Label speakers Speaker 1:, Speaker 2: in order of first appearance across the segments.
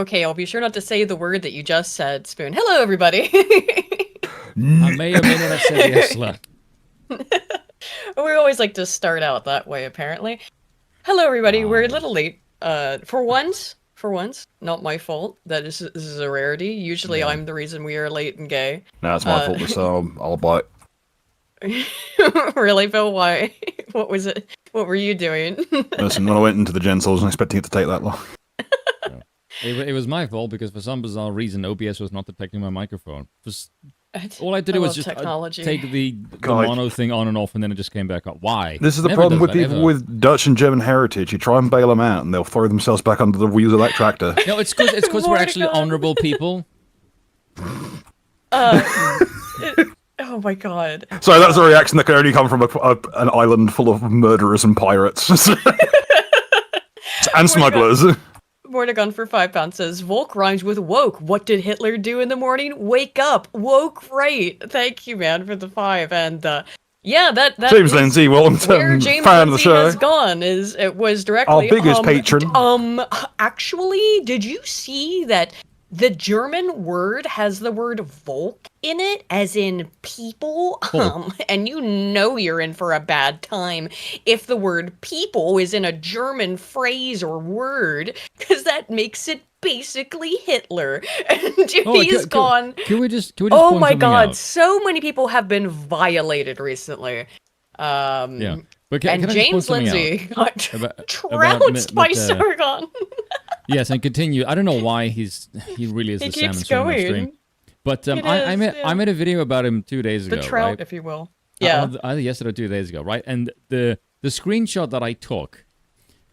Speaker 1: Okay, I'll be sure not to say the word that you just said, Spoon. Hello, everybody.
Speaker 2: I may or may not have said yes, slut.
Speaker 1: We always like to start out that way, apparently. Hello, everybody. We're a little late. For once, not my fault. This is a rarity. Usually,
Speaker 2: Yeah.
Speaker 1: I'm the reason we are late and gay.
Speaker 3: No, it's my fault this time. I'll bite.
Speaker 1: Really, Bill? Why? What was it? What were you doing?
Speaker 3: Listen, when I went into the gens, I wasn't expecting it to take that long.
Speaker 2: It was my fault because for some bizarre reason OBS was not detecting my microphone. All I had to
Speaker 1: I
Speaker 2: do was
Speaker 1: love
Speaker 2: just
Speaker 1: technology.
Speaker 2: take the
Speaker 3: God.
Speaker 2: mono thing on and off, and then it just came back up. Why?
Speaker 3: This is the
Speaker 2: Never
Speaker 3: problem
Speaker 2: does
Speaker 3: with
Speaker 2: that,
Speaker 3: people
Speaker 2: ever.
Speaker 3: with Dutch and German heritage. You try and bail them out, and they'll throw themselves back under the wheels of that tractor.
Speaker 2: No, it's because we're actually
Speaker 1: Morgan.
Speaker 2: honorable people.
Speaker 1: Oh my god.
Speaker 3: So that's a reaction that can only come from an island full of murderers and pirates. And smugglers.
Speaker 1: Mordegon for £5 says, Volk rhymes with woke. What did Hitler do in the morning? Wake up. Woke right. Thank you, man, for the 5. And, yeah, that
Speaker 3: James
Speaker 1: is
Speaker 3: Lindsay,
Speaker 1: where
Speaker 3: long-term
Speaker 1: James
Speaker 3: fan of the
Speaker 1: Lindsay
Speaker 3: show.
Speaker 1: has gone, it was directly...
Speaker 3: Our biggest patron.
Speaker 1: Actually, did you see that the German word has the word Volk in it, as in people? And you know you're in for a bad time if the word people is in a German phrase or word, because that makes it basically Hitler. And he's gone.
Speaker 2: Can we just
Speaker 1: Oh
Speaker 2: point
Speaker 1: my
Speaker 2: something
Speaker 1: god,
Speaker 2: out?
Speaker 1: so many people have been violated recently.
Speaker 2: Yeah. But can
Speaker 1: And
Speaker 2: I just point
Speaker 1: James
Speaker 2: something out
Speaker 1: Lindsay got
Speaker 2: about
Speaker 1: trounced by Sargon.
Speaker 2: Yes, and continue. I don't know why he really is
Speaker 1: He
Speaker 2: the salmon
Speaker 1: keeps
Speaker 2: swimming
Speaker 1: going.
Speaker 2: upstream. But
Speaker 1: It
Speaker 2: I
Speaker 1: is,
Speaker 2: made
Speaker 1: yeah.
Speaker 2: I made a video about him 2 days ago.
Speaker 1: The trout,
Speaker 2: right?
Speaker 1: if you will. Yeah.
Speaker 2: Either yesterday or 2 days ago, right? And the screenshot that I took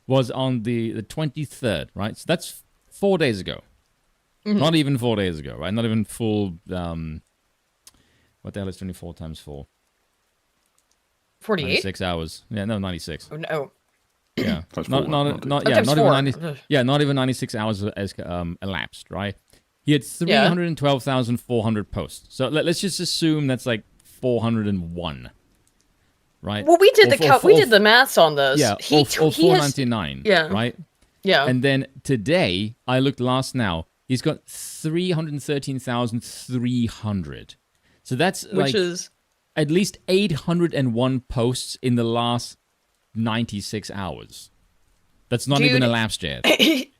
Speaker 2: was on the 23rd, right? So that's 4 days ago.
Speaker 1: Mm-hmm.
Speaker 2: Not even 4 days ago, right? Not even full. What the hell is 24 times 4?
Speaker 1: 48?
Speaker 2: 96 hours. Yeah, no, 96.
Speaker 1: Oh, no.
Speaker 2: Yeah,
Speaker 3: That's
Speaker 2: not
Speaker 3: four,
Speaker 2: not
Speaker 3: not
Speaker 2: not yeah,
Speaker 1: Sometimes
Speaker 2: not even
Speaker 1: four.
Speaker 2: 90. Yeah, not even 96 hours has elapsed, right? He had 312,400 posts. So let's just assume that's like 401, right?
Speaker 1: Well, we did
Speaker 2: Or
Speaker 1: we did the maths on this.
Speaker 2: Yeah,
Speaker 1: he,
Speaker 2: or
Speaker 1: he has,
Speaker 2: 499.
Speaker 1: yeah.
Speaker 2: Right.
Speaker 1: yeah.
Speaker 2: And then today, I looked last now. He's got 313,300. So that's
Speaker 1: Which
Speaker 2: like
Speaker 1: is...
Speaker 2: at least 801 posts in the last 96 hours. That's not even elapsed yet.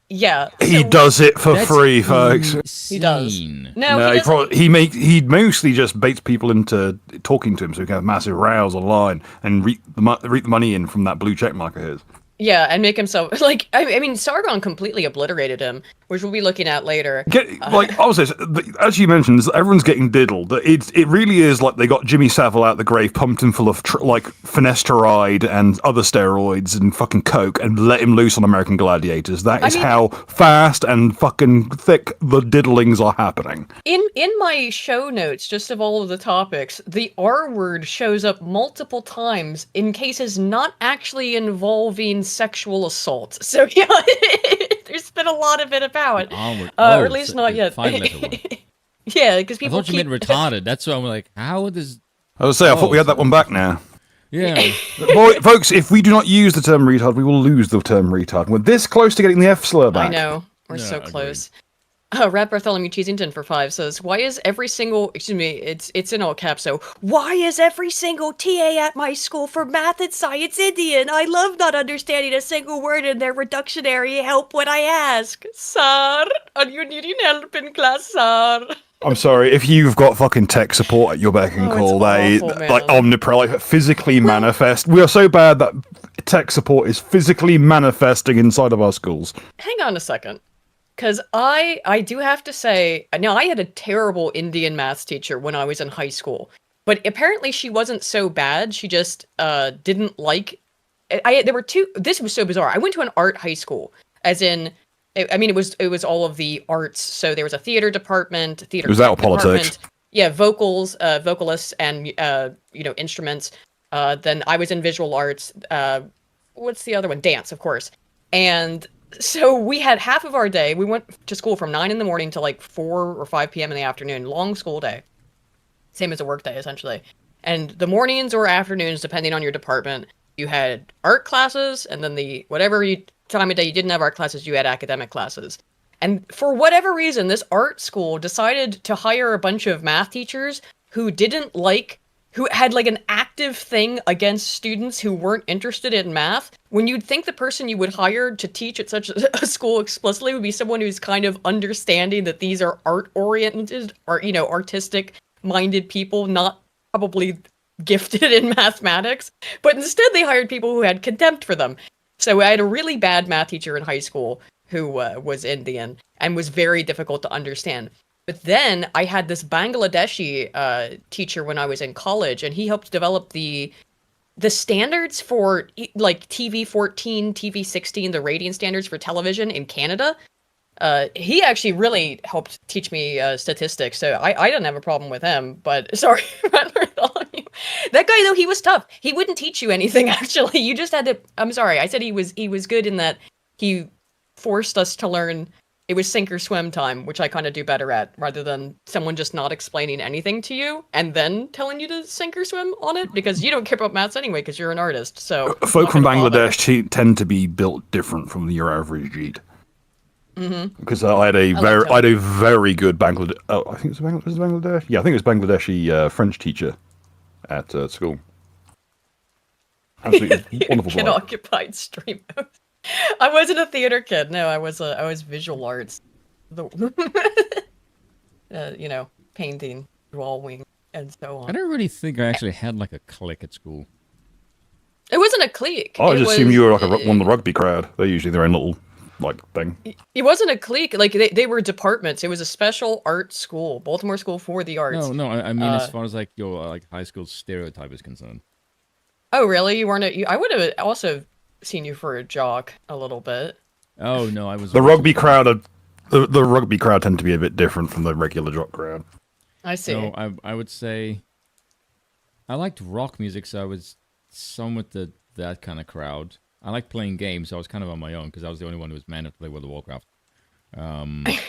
Speaker 1: yeah.
Speaker 3: He does it for free, folks.
Speaker 1: He does.
Speaker 2: Insane.
Speaker 1: No,
Speaker 3: he mostly just baits people into talking to him so he can have massive rows online and reap the money in from that blue check mark of his.
Speaker 1: Yeah, and make himself... Like, I mean, Sargon completely obliterated him, which we'll be looking at later.
Speaker 3: Like, obviously, as you mentioned, everyone's getting diddled. It really is like they got Jimmy Savile out the grave, pumped him full of finasteride and other steroids and fucking coke, and let him loose on American Gladiators. That is how fast and fucking thick the diddlings are happening.
Speaker 1: In my show notes, just of all of the topics, the R word shows up multiple times in cases not actually involving sexual assault. So yeah, there's been a lot of it about, or at least not yet.
Speaker 2: 5-letter one.
Speaker 1: Yeah, because
Speaker 2: I
Speaker 1: people
Speaker 2: thought you meant retarded. That's why I'm like, how does...
Speaker 3: I was say, I thought we had that one back now.
Speaker 2: Yeah.
Speaker 3: Boy, folks, if we do not use the term retard, we will lose the term retard. We're this close to getting the F slur back.
Speaker 1: I know, we're so
Speaker 2: agreed.
Speaker 1: close. Rat Bartholomew Cheesington for 5 says, why is every single, excuse me, it's in all caps, so, why is every single TA at my school for math and science Indian? I love not understanding a single word in their reductionary help when I ask. Sir, are you needing help in class, sir?
Speaker 3: I'm sorry, if you've got fucking tech support at your beck and call,
Speaker 1: it's
Speaker 3: they
Speaker 1: awful, man.
Speaker 3: like omnipresent, like physically manifest. We are so bad that tech support is physically manifesting inside of our schools.
Speaker 1: Hang on a second. Because I do have to say, now I had a terrible Indian maths teacher when I was in high school, but apparently she wasn't so bad. She just didn't like. There were two. This was so bizarre. I went to an art high school, as in, I mean, it was all of the arts. So there was a theater department,
Speaker 3: Was that politics?
Speaker 1: Yeah, vocals, vocalists, and instruments. Then I was in visual arts. What's the other one? Dance, of course, and. So we had half of our day. We went to school from 9 in the morning to like 4 or 5 p.m. in the afternoon. Long school day. Same as a work day, essentially. And the mornings or afternoons, depending on your department, you had art classes, and then the whatever time of day you didn't have art classes, you had academic classes. And for whatever reason, this art school decided to hire a bunch of math teachers who didn't like, who had like an active thing against students who weren't interested in math. When you'd think the person you would hire to teach at such a school explicitly would be someone who's kind of understanding that these are art-oriented or, you know, artistic-minded people, not probably gifted in mathematics. But instead they hired people who had contempt for them. So I had a really bad math teacher in high school who was Indian and was very difficult to understand. But then I had this Bangladeshi teacher when I was in college, and he helped develop the standards for like TV 14, TV 16, the rating standards for television in Canada. He actually really helped teach me statistics, so I didn't have a problem with him. But sorry, that guy though, he was tough. He wouldn't teach you anything actually. You just had to. I'm sorry, I said he was good in that he forced us to learn. It was sink or swim time, which I kind of do better at, rather than someone just not explaining anything to you and then telling you to sink or swim on it, because you don't care about maths anyway because you're an artist. So
Speaker 3: folk from Bangladesh tend to be built different from your average Jeet. Because I had a very good Bangladesh. Oh, I think was it Bangladesh. Yeah, I think it was Bangladeshi French teacher at school. Absolutely wonderful.
Speaker 1: Kid occupied stream mode. I wasn't a theater kid. No, I was visual arts. You know, painting, drawing, and so on.
Speaker 2: I don't really think I actually had like a clique at school.
Speaker 1: It wasn't a clique.
Speaker 3: I just assumed you were like one of the rugby crowd. They're usually their own little like thing.
Speaker 1: It wasn't a clique. Like they were departments. It was a special art school, Baltimore School for the Arts.
Speaker 2: No, I mean as far as like your like high school stereotype is concerned.
Speaker 1: Oh really? You weren't? I would have also seen you for a jock a little bit.
Speaker 2: Oh no, I was
Speaker 3: the rugby crowd. The rugby crowd tend to be a bit different from the regular jock crowd.
Speaker 1: I see.
Speaker 2: No, I would say I liked rock music, so I was somewhat that kind of crowd. I liked playing games, so I was kind of on my own because I was the only one who was man to play World of Warcraft.
Speaker 3: Like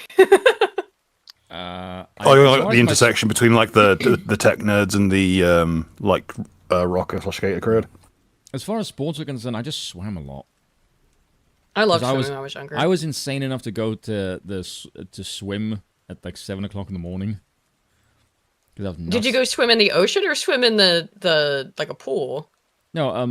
Speaker 3: the intersection between like the tech nerds and the rocker/skater crowd.
Speaker 2: As far as sports are concerned, I just swam a lot.
Speaker 1: I loved swimming when I was younger.
Speaker 2: I was insane enough to go to swim at like 7 o'clock in the morning.
Speaker 1: Did you go swim in the ocean or swim in the like a pool?
Speaker 2: No,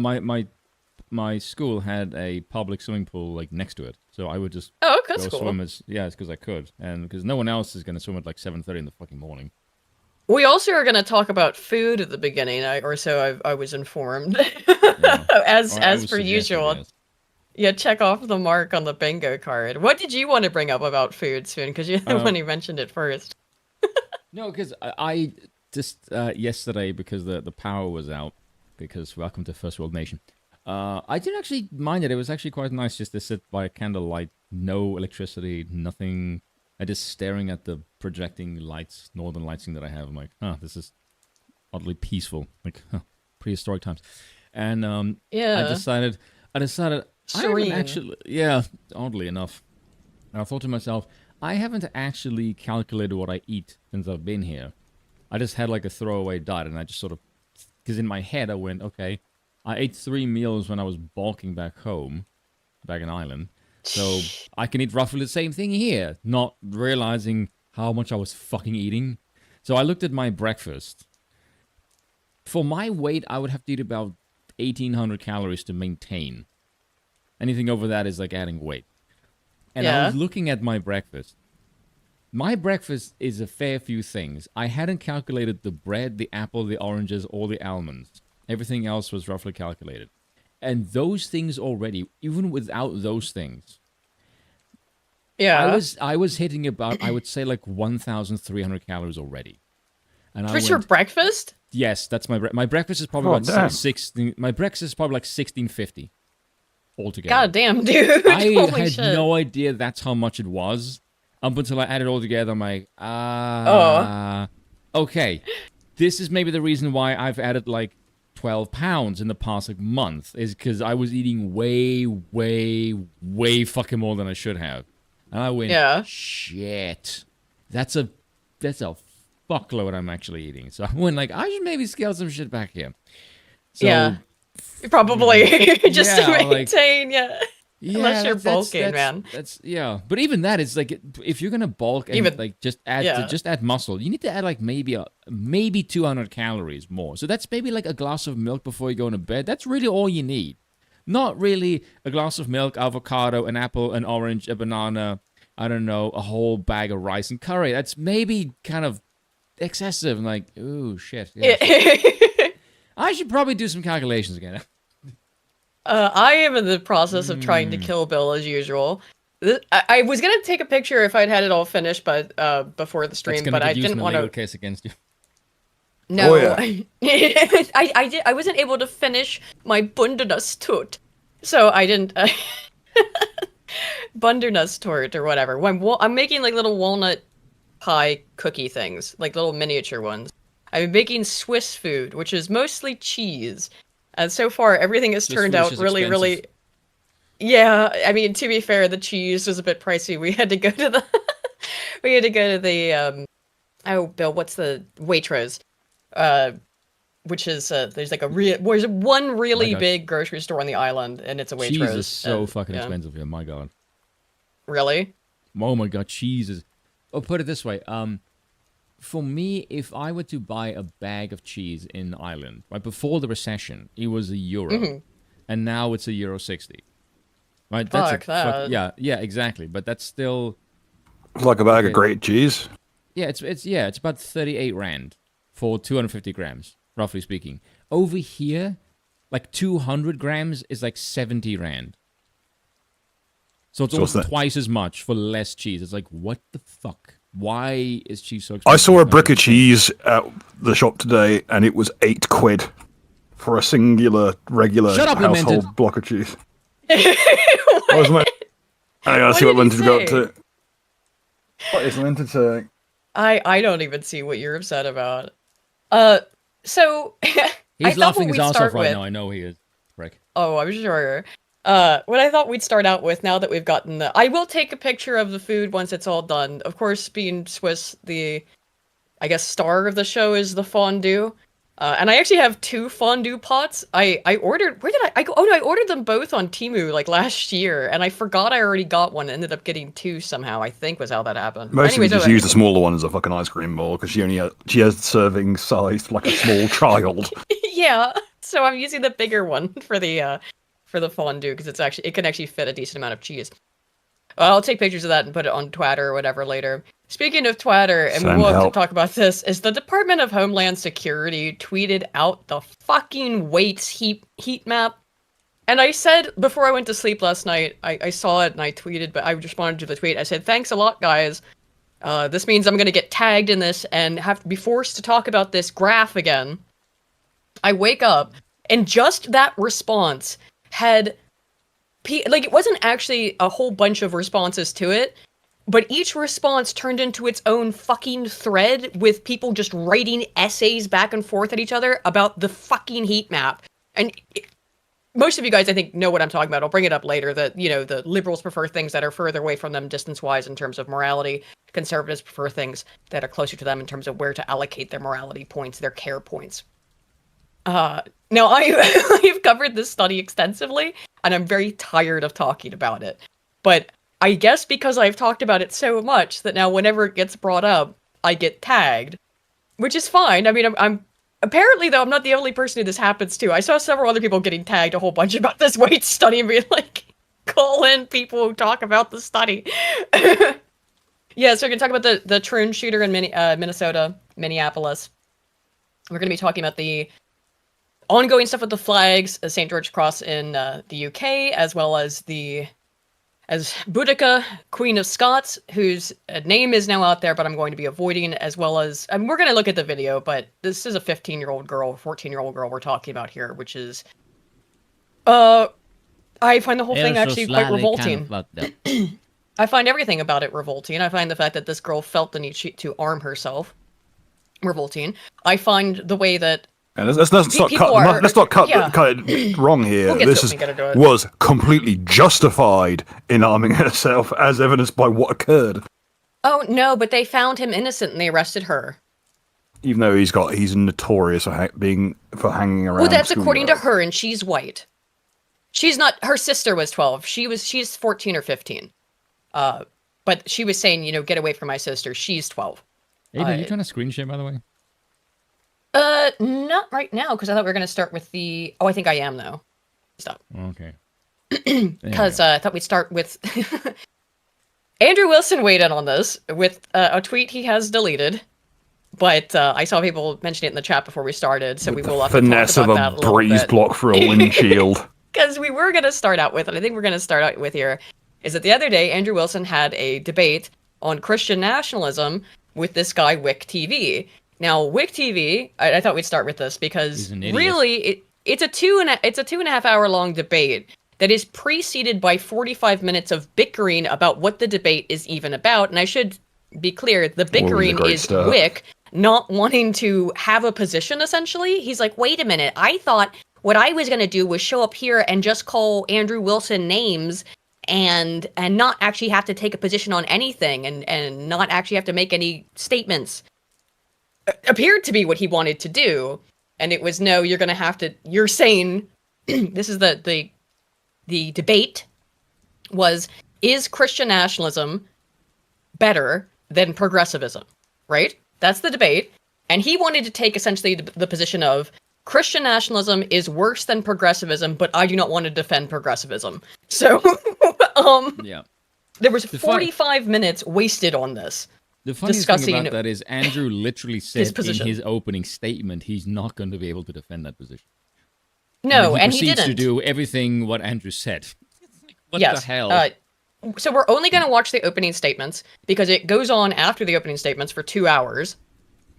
Speaker 2: my school had a public swimming pool like next to it, so I would just
Speaker 1: go
Speaker 2: cool. Swim it's because I could, and because no one else is going to swim at like 7:30 in the fucking morning.
Speaker 1: We also are going to talk about food at the beginning, or so I was informed.
Speaker 2: Yeah.
Speaker 1: as per usual. Yes. Yeah, check off the mark on the bingo card. What did you want to bring up about food, Spoon? Because you're the one who mentioned it first.
Speaker 2: No, because I just yesterday, because the power was out, because welcome to First World Nation. I didn't actually mind it. It was actually quite nice just to sit by a candlelight, no electricity, nothing. I just staring at the projecting lights, northern lighting that I have. I'm like, this is oddly peaceful, like prehistoric times. And I decided.
Speaker 1: Serene.
Speaker 2: Oddly enough. And I thought to myself, I haven't actually calculated what I eat since I've been here. I just had like a throwaway diet, and I just sort of, because in my head I went, okay, I ate 3 meals when I was bulking back home, back in Ireland, so I can eat roughly the same thing here, not realizing how much I was fucking eating. So I looked at my breakfast. For my weight, I would have to eat about 1,800 calories to maintain. Anything over that is like adding weight. And I was looking at my breakfast. My breakfast is a fair few things. I hadn't calculated the bread, the apple, the oranges, or the almonds. Everything else was roughly calculated. And those things already, even without those things, I was hitting about, I would say, like 1,300 calories already. And
Speaker 1: for your breakfast?
Speaker 2: Yes, that's my breakfast is probably about 16. My breakfast is probably like 1,650 altogether.
Speaker 1: God damn, dude!
Speaker 2: I had no idea that's how much it was up until I added it all together. I'm like, okay, this is maybe the reason why I've added like 12 pounds in the past like month, is because I was eating way, way, way fucking more than I should have. And I went, shit, that's a fuckload I'm actually eating. So I went like, I should maybe scale some shit back here. So,
Speaker 1: probably just to maintain.
Speaker 2: Yeah,
Speaker 1: Unless you're bulking, man.
Speaker 2: That's yeah. But even that is like if you're gonna bulk and
Speaker 1: Even
Speaker 2: like
Speaker 1: yeah.
Speaker 2: just add muscle, you need to add like maybe 200 calories more. So that's maybe like a glass of milk before you go to bed. That's really all you need. Not really a glass of milk, avocado, an apple, an orange, a banana. I don't know, a whole bag of rice and curry. That's maybe kind of excessive. Like, ooh, shit. Yes. I should probably do some calculations again.
Speaker 1: I am in the process of trying to kill Bill as usual. I was gonna take a picture if I'd had it all finished, but before the stream, but I didn't want to.
Speaker 2: Case against you.
Speaker 1: No,
Speaker 3: Oh, yeah.
Speaker 1: I wasn't able to finish my Bundernuss so I didn't. Bundernuss or whatever. I'm making like little walnut pie cookie things, like little miniature ones. I'm making Swiss food, which is mostly cheese. And so far, everything has turned out really, really. Yeah, I mean, to be fair, the cheese was a bit pricey. We had to go to the. Oh, Bill, what's the Waitrose? Which is there's like there's one really big grocery store on the island, and it's a Waitrose.
Speaker 2: Cheese is so fucking expensive here. My God.
Speaker 1: Really?
Speaker 2: Oh my God, cheese is. Oh, put it this way. For me, if I were to buy a bag of cheese in Ireland, right before the recession, it was €1, and now it's €1.60. Right?
Speaker 1: Fuck that.
Speaker 2: Yeah, exactly. But that's still
Speaker 3: It's like a bag of great cheese.
Speaker 2: yeah. It's about 38 rand for 250 grams, roughly speaking. Over here, like 200 grams is like 70 rand. So it's almost twice as much for less cheese. It's like, what the fuck? Why is cheese so expensive?
Speaker 3: I saw a brick of cheese at the shop today, and it was £8 for a singular, regular household block of cheese. I gotta see what Linton got to. What is Linton saying?
Speaker 1: I don't even see what you're upset about. So
Speaker 2: he's laughing his ass off right now. I know he is. Rick.
Speaker 1: Oh, I'm sure. What I thought we'd start out with, now that we've gotten I will take a picture of the food once it's all done. Of course, being Swiss, I guess, star of the show is the fondue. And I actually have 2 fondue pots. I ordered, where did I go? Oh no, I ordered them both on Temu, like, last year, and I forgot I already got one and ended up getting 2 somehow, I think was how that happened.
Speaker 3: Most of us just use the smaller one as a fucking ice cream ball, because she has serving size like a small child.
Speaker 1: Yeah, so I'm using the bigger one for the fondue, because it can actually fit a decent amount of cheese. I'll take pictures of that and put it on Twitter or whatever later. Speaking of Twitter, and we'll have to talk about this, is the Department of Homeland Security tweeted out the fucking weights heat map. And I said before I went to sleep last night, I saw it and I tweeted, but I responded to the tweet. I said, thanks a lot, guys. This means I'm going to get tagged in this and have to be forced to talk about this graph again. I wake up, and just that response had, like, it wasn't actually a whole bunch of responses to it, but each response turned into its own fucking thread with people just writing essays back and forth at each other about the fucking heat map. And most of you guys, I think, know what I'm talking about. I'll bring it up later, that, the liberals prefer things that are further away from them distance-wise in terms of morality. Conservatives prefer things that are closer to them in terms of where to allocate their morality points, their care points. Now, I've covered this study extensively, and I'm very tired of talking about it. But I guess because I've talked about it so much that now whenever it gets brought up, I get tagged. Which is fine. I mean, I'm apparently, though, I'm not the only person who this happens to. I saw several other people getting tagged a whole bunch about this weight study and being like, call in people who talk about the study. Yeah, so we're going to talk about the drone shooter in Minnesota, Minneapolis. We're going to be talking about the ongoing stuff with the flags, St. George's Cross in the UK, as well as Boudica, Queen of Scots, whose name is now out there, but I'm going to be avoiding, as well as, we're going to look at the video, but this is a 15-year-old girl, 14-year-old girl we're talking about here, which is, I find the whole thing actually quite revolting. I find everything about it revolting. I find the fact that this girl felt the need to arm herself revolting. I find the way that
Speaker 3: let's not cut it wrong here. This was completely justified in arming herself, as evidenced by what occurred.
Speaker 1: Oh no, but they found him innocent and they arrested her.
Speaker 3: Even though he's notorious for hanging around.
Speaker 1: Well, that's according to her, and she's white. She's not. Her sister was 12. She's 14 or 15. But she was saying, get away from my sister. She's 12.
Speaker 2: Aiden, are you trying to screen share, by the way?
Speaker 1: Not right now, because I thought we were going to start with the... Oh, I think I am, though. Stop.
Speaker 2: Okay.
Speaker 1: Because I thought we'd start with... Andrew Wilson weighed in on this with a tweet he has deleted. But I saw people mention it in the chat before we started, so we will have to talk about that a little
Speaker 3: breeze
Speaker 1: bit.
Speaker 3: block for a windshield.
Speaker 1: Because we were going to start out with, and I think we're going to start out with here, is that the other day, Andrew Wilson had a debate on Christian nationalism with this guy, Wick TV. Now, Wick TV, I thought we'd start with this because really, it's a 2.5 hour long debate that is preceded by 45 minutes of bickering about what the debate is even about. And I should be clear, the bickering is Wick not wanting to have a position, essentially. He's like, wait a minute, I thought what I was going to do was show up here and just call Andrew Wilson names and not actually have to take a position on anything and not actually have to make any statements. Appeared to be what he wanted to do, and it was, no, you're going to have to, you're saying, this is the debate was, is Christian nationalism better than progressivism, right? That's the debate. And he wanted to take essentially the position of Christian nationalism is worse than progressivism, but I do not want to defend progressivism. So,
Speaker 2: yeah,
Speaker 1: there was 45 minutes wasted on this.
Speaker 2: The funniest thing about that is Andrew literally said in his opening statement he's not going to be able to defend that position.
Speaker 1: No, and he
Speaker 2: proceeds
Speaker 1: didn't.
Speaker 2: to do everything what Andrew said. What the hell?
Speaker 1: So we're only going to watch the opening statements because it goes on after the opening statements for 2 hours.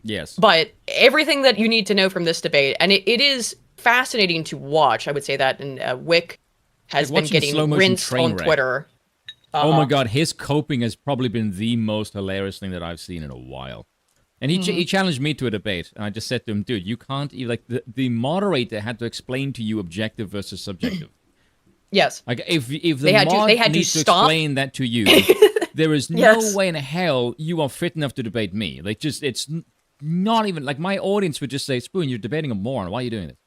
Speaker 2: Yes.
Speaker 1: But everything that you need to know from this debate, and it is fascinating to watch, I would say that, and Wick has been getting rinsed on Twitter.
Speaker 2: Oh my god, his coping has probably been the most hilarious thing that I've seen in a while. And he challenged me to a debate, and I just said to him, dude, you can't, like, the moderator had to explain to you objective versus subjective.
Speaker 1: Yes.
Speaker 2: Like, if the mod needs to explain that to you, there is no way in hell you are fit enough to debate me. Like, just, it's not even, like, my audience would just say, Spoon, you're debating a moron, why are you doing this?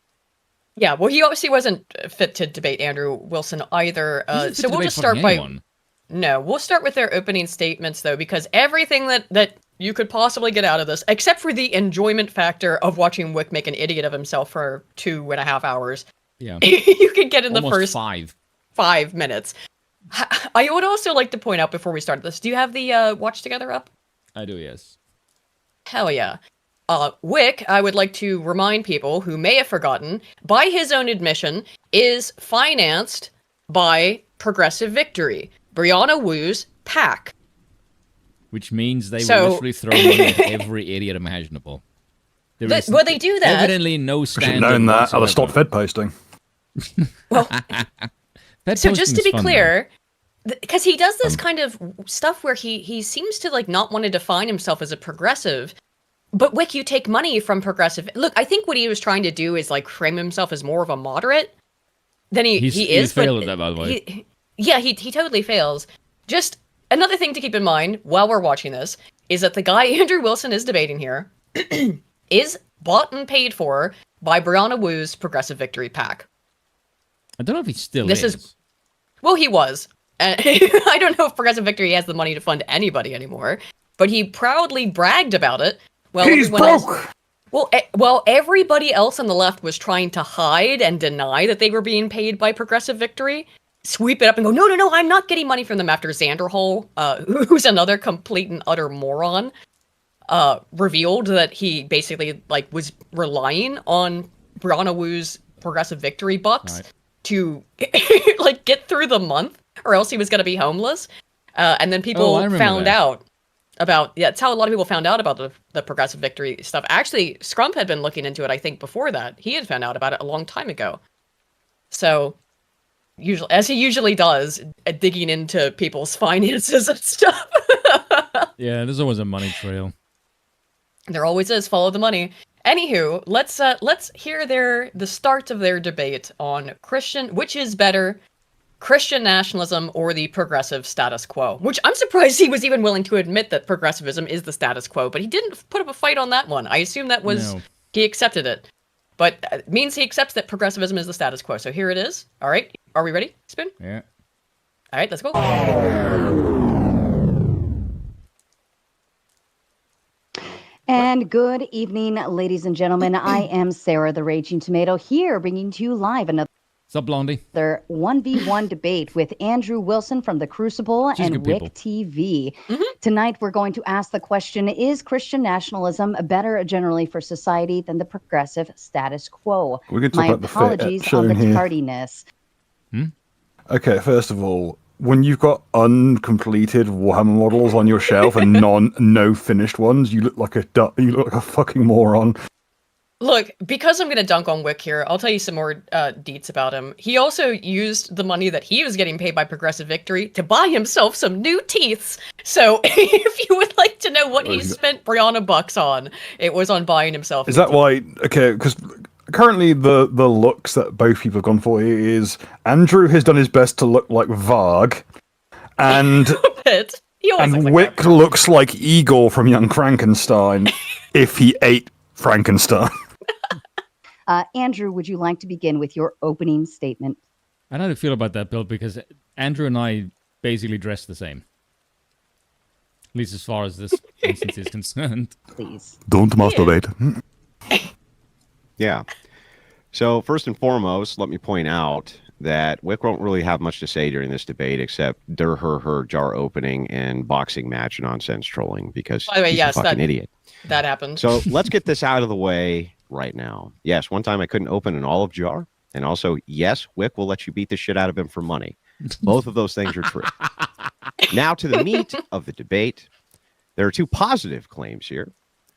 Speaker 1: Yeah, well, he obviously wasn't fit to debate Andrew Wilson either, so we'll just start by... No, we'll start with their opening statements, though, because everything that you could possibly get out of this, except for the enjoyment factor of watching Wick make an idiot of himself for 2.5 hours, you could get in the first 5 minutes. I would also like to point out before we start this, do you have the Watch Together up?
Speaker 2: I do, yes.
Speaker 1: Hell yeah. Wick, I would like to remind people who may have forgotten, by his own admission, is financed by Progressive Victory, Brianna Wu's PAC.
Speaker 2: Which means they will literally throw money at every idiot imaginable.
Speaker 1: Well, they do that.
Speaker 2: Evidently no standard.
Speaker 3: I should have known that. I'd have stopped Fed posting.
Speaker 1: Well, so just to be clear, because he does this kind of stuff where he seems to like not want to define himself as a progressive, but Wick, you take money from progressive. Look, I think what he was trying to do is like frame himself as more of a moderate than he is.
Speaker 2: He's failed at that, by the way.
Speaker 1: He totally fails. Just another thing to keep in mind while we're watching this is that the guy Andrew Wilson is debating here is bought and paid for by Brianna Wu's Progressive Victory PAC.
Speaker 2: I don't know if he still is.
Speaker 1: Well, he was. I don't know if Progressive Victory has the money to fund anybody anymore, but he proudly bragged about it. Well,
Speaker 3: he's broke!
Speaker 1: Well, everybody else on the left was trying to hide and deny that they were being paid by Progressive Victory. Sweep it up and go, no, I'm not getting money from them, after Xanderhole, who's another complete and utter moron, revealed that he basically like was relying on Brianna Wu's Progressive Victory bucks to like get through the month, or else he was going to be homeless. And then people found out about, that's how a lot of people found out about the Progressive Victory stuff. Actually, Scrump had been looking into it, I think, before that. He had found out about it a long time ago. So... usually, as he usually does, digging into people's finances and stuff.
Speaker 2: Yeah, there's always a money trail.
Speaker 1: There always is. Follow the money. Anywho, let's hear the start of their debate on which is better, Christian nationalism or the progressive status quo. Which I'm surprised he was even willing to admit that progressivism is the status quo, but he didn't put up a fight on that one. I assume that was he accepted it. but it means he accepts that progressivism is the status quo. So here it is. All right. Are we ready, Spoon?
Speaker 2: Yeah.
Speaker 1: All right, let's go.
Speaker 4: And good evening, ladies and gentlemen. I am Sarah, the Raging Tomato, here bringing to you live another
Speaker 2: What's up, Blondie?
Speaker 4: 1v1 debate with Andrew Wilson from The Crucible
Speaker 2: She's
Speaker 4: and
Speaker 2: good people.
Speaker 4: Wick TV. Tonight, we're going to ask the question, is Christian nationalism better generally for society than the progressive status quo?
Speaker 3: We're going to
Speaker 4: My
Speaker 3: talk about the
Speaker 4: apologies
Speaker 3: shown
Speaker 4: on the
Speaker 3: here.
Speaker 4: tardiness.
Speaker 3: Okay, first of all, when you've got uncompleted Warhammer models on your shelf and no finished ones, you look like a fucking moron.
Speaker 1: Look, because I'm going to dunk on Wick here, I'll tell you some more deets about him. He also used the money that he was getting paid by Progressive Victory to buy himself some new teeths. So if you would like to know what he spent Brianna bucks on, it was on buying himself.
Speaker 3: Is that why? Okay, because currently the looks that both people have gone for is Andrew has done his best to look like Varg, and
Speaker 1: He always looks like
Speaker 3: Wick
Speaker 1: that.
Speaker 3: looks like Igor from Young Frankenstein if he ate Frankenstein.
Speaker 4: Andrew, would you like to begin with your opening statement?
Speaker 2: I don't know how to feel about that, Bill, because Andrew and I basically dress the same. At least as far as this instance is concerned.
Speaker 4: Please.
Speaker 3: Don't masturbate.
Speaker 5: Yeah. So first and foremost, let me point out that Wick won't really have much to say during this debate except her jar opening and boxing match nonsense trolling because
Speaker 1: By the way,
Speaker 5: he's
Speaker 1: yes,
Speaker 5: a fucking idiot.
Speaker 1: That happened.
Speaker 5: So let's get this out of the way right now. Yes, one time I couldn't open an olive jar. And also, yes, Wick will let you beat the shit out of him for money. Both of those things are true. Now to the meat of the debate. There are two positive claims here.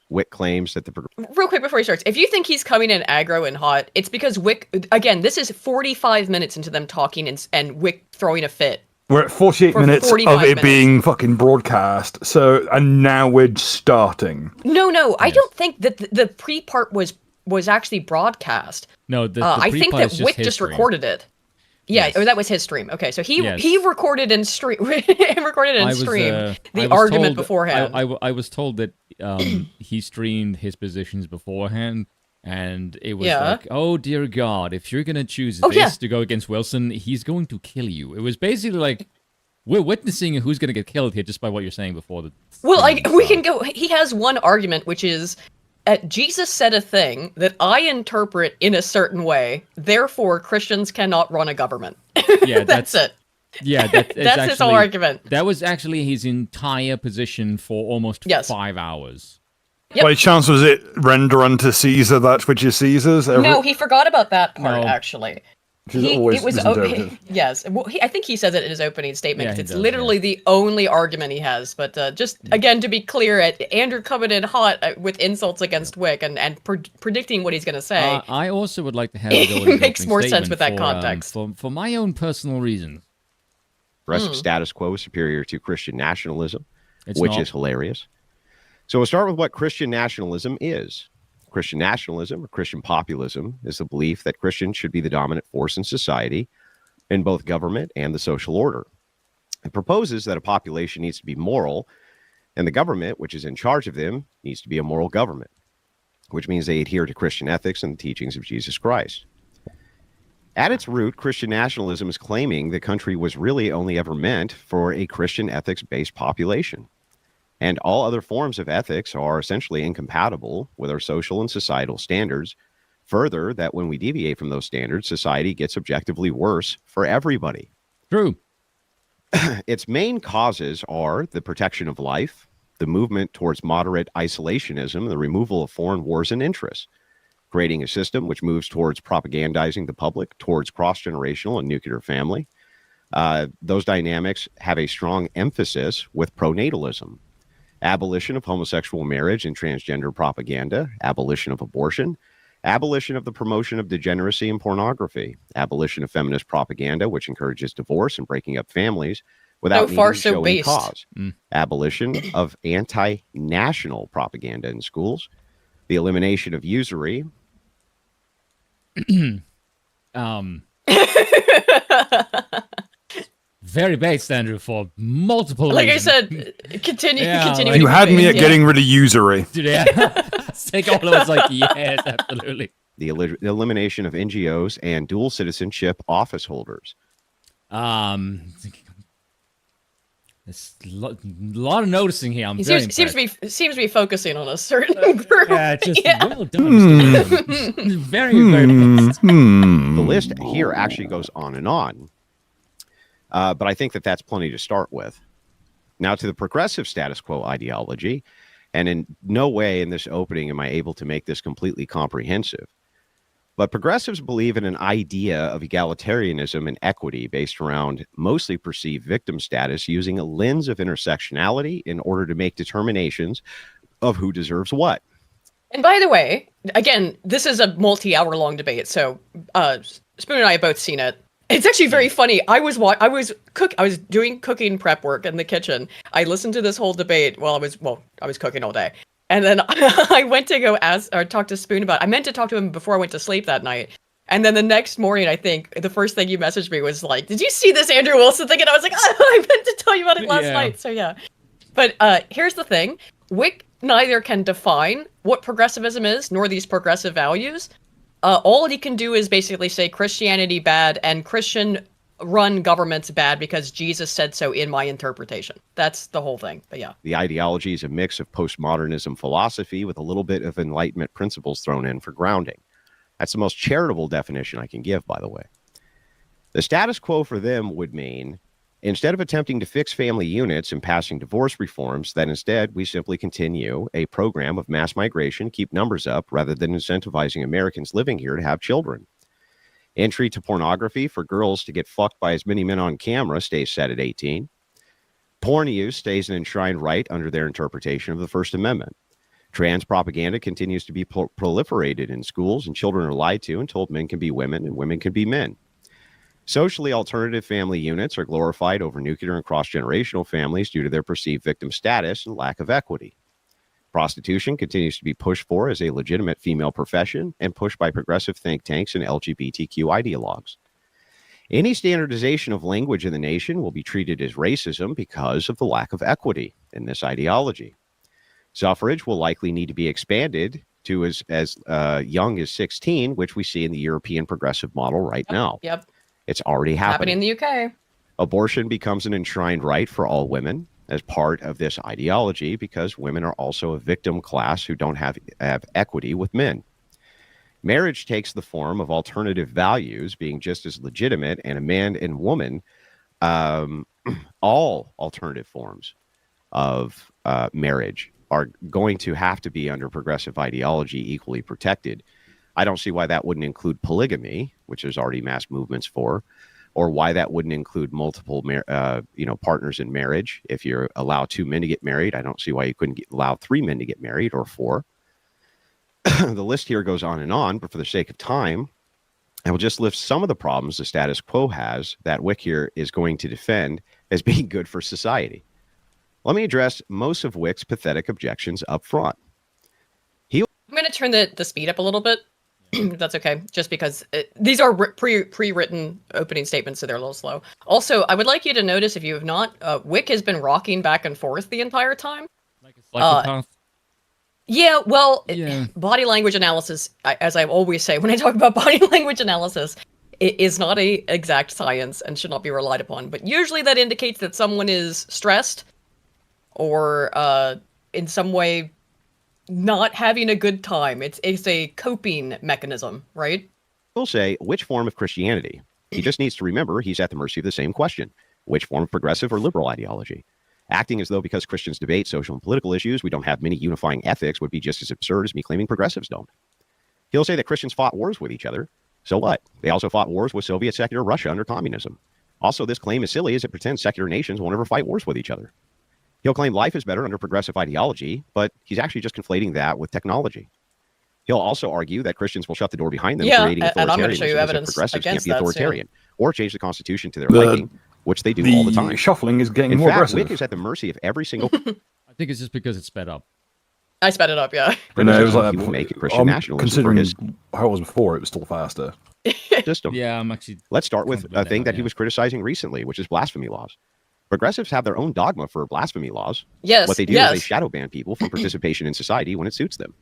Speaker 5: Wick claims that the...
Speaker 1: Real quick before he starts, if you think he's coming in aggro and hot, it's because Wick, again, this is 45 minutes into them talking and Wick throwing a fit.
Speaker 3: We're at 48
Speaker 1: For
Speaker 3: minutes
Speaker 1: 45
Speaker 3: of it
Speaker 1: minutes.
Speaker 3: being fucking broadcast, and now we're starting.
Speaker 1: No, I don't think that the pre-part was actually broadcast.
Speaker 2: No, the
Speaker 1: I think
Speaker 2: pre-part
Speaker 1: that
Speaker 2: is just
Speaker 1: Wick
Speaker 2: his
Speaker 1: just
Speaker 2: stream.
Speaker 1: recorded it. Yeah,
Speaker 2: Yes.
Speaker 1: or that was his stream. Okay, so he
Speaker 2: Yes.
Speaker 1: he recorded and stream the
Speaker 2: I was
Speaker 1: argument
Speaker 2: told-
Speaker 1: beforehand.
Speaker 2: I was told that he streamed his positions beforehand, and it was
Speaker 1: Yeah.
Speaker 2: like, oh dear God, if you're gonna choose
Speaker 1: Oh,
Speaker 2: this
Speaker 1: yeah.
Speaker 2: to go against Wilson, he's going to kill you. It was basically like we're witnessing who's gonna get killed here just by what you're saying before the.
Speaker 1: Well,
Speaker 2: stream
Speaker 1: we can
Speaker 2: started.
Speaker 1: go. He has one argument, which is Jesus said a thing that I interpret in a certain way. Therefore, Christians cannot run a government.
Speaker 2: Yeah,
Speaker 1: That's it.
Speaker 2: Yeah,
Speaker 1: That's his whole argument.
Speaker 2: That was actually his entire position for almost
Speaker 1: Yes.
Speaker 2: 5 hours.
Speaker 1: Yep.
Speaker 3: By chance was it render unto Caesar that which is Caesar's?
Speaker 1: No, he forgot about that part
Speaker 2: No.
Speaker 1: actually.
Speaker 3: Which is always
Speaker 1: it was
Speaker 3: misinterpreted.
Speaker 1: yes. Well, I think he says it in his opening statement.
Speaker 2: Yeah,
Speaker 1: 'Cause
Speaker 2: he
Speaker 1: it's
Speaker 2: does,
Speaker 1: literally
Speaker 2: yeah.
Speaker 1: the only argument he has. But just again to be clear, Andrew coming in hot with insults against Wick and predicting what he's going to say.
Speaker 2: I also would like to have it go
Speaker 1: It
Speaker 2: in his
Speaker 1: makes
Speaker 2: opening
Speaker 1: more sense
Speaker 2: statement
Speaker 1: with that
Speaker 2: for,
Speaker 1: context.
Speaker 2: For my own personal reasons.
Speaker 5: Progressive status quo is superior to Christian nationalism,
Speaker 2: It's
Speaker 5: which
Speaker 2: not.
Speaker 5: is hilarious. So we'll start with what Christian nationalism is. Christian nationalism, or Christian populism, is the belief that Christians should be the dominant force in society, in both government and the social order. It proposes that a population needs to be moral, and the government, which is in charge of them, needs to be a moral government, which means they adhere to Christian ethics and the teachings of Jesus Christ. At its root, Christian nationalism is claiming the country was really only ever meant for a Christian ethics-based population. And all other forms of ethics are essentially incompatible with our social and societal standards. Further, that when we deviate from those standards, society gets objectively worse for everybody.
Speaker 2: True.
Speaker 5: Its main causes are the protection of life, the movement towards moderate isolationism, the removal of foreign wars and interests, creating a system which moves towards propagandizing the public, towards cross-generational and nuclear family. Those dynamics have a strong emphasis with pronatalism, abolition of homosexual marriage and transgender propaganda, abolition of abortion, abolition of the promotion of degeneracy and pornography, abolition of feminist propaganda, which encourages divorce and breaking up families without
Speaker 1: So far,
Speaker 5: needing to
Speaker 1: so
Speaker 5: show any
Speaker 1: based.
Speaker 5: cause,
Speaker 2: Mm.
Speaker 5: abolition of anti-national propaganda in schools, the elimination of usury,
Speaker 2: Very based, Andrew, for multiple
Speaker 1: Like I
Speaker 2: reasons.
Speaker 1: said, continue.
Speaker 2: Yeah,
Speaker 1: continue.
Speaker 2: like-
Speaker 3: You had me at
Speaker 1: Yeah.
Speaker 3: getting rid of usury.
Speaker 2: Yeah. Take all of us like, yes, absolutely.
Speaker 5: the elimination of NGOs and dual citizenship office holders.
Speaker 2: It's a lot of noticing here. I'm very
Speaker 1: seems
Speaker 2: impressed.
Speaker 1: to be focusing on a certain group.
Speaker 2: Yeah, just well done. Very, very nice.
Speaker 5: The list here actually goes on and on. But I think that that's plenty to start with. Now to the progressive status quo ideology, and in no way in this opening am I able to make this completely comprehensive. But progressives believe in an idea of egalitarianism and equity based around mostly perceived victim status using a lens of intersectionality in order to make determinations of who deserves what.
Speaker 1: And by the way, again, this is a multi-hour long debate, so Spoon and I have both seen it. It's actually very funny. I was doing cooking prep work in the kitchen. I listened to this whole debate while I was cooking all day. And then I went to go talk to Spoon about it. I meant to talk to him before I went to sleep that night. And then the next morning, I think, the first thing you messaged me was like, did you see this Andrew Wilson thing? And I was like, oh, I meant to tell you about it last night. So yeah. But here's the thing. Wick neither can define what progressivism is, nor these progressive values. All he can do is basically say Christianity bad and Christian-run government's bad because Jesus said so in my interpretation. That's the whole thing. But yeah.
Speaker 5: The ideology is a mix of postmodernism philosophy with a little bit of Enlightenment principles thrown in for grounding. That's the most charitable definition I can give, by the way. The status quo for them would mean, instead of attempting to fix family units and passing divorce reforms, that instead we simply continue a program of mass migration, keep numbers up, rather than incentivizing Americans living here to have children. Entry to pornography for girls to get fucked by as many men on camera stays set at 18. Porn use stays an enshrined right under their interpretation of the First Amendment. Trans propaganda continues to be proliferated in schools, and children are lied to and told men can be women and women can be men. Socially alternative family units are glorified over nuclear and cross-generational families due to their perceived victim status and lack of equity. Prostitution continues to be pushed for as a legitimate female profession and pushed by progressive think tanks and LGBTQ ideologues. Any standardization of language in the nation will be treated as racism because of the lack of equity in this ideology. Suffrage will likely need to be expanded to as young as 16, which we see in the European progressive model right now.
Speaker 1: Yep.
Speaker 5: It's already happening.
Speaker 1: In the UK.
Speaker 5: Abortion becomes an enshrined right for all women as part of this ideology because women are also a victim class who don't have equity with men. Marriage takes the form of alternative values being just as legitimate, and a man and woman, all alternative forms of marriage are going to have to be under progressive ideology equally protected. I don't see why that wouldn't include polygamy, which there's already mass movements for, or why that wouldn't include multiple partners in marriage. If you allow 2 men to get married, I don't see why you couldn't allow 3 men to get married, or 4. The list here goes on, but for the sake of time, I will just list some of the problems the status quo has that Wick here is going to defend as being good for society. Let me address most of Wick's pathetic objections up front.
Speaker 1: I'm going to turn the speed up a little bit, if that's okay, just because these are pre-written opening statements, so they're a little slow. Also, I would like you to notice, if you have not, Wick has been rocking back and forth the entire time.
Speaker 2: Like a psychopath?
Speaker 1: Yeah, well,
Speaker 2: Yeah.
Speaker 1: Body language analysis, as I always say when I talk about body language analysis, it is not a exact science and should not be relied upon. But usually that indicates that someone is stressed or in some way not having a good time. It's a coping mechanism, right?
Speaker 5: He'll say, which form of Christianity? He just needs to remember he's at the mercy of the same question. Which form of progressive or liberal ideology? Acting as though because Christians debate social and political issues, we don't have many unifying ethics would be just as absurd as me claiming progressives don't. He'll say that Christians fought wars with each other. So what? They also fought wars with Soviet secular Russia under communism. Also, this claim is silly as it pretends secular nations won't ever fight wars with each other. He'll claim life is better under progressive ideology, but he's actually just conflating that with technology. He'll also argue that Christians will shut the door behind them, creating
Speaker 1: and I'm going to
Speaker 5: authoritarianism,
Speaker 1: show you
Speaker 5: as if
Speaker 1: evidence
Speaker 5: progressives can't
Speaker 1: against
Speaker 5: be
Speaker 1: that
Speaker 5: authoritarian, or change the Constitution to their liking, which they do all the time.
Speaker 3: Shuffling is getting
Speaker 5: In
Speaker 3: more
Speaker 5: fact,
Speaker 3: aggressive.
Speaker 5: Wick is at the mercy of every single
Speaker 2: I think it's just because it's sped up.
Speaker 1: I sped it up, yeah.
Speaker 3: You know, it was like
Speaker 5: he will make it Christian nationalism
Speaker 3: considering
Speaker 5: for his
Speaker 3: how it was before, it was still faster.
Speaker 5: system.
Speaker 2: Yeah, I'm actually...
Speaker 5: Let's start with a thing that he
Speaker 2: yeah.
Speaker 5: was criticizing recently, which is blasphemy laws. Progressives have their own dogma for blasphemy laws.
Speaker 1: Yes,
Speaker 5: What they do
Speaker 1: yes.
Speaker 5: is they shadow ban people from participation in society when it suits them.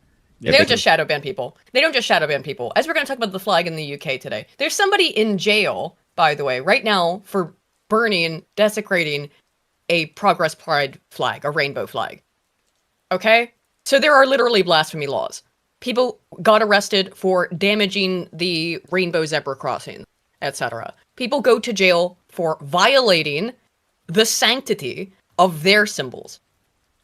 Speaker 1: They don't just shadow ban people. They don't just shadow ban people. As we're going to talk about the flag in the UK today, there's somebody in jail, by the way, right now for burning, desecrating a Progress Pride flag, a rainbow flag. Okay? So there are literally blasphemy laws. People got arrested for damaging the rainbow zebra crossing, etc. People go to jail for violating the sanctity of their symbols.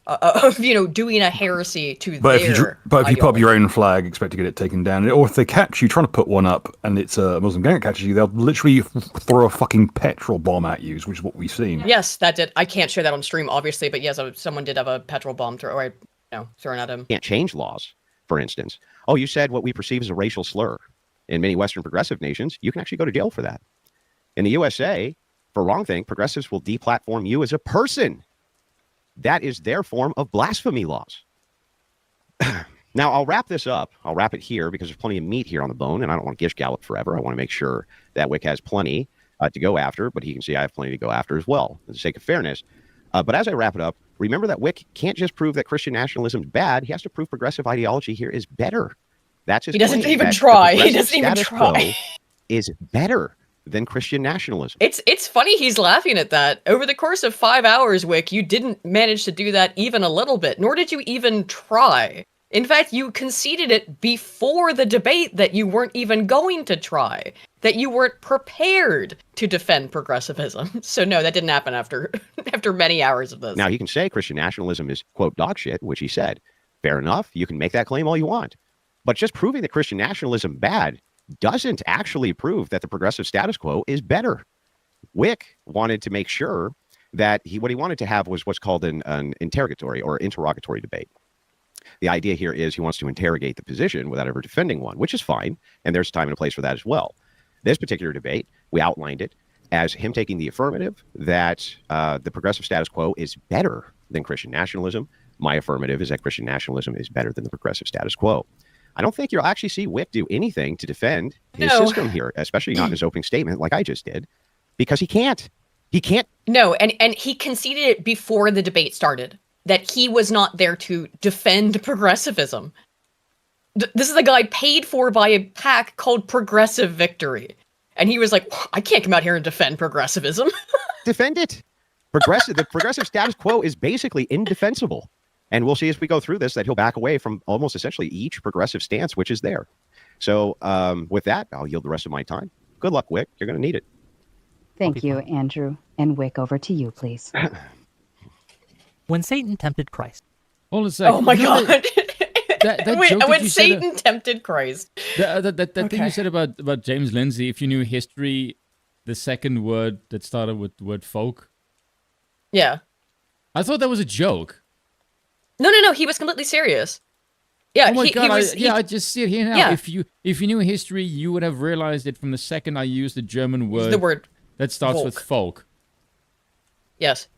Speaker 1: Of doing a heresy to
Speaker 3: But
Speaker 1: their
Speaker 3: if you put up
Speaker 1: ideology.
Speaker 3: your own flag, expect to get it taken down. Or if they catch you trying to put one up, and it's a Muslim gang that catches you, they'll literally throw a fucking petrol bomb at you, which is what we've seen.
Speaker 1: Yes, that did. I can't share that on stream, obviously, but yes, someone did have a petrol bomb thrown at him.
Speaker 5: Can't change laws, for instance. Oh, you said what we perceive as a racial slur. In many Western progressive nations, you can actually go to jail for that. In the USA, for wrongthink, progressives will deplatform you as a person. That is their form of blasphemy laws. Now, I'll wrap this up. I'll wrap it here because there's plenty of meat here on the bone, and I don't want to gish gallop forever. I want to make sure that Wick has plenty to go after, but he can see I have plenty to go after as well, for the sake of fairness. But as I wrap it up, remember that Wick can't just prove that Christian nationalism is bad. He has to prove progressive ideology here is better. That's his
Speaker 1: He doesn't
Speaker 5: claim,
Speaker 1: even
Speaker 5: that
Speaker 1: try.
Speaker 5: the
Speaker 1: He doesn't even
Speaker 5: status
Speaker 1: try.
Speaker 5: quo is better than Christian nationalism.
Speaker 1: It's funny he's laughing at that. Over the course of 5 hours, Wick, you didn't manage to do that even a little bit, nor did you even try. In fact, you conceded it before the debate that you weren't even going to try, that you weren't prepared to defend progressivism. So no, that didn't happen after many hours of this.
Speaker 5: Now, he can say Christian nationalism is, quote, dog shit, which he said. Fair enough. You can make that claim all you want. But just proving that Christian nationalism bad doesn't actually prove that the progressive status quo is better. Wick wanted to make sure that what he wanted to have was what's called an interrogatory or interrogatory debate. The idea here is he wants to interrogate the position without ever defending one, which is fine. And there's time and a place for that as well. This particular debate, we outlined it as him taking the affirmative that the progressive status quo is better than Christian nationalism. My affirmative is that Christian nationalism is better than the progressive status quo. I don't think you'll actually see Wick do anything to defend his system here, especially not in his opening statement like I just did, because he can't. He can't.
Speaker 1: No, and he conceded it before the debate started, that he was not there to defend progressivism. This is a guy paid for by a PAC called Progressive Victory. And he was like, I can't come out here and defend progressivism.
Speaker 5: Defend it. The progressive status quo is basically indefensible. And we'll see as we go through this that he'll back away from almost essentially each progressive stance, which is there. So with that, I'll yield the rest of my time. Good luck, Wick. You're going to need it.
Speaker 4: Thank you, Andrew. And Wick, over to you, please.
Speaker 6: When Satan tempted Christ.
Speaker 2: Hold a second.
Speaker 1: Oh my God.
Speaker 2: That
Speaker 1: Wait,
Speaker 2: joke that
Speaker 1: when
Speaker 2: you said,
Speaker 1: Satan tempted Christ.
Speaker 2: that thing you said about James Lindsay, if you knew history, the second word that started with the word folk.
Speaker 1: Yeah.
Speaker 2: I thought that was a joke.
Speaker 1: No, he was completely serious. Yeah,
Speaker 2: Oh my
Speaker 1: he
Speaker 2: God,
Speaker 1: was.
Speaker 2: I just see it here now.
Speaker 1: Yeah.
Speaker 2: If you knew history, you would have realized it from the second I used the German word,
Speaker 1: the word
Speaker 2: that starts
Speaker 1: Volk.
Speaker 2: with folk.
Speaker 1: Yes.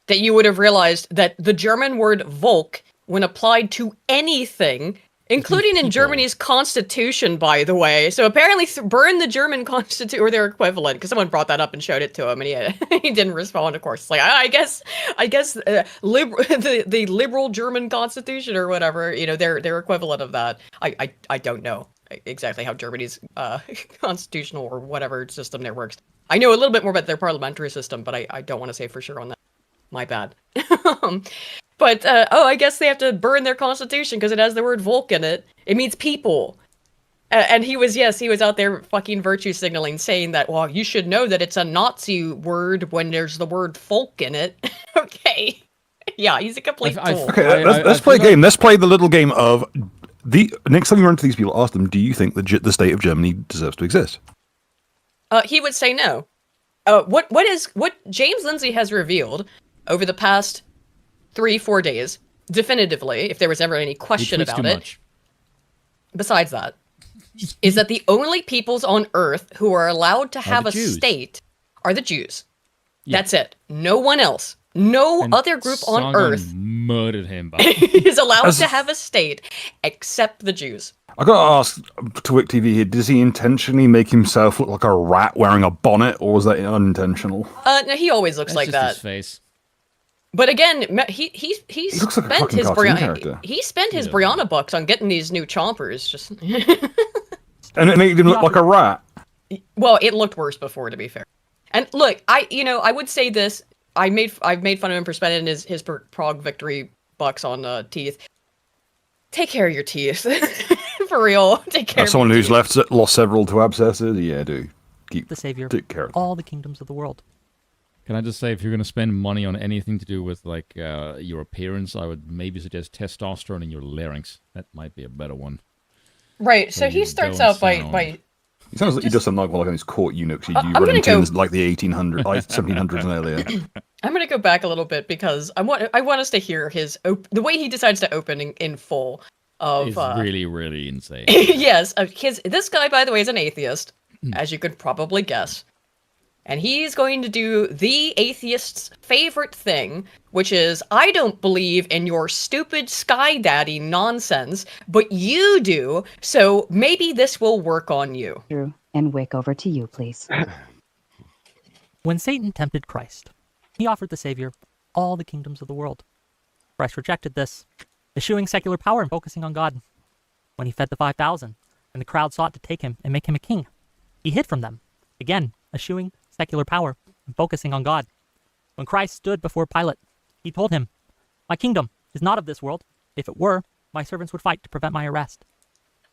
Speaker 1: That you would have realized that the German word Volk, when applied to anything, including in
Speaker 2: people.
Speaker 1: Germany's constitution, by the way. So apparently burn the German constitution, or their equivalent, because someone brought that up and showed it to him, and he didn't respond, of course. It's like, I guess the liberal German constitution or whatever, their equivalent of that. I don't know exactly how Germany's constitutional or whatever system there works. I know a little bit more about their parliamentary system, but I don't want to say for sure on that. My bad. But, I guess they have to burn their constitution because it has the word Volk in it. It means people. And he was out there fucking virtue signaling, saying that, well, you should know that it's a Nazi word when there's the word folk in it. Okay. Yeah, he's a complete tool.
Speaker 3: Okay, let's play a game. Let's play the little game of next time you run into these people, ask them, do you think the state of Germany deserves to exist?
Speaker 1: He would say no. What James Lindsay has revealed over the past 3-4 days, definitively, if there was ever any question about it, besides that, is that the only peoples on Earth who are allowed to have a state are the Jews. Yeah. That's it. No one else. No other group on Earth
Speaker 2: murdered him.
Speaker 1: is allowed to have a state except the Jews.
Speaker 3: I got to ask Twick TV here, does he intentionally make himself look like a rat wearing a bonnet, or was that unintentional?
Speaker 1: No, he always looks like
Speaker 2: just
Speaker 1: that.
Speaker 2: His face.
Speaker 1: But again, he
Speaker 3: looks like a
Speaker 1: spent
Speaker 3: fucking
Speaker 1: his
Speaker 3: cartoon character.
Speaker 1: he spent his
Speaker 2: Yeah.
Speaker 1: Brianna bucks on getting these new chompers. Just
Speaker 3: And it made him look like a rat.
Speaker 1: well, it looked worse before, to be fair. And look, I would say this. I've made fun of him for spending his Prague victory bucks on teeth. Take care of your teeth, for real. Take care.
Speaker 3: As someone who's lost several to abscesses, yeah, do keep
Speaker 6: The Savior
Speaker 3: take care of
Speaker 6: of
Speaker 3: them.
Speaker 6: all the kingdoms of the world.
Speaker 2: Can I just say, if you're going to spend money on anything to do with like your appearance, I would maybe suggest testosterone in your larynx. That might be a better one.
Speaker 1: Right. So
Speaker 2: So
Speaker 1: he
Speaker 2: you
Speaker 1: starts
Speaker 2: don't
Speaker 1: out
Speaker 2: sound-
Speaker 1: by
Speaker 3: He sounds like he does something like one of those court eunuchs you
Speaker 1: I'm
Speaker 3: run
Speaker 1: gonna
Speaker 3: into
Speaker 1: go-
Speaker 3: in like the 1800s, like 1700s and earlier.
Speaker 1: I'm gonna go back a little bit because I want us to hear the way he decides to open in full of
Speaker 2: It's really, really insane.
Speaker 1: yes, this guy, by the way, is an atheist, as you could probably guess. And he's going to do the atheist's favorite thing, which is, I don't believe in your stupid sky daddy nonsense, but you do, so maybe this will work on you.
Speaker 4: Drew and Wick, over to you, please.
Speaker 6: When Satan tempted Christ, he offered the Savior all the kingdoms of the world. Christ rejected this, eschewing secular power and focusing on God. When he fed the 5,000, and the crowd sought to take him and make him a king, he hid from them, again, eschewing secular power and focusing on God. When Christ stood before Pilate, he told him, "My kingdom is not of this world. If it were, my servants would fight to prevent my arrest."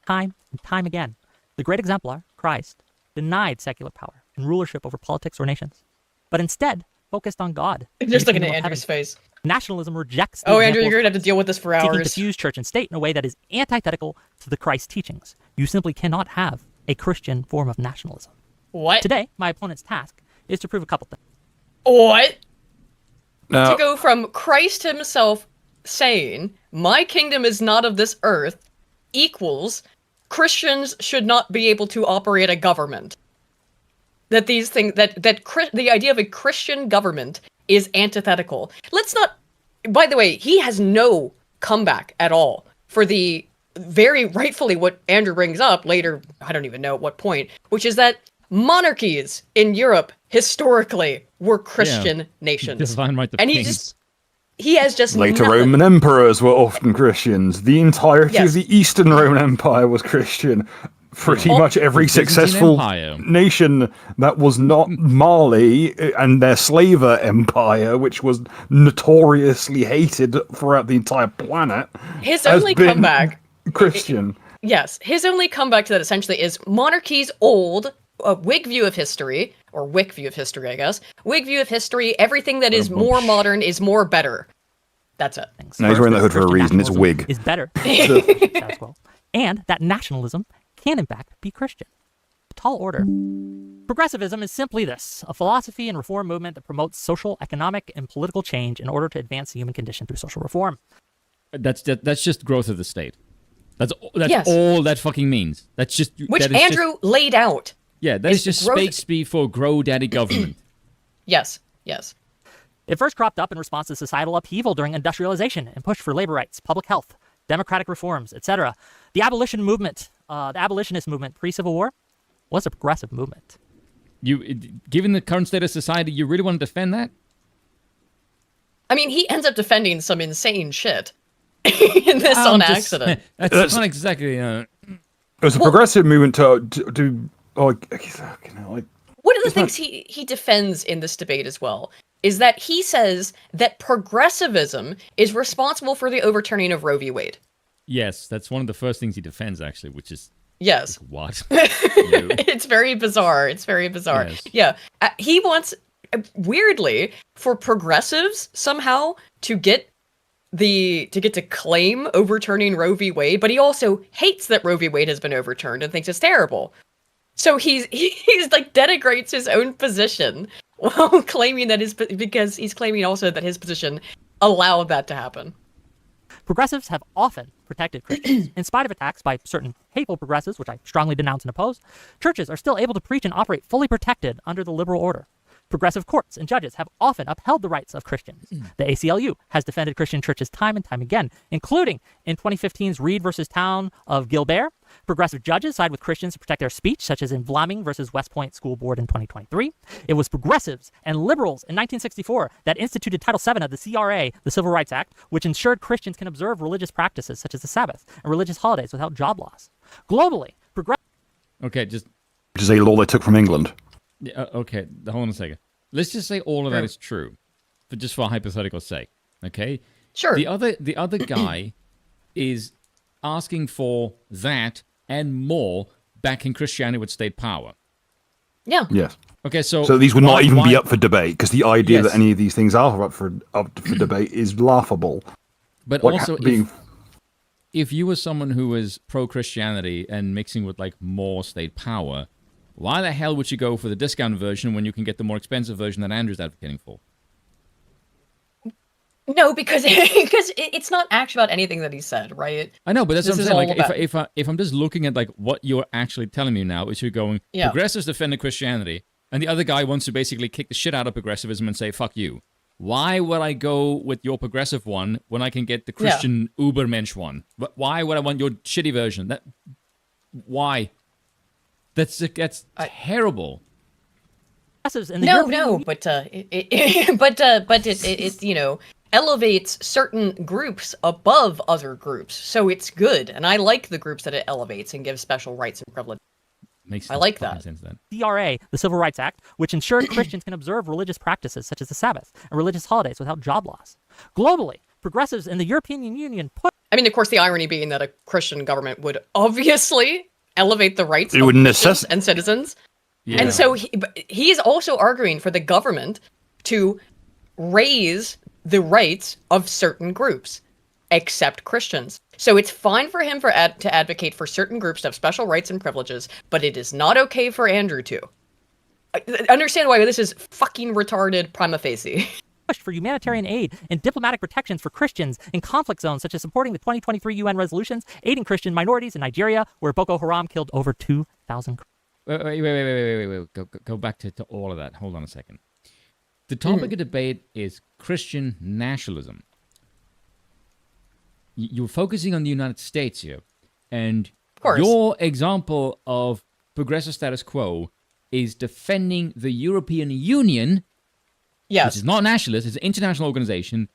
Speaker 6: Time and time again, the great exemplar, Christ, denied secular power and rulership over politics or nations, but instead focused on God. and
Speaker 1: Just
Speaker 6: the
Speaker 1: looking at
Speaker 6: kingdom of
Speaker 1: Andrew's
Speaker 6: heaven.
Speaker 1: face.
Speaker 6: Nationalism rejects the
Speaker 1: Oh, Andrew,
Speaker 6: example
Speaker 1: you're
Speaker 6: of
Speaker 1: gonna have to
Speaker 6: Christ,
Speaker 1: deal with this for
Speaker 6: seeking to
Speaker 1: hours.
Speaker 6: fuse church and state in a way that is antithetical to the Christ teachings. You simply cannot have a Christian form of nationalism.
Speaker 1: What?
Speaker 6: Today, my opponent's task is to prove a couple things.
Speaker 1: What?
Speaker 3: Now,
Speaker 1: To go from Christ himself saying, "My kingdom is not of this earth," equals Christians should not be able to operate a government. That these things the idea of a Christian government is antithetical. Let's not. By the way, he has no comeback at all for the very rightfully what Andrew brings up later. I don't even know at what point, which is that monarchies in Europe historically were Christian nations.
Speaker 2: Divine right of
Speaker 1: And
Speaker 2: kings.
Speaker 1: he has just
Speaker 3: later
Speaker 1: nothing.
Speaker 3: Roman emperors were often Christians. The entirety
Speaker 1: Yes.
Speaker 3: of the Eastern Roman Empire was Christian. Pretty
Speaker 1: Oh.
Speaker 3: much every
Speaker 2: The Byzantine
Speaker 3: successful
Speaker 2: Empire.
Speaker 3: nation that was not Mali and their slaver empire, which was notoriously hated throughout the entire planet,
Speaker 1: His
Speaker 3: has
Speaker 1: only
Speaker 3: been
Speaker 1: comeback,
Speaker 3: Christian.
Speaker 1: yes, his only comeback to that essentially is monarchies old, a Whig view of history, or Wick view of history, I guess. Whig view of history, everything that is more modern is more better. That's it.
Speaker 6: Things.
Speaker 3: No, he's wearing that hood
Speaker 6: First,
Speaker 3: for a
Speaker 6: Christian
Speaker 3: reason. It's
Speaker 6: nationalism
Speaker 3: wig.
Speaker 6: is better than status quo, and that nationalism can in fact be Christian. A tall order. Progressivism is simply this: a philosophy and reform movement that promotes social, economic, and political change in order to advance the human condition through social reform.
Speaker 2: That's just growth of the state. That's
Speaker 1: Yes.
Speaker 2: all that fucking means. That's just
Speaker 1: Which
Speaker 2: that is
Speaker 1: Andrew laid out.
Speaker 2: Yeah, that is just
Speaker 1: growth-
Speaker 2: Shakespeare for grow daddy government.
Speaker 1: Yes, yes.
Speaker 6: It first cropped up in response to societal upheaval during industrialization and pushed for labor rights, public health, democratic reforms, etc. The abolitionist movement pre-Civil War was a progressive movement.
Speaker 2: Given the current state of society, you really want to defend that?
Speaker 1: I mean, he ends up defending some insane shit in this on accident.
Speaker 2: That's not exactly.
Speaker 3: It was a progressive movement to
Speaker 1: One of the things he defends in this debate as well is that he says that progressivism is responsible for the overturning of Roe v. Wade.
Speaker 2: Yes, that's one of the first things he defends, actually, which is
Speaker 1: Yes.
Speaker 2: what?
Speaker 1: It's very bizarre. It's very bizarre.
Speaker 2: Yes.
Speaker 1: Yeah. He wants, weirdly, for progressives somehow to get to claim overturning Roe v. Wade, but he also hates that Roe v. Wade has been overturned and thinks it's terrible. So he's like denigrates his own position while claiming that because he's claiming also that his position allowed that to happen.
Speaker 6: Progressives have often protected Christians. In spite of attacks by certain hateful progressives, which I strongly denounce and oppose, churches are still able to preach and operate fully protected under the liberal order. Progressive courts and judges have often upheld the rights of Christians. The ACLU has defended Christian churches time and time again, including in 2015's Reed versus Town of Gilbert. Progressive judges side with Christians to protect their speech, such as in Vlaming versus West Point School Board in 2023. It was progressives and liberals in 1964 that instituted Title VII of the CRA, the Civil Rights Act, which ensured Christians can observe religious practices such as the Sabbath and religious holidays without job loss. Globally,
Speaker 2: Okay, just
Speaker 3: Which is a law they took from England.
Speaker 2: okay. Hold on a second. Let's just say all of that is true, but just for hypothetical sake. Okay.
Speaker 1: Sure.
Speaker 2: The other guy is asking for that and more back in Christianity with state power.
Speaker 1: Yeah.
Speaker 3: Yes.
Speaker 2: Okay, so
Speaker 3: So these would not
Speaker 2: why-
Speaker 3: even be
Speaker 2: why-
Speaker 3: up for debate, because the idea
Speaker 2: Yes.
Speaker 3: that any of these things are up for debate is laughable.
Speaker 2: But
Speaker 3: Like,
Speaker 2: also,
Speaker 3: being
Speaker 2: if you were someone who was pro-Christianity and mixing with like more state power, why the hell would you go for the discount version when you can get the more expensive version that Andrew's advocating for?
Speaker 1: No, because it's not actually about anything that he said, right?
Speaker 2: I know, but that's
Speaker 1: This
Speaker 2: what I'm
Speaker 1: is
Speaker 2: saying.
Speaker 1: all
Speaker 2: Like,
Speaker 1: about-
Speaker 2: if I'm just looking at like what you're actually telling me now, is you're going
Speaker 1: Yeah.
Speaker 2: progressives defending Christianity, and the other guy wants to basically kick the shit out of progressivism and say fuck you. Why would I go with your progressive one when I can get the Christian Ubermensch one? Why would I want your shitty version? Why? That's terrible.
Speaker 6: progressives in the
Speaker 1: No,
Speaker 6: European
Speaker 1: no, but it you know, elevates certain groups above other groups, so it's good, and I like the groups that it elevates and gives special rights and privileges.
Speaker 2: Makes
Speaker 1: I like
Speaker 2: fucking
Speaker 1: that.
Speaker 2: sense then.
Speaker 6: CRA, the Civil Rights Act, which ensured Christians can observe religious practices such as the Sabbath and religious holidays without job loss. Globally, progressives in the European Union put
Speaker 1: I mean, of course, the irony being that a Christian government would obviously elevate the rights
Speaker 3: It
Speaker 1: of
Speaker 3: would
Speaker 1: Christians and citizens,
Speaker 2: Yeah.
Speaker 1: and so he is also arguing for the government to raise the rights of certain groups, except Christians. So it's fine for him to advocate for certain groups to have special rights and privileges, but it is not okay for Andrew to. I understand why this is fucking retarded prima facie.
Speaker 6: pushed for humanitarian aid and diplomatic protections for Christians in conflict zones, such as supporting the 2023 UN resolutions, aiding Christian minorities in Nigeria, where Boko Haram killed over 2,000.
Speaker 2: Wait. Go back to all of that. Hold on a second. The topic of debate is Christian nationalism. You're focusing on the United States here, and
Speaker 1: Of course.
Speaker 2: your example of progressive status quo is defending the European Union, which
Speaker 1: Yes.
Speaker 2: is not nationalist, it's an international organization,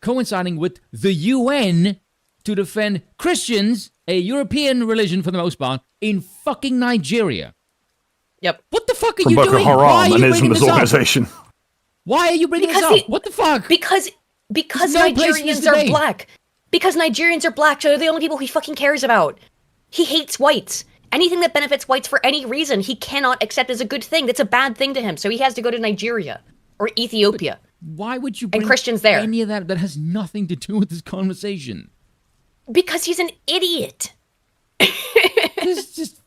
Speaker 2: coinciding with the UN to defend Christians, a European religion for the most part, in fucking Nigeria.
Speaker 1: Yep.
Speaker 2: What the fuck are
Speaker 3: from
Speaker 2: you
Speaker 3: Boko
Speaker 2: doing? Why
Speaker 3: Haram
Speaker 2: are
Speaker 3: and
Speaker 2: you bringing
Speaker 3: Islamist
Speaker 2: this up?
Speaker 3: organization.
Speaker 2: Why are you bringing
Speaker 1: Because
Speaker 2: this up?
Speaker 1: they-
Speaker 2: What the fuck?
Speaker 1: Because
Speaker 2: There's no place for this
Speaker 1: Nigerians are
Speaker 2: debate.
Speaker 1: black. Because Nigerians are black, so they're the only people he fucking cares about. He hates whites. Anything that benefits whites for any reason, he cannot accept as a good thing. That's a bad thing to him. So he has to go to Nigeria or Ethiopia.
Speaker 2: Why would you bring
Speaker 1: Christians there.
Speaker 2: any of that that has nothing to do with this conversation?
Speaker 1: Because he's an idiot.
Speaker 2: This just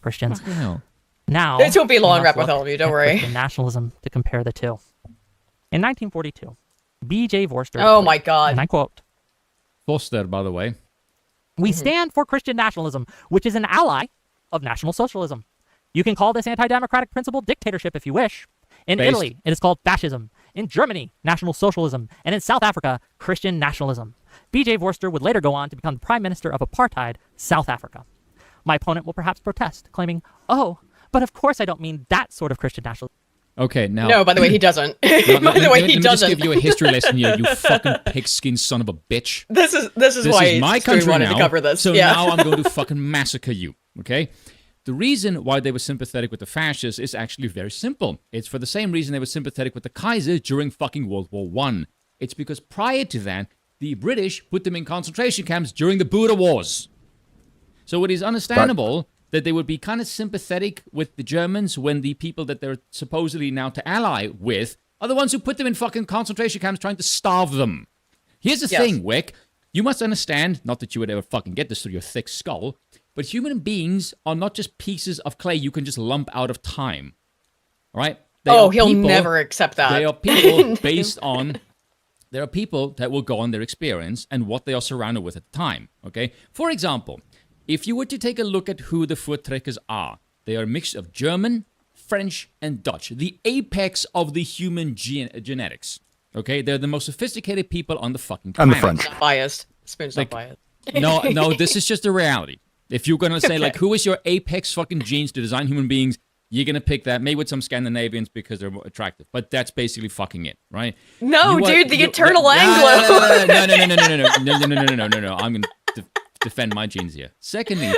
Speaker 6: Christians.
Speaker 2: fucking hell.
Speaker 6: Now,
Speaker 1: This won't be a long
Speaker 6: let's
Speaker 1: rap with
Speaker 6: look
Speaker 1: all of you, don't
Speaker 6: at
Speaker 1: worry.
Speaker 6: Christian nationalism to compare the two. In 1942, B.J. Vorster.
Speaker 1: Oh
Speaker 6: declared,
Speaker 1: my God.
Speaker 6: And I quote,
Speaker 2: Foster, by the way.
Speaker 6: "We stand for Christian nationalism, which is an ally of National Socialism. You can call this anti-democratic principle dictatorship if you wish. In
Speaker 2: Based.
Speaker 6: Italy, it is called fascism. In Germany, National Socialism. And in South Africa, Christian nationalism." B.J. Vorster would later go on to become the Prime Minister of apartheid South Africa. My opponent will perhaps protest, claiming, "Oh, but of course I don't mean that sort of Christian nationalism."
Speaker 2: Okay, now.
Speaker 1: No, by the way, he doesn't.
Speaker 2: Now,
Speaker 1: By the way,
Speaker 2: let
Speaker 1: he
Speaker 2: me just
Speaker 1: doesn't.
Speaker 2: give you a history lesson here, you fucking pigskin son of a bitch.
Speaker 1: This is
Speaker 2: This
Speaker 1: why
Speaker 2: is my
Speaker 1: Stu
Speaker 2: country
Speaker 1: wanted
Speaker 2: now,
Speaker 1: to cover this.
Speaker 2: so
Speaker 1: yeah.
Speaker 2: now I'm going to fucking massacre you, okay? The reason why they were sympathetic with the fascists is actually very simple. It's for the same reason they were sympathetic with the Kaiser during fucking World War I. It's because prior to that, the British put them in concentration camps during the Buddha Wars. So it is understandable that they would be kind of sympathetic with the Germans when the people that they're supposedly now to ally with are the ones who put them in fucking concentration camps trying to starve them. Here's the
Speaker 1: Yes.
Speaker 2: thing, Wick. You must understand, not that you would ever fucking get this through your thick skull, but human beings are not just pieces of clay you can just lump out of time. All right? They
Speaker 1: Oh,
Speaker 2: are
Speaker 1: he'll
Speaker 2: people-
Speaker 1: never accept that.
Speaker 2: They are people based on... There are people that will go on their experience and what they are surrounded with at the time, okay? For example, if you were to take a look at who the Voortrekkers are, they are a mix of German, French, and Dutch, the apex of the human genetics. Okay, they're the most sophisticated people on the fucking
Speaker 3: And
Speaker 2: planet.
Speaker 3: the French.
Speaker 1: Not biased. Spoon's
Speaker 2: Like,
Speaker 1: not biased.
Speaker 2: No, this is just a reality. If you're gonna say like, who is your apex fucking genes to design human beings, you're gonna pick that. Maybe with some Scandinavians because they're more attractive, but that's basically fucking it, right?
Speaker 1: No, dude, the eternal Anglo.
Speaker 2: No. I'm gonna defend my genes here. Secondly,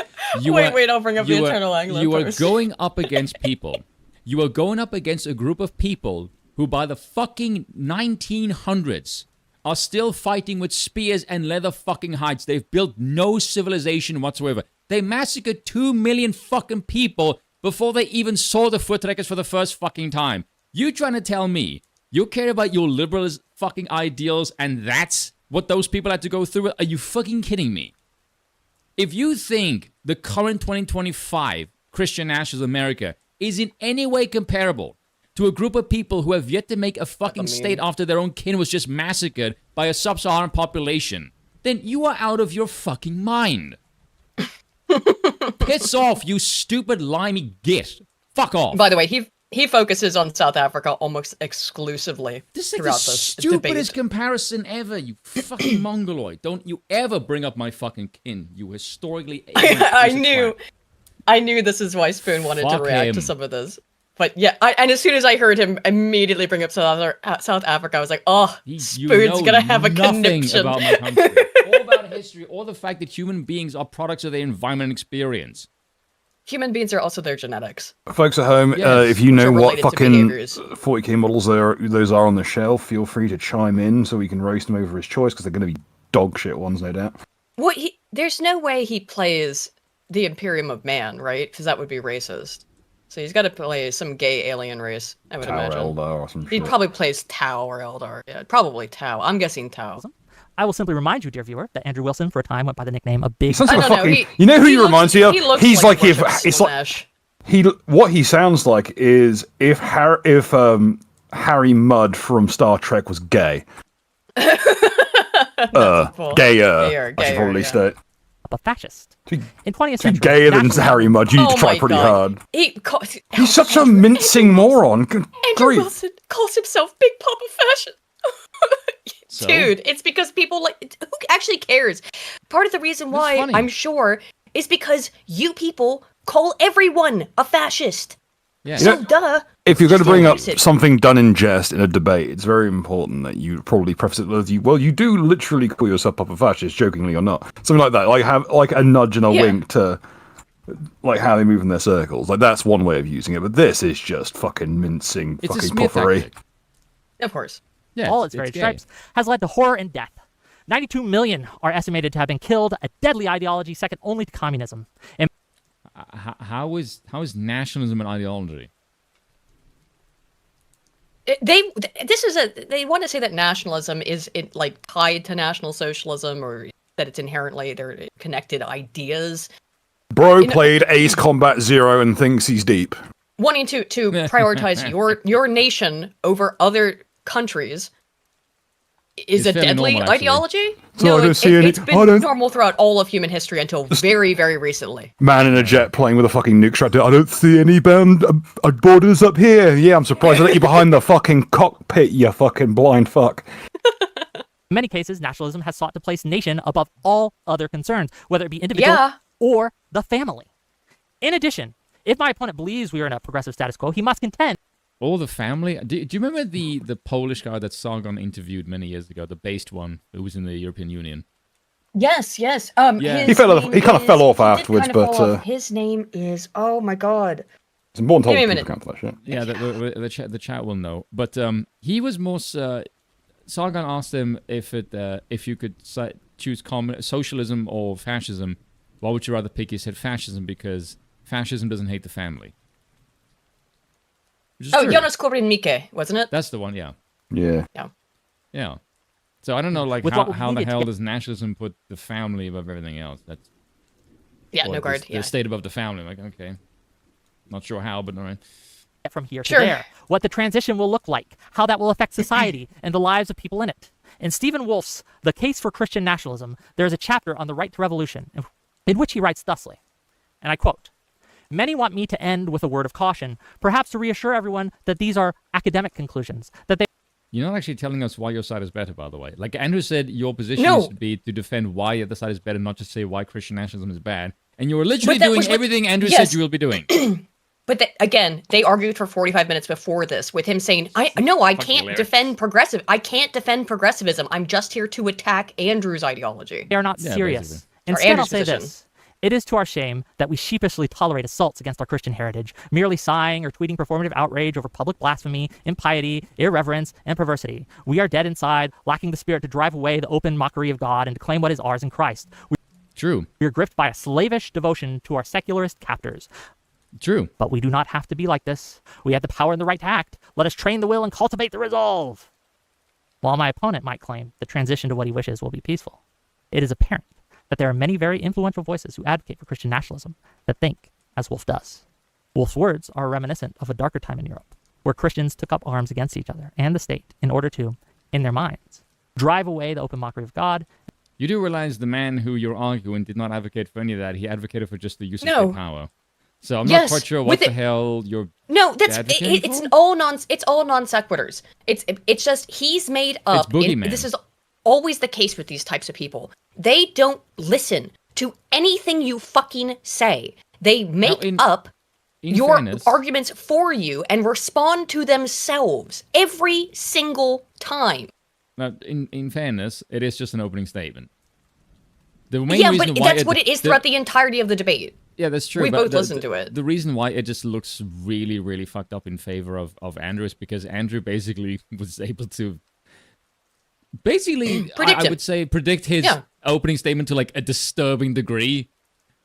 Speaker 1: Wait, I'll bring up the eternal Anglo
Speaker 2: You are
Speaker 1: first.
Speaker 2: going up against people. You are going up against a group of people who, by the fucking 1900s, are still fighting with spears and leather fucking hides. They've built no civilization whatsoever. They massacred 2 million fucking people before they even saw the Voortrekkers for the first fucking time. You trying to tell me you care about your liberal fucking ideals and that's what those people had to go through? Are you fucking kidding me? If you think the current 2025 Christian nationalist America is in any way comparable to a group of people who have yet to make a fucking state after their own kin was just massacred by a sub-Saharan population, then you are out of your fucking mind. Piss off, you stupid limey git. Fuck off.
Speaker 1: By the way, he focuses on South Africa almost exclusively
Speaker 2: This is like
Speaker 1: throughout
Speaker 2: the
Speaker 1: this
Speaker 2: stupidest
Speaker 1: debate.
Speaker 2: comparison ever, you fucking mongoloid. Don't you ever bring up my fucking kin, you historically...
Speaker 1: I knew this is why Spoon wanted
Speaker 2: Fuck
Speaker 1: to react
Speaker 2: him.
Speaker 1: to some of this. But yeah, and as soon as I heard him immediately bring up South Africa, I was like, oh, Spoon's gonna have a
Speaker 2: nothing
Speaker 1: conniption.
Speaker 2: about my country. All about history, all the fact that human beings are products of their environment and experience.
Speaker 1: Human beings are also their genetics.
Speaker 3: Folks at home,
Speaker 2: Yes.
Speaker 3: if you
Speaker 1: Which
Speaker 3: know
Speaker 1: are
Speaker 3: what
Speaker 1: related to
Speaker 3: fucking
Speaker 1: behaviors.
Speaker 3: 40k models those are on the shelf, feel free to chime in so we can roast him over his choice, because they're going to be dog shit ones, no doubt.
Speaker 1: What there's no way he plays the Imperium of Man, right? Because that would be racist. So he's got to play some gay alien race, I would
Speaker 3: Tower
Speaker 1: imagine.
Speaker 3: Eldar or some
Speaker 1: He
Speaker 3: shit.
Speaker 1: probably plays Tau or Eldar. Yeah, probably Tau. I'm guessing Tau.
Speaker 6: I will simply remind you, dear viewer, that Andrew Wilson for a time went by the nickname of Big.
Speaker 3: He sounds
Speaker 1: I
Speaker 3: like a
Speaker 1: don't know,
Speaker 3: fucking... you know who he reminds me of?
Speaker 1: He looks
Speaker 3: He's like if...
Speaker 1: Bishop
Speaker 3: It's like...
Speaker 1: Slaanesh.
Speaker 3: What he sounds like is if Harry Mudd from Star Trek was gay.
Speaker 1: Cool.
Speaker 3: Gayer. I should probably
Speaker 1: yeah.
Speaker 3: state.
Speaker 6: a fascist.
Speaker 3: To be
Speaker 6: In 20th century,
Speaker 3: gayer than
Speaker 6: nationalism-
Speaker 3: Harry Mudd, you need to
Speaker 1: Oh
Speaker 3: try
Speaker 1: my
Speaker 3: pretty
Speaker 1: God.
Speaker 3: hard. He's such a mincing moron. Good
Speaker 1: Andrew
Speaker 3: grief.
Speaker 1: Wilson calls himself Big Papa Fashion.
Speaker 2: So?
Speaker 1: Dude, it's because people like who actually cares? Part of the reason why
Speaker 2: funny.
Speaker 1: I'm sure is because you people call everyone a fascist.
Speaker 2: Yeah.
Speaker 1: So
Speaker 3: You know-
Speaker 1: duh.
Speaker 3: If you're going to
Speaker 1: Just
Speaker 3: bring up
Speaker 1: embrace it.
Speaker 3: something done in jest in a debate, it's very important that you probably preface it with, well, you do literally call yourself Papa Fascist, jokingly or not. Something like that. Like have like a nudge and a
Speaker 1: Yeah.
Speaker 3: wink to like how they move in their circles. Like that's one way of using it, but this is just fucking mincing
Speaker 2: It's a
Speaker 3: fucking
Speaker 2: smear
Speaker 3: puffery.
Speaker 2: tactic.
Speaker 1: Of course.
Speaker 2: Yeah,
Speaker 6: all its varied
Speaker 2: gay.
Speaker 6: stripes, has led to horror and death. 92 million are estimated to have been killed, a deadly ideology second only to communism. And
Speaker 2: How is nationalism an ideology?
Speaker 1: They want to say that nationalism is like tied to National Socialism or that it's inherently they're connected ideas.
Speaker 3: Bro
Speaker 1: You know-
Speaker 3: played Ace Combat Zero and thinks he's deep.
Speaker 1: Wanting to prioritize your nation over other countries is
Speaker 2: It's
Speaker 1: a
Speaker 2: fairly
Speaker 1: deadly
Speaker 2: normal, actually.
Speaker 1: ideology.
Speaker 3: So
Speaker 1: No,
Speaker 3: I don't
Speaker 1: it's
Speaker 3: see any-
Speaker 1: it's
Speaker 3: I
Speaker 1: been
Speaker 3: don't-
Speaker 1: normal throughout all of human history until very, very recently.
Speaker 3: Man in a jet playing with a fucking nuke strapped to it. I don't see any borders up here. Yeah, I'm surprised I let you behind the fucking cockpit, you fucking blind fuck.
Speaker 6: in many cases, nationalism has sought to place nation above all other concerns, whether it be individual
Speaker 1: Yeah.
Speaker 6: or the family. In addition, if my opponent believes we are in a progressive status quo, he must contend
Speaker 2: All the family. Do you remember the Polish guy that Sargon interviewed many years ago, the based one who was in the European Union?
Speaker 1: Yes.
Speaker 2: Yeah.
Speaker 1: his
Speaker 3: He
Speaker 1: name
Speaker 3: kind of fell off
Speaker 1: he did
Speaker 3: afterwards,
Speaker 1: kind of
Speaker 3: but
Speaker 1: fall off. His name is oh my god.
Speaker 3: it's important to
Speaker 1: Give me a
Speaker 3: hold
Speaker 1: minute.
Speaker 3: people accountable for that shit.
Speaker 2: Yeah, the chat will know. But he was more. Sargon asked him if you could choose socialism or fascism, what would you rather pick? He said fascism because fascism doesn't hate the family. Which is
Speaker 1: Oh,
Speaker 2: true.
Speaker 1: Jonas Korwin-Mikke, wasn't it?
Speaker 2: That's the one. Yeah.
Speaker 3: Yeah.
Speaker 2: Yeah. So I don't know, like
Speaker 6: With
Speaker 2: how
Speaker 6: what we
Speaker 2: the
Speaker 6: needed to
Speaker 2: hell
Speaker 6: get-
Speaker 2: does nationalism put the family above everything else? That's
Speaker 1: Yeah, no guard.
Speaker 2: The
Speaker 1: Yeah.
Speaker 2: state above the family. Like, okay, not sure how, but all right.
Speaker 6: from here
Speaker 1: Sure.
Speaker 6: to there, what the transition will look like, how that will affect society and the lives of people in it. In Stephen Wolf's The Case for Christian Nationalism, there is a chapter on the right to revolution in which he writes thusly, and I quote, Many want me to end with a word of caution, perhaps to reassure everyone that these are academic conclusions, that they
Speaker 2: You're not actually telling us why your side is better, by the way. Like Andrew said, your position
Speaker 1: No.
Speaker 2: should be to defend why the other side is better, not just say why Christian nationalism is bad. And you're literally
Speaker 1: that
Speaker 2: doing
Speaker 1: was what-
Speaker 2: everything Andrew
Speaker 1: yes.
Speaker 2: said you will be doing.
Speaker 1: But again, they argued for 45 minutes before this with him saying, I can't
Speaker 2: hilarious.
Speaker 1: defend I can't defend progressivism. I'm just here to attack Andrew's ideology.
Speaker 6: are not
Speaker 2: Yeah,
Speaker 6: serious.
Speaker 2: basically.
Speaker 6: Instead, I'll
Speaker 1: Andrew's
Speaker 6: say
Speaker 1: position.
Speaker 6: this. It is to our shame that we sheepishly tolerate assaults against our Christian heritage, merely sighing or tweeting performative outrage over public blasphemy, impiety, irreverence, and perversity. We are dead inside, lacking the spirit to drive away the open mockery of God and to claim what is ours in Christ.
Speaker 2: True.
Speaker 6: We are gripped by a slavish devotion to our secularist captors.
Speaker 2: True.
Speaker 6: But we do not have to be like this. We have the power and the right to act. Let us train the will and cultivate the resolve. While my opponent might claim the transition to what he wishes will be peaceful, it is apparent that there are many very influential voices who advocate for Christian nationalism that think as Wolfe does. Wolfe's words are reminiscent of a darker time in Europe, where Christians took up arms against each other and the state in order to, in their minds, drive away the open mockery of God.
Speaker 2: You do realize the man who you're arguing did not advocate for any of that. He advocated for just the use of
Speaker 1: No.
Speaker 2: state power. So I'm
Speaker 1: Yes,
Speaker 2: not quite sure
Speaker 1: with
Speaker 2: what the
Speaker 1: it-
Speaker 2: hell you're...
Speaker 1: No, that's
Speaker 2: advocating
Speaker 1: it's
Speaker 2: for?
Speaker 1: all non sequiturs. It's just he's made up.
Speaker 2: boogeyman.
Speaker 1: This is always the case with these types of people. They don't listen to anything you fucking say. They make up
Speaker 2: In
Speaker 1: your
Speaker 2: fairness,
Speaker 1: arguments for you and respond to themselves every single time.
Speaker 2: now, in fairness, it is just an opening statement. The main
Speaker 1: Yeah,
Speaker 2: reason
Speaker 1: but
Speaker 2: why
Speaker 1: that's what it is throughout the entirety of the debate.
Speaker 2: Yeah, that's true.
Speaker 1: We
Speaker 2: but
Speaker 1: both listened to it.
Speaker 2: The reason why it just looks really, really fucked up in favor of Andrew is because Andrew basically was able to
Speaker 1: Predict
Speaker 2: I
Speaker 1: him.
Speaker 2: would say predict his
Speaker 1: Yeah.
Speaker 2: opening statement to like a disturbing degree.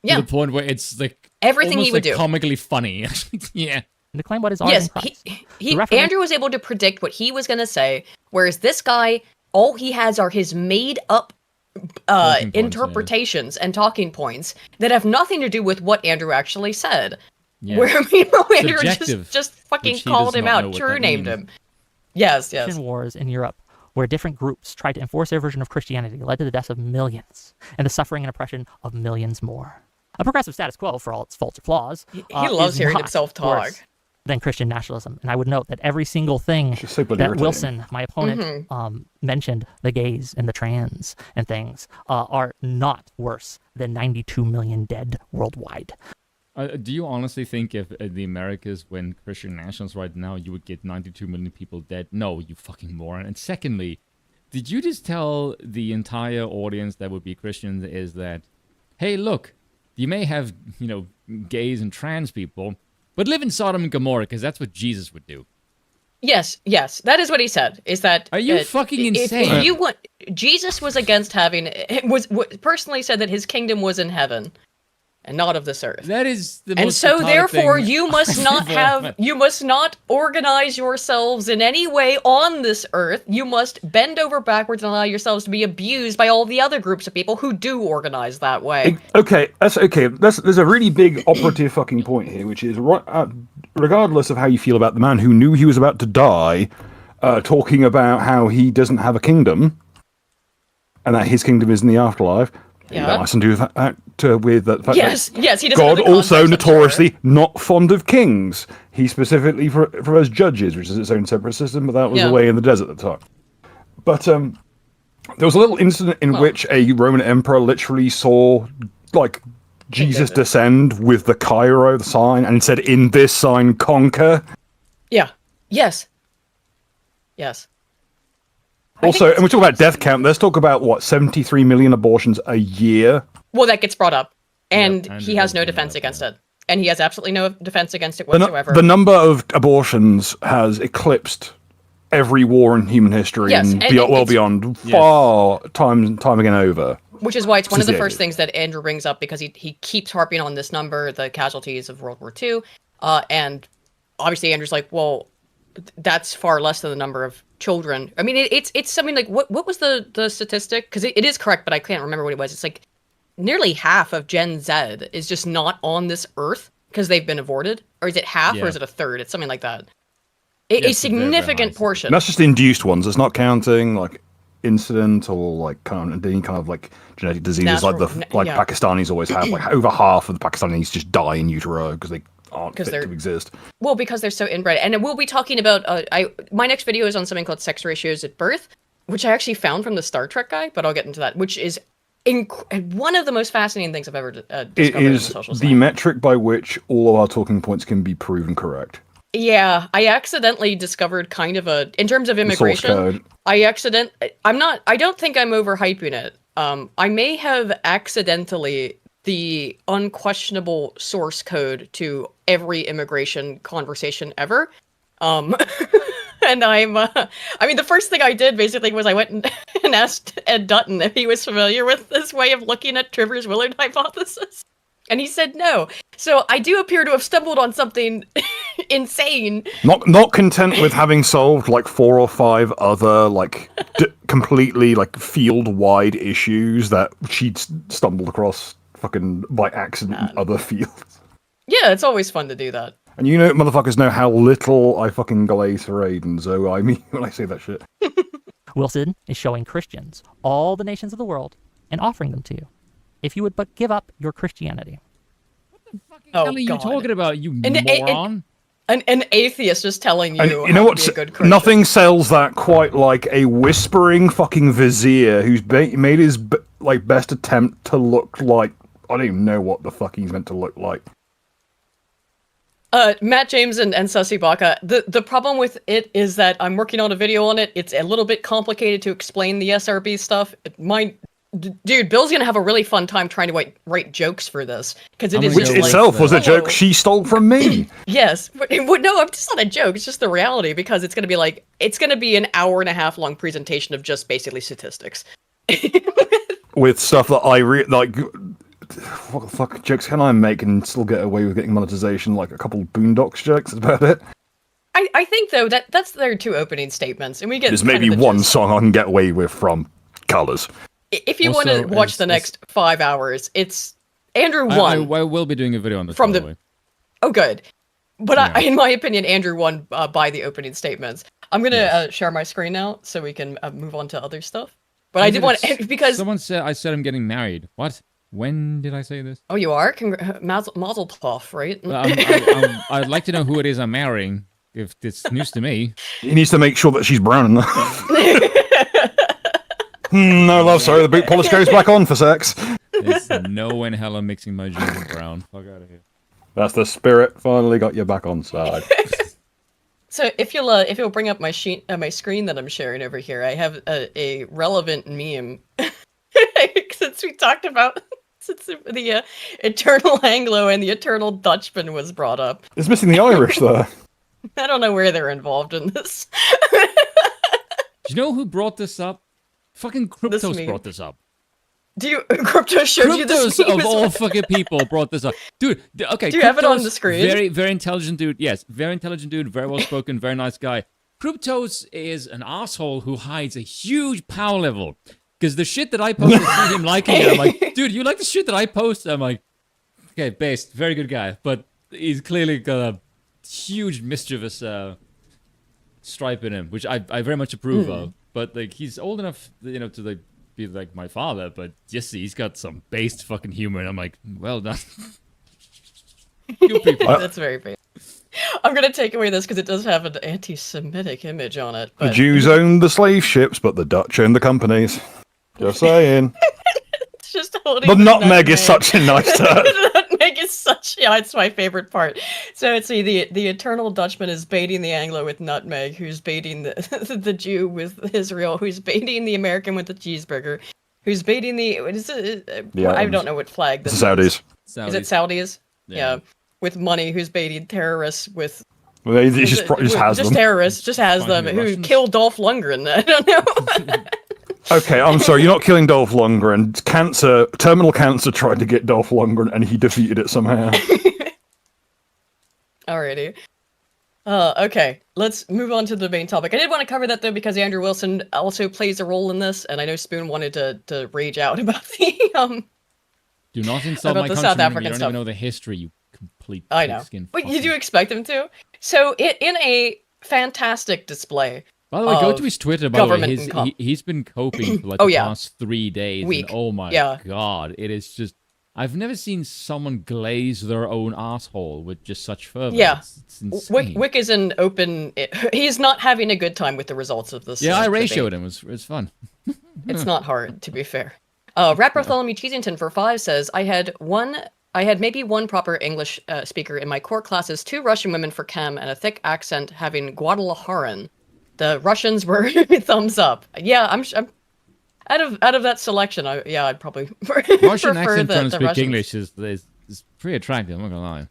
Speaker 1: Yeah.
Speaker 2: To the point where it's like
Speaker 1: Everything he
Speaker 2: almost,
Speaker 1: would
Speaker 2: like,
Speaker 1: do.
Speaker 2: comically funny. Yeah.
Speaker 6: And to claim what is ours
Speaker 1: Yes,
Speaker 6: in Christ.
Speaker 1: he
Speaker 6: The Reformation-
Speaker 1: Andrew was able to predict what he was going to say, whereas this guy, all he has are his made up
Speaker 2: Talking points,
Speaker 1: interpretations and talking points that have nothing to do with what Andrew actually said.
Speaker 2: Yeah.
Speaker 1: Where Andrew
Speaker 2: Subjective,
Speaker 1: just fucking
Speaker 2: which he
Speaker 1: called
Speaker 2: does
Speaker 1: him
Speaker 2: not know
Speaker 1: out,
Speaker 2: what
Speaker 1: true
Speaker 2: that
Speaker 1: named
Speaker 2: means.
Speaker 1: him. Yes, yes.
Speaker 6: Christian wars in Europe, where different groups tried to enforce their version of Christianity, led to the deaths of millions and the suffering and oppression of millions more. A progressive status quo, for all its faults or flaws,
Speaker 1: He loves
Speaker 6: is
Speaker 1: hearing
Speaker 6: not
Speaker 1: himself talk.
Speaker 6: worse than Christian nationalism. And I would note that every single thing
Speaker 3: It's just so bloody
Speaker 6: that
Speaker 3: irritating.
Speaker 6: Wilson, my opponent, mentioned, the gays and the trans and things, are not worse than 92 million dead worldwide.
Speaker 2: Do you honestly think if the Americas went Christian nationals right now, you would get 92 million people dead? No, you fucking moron. And secondly, did you just tell the entire audience that would be Christians is that, hey, look, you may have, gays and trans people, but live in Sodom and Gomorrah because that's what Jesus would do.
Speaker 1: Yes, that is what he said. Is that
Speaker 2: Are you fucking insane?
Speaker 1: If you want, Jesus was against having was personally said that his kingdom was in heaven and not of this earth.
Speaker 2: That is the
Speaker 1: And
Speaker 2: most
Speaker 1: so
Speaker 2: retarded
Speaker 1: therefore
Speaker 2: thing
Speaker 1: you must not
Speaker 2: I've ever met.
Speaker 1: you must not organize yourselves in any way on this earth. You must bend over backwards and allow yourselves to be abused by all the other groups of people who do organize that way.
Speaker 3: Okay, that's okay. There's a really big operative fucking point here, which is regardless of how you feel about the man who knew he was about to die, talking about how he doesn't have a kingdom and that his kingdom is in the afterlife.
Speaker 1: Yeah.
Speaker 3: That has to do with with the fact
Speaker 1: Yes,
Speaker 3: that
Speaker 1: yes, he doesn't
Speaker 3: God
Speaker 1: know the
Speaker 3: also
Speaker 1: context, I'm sure.
Speaker 3: notoriously not fond of kings. He specifically prefers judges, which is its own separate system, but that was
Speaker 1: Yeah.
Speaker 3: away in the desert at the time. But there was a little incident in which a Roman emperor literally saw like Jesus descend with the Cairo, the sign, and said, "In this sign, conquer."
Speaker 1: Yeah. Yes. Yes.
Speaker 3: Also, and we talk about death count. Let's talk about what 73 million abortions a year.
Speaker 1: Well, that gets brought up, and
Speaker 2: Yep, and
Speaker 1: he
Speaker 2: it
Speaker 1: has
Speaker 2: does
Speaker 1: no
Speaker 2: bring
Speaker 1: defense
Speaker 2: up,
Speaker 1: against
Speaker 2: yeah.
Speaker 1: it, and he has absolutely no defense against it
Speaker 3: The,
Speaker 1: whatsoever.
Speaker 3: the number of abortions has eclipsed every war in human history,
Speaker 1: Yes,
Speaker 3: and
Speaker 1: and
Speaker 3: beyond, well
Speaker 1: it's-
Speaker 3: beyond, far time again over.
Speaker 1: Which is why it's one of the
Speaker 3: Since the
Speaker 1: first
Speaker 3: 80s.
Speaker 1: things that Andrew brings up, because he keeps harping on this number, the casualties of World War II, and obviously Andrew's like, well, that's far less than the number of children. I mean, it's something like what was the statistic? Because it is correct, but I can't remember what it was. It's like nearly half of Gen Z is just not on this earth because they've been aborted, or is it half,
Speaker 2: Yeah.
Speaker 1: or is it a third? It's something like that.
Speaker 2: Yes,
Speaker 1: A
Speaker 2: it's very, very
Speaker 1: significant
Speaker 2: high.
Speaker 1: portion.
Speaker 3: And that's just induced ones. It's not counting like incident or like kind of any kind of like genetic diseases like
Speaker 1: yeah.
Speaker 3: Pakistanis always have. Like over half of the Pakistanis just die in utero because they aren't fit to exist.
Speaker 1: Well, because they're so inbred. And we'll be talking about my next video is on something called sex ratios at birth, which I actually found from the Star Trek guy, but I'll get into that, which is one of the most fascinating things I've ever discovered in social science.
Speaker 3: The metric by which all of our talking points can be proven correct.
Speaker 1: Yeah, I accidentally discovered kind of in terms of immigration,
Speaker 3: source code.
Speaker 1: I don't think I'm overhyping it. I may have accidentally the unquestionable source code to every immigration conversation ever. And I mean, the first thing I did basically was I went and asked Ed Dutton if he was familiar with this way of looking at Trivers-Willard hypothesis. And he said no. So I do appear to have stumbled on something insane.
Speaker 3: Not content with having solved like 4 or 5 other like completely like field-wide issues that she'd stumbled across fucking by accident in other fields.
Speaker 1: Yeah, it's always fun to do that.
Speaker 3: And you know, motherfuckers know how little I fucking glaze for Aiden, so I mean when I say that shit.
Speaker 6: Wilson is showing Christians all the nations of the world and offering them to you, if you would but give up your Christianity.
Speaker 2: What the fucking hell are you talking about, you moron?
Speaker 1: An atheist just telling you,
Speaker 3: and you know what? Nothing sells that quite like a whispering fucking vizier who's made his best attempt to look like I don't even know what the fuck he's meant to look like.
Speaker 1: Matt James and Sussy Baka, the problem with it is that I'm working on a video on it. It's a little bit complicated to explain the SRB stuff. Dude, Bill's gonna have a really fun time trying to write jokes for this because it is
Speaker 3: which itself was a joke she stole from me.
Speaker 1: Yes, but no, it's not a joke. It's just the reality because it's gonna be an hour and a half long presentation of just basically statistics
Speaker 3: with stuff that I like. What the fuck jokes can I make and still get away with getting monetization? Like a couple Boondocks jokes, that's about it.
Speaker 1: I think though that's their 2 opening statements, and we get
Speaker 3: there's maybe one song I can get away with from Colors.
Speaker 1: If you want to watch the next 5 hours, it's Andrew won.
Speaker 2: I will be doing a video on this from the way.
Speaker 1: Oh, good. But in my opinion, Andrew won by the opening statements. I'm gonna share my screen now so we can move on to other stuff. But I did want because
Speaker 2: someone said I said I'm getting married. What? When did I say this?
Speaker 1: Oh, you are? Mazel tov, right?
Speaker 2: I'd like to know who it is I'm marrying, if it's news to me.
Speaker 3: He needs to make sure that she's brown enough. No love, sorry, the boot polish goes back on for sex.
Speaker 2: There's no in hell I'm mixing my jeans with brown. Fuck out of here.
Speaker 3: That's the spirit, finally got you back on side.
Speaker 1: So if you'll bring up my screen that I'm sharing over here, I have a relevant meme. Since we talked about the Eternal Anglo and the Eternal Dutchman was brought up.
Speaker 3: It's missing the Irish, though.
Speaker 1: I don't know where they're involved in this.
Speaker 2: Do you know who brought this up? Fucking Cryptos brought this up.
Speaker 1: Cryptos showed you this meme
Speaker 2: of all fucking people brought this up. Dude, okay.
Speaker 1: Do you have it on the screen?
Speaker 2: Very, very intelligent dude. Yes, very intelligent dude, very well spoken, very nice guy. Cryptos is an asshole who hides a huge power level. Because the shit that I post, I see him liking it. I'm like, dude, you like the shit that I post? I'm like, okay, based, very good guy. But he's clearly got a huge mischievous stripe in him, which I very much approve of. But like, he's old enough, to like be like my father. But yes, he's got some based fucking humor, and I'm like, well done. You people.
Speaker 1: That's very bad. I'm gonna take away this because it does have an anti-Semitic image on it. But...
Speaker 3: The Jews owned the slave ships, but the Dutch owned the companies. Just saying.
Speaker 1: It's just holding
Speaker 3: the nutmeg is such a nice touch.
Speaker 1: The nutmeg is it's my favorite part. So let's see, the Eternal Dutchman is baiting the Anglo with nutmeg, who's baiting the Jew with Israel, who's baiting the American with the cheeseburger, who's baiting the I don't know what flag this is.
Speaker 3: Saudis.
Speaker 1: Is it Saudis? Yeah. With money, who's baiting terrorists with...
Speaker 3: Well, he just has them.
Speaker 1: Terrorists, just has them, who killed Dolph Lundgren. I don't know.
Speaker 3: Okay, I'm sorry, you're not killing Dolph Lundgren. Terminal cancer tried to get Dolph Lundgren, and he defeated it somehow.
Speaker 1: Alrighty. Okay, let's move on to the main topic. I did want to cover that, though, because Andrew Wilson also plays a role in this, and I know Spoon wanted to rage out about the...
Speaker 2: Do not insult my country, South African you don't even know the history, you complete
Speaker 1: I know. But you do expect him to. So in a fantastic display
Speaker 2: By the way, go
Speaker 1: of
Speaker 2: to his Twitter. By the way,
Speaker 1: government
Speaker 2: his,
Speaker 1: income.
Speaker 2: he's been coping for like
Speaker 1: Oh,
Speaker 2: the
Speaker 1: yeah.
Speaker 2: past 3 days.
Speaker 1: Week.
Speaker 2: And oh my
Speaker 1: Yeah.
Speaker 2: god, it is just. I've never seen someone glaze their own asshole with just such fervor.
Speaker 1: Yeah.
Speaker 2: It's insane.
Speaker 1: Wick is an open. He's not having a good time with the results of this.
Speaker 2: Yeah, I
Speaker 1: debate.
Speaker 2: ratioed him. It was fun.
Speaker 1: It's not hard, to be fair. Rap Bartholomew Cheesington for 5 says, I had maybe one proper English speaker in my core classes, 2 Russian women for chem, and a thick accent having Guadalajaran. The Russians were thumbs up. Yeah, I'm out of that selection. I'd probably
Speaker 2: Russian
Speaker 1: prefer
Speaker 2: accent
Speaker 1: the
Speaker 2: trying to speak
Speaker 1: Russians.
Speaker 2: English is pretty attractive. I'm not gonna lie.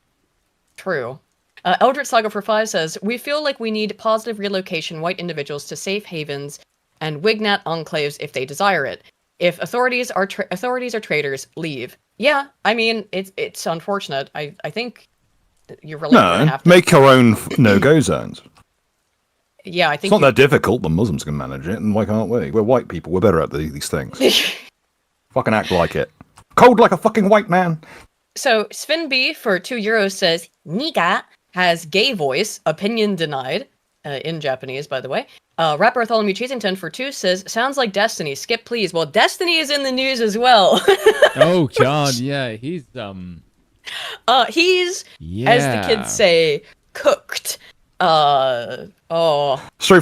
Speaker 1: True. Eldritch Saga for 5 says, we feel like we need positive relocation white individuals to safe havens and Wignat enclaves if they desire it. If authorities are traitors, leave. Yeah, I mean, it's unfortunate. I think you're really gonna have to...
Speaker 3: make your own no-go zones.
Speaker 1: Yeah, I think...
Speaker 3: It's not that difficult. The Muslims can manage it, and why can't we? We're white people. We're better at these things. Fucking act like it. Cold like a fucking white man.
Speaker 1: So, Sven B for €2 says, Niga has gay voice, opinion denied. In Japanese, by the way. Rap Bartholomew Cheesington for 2 says, sounds like Destiny. Skip, please. Well, Destiny is in the news as well.
Speaker 2: Oh god, yeah, he's
Speaker 1: He's, as the kids say, cooked.
Speaker 3: Straight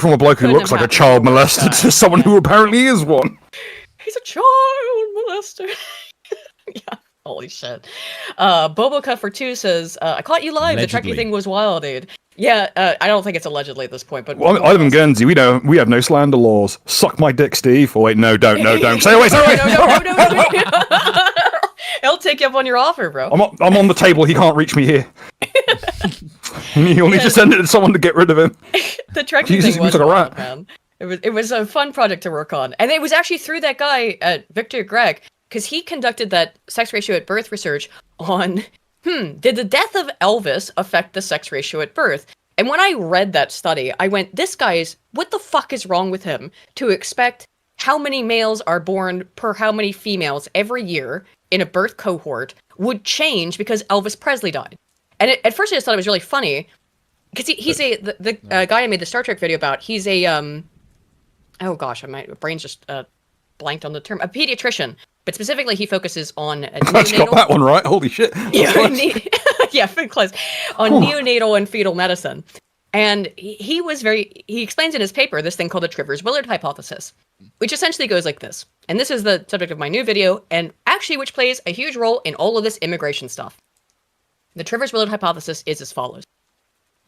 Speaker 3: from a bloke who
Speaker 1: Couldn't
Speaker 3: looks
Speaker 1: have
Speaker 3: like a
Speaker 1: happened
Speaker 3: child
Speaker 1: more
Speaker 3: molested
Speaker 1: time.
Speaker 3: to someone who apparently is one.
Speaker 1: He's a child molester. Yeah, holy shit. Boboka for 2 says, I caught you live.
Speaker 2: Allegedly.
Speaker 1: The Trekkie thing was wild, dude. Yeah, I don't think it's allegedly at this point, but...
Speaker 3: Well, I live in Guernsey. We have no slander laws. Suck my dick, Steve. Oh, wait, no, don't. Stay away, stay away.
Speaker 1: No. He'll take you up on your offer, bro.
Speaker 3: I'm on the table. He can't reach me here. You'll need to send it to someone to get rid of him.
Speaker 1: The Trekkie
Speaker 3: Jesus,
Speaker 1: thing
Speaker 3: he
Speaker 1: was
Speaker 3: looks like a
Speaker 1: wild,
Speaker 3: rat.
Speaker 1: man. It was a fun project to work on. And it was actually through that guy, Victor Gregg, because he conducted that sex ratio at birth research on, did the death of Elvis affect the sex ratio at birth? And when I read that study, I went, what the fuck is wrong with him to expect how many males are born per how many females every year in a birth cohort would change because Elvis Presley died? And at first I just thought it was really funny, because he's the guy I made the Star Trek video about, he's a, oh gosh, my brain's just blanked on the term, a pediatrician, but specifically he focuces on
Speaker 3: I got that one right. Holy shit.
Speaker 1: Yeah, close. On neonatal and fetal medicine. And he explains in his paper this thing called the Trivers-Willard hypothesis, which essentially goes like this. And this is the subject of my new video, and actually which plays a huge role in all of this immigration stuff. The Trivers-Willard hypothesis is as follows.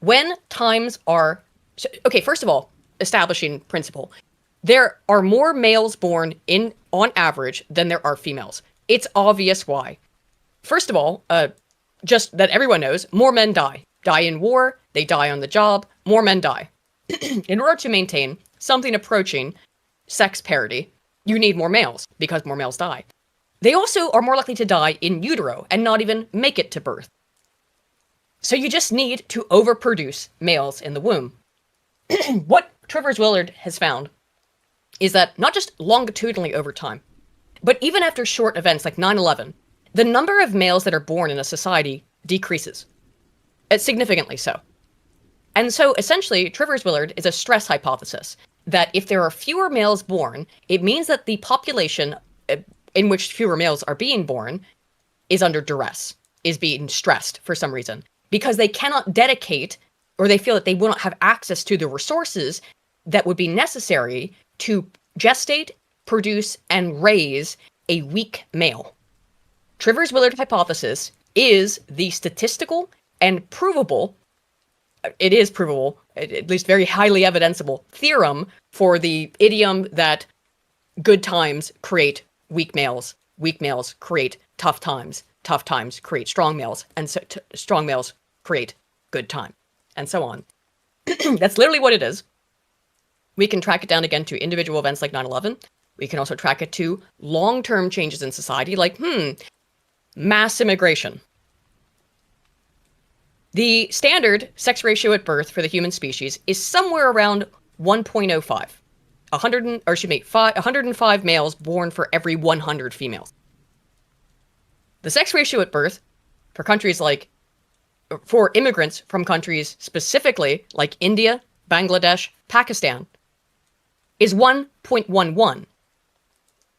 Speaker 1: When times are... Okay, first of all, establishing principle. There are more males born on average than there are females. It's obvious why. First of all, just that everyone knows, more men die. Die in war, they die on the job, more men die. In order to maintain something approaching sex parity, you need more males, because more males die. They also are more likely to die in utero and not even make it to birth. So you just need to overproduce males in the womb. What Trivers-Willard has found is that not just longitudinally over time, but even after short events like 9/11, the number of males that are born in a society decreases. Significantly so. And so essentially, Trivers-Willard is a stress hypothesis that if there are fewer males born, it means that the population in which fewer males are being born is under duress, is being stressed for some reason, because they cannot dedicate, or they feel that they will not have access to the resources that would be necessary to gestate, produce, and raise a weak male. Trivers-Willard hypothesis is the statistical and provable, it is provable, at least very highly evidenceable, theorem for the idiom that good times create weak males create tough times create strong males, and so strong males create good time, and so on. That's literally what it is. We can track it down again to individual events like 9/11. We can also track it to long-term changes in society like, mass immigration. The standard sex ratio at birth for the human species is somewhere around 1.05. 105 males born for every 100 females. The sex ratio at birth for immigrants from countries specifically like India, Bangladesh, Pakistan, is 1.11.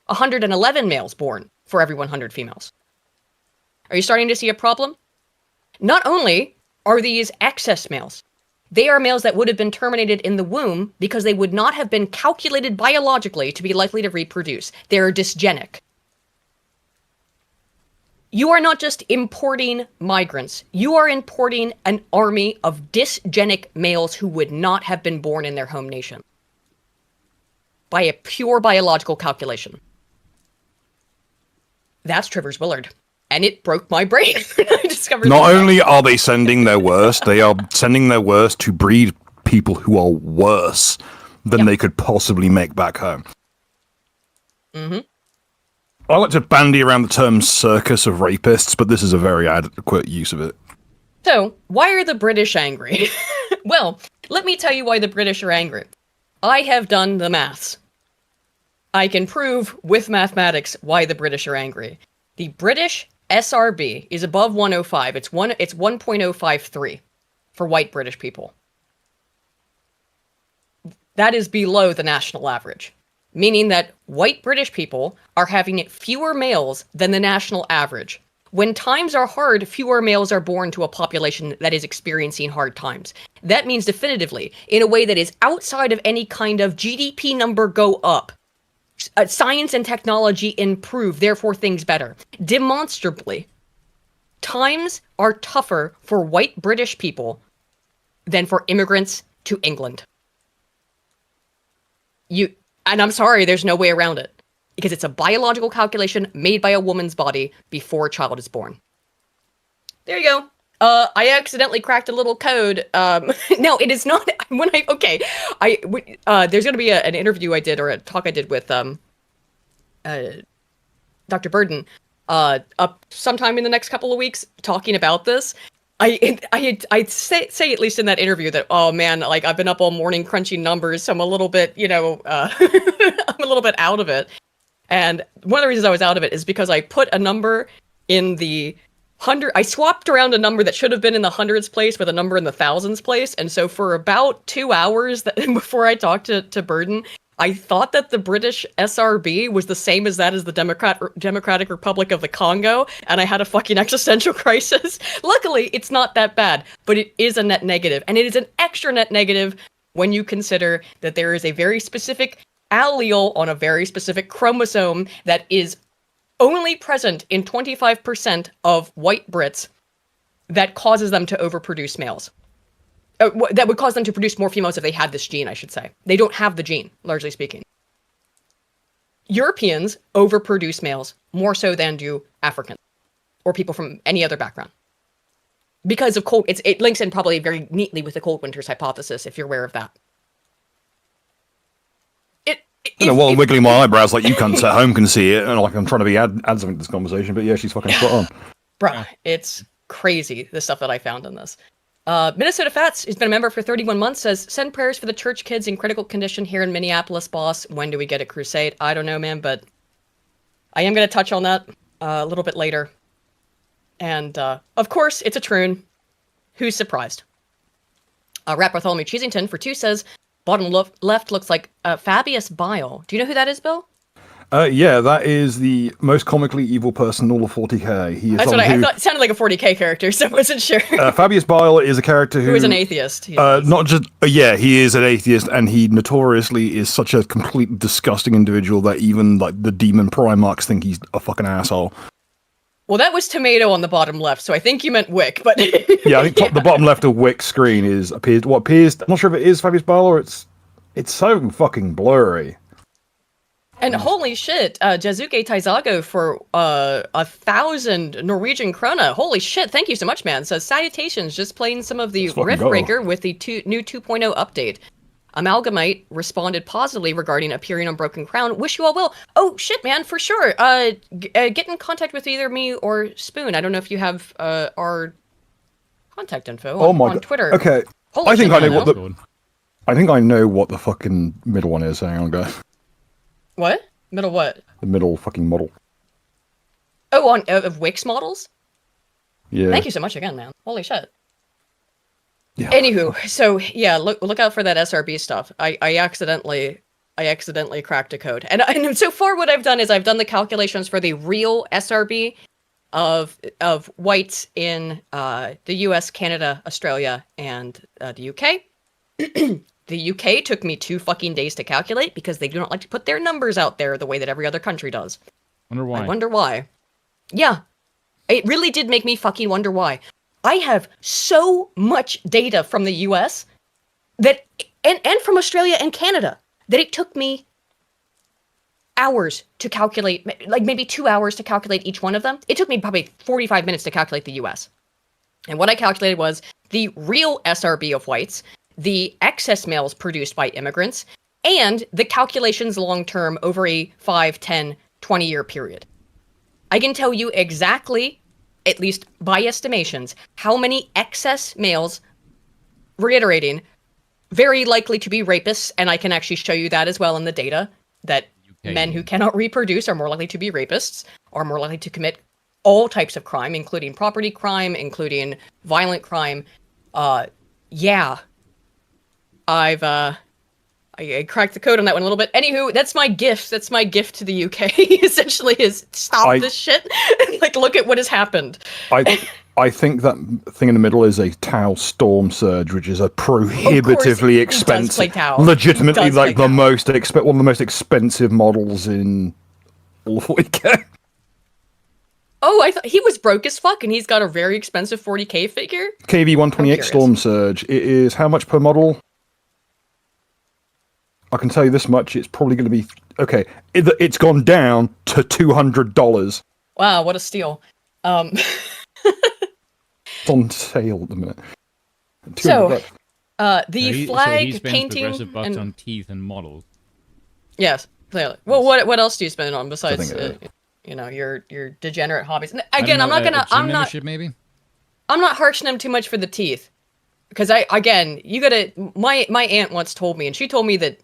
Speaker 1: 111 males born for every 100 females. Are you starting to see a problem? Not only are these excess males, they are males that would have been terminated in the womb because they would not have been calculated biologically to be likely to reproduce. They're dysgenic. You are not just importing migrants, you are importing an army of dysgenic males who would not have been born in their home nation. By a pure biological calculation. That's Trivers Willard. And it broke my brain when I discovered
Speaker 3: Not
Speaker 1: that.
Speaker 3: only are they sending their worst, they are sending their worst to breed people who are worse than they could possibly make back home.
Speaker 1: Mm-hmm.
Speaker 3: I like to bandy around the term circus of rapists, but this is a very adequate use of it.
Speaker 1: So, why are the British angry? Well, let me tell you why the British are angry. I have done the maths. I can prove with mathematics why the British are angry. The British SRB is above 105. It's 1.053 for white British people. That is below the national average, meaning that white British people are having fewer males than the national average. When times are hard, fewer males are born to a population that is experiencing hard times. That means definitively, in a way that is outside of any kind of GDP number go up, science and technology improve, therefore things better. Demonstrably, times are tougher for white British people than for immigrants to England. And I'm sorry, there's no way around it. Because it's a biological calculation made by a woman's body before a child is born. There you go. I accidentally cracked a little code. No, it is not. There's going to be an interview I did, or a talk I did with Dr. Burden up sometime in the next couple of weeks talking about this. I say at least in that interview that, oh man, like I've been up all morning crunching numbers, so I'm a little bit, I'm a little bit out of it. And one of the reasons I was out of it is because I put a number in the I swapped around a number that should have been in the hundreds place with a number in the thousands place. And so for about 2 hours before I talked to Burden, I thought that the British SRB was the same as that as the Democratic Republic of the Congo, and I had a fucking existential crisis. Luckily, it's not that bad, but it is a net negative, and it is an extra net negative when you consider that there is a very specific allele on a very specific chromosome that is only present in 25% of white Brits that causes them to overproduce males. That would cause them to produce more females if they had this gene, I should say. They don't have the gene, largely speaking. Europeans overproduce males more so than do Africans or people from any other background. Because of it links in probably very neatly with the cold winters hypothesis, if you're aware of that.
Speaker 3: I'm wiggling my eyebrows like you cunts at home can see it, and like I'm trying to be add something to this conversation, but yeah, she's fucking spot on.
Speaker 1: Bruh, it's crazy, the stuff that I found in this. Minnesota Fats, who's been a member for 31 months, says, send prayers for the church kids in critical condition here in Minneapolis, boss. When do we get a crusade? I don't know, man, but I am going to touch on that a little bit later. And, of course, it's a troon. Who's surprised? Rat Bartholomew Cheesington for 2 says, bottom left looks like Fabius Bile. Do you know who that is, Bill?
Speaker 3: Yeah, that is the most comically evil person in all of 40k. He is
Speaker 1: That's what I thought. It sounded like a 40k character, so I wasn't sure.
Speaker 3: Fabius Bile is a character who
Speaker 1: is an atheist.
Speaker 3: Not just he is an atheist, and he notoriously is such a completely disgusting individual that even like the demon Primarchs think he's a fucking asshole.
Speaker 1: Well, that was tomato on the bottom left, so I think you meant Wick, but
Speaker 3: yeah, I think the bottom left of Wick's screen appears. I'm not sure if it is Fabius Bile or it's so fucking blurry.
Speaker 1: And holy shit, Jazuke Taizago for 1,000 Norwegian krona. Holy shit, thank you so much, man. Says, salutations, just playing some of the Riftbreaker with the new 2.0 update. Amalgamite responded positively regarding appearing on Broken Crown. Wish you all well. Oh, shit, man, for sure. Get in contact with either me or Spoon. I don't know if you have our contact info on Twitter.
Speaker 3: Okay,
Speaker 1: Holy
Speaker 3: I think
Speaker 1: shit,
Speaker 3: I think I know what the fucking middle one is. Hang on, guys.
Speaker 1: What? Middle what?
Speaker 3: The middle fucking model.
Speaker 1: Oh, of Wix models?
Speaker 3: Yeah.
Speaker 1: Thank you so much again, man. Holy shit.
Speaker 3: Yeah.
Speaker 1: Anywho, so yeah, look out for that SRB stuff. I accidentally I accidentally cracked a code. And so far what I've done is I've done the calculations for the real SRB of whites in the US, Canada, Australia, and the UK. The UK took me 2 fucking days to calculate because they do not like to put their numbers out there the way that every other country does.
Speaker 2: Wonder why.
Speaker 1: I wonder why. Yeah. It really did make me fucking wonder why. I have so much data from the US that and from Australia and Canada that it took me hours to calculate, like maybe 2 hours to calculate each one of them. It took me probably 45 minutes to calculate the US. And what I calculated was the real SRB of whites, the excess males produced by immigrants, and the calculations long-term over a 5, 10, 20-year period. I can tell you exactly, at least by estimations, how many excess males, reiterating, very likely to be rapists, and I can actually show you that as well in the data, that men who cannot reproduce are more likely to be rapists, are more likely to commit all types of crime, including property crime, including violent crime. Yeah. I cracked the code on that one a little bit. Anywho, that's my gift. That's my gift to the UK, essentially, is stop this shit. Like, look at what has happened.
Speaker 3: I think that thing in the middle is a Tau storm surge, which is a prohibitively expensive, legitimately like the most one of the most expensive models in all of 40K.
Speaker 1: Oh, I thought he was broke as fuck, and he's got a very expensive 40K figure.
Speaker 3: KV-128 Storm Surge. It is how much per model? I can tell you this much. It's probably going to be okay. It's gone down to $200.
Speaker 1: Wow, what a steal!
Speaker 3: It's on sale at the minute.
Speaker 1: So, the flag
Speaker 2: he spends
Speaker 1: painting
Speaker 2: progressive bucks
Speaker 1: and
Speaker 2: on teeth and models.
Speaker 1: Yes, clearly. Well, what else do you spend it on besides your degenerate hobbies? And again, I'm not
Speaker 2: maybe.
Speaker 1: I'm not harshing him too much for the teeth, because my aunt once told me, and she told me that,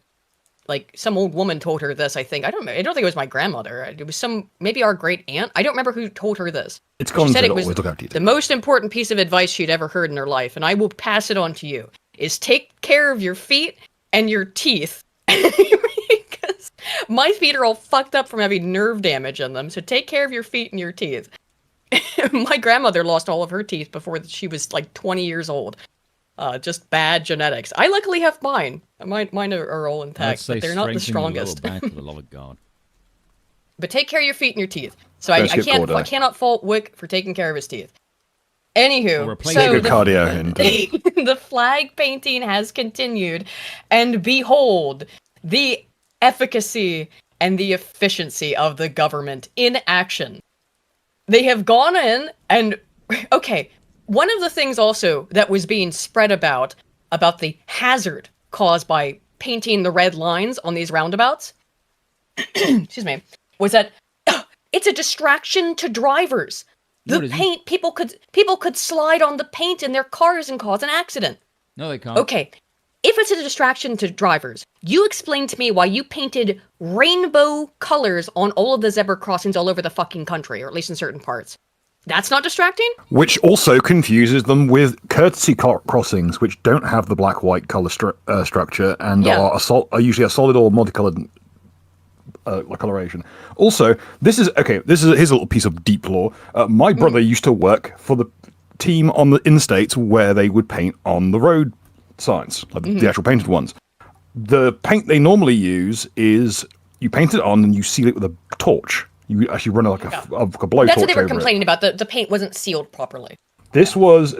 Speaker 1: like, some old woman told her this. I don't think it was my grandmother. It was maybe our great aunt. I don't remember who told her this.
Speaker 3: It's gone.
Speaker 1: She said it was the most important piece of advice she'd ever heard in her life, and I will pass it on to you: is take care of your feet and your teeth. Because my feet are all fucked up from having nerve damage in them. So take care of your feet and your teeth. My grandmother lost all of her teeth before she was like 20 years old. Just bad genetics. I luckily have mine. Mine are all intact, but they're not the strongest.
Speaker 2: Back for the love of God.
Speaker 1: But take care of your feet and your teeth. So I cannot fault Wick for taking care of his teeth. Anywho, so the flag painting has continued, and behold, the efficacy and the efficiency of the government in action. They have gone in and, okay, one of the things also that was being spread about the hazard caused by painting the red lines on these roundabouts, excuse me, was that it's a distraction to drivers. The paint, people could slide on the paint in their cars and cause an accident.
Speaker 2: No, they can't.
Speaker 1: Okay, if it's a distraction to drivers, you explain to me why you painted rainbow colors on all of the zebra crossings all over the fucking country, or at least in certain parts. That's not distracting?
Speaker 3: Which also confuses them with courtesy crossings, which don't have the black-white color structure and are usually a solid or multicolored coloration. Also, here's a little piece of deep lore. My brother used to work for the team in the States where they would paint on the road signs, like the actual painted ones. The paint they normally use is you paint it on and you seal it with a torch. You actually run a blowtorch.
Speaker 1: That's what they were complaining about. The paint wasn't sealed properly.
Speaker 3: This was,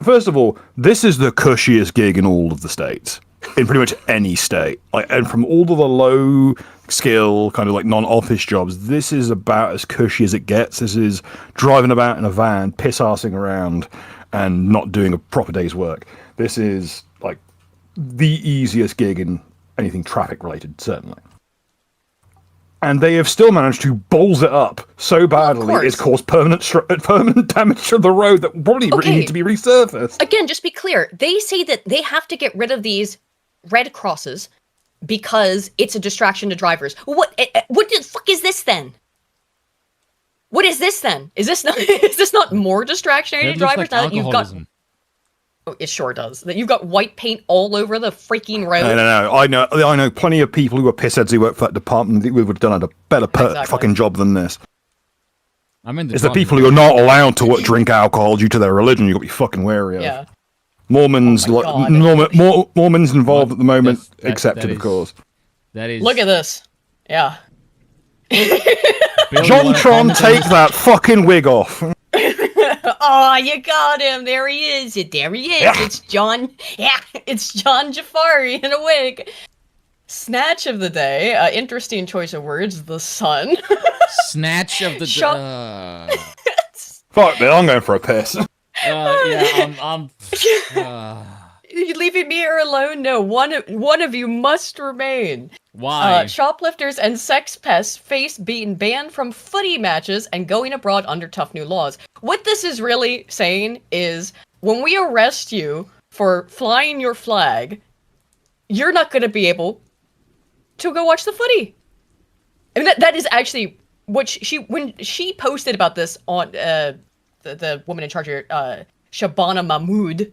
Speaker 3: first of all, this is the cushiest gig in all of the states, in pretty much any state. And from all of the low skill, kind of like non-office jobs, this is about as cushy as it gets. This is driving about in a van, piss-arsing around, and not doing a proper day's work. This is like the easiest gig in anything traffic related, certainly. And they have still managed to balls it up so badly it's caused permanent damage to the road that probably need to be resurfaced.
Speaker 1: Again, just be clear. They say that they have to get rid of these red crosses because it's a distraction to drivers. What the fuck is this then? What is this then? Is this not more distractionary to drivers now that you've got? Oh, it sure does. That you've got white paint all over the freaking road.
Speaker 3: No. I know plenty of people who are pissheads who work for that department that would have done a better fucking job than this.
Speaker 2: I'm in the
Speaker 3: It's the people who are not allowed to drink alcohol due to their religion. You've got to be fucking wary of.
Speaker 1: Yeah.
Speaker 3: Mormons, Mormons involved at the moment, accepted, of course.
Speaker 2: That is.
Speaker 1: Look at this. Yeah.
Speaker 3: Jontron, take that fucking wig off.
Speaker 1: Oh, you got him. There he is. There he is.
Speaker 3: Yeah.
Speaker 1: It's John. Yeah, it's John Jafari in a wig. Snatch of the day. Interesting choice of words. The sun.
Speaker 2: Snatch of the.
Speaker 3: Fuck man, I'm going for a piss.
Speaker 2: I'm.
Speaker 1: You leaving me here alone? No, one of you must remain.
Speaker 2: Why?
Speaker 1: Shoplifters and sex pests face being banned from footy matches and going abroad under tough new laws. What this is really saying is, when we arrest you for flying your flag, you're not going to be able to go watch the footy. I mean, that is actually what when she posted about this on the woman in charge of Shabana Mahmood,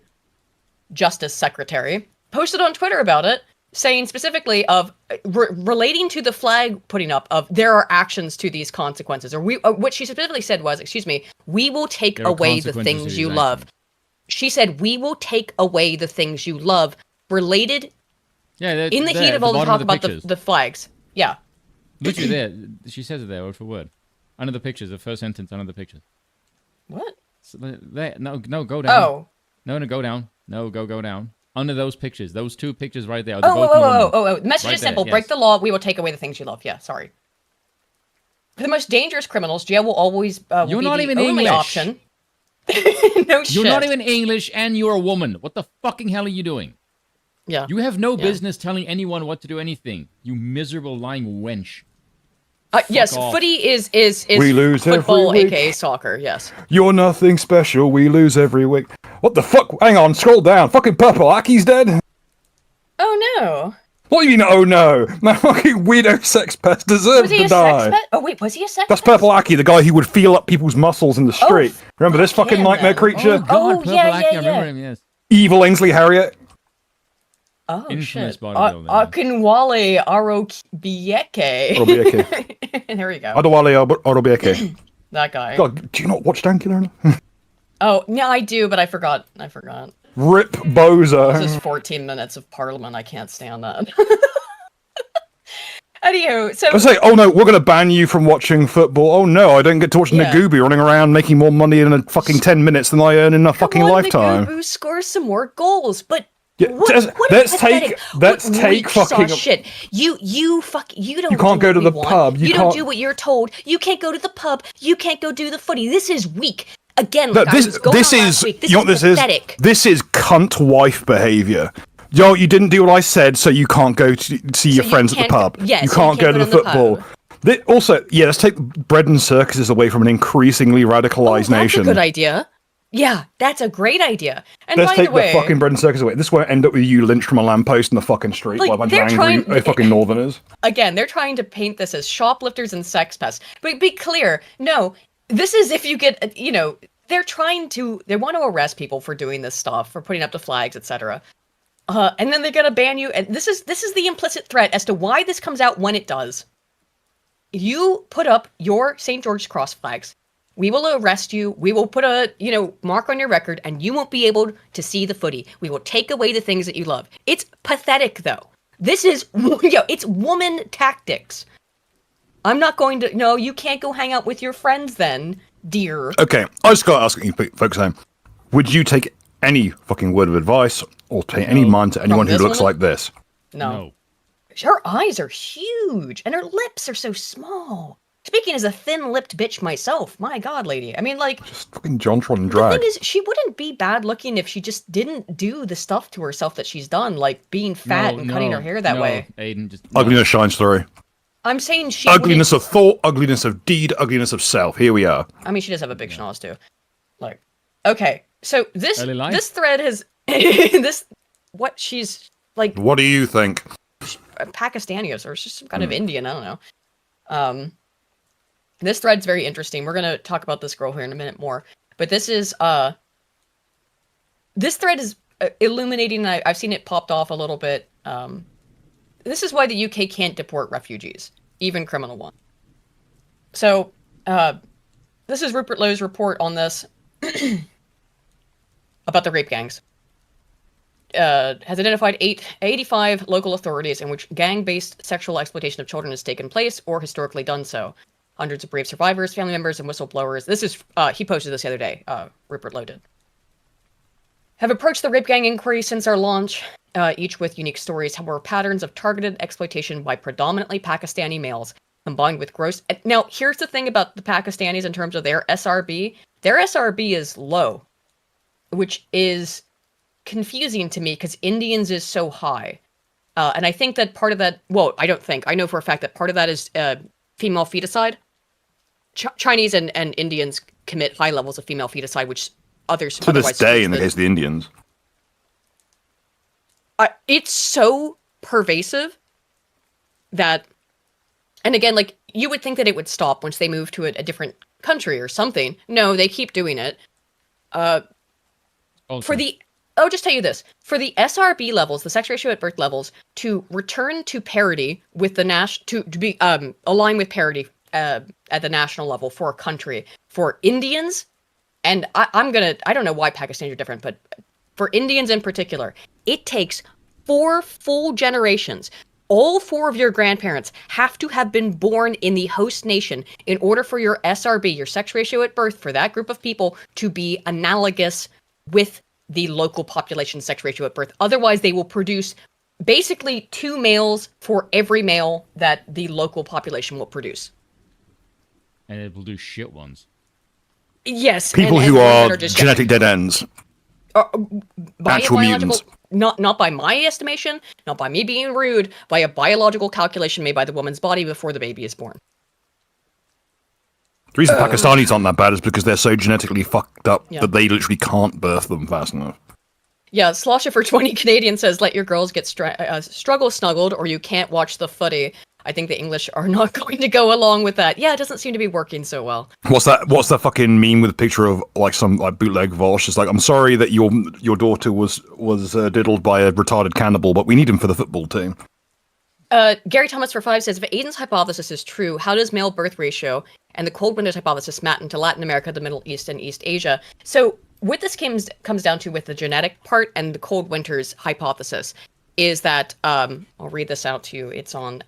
Speaker 1: Justice Secretary, posted on Twitter about it, saying specifically of relating to the flag putting up of there are actions to these consequences, or what she specifically said was, we will take away the things you love. She said, we will take away the things you love, related in the heat of all the talk about the flags. Yeah.
Speaker 2: Literally there. She says it there, word for word. Under the pictures, the first sentence under the pictures.
Speaker 1: What?
Speaker 2: So there, no, go down.
Speaker 1: Oh.
Speaker 2: No, go down. No, go down. Under those pictures, those two pictures right there.
Speaker 1: Oh. The message is simple.
Speaker 2: Yes.
Speaker 1: Break the law, we will take away the things you love. Yeah, sorry. For the most dangerous criminals, jail will always
Speaker 2: You're
Speaker 1: be
Speaker 2: not
Speaker 1: the
Speaker 2: even
Speaker 1: only
Speaker 2: English.
Speaker 1: option. No shit.
Speaker 2: You're not even English, and you're a woman. What the fucking hell are you doing?
Speaker 1: Yeah.
Speaker 2: You have no business telling anyone what to do anything. You miserable lying wench.
Speaker 1: Yes,
Speaker 2: off.
Speaker 1: footy is
Speaker 3: We lose
Speaker 1: football,
Speaker 3: every week.
Speaker 1: aka soccer. Yes.
Speaker 3: You're nothing special. We lose every week. What the fuck? Hang on, scroll down. Fucking Purple Aki's dead.
Speaker 1: Oh no.
Speaker 3: What do you mean? Oh no! That fucking weirdo sex pest deserves
Speaker 1: Was he
Speaker 3: to
Speaker 1: a
Speaker 3: die.
Speaker 1: sex pet? Oh wait, was he a sex
Speaker 3: That's
Speaker 1: pet?
Speaker 3: Purple Aki, the guy who would feel up people's muscles in the street. Remember this
Speaker 1: fuck
Speaker 3: fucking
Speaker 1: him,
Speaker 3: nightmare
Speaker 1: then.
Speaker 3: creature?
Speaker 2: Oh god, Purple
Speaker 1: yeah,
Speaker 2: Aki, I
Speaker 1: yeah.
Speaker 2: remember him, yes.
Speaker 3: Evil Ainsley Harriet.
Speaker 1: Oh
Speaker 2: Infamous
Speaker 1: shit.
Speaker 2: bodybuilder.
Speaker 1: Akinwale Arobieke.
Speaker 3: Orobieke.
Speaker 1: There we go.
Speaker 3: Adewale Orobieke.
Speaker 1: That guy.
Speaker 3: God, do you not watch Dankula?
Speaker 1: Oh, no, I do, but I forgot.
Speaker 3: Rip Bozo.
Speaker 1: This is 14 minutes of Parliament. I can't stand that. Anywho, so
Speaker 3: I say, oh no, we're going to ban you from watching football. Oh no, I don't get to watch Nagubi running around making more money in a fucking 10 minutes than I earn in a fucking lifetime.
Speaker 1: Who scores some more goals? But
Speaker 3: Yeah, let's take fucking
Speaker 1: shit. You don't.
Speaker 3: You can't go to the pub.
Speaker 1: You don't do what you're told. You can't go to the pub. You can't go do the footy. This is weak. Again, like
Speaker 3: this is
Speaker 1: pathetic.
Speaker 3: This is cunt wife behavior. Yo, you didn't do what I said, so you can't go to see your friends at the pub.
Speaker 1: Yes,
Speaker 3: you can't go to the football. Also, let's take bread and circuses away from an increasingly radicalized nation.
Speaker 1: That's a good idea. Yeah, that's a great idea. And
Speaker 3: let's
Speaker 1: by
Speaker 3: take
Speaker 1: the way,
Speaker 3: the fucking bread and circus away. This won't end up with you lynched from a lamppost in the fucking street by a bunch of angry fucking northerners.
Speaker 1: Again, they're trying to paint this as shoplifters and sex pests. But be clear, no, this is if you get, they want to arrest people for doing this stuff, for putting up the flags, etc. And then they're gonna ban you. And this is the implicit threat as to why this comes out when it does. You put up your St. George's Cross flags, we will arrest you. We will put a mark on your record, and you won't be able to see the footy. We will take away the things that you love. It's pathetic, though. This is it's woman tactics. I'm not going to. No, you can't go hang out with your friends then, dear.
Speaker 3: Okay, I just got to ask you folks home. Would you take any fucking word of advice or pay any mind to anyone who looks like this?
Speaker 1: No. Her eyes are huge, and her lips are so small. Speaking as a thin-lipped bitch myself, my god, lady. I mean, like...
Speaker 3: Just fucking Jontron and drag.
Speaker 1: The thing is, she wouldn't be bad looking if she just didn't do the stuff to herself that she's done, like being fat and cutting her hair that way.
Speaker 2: Aiden, just...
Speaker 3: Ugliness shines through.
Speaker 1: I'm saying she
Speaker 3: Ugliness of thought, ugliness of deed, ugliness of self. Here we are.
Speaker 1: I mean, she does have a big schnoz, too. Like, okay, so this thread has... What she's, like...
Speaker 3: What do you think?
Speaker 1: Pakistani or she's some kind of Indian, I don't know. This thread's very interesting. We're gonna talk about this girl here in a minute more. But this is this thread is illuminating. I've seen it popped off a little bit. This is why the UK can't deport refugees, even criminal ones. So, this is Rupert Lowe's report on this about the rape gangs. Has identified 85 local authorities in which gang-based sexual exploitation of children has taken place or historically done so. Hundreds of brave survivors, family members, and whistleblowers. This is, he posted this the other day, Rupert Lowe did. Have approached the rape gang inquiry since our launch, each with unique stories. However, patterns of targeted exploitation by predominantly Pakistani males, combined with gross... Now, here's the thing about the Pakistanis in terms of their SRB. Their SRB is low, which is confusing to me because Indians is so high. And I think that part of that... Well, I don't think. I know for a fact that part of that is female feticide. Chinese and Indians commit high levels of female feticide, which others...
Speaker 3: To this day, in the case of the Indians.
Speaker 1: It's so pervasive that... And again, like, you would think that it would stop once they move to a different country or something. No, they keep doing it. For the... I'll just tell you this. For the SRB levels, the sex ratio at birth levels, to return to parity with the to be align with parity at the national level for a country, for Indians, and I don't know why Pakistanis are different, but for Indians in particular, it takes 4 full generations. All 4 of your grandparents have to have been born in the host nation in order for your SRB, your sex ratio at birth, for that group of people to be analogous with the local population sex ratio at birth. Otherwise, they will produce basically 2 males for every male that the local population will produce.
Speaker 2: And it will do shit ones.
Speaker 1: Yes.
Speaker 3: People who are genetic dead ends. Actual mutants.
Speaker 1: Not by my estimation, not by me being rude, by a biological calculation made by the woman's body before the baby is born.
Speaker 3: The reason Pakistanis aren't that bad is because they're so genetically fucked up that they literally can't birth them fast enough.
Speaker 1: Yeah, Slosher for 20 Canadian says, let your girls get struggle snuggled or you can't watch the footy. I think the English are not going to go along with that. Yeah, it doesn't seem to be working so well.
Speaker 3: What's that fucking meme with a picture of like some like bootleg Vosh? It's like, I'm sorry that your daughter was diddled by a retarded cannibal, but we need him for the football team.
Speaker 1: Gary Thomas for 5 says, if Aiden's hypothesis is true, how does male birth ratio and the cold winters hypothesis map into Latin America, the Middle East, and East Asia? So what this comes down to with the genetic part and the cold winters hypothesis is that, I'll read this out to you. It's on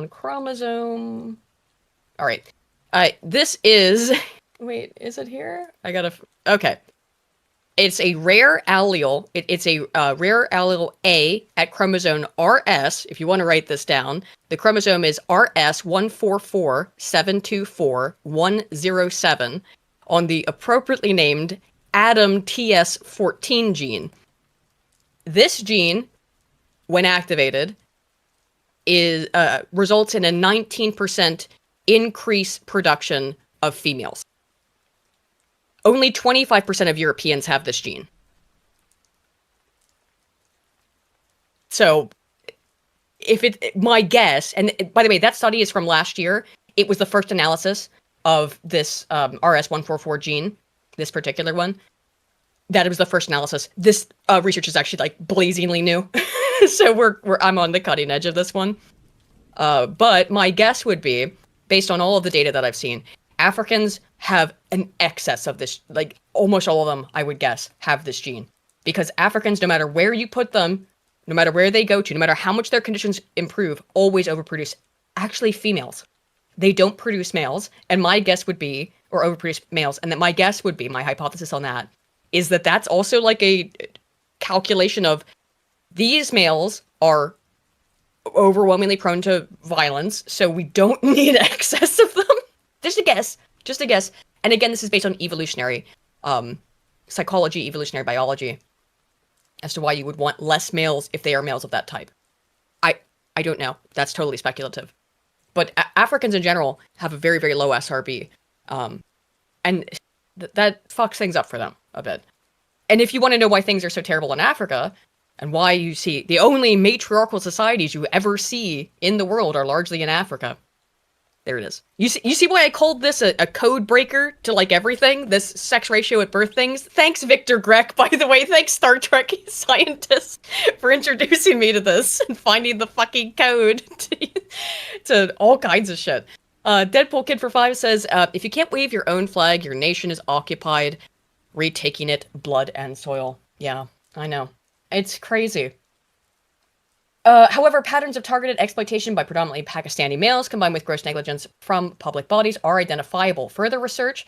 Speaker 1: chromosome. All right. This is, wait, is it here? Okay. It's a rare allele. It's a rare allele A at chromosome RS. If you want to write this down, the chromosome is RS 144724107 on the appropriately named Adam TS14 gene. This gene, when activated, is results in a 19% increase production of females. Only 25% of Europeans have this gene. So, my guess, and by the way, that study is from last year. It was the first analysis of this RS144 gene, this particular one. That was the first analysis. This research is actually like blazingly new, so I'm on the cutting edge of this one. But my guess would be, based on all of the data that I've seen, Africans have an excess of this, like almost all of them, I would guess, have this gene. Because Africans, no matter where you put them, no matter where they go to, no matter how much their conditions improve, always overproduce actually females. They don't produce males, and my guess would be, or overproduce males, and that my guess would be, my hypothesis on that, is that that's also like a calculation of these males are overwhelmingly prone to violence, so we don't need excess of them. Just a guess. And again, this is based on evolutionary psychology, evolutionary biology, as to why you would want less males if they are males of that type. I don't know. That's totally speculative. But Africans in general have a very, very low SRB. And that fucks things up for them a bit. And if you want to know why things are so terrible in Africa, and why you see the only matriarchal societies you ever see in the world are largely in Africa, There it is. You see why I called this a code breaker to like everything? This sex ratio at birth things? Thanks, Victor Grech, by the way. Thanks, Star Trek scientists, for introducing me to this and finding the fucking code to all kinds of shit. Deadpool Kid for 5 says, if you can't wave your own flag, your nation is occupied. Retaking it, blood and soil. Yeah, I know. It's crazy. However, patterns of targeted exploitation by predominantly Pakistani males combined with gross negligence from public bodies are identifiable. Further research,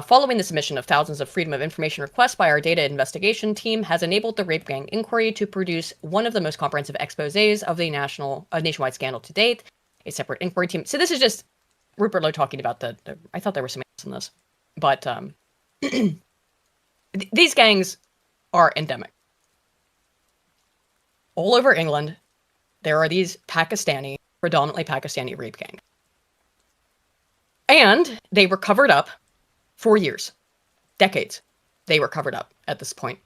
Speaker 1: following the submission of thousands of Freedom of Information requests by our data investigation team, has enabled the Rape Gang Inquiry to produce one of the most comprehensive exposés of the nationwide scandal to date. A separate inquiry team. So this is just Rupert Lowe talking about I thought there was some else in this. But these gangs are endemic. All over England, there are these predominantly Pakistani rape gangs. And they were covered up for years. Decades. They were covered up at this point.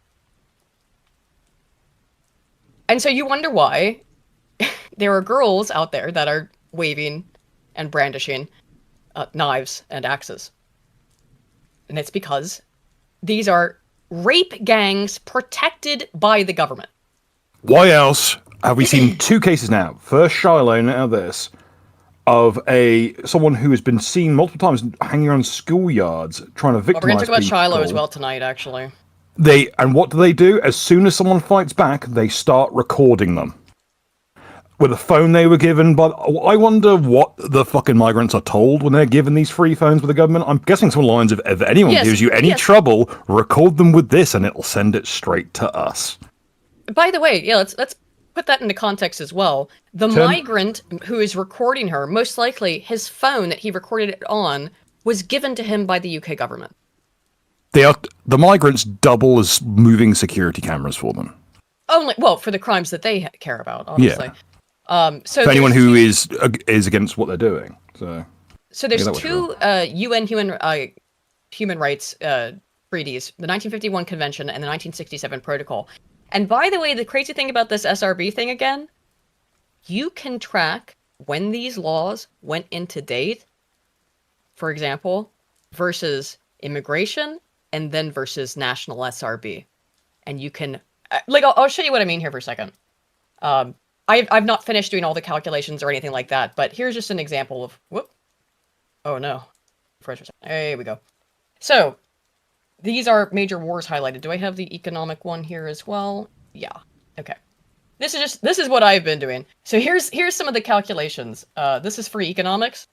Speaker 1: And so you wonder why there are girls out there that are waving and brandishing knives and axes. And it's because these are rape gangs protected by the government.
Speaker 3: Why else have we seen two cases now? First Shiloh, now this, of someone who has been seen multiple times hanging around schoolyards trying to victimize people.
Speaker 1: We're going to talk about Shiloh as well tonight, actually.
Speaker 3: And what do? As soon as someone fights back, they start recording them. With a phone they were given, but I wonder what the fucking migrants are told when they're given these free phones with the government. I'm guessing some lines of, if anyone gives you any trouble, record them with this and it'll send it straight to us.
Speaker 1: By the way, yeah, let's put that into context as well. The migrant who is recording her, most likely his phone that he recorded it on was given to him by the UK government.
Speaker 3: The migrants double as moving security cameras for them.
Speaker 1: For the crimes that they care about, obviously.
Speaker 3: Yeah. So for anyone who is against what they're doing. So
Speaker 1: there's two UN human rights treaties, the 1951 Convention and the 1967 Protocol. And by the way, the crazy thing about this SRB thing again, you can track when these laws went into date, for example, versus immigration, and then versus national SRB. And you can, I'll show you what I mean here for a second. I've not finished doing all the calculations or anything like that, but here's just an example of, oh no. There we go. So, these are major wars highlighted. Do I have the economic one here as well? Yeah. Okay. This is what I've been doing. So here's some of the calculations. This is for economics.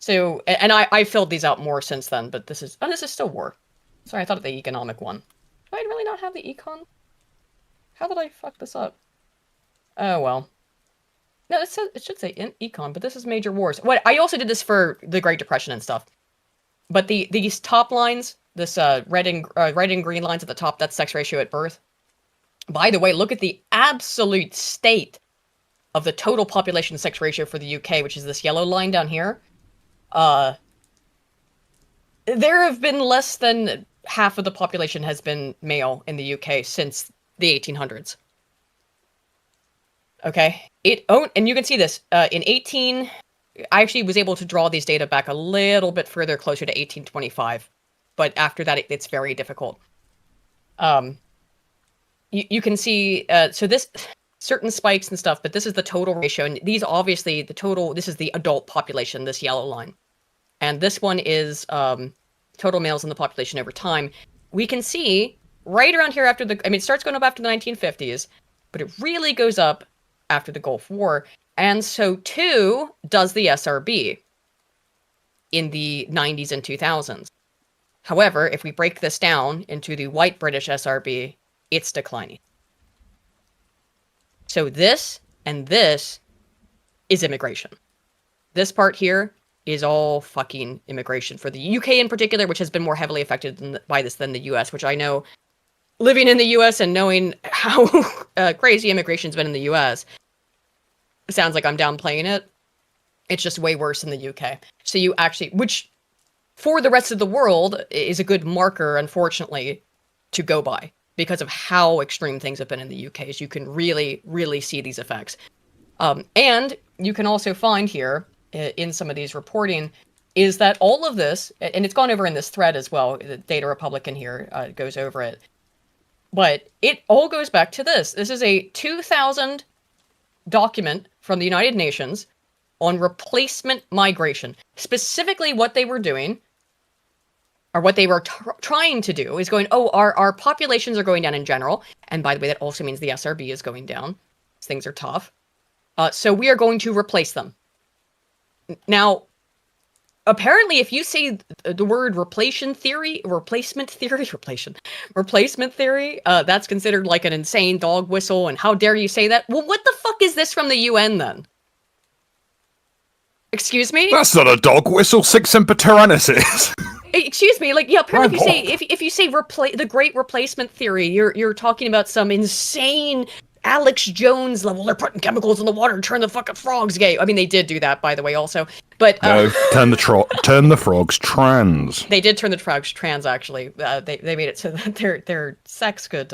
Speaker 1: So, and I filled these out more since then, but this is still war. Sorry, I thought of the economic one. Do I really not have the econ? How did I fuck this up? Oh, well. No, it should say in econ, but this is major wars. I also did this for the Great Depression and stuff. But these top lines, this red and green lines at the top, that's sex ratio at birth. By the way, look at the absolute state of the total population sex ratio for the UK, which is this yellow line down here. There have been less than half of the population has been male in the UK since the 1800s. Okay, and you can see this I actually was able to draw these data back a little bit further, closer to 1825, but after that it's very difficult. You can see so this certain spikes and stuff, but this is the total ratio, and these obviously this is the adult population, this yellow line, and this one is total males in the population over time. We can see right around here it starts going up after the 1950s, but it really goes up after the Gulf War, and so too does the SRB in the 90s and 2000s. However, if we break this down into the white British SRB, it's declining. So this and this is immigration. This part here is all fucking immigration for the UK in particular, which has been more heavily affected by this than the US, which I know, living in the US and knowing how crazy immigration's been in the US, sounds like I'm downplaying it. It's just way worse in the UK. So you actually, which for the rest of the world is a good marker, unfortunately, to go by because of how extreme things have been in the UK, as you can really, really see these effects. And you can also find here in some of these reporting is that all of this, and it's gone over in this thread as well, the Data Republican here goes over it, but it all goes back to this. This is a 2000 document from the United Nations on replacement migration. Specifically what they were doing, or what they were trying to do, is going, oh, our populations are going down in general, and by the way, that also means the SRB is going down. Things are tough. So we are going to replace them. Now, apparently, if you say the word replacement theory, that's considered like an insane dog whistle, and how dare you say that? Well, what the fuck is this from the UN then? Excuse me?
Speaker 3: That's not a dog whistle, sic semper tyrannis is.
Speaker 1: Excuse me, like, yeah, apparently if you say the great replacement theory, you're talking about some insane Alex Jones level. They're putting chemicals in the water and turn the fucking frogs gay. I mean, they did do that, by the way, also. But
Speaker 3: no, turn the frogs trans.
Speaker 1: They did turn the frogs trans, actually. They made it so that their sex could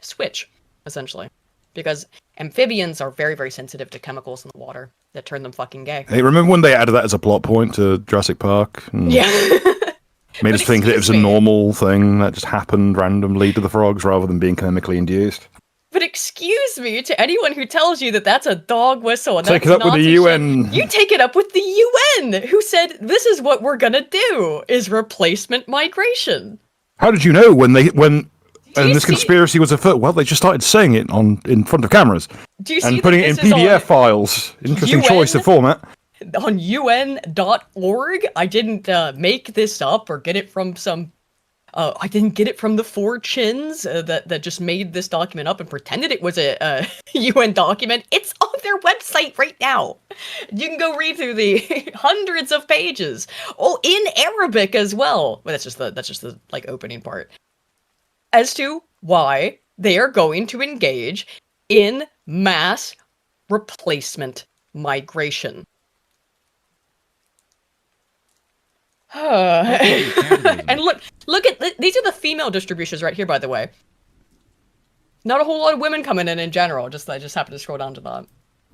Speaker 1: switch, essentially, because amphibians are very, very sensitive to chemicals in the water that turn them fucking gay.
Speaker 3: Hey, remember when they added that as a plot point to Jurassic Park?
Speaker 1: Yeah.
Speaker 3: Made us think that it was a normal thing that just happened randomly to the frogs rather than being chemically induced.
Speaker 1: But excuse me, to anyone who tells you that that's a dog whistle and
Speaker 3: take
Speaker 1: that's
Speaker 3: it up with the UN.
Speaker 1: Shit, you take it up with the UN, who said this is what we're gonna do is replacement migration.
Speaker 3: How did you know when this conspiracy was afoot? Well, they just started saying it in front of cameras and putting it in PDF files. Interesting choice of format.
Speaker 1: On UN.org. I didn't make this up or get it from some. I didn't get it from the 4chins that just made this document up and pretended it was a UN document. It's on their website right now. You can go read through the hundreds of pages, in Arabic as well. But that's just the like opening part, as to why they are going to engage in mass replacement migration. And look at these are the female distributions right here, by the way. Not a whole lot of women coming in general. I just happened to scroll down to that.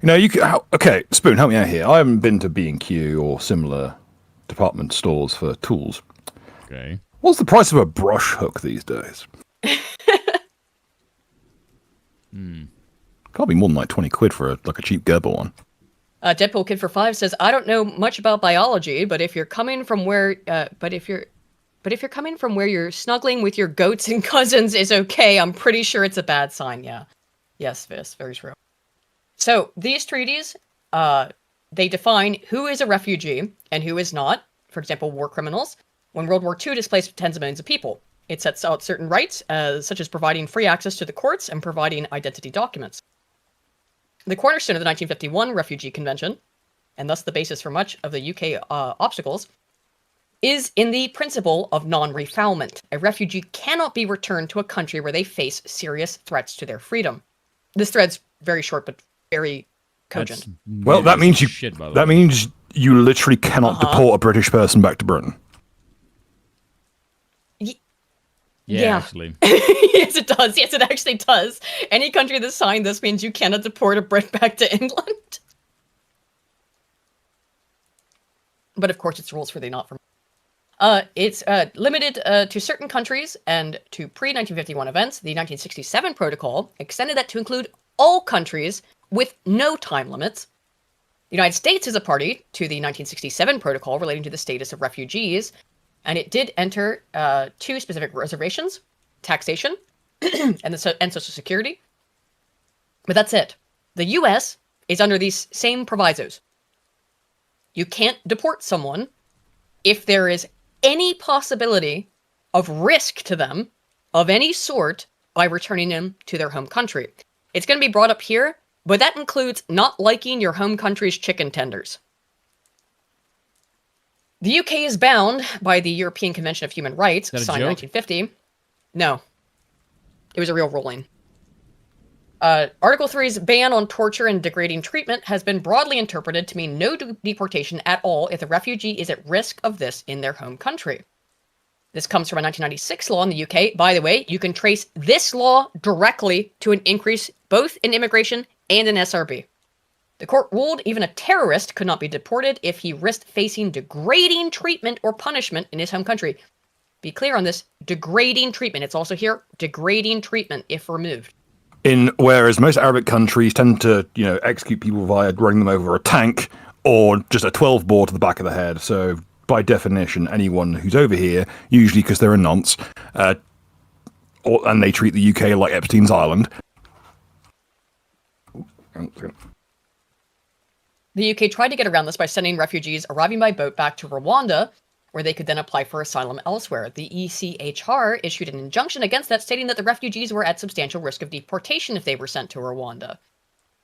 Speaker 3: You know, okay, Spoon, help me out here. I haven't been to B&Q or similar department stores for tools.
Speaker 2: Okay.
Speaker 3: What's the price of a brush hook these days? Can't be more than like 20 quid for a cheap Gerber one.
Speaker 1: Deadpool Kid for 5 says, I don't know much about biology, but if you're coming from where you're snuggling with your goats and cousins is okay, I'm pretty sure it's a bad sign. Yeah. Yes, Vis, very true. So these treaties, they define who is a refugee and who is not. For example, war criminals. When World War II displaced tens of millions of people, it sets out certain rights, such as providing free access to the courts and providing identity documents. The cornerstone of the 1951 Refugee Convention, and thus the basis for much of the UK obstacles, is in the principle of non-refoulement. A refugee cannot be returned to a country where they face serious threats to their freedom. This thread's very short, but very cogent.
Speaker 3: Well, that means you literally cannot deport a British person back to Britain.
Speaker 2: Yeah, actually.
Speaker 1: Yes, it does. Yes, it actually does. Any country that signed this means you cannot deport a Brit back to England. But of course, it's rules for the not for. It's limited to certain countries and to pre-1951 events. The 1967 protocol extended that to include all countries with no time limits. The United States is a party to the 1967 protocol relating to the status of refugees. And it did enter two specific reservations, taxation and Social Security. But that's it. The U.S. is under these same provisos. You can't deport someone if there is any possibility of risk to them of any sort by returning them to their home country. It's going to be brought up here, but that includes not liking your home country's chicken tenders. The UK is bound by the European Convention of Human Rights, signed in 1950. No. It was a real ruling. Article 3's ban on torture and degrading treatment has been broadly interpreted to mean no deportation at all if the refugee is at risk of this in their home country. This comes from a 1996 law in the UK. By the way, you can trace this law directly to an increase both in immigration and in SRB. The court ruled even a terrorist could not be deported if he risked facing degrading treatment or punishment in his home country. Be clear on this, degrading treatment. It's also here, degrading treatment if removed.
Speaker 3: Whereas most Arabic countries tend to, execute people via running them over a tank or just a 12 bore to the back of the head. So by definition, anyone who's over here, usually because they're a nonce, and they treat the UK like Epstein's Island.
Speaker 1: The UK tried to get around this by sending refugees arriving by boat back to Rwanda, where they could then apply for asylum elsewhere. The ECHR issued an injunction against that, stating that the refugees were at substantial risk of deportation if they were sent to Rwanda.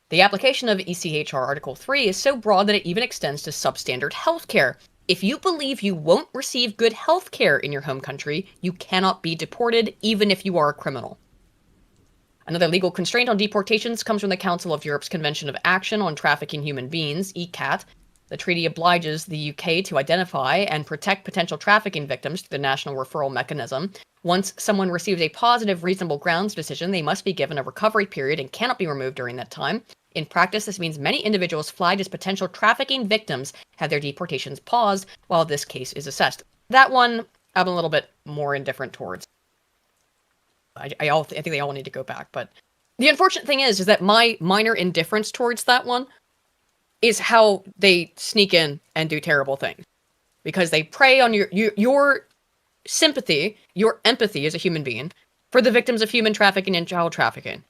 Speaker 1: The application of ECHR Article 3 is so broad that it even extends to substandard healthcare. If you believe you won't receive good healthcare in your home country, you cannot be deported, even if you are a criminal. Another legal constraint on deportations comes from the Council of Europe's Convention of Action on Trafficking Human Beings, ECAT. The treaty obliges the UK to identify and protect potential trafficking victims through the National Referral Mechanism. Once someone receives a positive reasonable grounds decision, they must be given a recovery period and cannot be removed during that time. In practice, this means many individuals flagged as potential trafficking victims have their deportations paused while this case is assessed. That one, I'm a little bit more indifferent towards. I think they all need to go back, but the unfortunate thing is that my minor indifference towards that one is how they sneak in and do terrible things, because they prey on your sympathy, your empathy as a human being for the victims of human trafficking and child trafficking.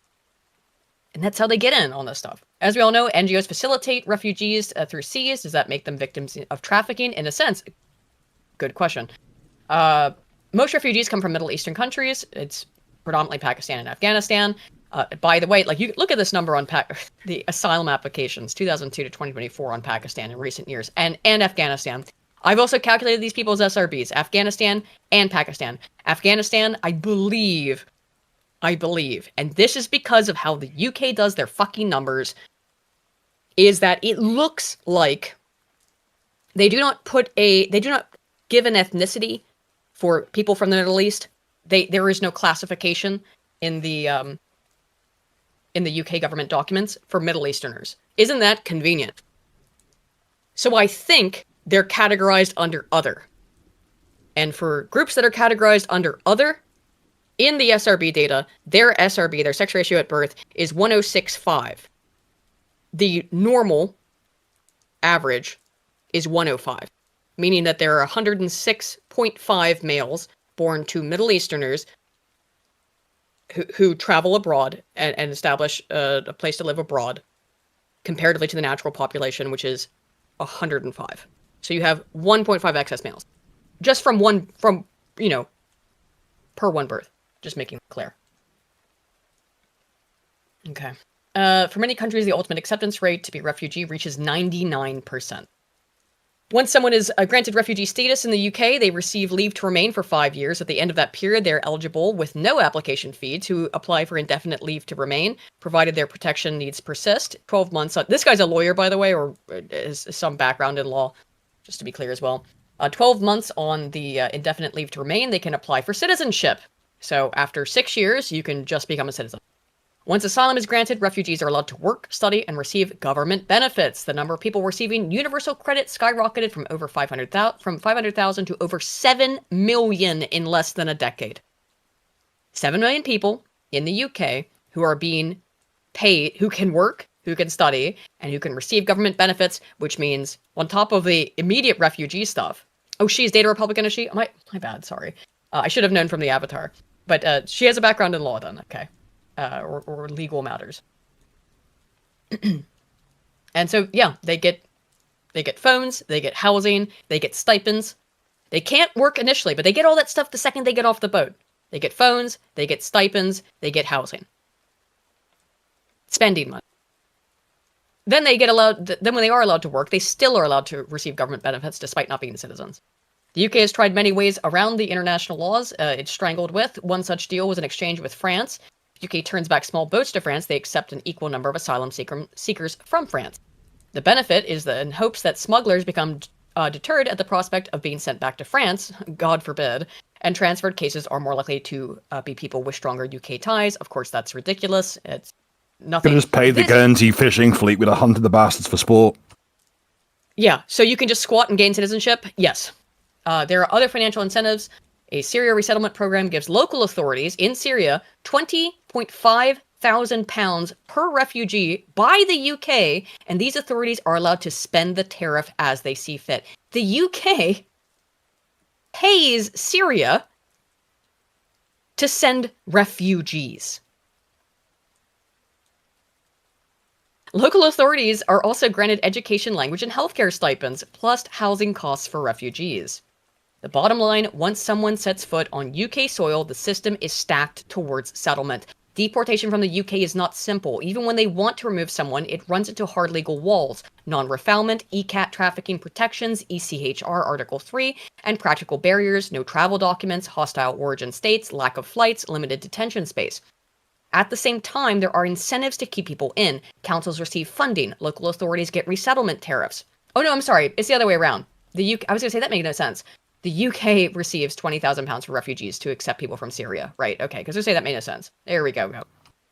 Speaker 1: And that's how they get in on this stuff. As we all know, NGOs facilitate refugees through seas. Does that make them victims of trafficking? In a sense, good question. Most refugees come from Middle Eastern countries. It's predominantly Pakistan and Afghanistan. By the way, you look at this number on the asylum applications, 2002 to 2024 on Pakistan in recent years, and Afghanistan. I've also calculated these people as SRBs, Afghanistan and Pakistan. Afghanistan, I believe, and this is because of how the UK does their fucking numbers, is that it looks like they do not give an ethnicity for people from the Middle East. There is no classification in the UK government documents for Middle Easterners. Isn't that convenient? So I think they're categorized under other. And for groups that are categorized under other, in the SRB data, their SRB, their sex ratio at birth, is 106.5. The normal average is 105, meaning that there are 106.5 males born to Middle Easterners who travel abroad and establish a place to live abroad, comparatively to the natural population, which is 105. So you have 1.5 excess males, just per one birth. Just making it clear. Okay. For many countries, the ultimate acceptance rate to be a refugee reaches 99%. Once someone is granted refugee status in the UK, they receive leave to remain for 5 years. At the end of that period, they're eligible with no application fee to apply for indefinite leave to remain, provided their protection needs persist. 12 months. This guy's a lawyer, by the way, or has some background in law, just to be clear as well. 12 months on the indefinite leave to remain, they can apply for citizenship. So after 6 years, you can just become a citizen. Once asylum is granted, refugees are allowed to work, study, and receive government benefits. The number of people receiving universal credit skyrocketed from over 500,000 to over 7 million in less than a decade. 7 million people in the UK who are being paid, who can work, who can study, and who can receive government benefits, which means on top of the immediate refugee stuff. Oh, she's data Republican, is she? My bad, sorry. I should have known from the avatar. But she has a background in law then, okay. Or legal matters. And so, yeah, they get phones, they get housing, they get stipends. They can't work initially, but they get all that stuff the second they get off the boat. They get phones, they get stipends, they get housing. Spending money. Then when they are allowed to work, they still are allowed to receive government benefits despite not being citizens. The UK has tried many ways around the international laws it's strangled with. One such deal was an exchange with France. UK turns back small boats to France, they accept an equal number of asylum seekers from France. The benefit is that in hopes that smugglers become deterred at the prospect of being sent back to France, God forbid, and transferred cases are more likely to be people with stronger UK ties. Of course, that's ridiculous. It's nothing.
Speaker 3: Could have just paid the Guernsey fishing fleet with a hunt of the bastards for sport.
Speaker 1: Yeah, so you can just squat and gain citizenship? Yes. There are other financial incentives. A Syria resettlement program gives local authorities in Syria 20.5 thousand pounds per refugee by the UK, and these authorities are allowed to spend the tariff as they see fit. The UK pays Syria to send refugees. Local authorities are also granted education, language, and healthcare stipends, plus housing costs for refugees. The bottom line, once someone sets foot on UK soil, the system is stacked towards settlement. Deportation from the UK is not simple. Even when they want to remove someone, it runs into hard legal walls. Non-refoulement, ECAT trafficking protections, ECHR Article 3, and practical barriers, no travel documents, hostile origin states, lack of flights, limited detention space. At the same time, there are incentives to keep people in. Councils receive funding. Local authorities get resettlement tariffs. Oh no, I'm sorry. It's the other way around. I was going to say that made no sense. The UK receives £20,000 for refugees to accept people from Syria. Right, okay, because they say that made no sense. There we go.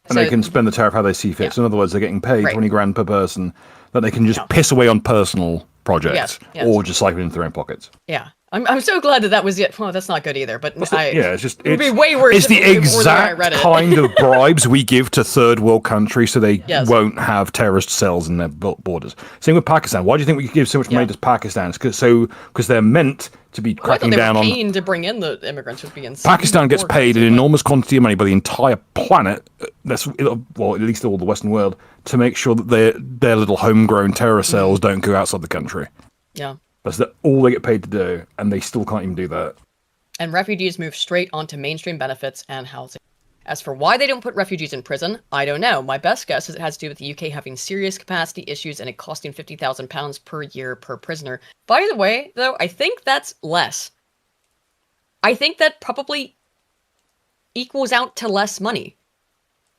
Speaker 3: And they can spend the tariff how they see fit. Yeah. So in other words, they're getting paid 20 grand per person that they can just piss away on personal projects or just cycle into their own pockets.
Speaker 1: Yeah. I'm so glad that was it. Well, that's not good either, but
Speaker 3: it
Speaker 1: would be way worse.
Speaker 3: It's the exact kind of bribes we give to third world countries so they won't have terrorist cells in their borders. Same with Pakistan. Why do you think we give so much money to Pakistan? Because they're meant to be cracking down on.
Speaker 1: To bring in the immigrants would be insane.
Speaker 3: Pakistan gets paid an enormous quantity of money by the entire planet. At least all the Western world, to make sure that their little homegrown terror cells don't go outside the country.
Speaker 1: Yeah.
Speaker 3: That's all they get paid to do, and they still can't even do that.
Speaker 1: And refugees move straight onto mainstream benefits and housing. As for why they don't put refugees in prison, I don't know. My best guess is it has to do with the UK having serious capacity issues and it costing £50,000 per year per prisoner. By the way, though, I think that's less. I think that probably equals out to less money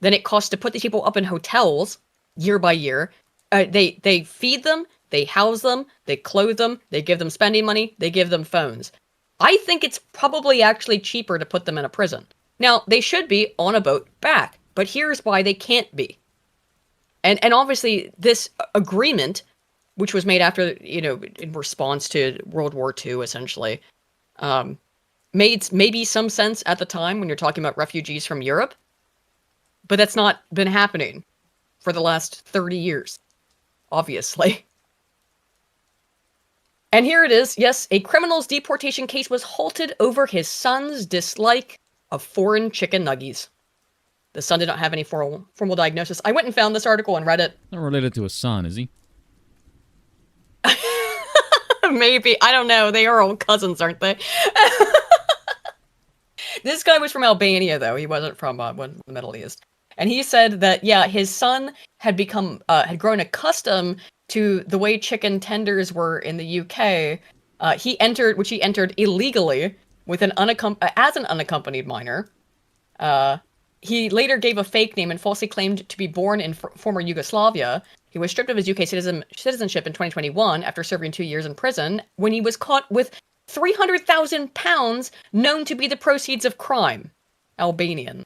Speaker 1: than it costs to put these people up in hotels year by year. They feed them. They house them, they clothe them, they give them spending money, they give them phones. I think it's probably actually cheaper to put them in a prison. Now, they should be on a boat back, but here's why they can't be. And obviously, this agreement, which was made after, in response to World War II, essentially, made maybe some sense at the time when you're talking about refugees from Europe, but that's not been happening for the last 30 years, obviously. And here it is. Yes, a criminal's deportation case was halted over his son's dislike of foreign chicken nuggies. The son did not have any formal diagnosis. I went and found this article and read it.
Speaker 2: Not related to a son, is he?
Speaker 1: Maybe. I don't know. They are all cousins, aren't they? This guy was from Albania, though. He wasn't from the Middle East. And he said that, his son had had grown accustomed to the way chicken tenders were in the UK. He entered illegally with as an unaccompanied minor. He later gave a fake name and falsely claimed to be born in former Yugoslavia. He was stripped of his UK citizenship in 2021 after serving 2 years in prison when he was caught with £300,000 known to be the proceeds of crime. Albanian.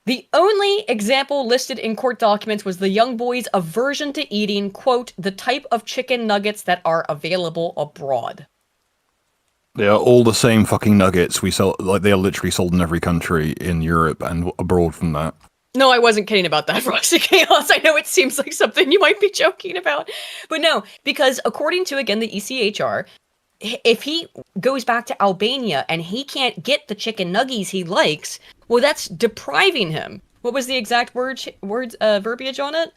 Speaker 1: The only example listed in court documents was the young boy's aversion to eating, quote, the type of chicken nuggets that are available abroad.
Speaker 3: They are all the same fucking nuggets we sell. Like, they are literally sold in every country in Europe and abroad from that.
Speaker 1: No, I wasn't kidding about that, Frosty Chaos. I know it seems like something you might be joking about. But no, because according to, again, the ECHR, if he goes back to Albania and he can't get the chicken nuggies he likes, well, that's depriving him. What was the exact verbiage on it?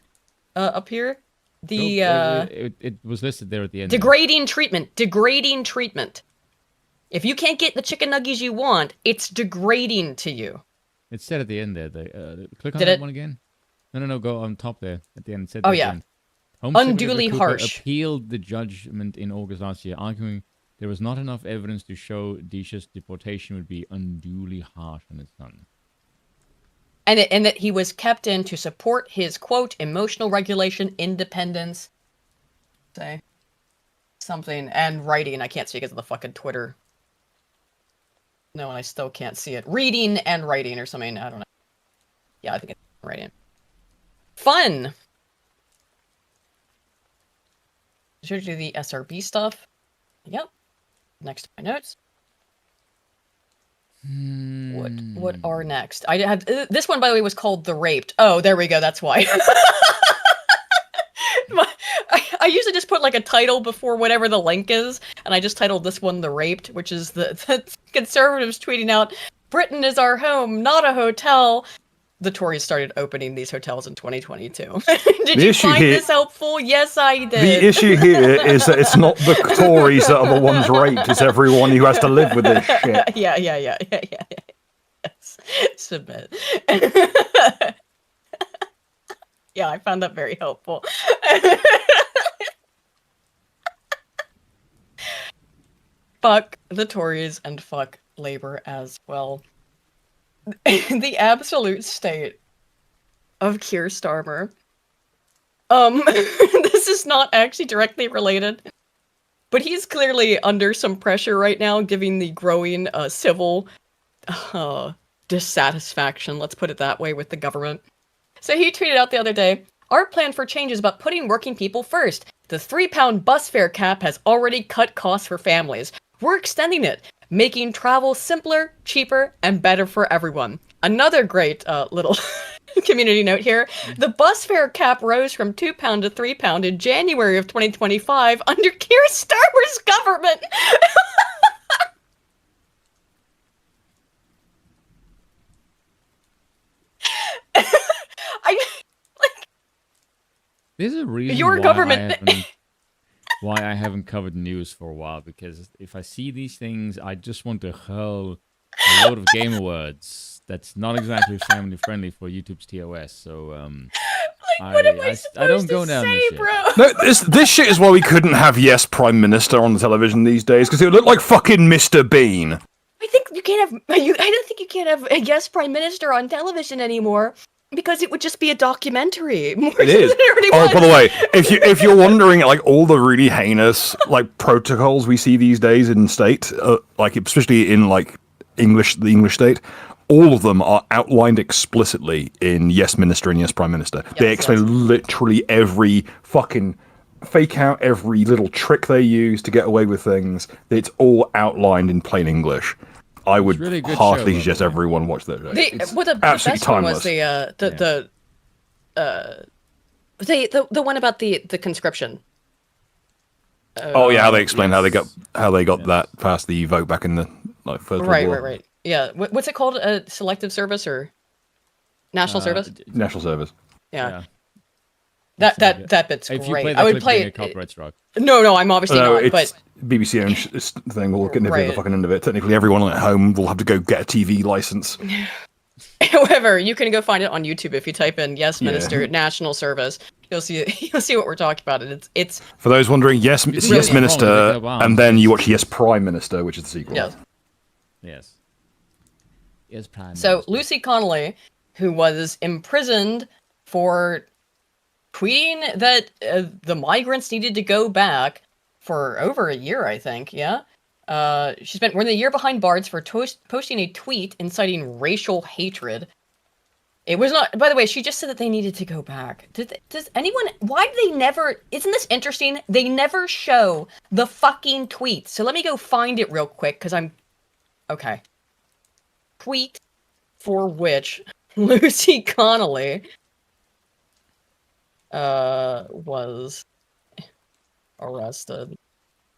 Speaker 1: Up here?
Speaker 2: It was listed there at the end.
Speaker 1: Degrading treatment. If you can't get the chicken nuggies you want, it's degrading to you.
Speaker 2: It said at the end there. Click on that one again. No, go on top there. At the end, it said at the end. Home
Speaker 1: unduly harsh.
Speaker 2: Appealed the judgment in August last year, arguing there was not enough evidence to show Disha's deportation would be unduly harsh on his son.
Speaker 1: And that he was kept in to support his, quote, emotional regulation, independence, say, something, and writing. I can't see because of the fucking Twitter. No, and I still can't see it. Reading and writing or something. I don't know. Yeah, I think it's writing. Fun. Should I do the SRB stuff? Yep. Next to my notes. What are next? I had this one, by the way, was called The Raped. Oh, there we go. That's why. I usually just put like a title before whatever the link is, and I just titled this one The Raped, which is the conservatives tweeting out, Britain is our home, not a hotel. The Tories started opening these hotels in 2022. Did you find this helpful? Yes, I did.
Speaker 3: The issue here is that it's not the Tories that are the ones raped, it's everyone who has to live with this shit.
Speaker 1: Yeah. Yes. Submit. Yeah, I found that very helpful. Fuck the Tories and fuck Labour as well. The absolute state of Keir Starmer. This is not actually directly related, but he's clearly under some pressure right now, given the growing civil dissatisfaction, let's put it that way, with the government. So he tweeted out the other day, our plan for change is about putting working people first. The £3 bus fare cap has already cut costs for families. We're extending it, making travel simpler, cheaper, and better for everyone. Another great little community note here. The bus fare cap rose from £2 to £3 in January of 2025 under Keir Starmer's government.
Speaker 2: There's a reason
Speaker 1: Your government.
Speaker 2: Why I haven't covered news for a while, because if I see these things, I just want to hurl a load of gamer words. That's not exactly family friendly for YouTube's TOS. So
Speaker 1: What am I supposed
Speaker 2: don't go
Speaker 1: to
Speaker 2: down
Speaker 1: say,
Speaker 2: this
Speaker 1: bro?
Speaker 3: No, this shit is why we couldn't have Yes Prime Minister on the television these days, because it would look like fucking Mr. Bean.
Speaker 1: I think you can't have. I don't think you can't have a Yes Prime Minister on television anymore, because it would just be a documentary. More
Speaker 3: It is. Oh, by the way, if you're wondering, like all the really heinous like protocols we see these days in state, like especially in like the English state, all of them are outlined explicitly in Yes Minister and Yes Prime Minister. They explain literally every fucking fake out, every little trick they use to get away with things. It's all outlined in plain English. I would
Speaker 2: really
Speaker 3: heartily suggest everyone watch that.
Speaker 1: The best one was the one about the conscription.
Speaker 3: Oh yeah, how they explain how they got that past the vote back in the First World War.
Speaker 1: Right. Yeah, what's it called? Selective service or national service?
Speaker 3: National service.
Speaker 1: Yeah. That bit's
Speaker 2: if
Speaker 1: great.
Speaker 2: You play
Speaker 1: I would play it.
Speaker 2: Copyright struck.
Speaker 1: No, I'm obviously not.
Speaker 3: It's
Speaker 1: But
Speaker 3: BBC owned thing. We'll get the fucking end of it. Technically, everyone at home will have to go get a TV license.
Speaker 1: However, you can go find it on YouTube if you type in "Yes Minister National Service." You'll see what we're talking about. It's
Speaker 3: for those wondering. Yes, it's Yes Minister, and then you watch Yes Prime Minister, which is the sequel.
Speaker 2: Yes. Yes, Prime.
Speaker 1: So
Speaker 2: Minister.
Speaker 1: Lucy Connolly, who was imprisoned for tweeting that the migrants needed to go back for over a year, I think. Yeah. She spent more than a year behind bars for posting a tweet inciting racial hatred. It was not, by the way, she just said that they needed to go back. Does anyone, why do they never, isn't this interesting? They never show the fucking tweet. So let me go find it real quick, because okay. Tweet for which Lucy Connolly was arrested.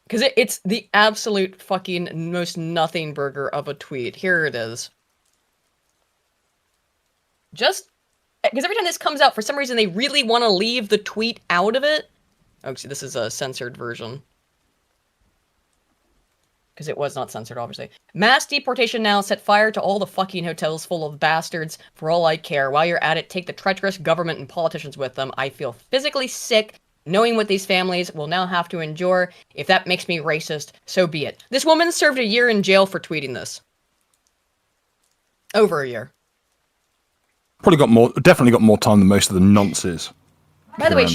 Speaker 1: Because it's the absolute fucking most nothing burger of a tweet. Here it is. Just because every time this comes out, for some reason they really want to leave the tweet out of it. Oh, see, this is a censored version. Because it was not censored, obviously. Mass deportation now. Set fire to all the fucking hotels full of bastards. For all I care. While you're at it, take the treacherous government and politicians with them. I feel physically sick knowing what these families will now have to endure. If that makes me racist, so be it. This woman served a year in jail for tweeting this. Over a year.
Speaker 3: Definitely got more time than most of the nonces.
Speaker 1: By the way,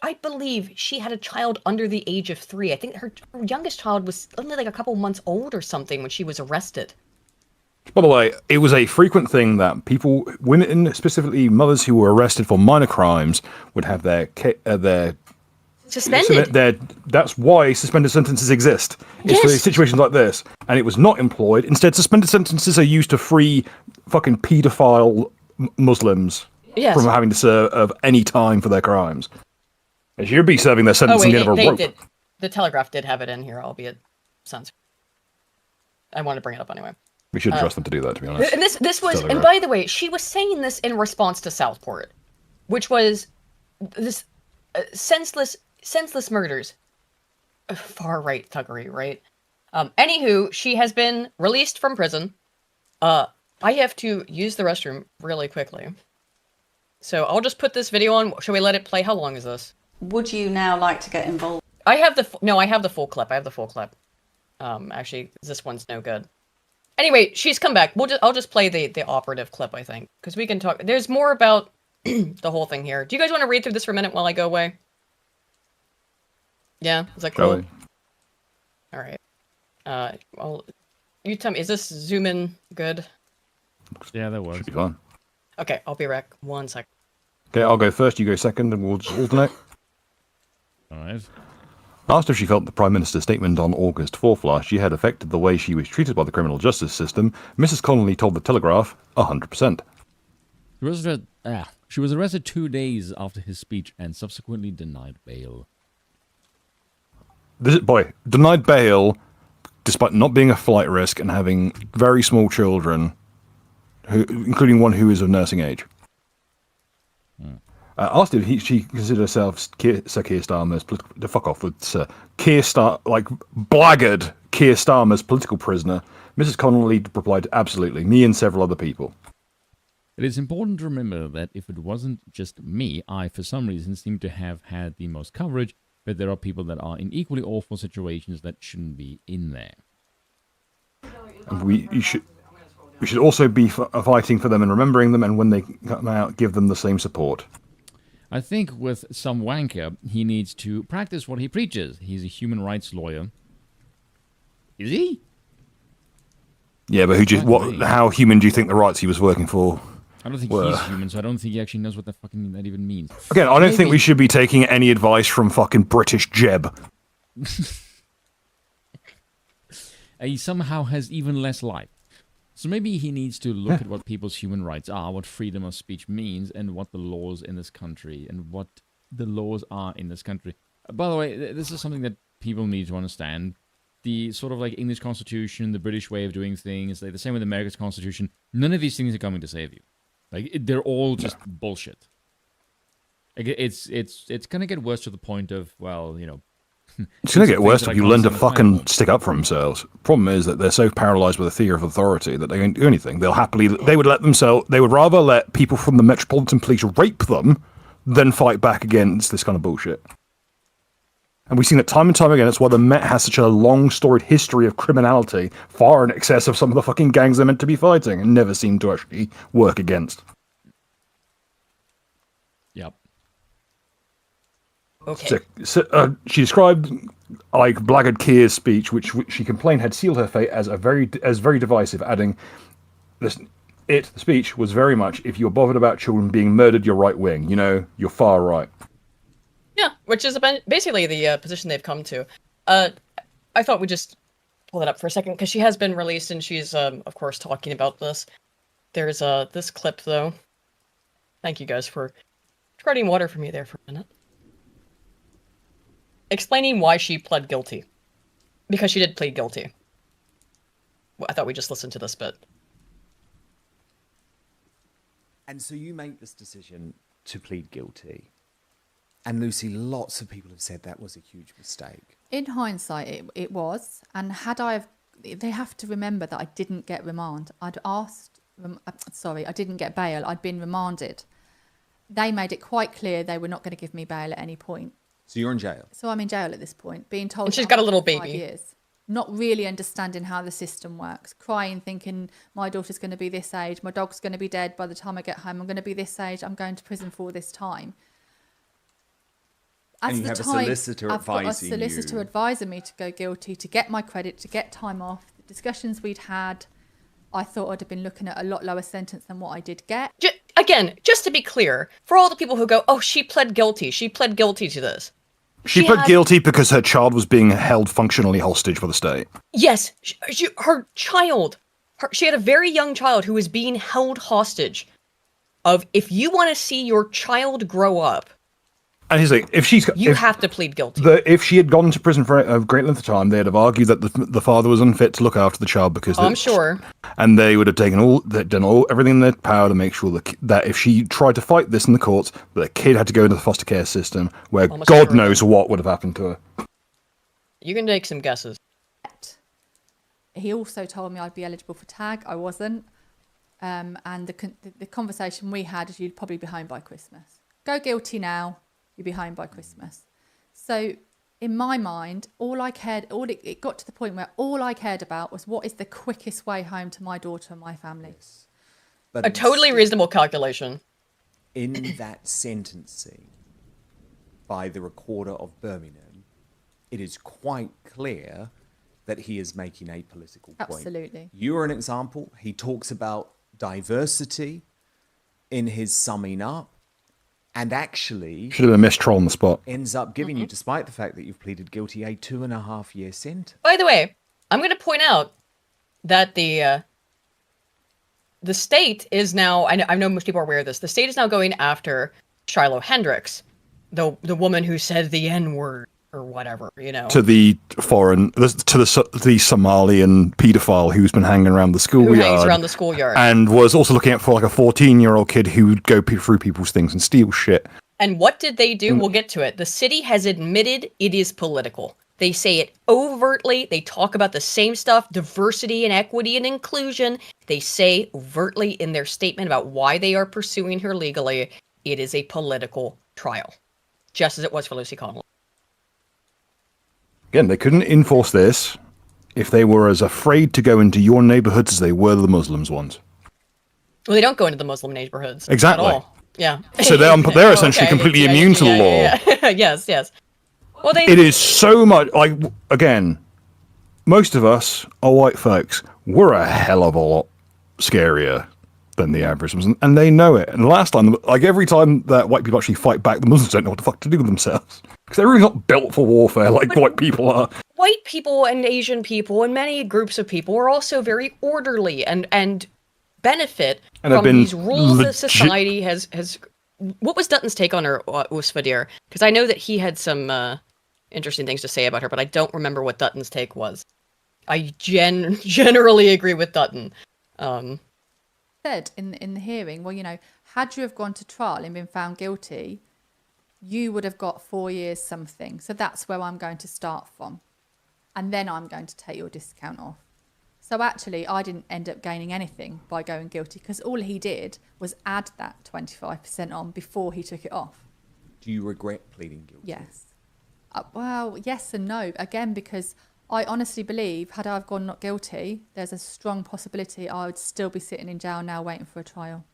Speaker 1: I believe she had a child under the age of 3. I think her youngest child was only like a couple months old or something when she was arrested.
Speaker 3: By the way, it was a frequent thing that people, women, specifically mothers who were arrested for minor crimes, would have their
Speaker 1: Suspended.
Speaker 3: that's why suspended sentences exist. It's for
Speaker 1: Yes.
Speaker 3: situations like this, and it was not employed. Instead, suspended sentences are used to free fucking paedophile Muslims
Speaker 1: Yes.
Speaker 3: from having to serve any time for their crimes. They should be serving their
Speaker 1: Oh
Speaker 3: sentence
Speaker 1: wait,
Speaker 3: in the end of a
Speaker 1: they
Speaker 3: rope.
Speaker 1: did. The Telegraph did have it in here, albeit censored. I wanted to bring it up anyway.
Speaker 3: We should trust them to do that, to be honest.
Speaker 1: And this was, and
Speaker 3: Telegraph.
Speaker 1: by the way, she was saying this in response to Southport, which was this senseless murders, far right thuggery, right? Anywho, she has been released from prison. I have to use the restroom really quickly, so I'll just put this video on. Shall we let it play? How long is this?
Speaker 7: Would you now like to get involved?
Speaker 1: I have the full clip. I have the full clip. Actually, this one's no good. Anyway, she's come back. I'll just play the operative clip, I think, because we can talk. There's more about the whole thing here. Do you guys want to read through this for a minute while I go away? Yeah, is that cool? All right. Well, you tell me. Is this zoom in good?
Speaker 2: Yeah, that works.
Speaker 3: Should be fine.
Speaker 1: Okay, I'll be back. 1 second.
Speaker 3: Okay, I'll go first, you go second, and we'll just alternate.
Speaker 2: All right.
Speaker 3: Asked if she felt the Prime Minister's statement on August 4th last year had affected the way she was treated by the criminal justice system, Mrs. Connolly told The Telegraph 100%.
Speaker 2: She was arrested 2 days after his speech and subsequently denied bail.
Speaker 3: Denied bail despite not being a flight risk and having very small children, including one who is of nursing age. Asked if she considered herself Sir Keir Starmer's fuck off with Sir Keir blackguard Keir Starmer's political prisoner, Mrs. Connolly replied, "Absolutely, me and several other people."
Speaker 2: It is important to remember that if it wasn't just me, I, for some reason, seem to have had the most coverage, but there are people that are in equally awful situations that shouldn't be in there.
Speaker 3: And we should also be fighting for them and remembering them, and when they come out, give them the same support.
Speaker 2: I think with some wanker, he needs to practice what he preaches. He's a human rights lawyer. Is he?
Speaker 3: Yeah, but how human do you think the rights he was working for?
Speaker 2: I don't think he's human, so I don't think he actually knows what the fucking that even means.
Speaker 3: Again, I don't think we should be taking any advice from fucking British Jeb.
Speaker 2: He somehow has even less life. So maybe he needs to look at what people's human rights are, what freedom of speech means, and what the laws in this country, and what the laws are in this country. By the way, this is something that people need to understand. The sort of like English Constitution, the British way of doing things, like the same with America's Constitution, none of these things are coming to save you. Like, they're all just bullshit. Like, it's gonna get worse to the point of, well, you know...
Speaker 3: It's going to get worse if you learn to fucking stick up for themselves. Problem is that they're so paralyzed by the fear of authority that they don't do anything. They would rather let people from the Metropolitan Police rape them than fight back against this kind of bullshit. And we've seen it time and time again. It's why the Met has such a long, storied history of criminality, far in excess of some of the fucking gangs they're meant to be fighting, and never seem to actually work against.
Speaker 2: Yep.
Speaker 1: Okay.
Speaker 3: So, she described blackguard Keir's speech, which she complained had sealed her fate, as very divisive, adding, the speech was very much, if you're bothered about children being murdered, you're right wing. You know, you're far right.
Speaker 1: Yeah, which is basically the position they've come to. I thought we'd just pull that up for a second, because she has been released, and she's, of course, talking about this. There's this clip, though. Thank you guys for treading water for me there for a minute. Explaining why she pled guilty. Because she did plead guilty. Well, I thought we just listened to this bit.
Speaker 8: And so you make this decision to plead guilty. And Lucy, lots of people have said that was a huge mistake.
Speaker 9: In hindsight, it was. And they have to remember that I didn't get remand. I didn't get bail. I'd been remanded. They made it quite clear they were not going to give me bail at any point.
Speaker 8: So you're in jail?
Speaker 9: So I'm in jail at this point, being told...
Speaker 1: And she's got a little baby.
Speaker 9: 5 years, not really understanding how the system works, crying, thinking my daughter's going to be this age, my dog's going to be dead by the time I get home, I'm going to be this age, I'm going to prison for all this time.
Speaker 8: And you have a solicitor
Speaker 9: I've got a
Speaker 8: advising you.
Speaker 9: solicitor advising me to go guilty, to get my credit, to get time off, the discussions we'd had, I thought I'd have been looking at a lot lower sentence than what I did get.
Speaker 1: Again, just to be clear, for all the people who go, oh, she pled guilty to this.
Speaker 3: She pled guilty because her child was being held functionally hostage by the state.
Speaker 1: Yes, her child. She had a very young child who was being held hostage. If you want to see your child grow up,
Speaker 3: and he's like,
Speaker 1: you have to plead guilty.
Speaker 3: If she had gone to prison for a great length of time, they'd have argued that the father was unfit to look after the child because
Speaker 1: I'm sure.
Speaker 3: And they would have done everything in their power to make sure that if she tried to fight this in the courts, the kid had to go into the foster care system, where God knows what would have happened to her.
Speaker 1: You can take some guesses.
Speaker 9: He also told me I'd be eligible for tag. I wasn't. And the conversation we had is you'd probably be home by Christmas. Go guilty now. You'll be home by Christmas. So in my mind, it got to the point where all I cared about was what is the quickest way home to my daughter and my family.
Speaker 8: Yes. But
Speaker 1: A totally reasonable calculation.
Speaker 8: In that sentencing by the Recorder of Birmingham, it is quite clear that he is making a political point.
Speaker 9: Absolutely.
Speaker 8: You are an example. He talks about diversity in his summing up, and actually
Speaker 3: Should have been mistrial on the spot.
Speaker 8: ends up giving you, despite the fact that you've pleaded guilty, a 2.5-year sentence.
Speaker 1: By the way, I'm going to point out that the state is now, I know most people are aware of this, the state is now going after Shiloh Hendricks, the woman who said the N-word or whatever, you know.
Speaker 3: To the Somalian paedophile who's been hanging around the schoolyard.
Speaker 1: Who hangs around the schoolyard.
Speaker 3: And was also looking out for like a 14-year-old kid who would go through people's things and steal shit.
Speaker 1: And what did they do? We'll get to it. The city has admitted it is political. They say it overtly. They talk about the same stuff, diversity and equity and inclusion. They say overtly in their statement about why they are pursuing her legally, it is a political trial. Just as it was for Lucy Connolly.
Speaker 3: Again, they couldn't enforce this if they were as afraid to go into your neighborhoods as they were the Muslims ones.
Speaker 1: Well, they don't go into the Muslim neighborhoods.
Speaker 3: Exactly.
Speaker 1: At all. Yeah.
Speaker 3: So they're essentially completely immune to the law.
Speaker 1: Yeah. Yes, yes. Well,
Speaker 3: It is so much, like, again, most of us are white folks. We're a hell of a lot scarier than the average Muslim, and they know it. And last time, like every time that white people actually fight back, the Muslims don't know what the fuck to do with themselves. Because they're really not built for warfare like white people are.
Speaker 1: White people and Asian people and many groups of people are also very orderly and benefit from these rules that society has. What was Dutton's take on her, Usfadir? Because I know that he had some interesting things to say about her, but I don't remember what Dutton's take was. I generally agree with Dutton.
Speaker 9: Said in the hearing, well, you know, had you have gone to trial and been found guilty, you would have got 4 years something. So that's where I'm going to start from. And then I'm going to take your discount off. So actually, I didn't end up gaining anything by going guilty because all he did was add that 25% on before he took it off.
Speaker 8: Do you regret pleading guilty?
Speaker 9: Yes. Well, yes and no. Again, because I honestly believe had I have gone not guilty, there's a strong possibility I would still be sitting in jail now waiting for a trial.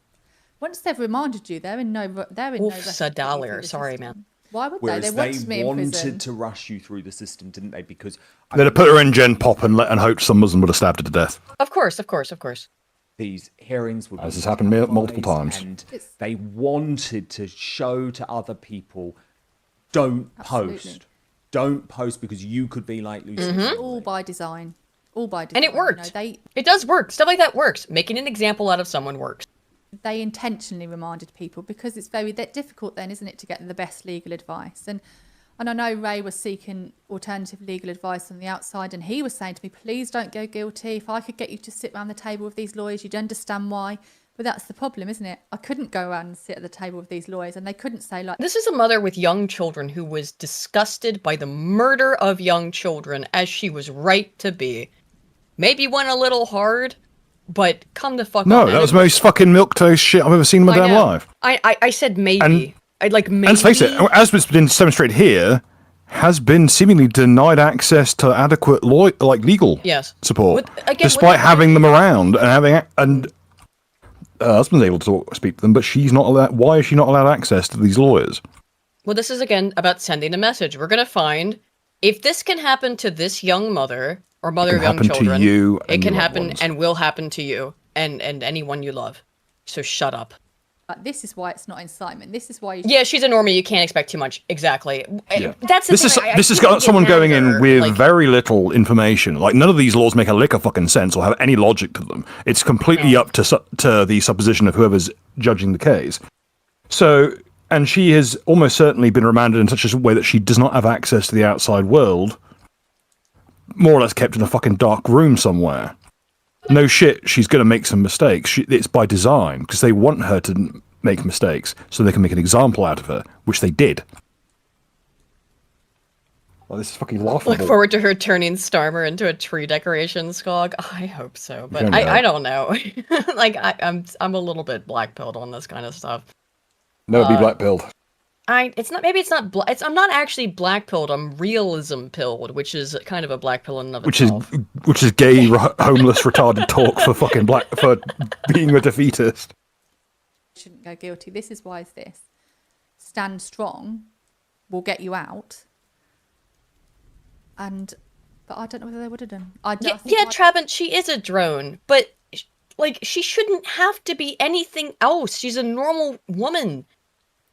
Speaker 9: Once they've remanded you, they're in no
Speaker 1: Sadalir, sorry, man.
Speaker 9: Why would
Speaker 8: Whereas
Speaker 9: they? They wanted me in prison.
Speaker 8: wanted to rush you through the system, didn't they? Because
Speaker 3: They'd have put her in Gen Pop and hoped some Muslim would have stabbed her to death.
Speaker 1: Of course.
Speaker 8: these hearings would
Speaker 3: As
Speaker 8: be
Speaker 3: has happened multiple
Speaker 8: televised,
Speaker 3: times.
Speaker 8: and they wanted to show to other people, don't
Speaker 9: Absolutely.
Speaker 8: don't post because you could be like Lucy.
Speaker 1: Mm-hmm.
Speaker 9: All by design. All by design.
Speaker 1: And it worked.
Speaker 9: You know,
Speaker 1: It does work. Stuff like that works. Making an example out of someone works.
Speaker 9: they intentionally reminded people because it's very difficult then, isn't it, to get the best legal advice. And I know Ray was seeking alternative legal advice on the outside, and he was saying to me, please don't go guilty. If I could get you to sit around the table with these lawyers, you'd understand why. But that's the problem, isn't it? I couldn't go around and sit at the table with these lawyers, and they couldn't say like...
Speaker 1: This is a mother with young children who was disgusted by the murder of young children, as she was right to be. Maybe went a little hard, but come the fuck on.
Speaker 3: No, that was the most fucking milquetoast shit I've ever seen in my damn life.
Speaker 1: I said maybe. I'd like maybe.
Speaker 3: And let's face it, as has been demonstrated here, has been seemingly denied access to adequate legal support, despite having them around and husband's able to speak to them, but she's not allowed. Why is she not allowed access to these lawyers?
Speaker 1: Well, this is again about sending a message. We're gonna find if this can happen to this young mother or mother of
Speaker 3: can
Speaker 1: young
Speaker 3: happen
Speaker 1: children.
Speaker 3: to you.
Speaker 1: It
Speaker 3: And
Speaker 1: can
Speaker 3: your loved
Speaker 1: happen
Speaker 3: ones.
Speaker 1: and will happen to you and anyone you love. So shut up.
Speaker 9: This is why it's not incitement. This is why you
Speaker 1: Yeah, she's a normie. You can't expect too much. Exactly.
Speaker 3: Yeah.
Speaker 1: That's the
Speaker 3: This
Speaker 1: thing.
Speaker 3: is
Speaker 1: I
Speaker 3: this has
Speaker 1: feel
Speaker 3: got
Speaker 1: like
Speaker 3: someone going in
Speaker 1: Amanda,
Speaker 3: with
Speaker 1: like,
Speaker 3: very little information. Like none of these laws make a lick of fucking sense or have any logic to them. It's completely up to the supposition of whoever's judging the case. So, and she has almost certainly been remanded in such a way that she does not have access to the outside world. More or less kept in a fucking dark room somewhere. No shit, she's going to make some mistakes. It's by design because they want her to make mistakes so they can make an example out of her, which they did. Oh, this is fucking laughable.
Speaker 1: Look forward to her turning Starmer into a tree decoration, Skog. I hope so, but
Speaker 3: don't
Speaker 1: I
Speaker 3: know.
Speaker 1: don't know. Like I'm a little bit black-pilled on this kind of stuff.
Speaker 3: No, it'd be black-pilled.
Speaker 1: I'm not actually black-pilled. I'm realism-pilled, which is kind of a black pill in and of itself.
Speaker 3: Which is gay, homeless, retarded talk for fucking for being a defeatist.
Speaker 9: shouldn't go guilty. This is why is this. Stand strong will get you out. But I don't know whether they would have done.
Speaker 1: Trabant, she is a drone, but like she shouldn't have to be anything else. She's a normal woman.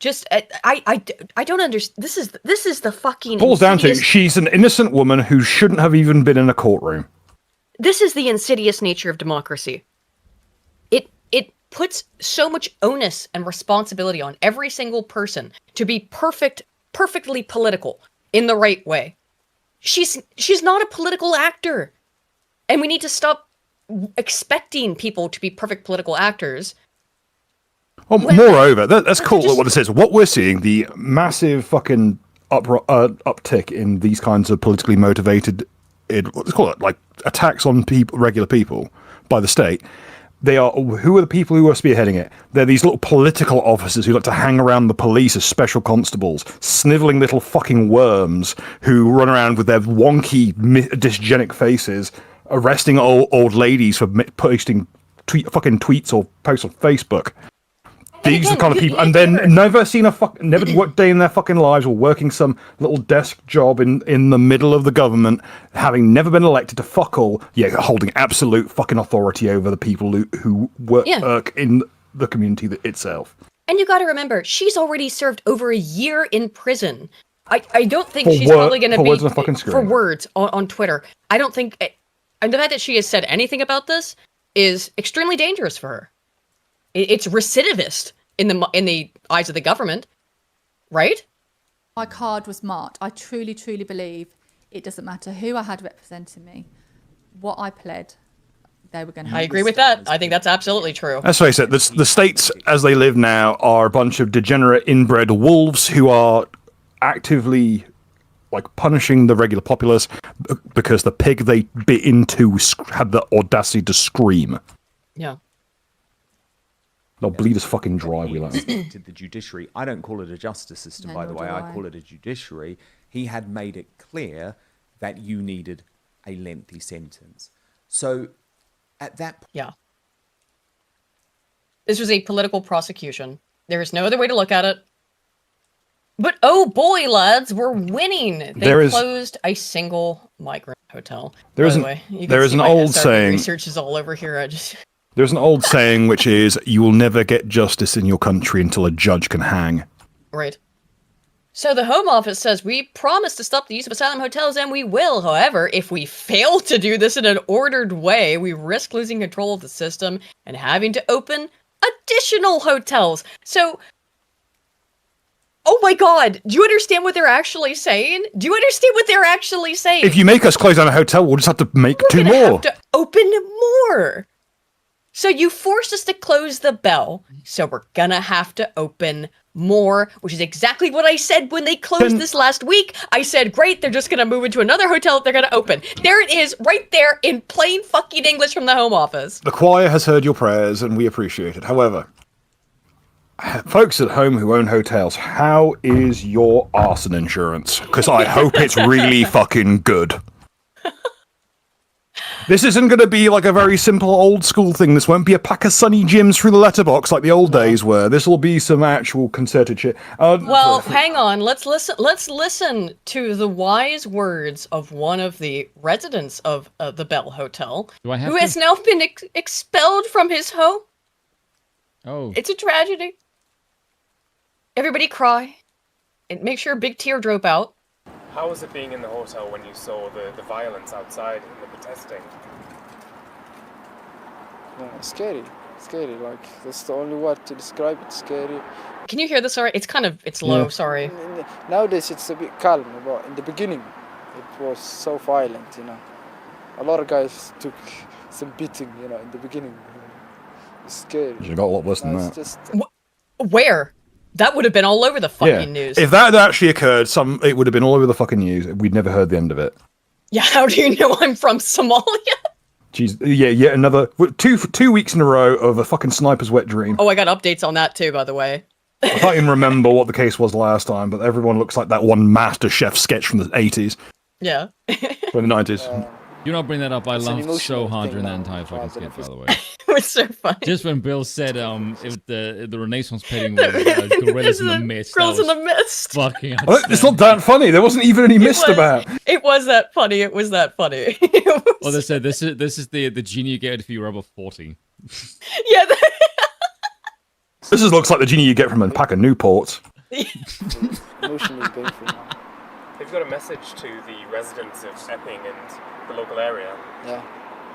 Speaker 1: Just I don't understand. This is the fucking.
Speaker 3: Falls down to
Speaker 1: insidious-
Speaker 3: she's an innocent woman who shouldn't have even been in a courtroom.
Speaker 1: This is the insidious nature of democracy. It puts so much onus and responsibility on every single person to be perfectly political in the right way. She's not a political actor, and we need to stop expecting people to be perfect political actors.
Speaker 3: Oh, moreover, that's cool. What it says. What we're seeing, the massive fucking uptick in these kinds of politically motivated, let's call it like attacks on regular people by the state. Who are the people who are spearheading it? They're these little political officers who like to hang around the police as special constables, sniveling little fucking worms who run around with their wonky, dysgenic faces, arresting old ladies for posting fucking tweets or posts on Facebook. These are the kind of people, and then never worked a day in their fucking lives, or working some little desk job in the middle of the government, having never been elected to fuck all, holding absolute fucking authority over the people who work in the community itself.
Speaker 1: And you got to remember, she's already served over a year in prison. I don't think she's probably going to be
Speaker 3: words on a fucking screen.
Speaker 1: For words on Twitter. I don't think, and the fact that she has said anything about this is extremely dangerous for her. It's recidivist in the eyes of the government, right?
Speaker 9: My card was marked. I truly believe it doesn't matter who I had representing me, what I pled, they were going to have.
Speaker 1: I agree with that. I think that's absolutely true.
Speaker 3: Let's face it, the states as they live now are a bunch of degenerate inbred wolves who are actively punishing the regular populace because the pig they bit into had the audacity to scream.
Speaker 1: Yeah.
Speaker 3: They'll bleed us fucking dry, we like.
Speaker 8: To the judiciary. I don't call it a justice system, by the way. I call it a judiciary. He had made it clear that you needed a lengthy sentence. So at that point...
Speaker 1: Yeah. This was a political prosecution. There is no other way to look at it. But oh boy, lads, we're winning. They closed a single migrant hotel. There is
Speaker 3: an old saying.
Speaker 1: Research is all over here.
Speaker 3: There's an old saying which is, "You will never get justice in your country until a judge can hang."
Speaker 1: Right. So the Home Office says, we promise to stop the use of asylum hotels, and we will. However, if we fail to do this in an ordered way, we risk losing control of the system and having to open additional hotels. So... oh my god, do you understand what they're actually saying? If
Speaker 3: you make us close down a hotel, we'll just have to make two more.
Speaker 1: We're gonna have to open more. So you forced us to close the bell, so we're gonna have to open more, which is exactly what I said when they closed this last week. I said, great, they're just gonna move into another hotel that they're gonna open. There it is, right there in plain fucking English from the Home Office.
Speaker 3: The choir has heard your prayers, and we appreciate it. However, folks at home who own hotels, how is your arson insurance? Because I hope it's really fucking good. This isn't going to be like a very simple old school thing. This won't be a pack of Sunny Jims through the letterbox like the old days were. This will be some actual concerted shit.
Speaker 1: Well, hang on. Let's listen. Let's listen to the wise words of one of the residents of the Bell Hotel, who has now been expelled from his home.
Speaker 2: Oh,
Speaker 1: it's a tragedy. Everybody cry, and make sure a big tear drop out.
Speaker 10: How was it being in the hotel when you saw the violence outside and the protesting?
Speaker 11: Yeah, scary. Like, that's the only word to describe it. Scary.
Speaker 1: Can you hear this? Sorry, it's low. Sorry.
Speaker 11: Nowadays it's a bit calm, but in the beginning it was so violent. A lot of guys took some beating. In the beginning. It's scary.
Speaker 3: You got a lot worse than that.
Speaker 11: Just...
Speaker 1: Where? That would have been all over the fucking news.
Speaker 3: If that had actually occurred, it would have been all over the fucking news. We'd never heard the end of it.
Speaker 1: Yeah, how do you know I'm from Somalia?
Speaker 3: Jeez, yeah, another 2 weeks in a row of a fucking sniper's wet dream.
Speaker 1: Oh, I got updates on that too, by the way.
Speaker 3: I can't even remember what the case was last time, but everyone looks like that one Master Chef sketch from the 80s.
Speaker 1: Yeah.
Speaker 3: From the 90s.
Speaker 2: Do not bring that up. I laughed so hard during that entire fucking skit, by the way.
Speaker 1: It was so funny.
Speaker 2: Just when Bill said if the Renaissance painting was gorillas in the mist.
Speaker 1: Gorillas in the mist.
Speaker 2: Fucking
Speaker 3: It's not that funny. There wasn't even any mist about.
Speaker 1: It was that funny. It was that funny.
Speaker 2: Well, they said this is the genie you get if you rub a 40.
Speaker 1: Yeah.
Speaker 3: This looks like the genie you get from a pack of Newports.
Speaker 11: Emotionally painful.
Speaker 10: Have you got a message to the residents of Epping and the local area?
Speaker 11: Yeah.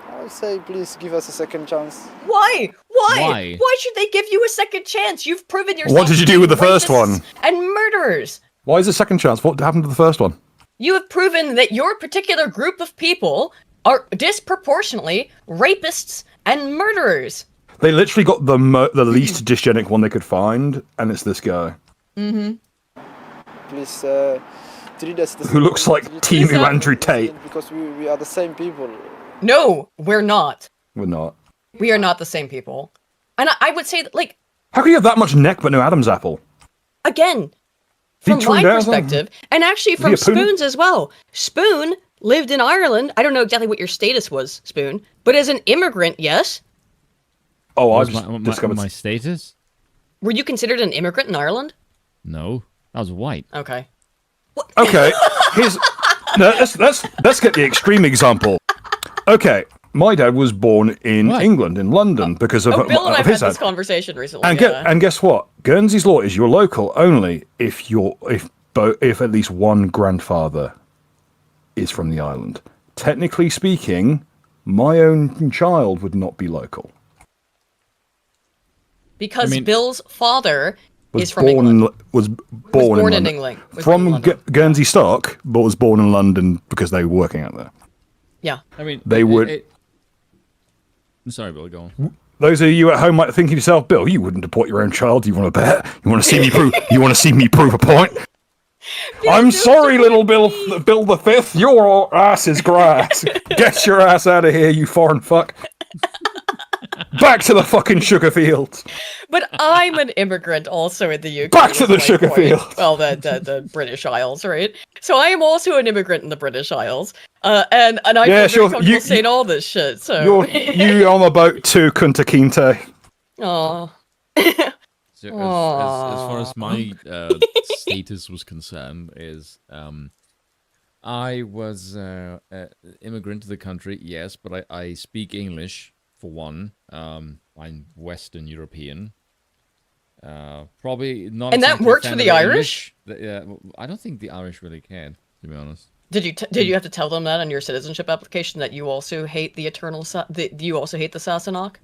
Speaker 11: I would say please give us a second chance.
Speaker 1: Why?
Speaker 2: Why?
Speaker 1: Why should they give you a second chance? You've proven yourself.
Speaker 3: What did you do with the first one?
Speaker 1: And murderers.
Speaker 3: Why is a second chance? What happened to the first one?
Speaker 1: You have proven that your particular group of people are disproportionately rapists and murderers.
Speaker 3: They literally got the least dysgenic one they could find, and it's this guy.
Speaker 1: Mm-hmm.
Speaker 11: Please treat us the same.
Speaker 3: Who looks like Timu Andrew Tate.
Speaker 11: Because we are the same people.
Speaker 1: No, we're not.
Speaker 3: We're not.
Speaker 1: We are not the same people. And I would say that, like...
Speaker 3: How can you have that much neck but no Adam's apple?
Speaker 1: Again, from my perspective, and actually from Spoon's as well. Spoon lived in Ireland. I don't know exactly what your status was, Spoon, but as an immigrant, yes.
Speaker 3: Oh, I
Speaker 2: discovered my status.
Speaker 1: Were you considered an immigrant in Ireland?
Speaker 2: No, I was white.
Speaker 1: Okay.
Speaker 3: Okay, let's get the extreme example. Okay, my dad was born in England, in London, because of
Speaker 1: Bill and I've had
Speaker 3: his
Speaker 1: this conversation recently.
Speaker 3: And guess what? Guernsey's law is you're local only if at least one grandfather is from the island. Technically speaking, my own child would not be local.
Speaker 1: Because Bill's father
Speaker 3: was born in England. From Guernsey stock, but was born in London because they were working out there.
Speaker 1: Yeah.
Speaker 2: I mean,
Speaker 3: they would.
Speaker 2: I'm sorry, Bill. Go on.
Speaker 3: Those of you at home might think to yourself, Bill, you wouldn't deport your own child. You want to bet? You want to see me prove? You want to see me prove a point? I'm sorry, little Bill the Fifth. Your ass is grass. Get your ass out of here, you foreign fuck. Back to the fucking sugar fields.
Speaker 1: But I'm an immigrant also in the UK.
Speaker 3: Back to the sugar fields.
Speaker 1: Well, the British Isles, right? So I am also an immigrant in the British Isles. And I feel very comfortable saying all this shit. So
Speaker 3: you're on the boat to Kunta Kinte.
Speaker 1: Aww.
Speaker 2: So as far as my status was concerned, is I was an immigrant to the country, yes, but I speak English. For one, I'm Western European. Probably not.
Speaker 1: And that works for the Irish?
Speaker 2: Yeah, I don't think the Irish really can, to be honest.
Speaker 1: Did you have to tell them that on your citizenship application that you also hate the you also hate the Sassenach?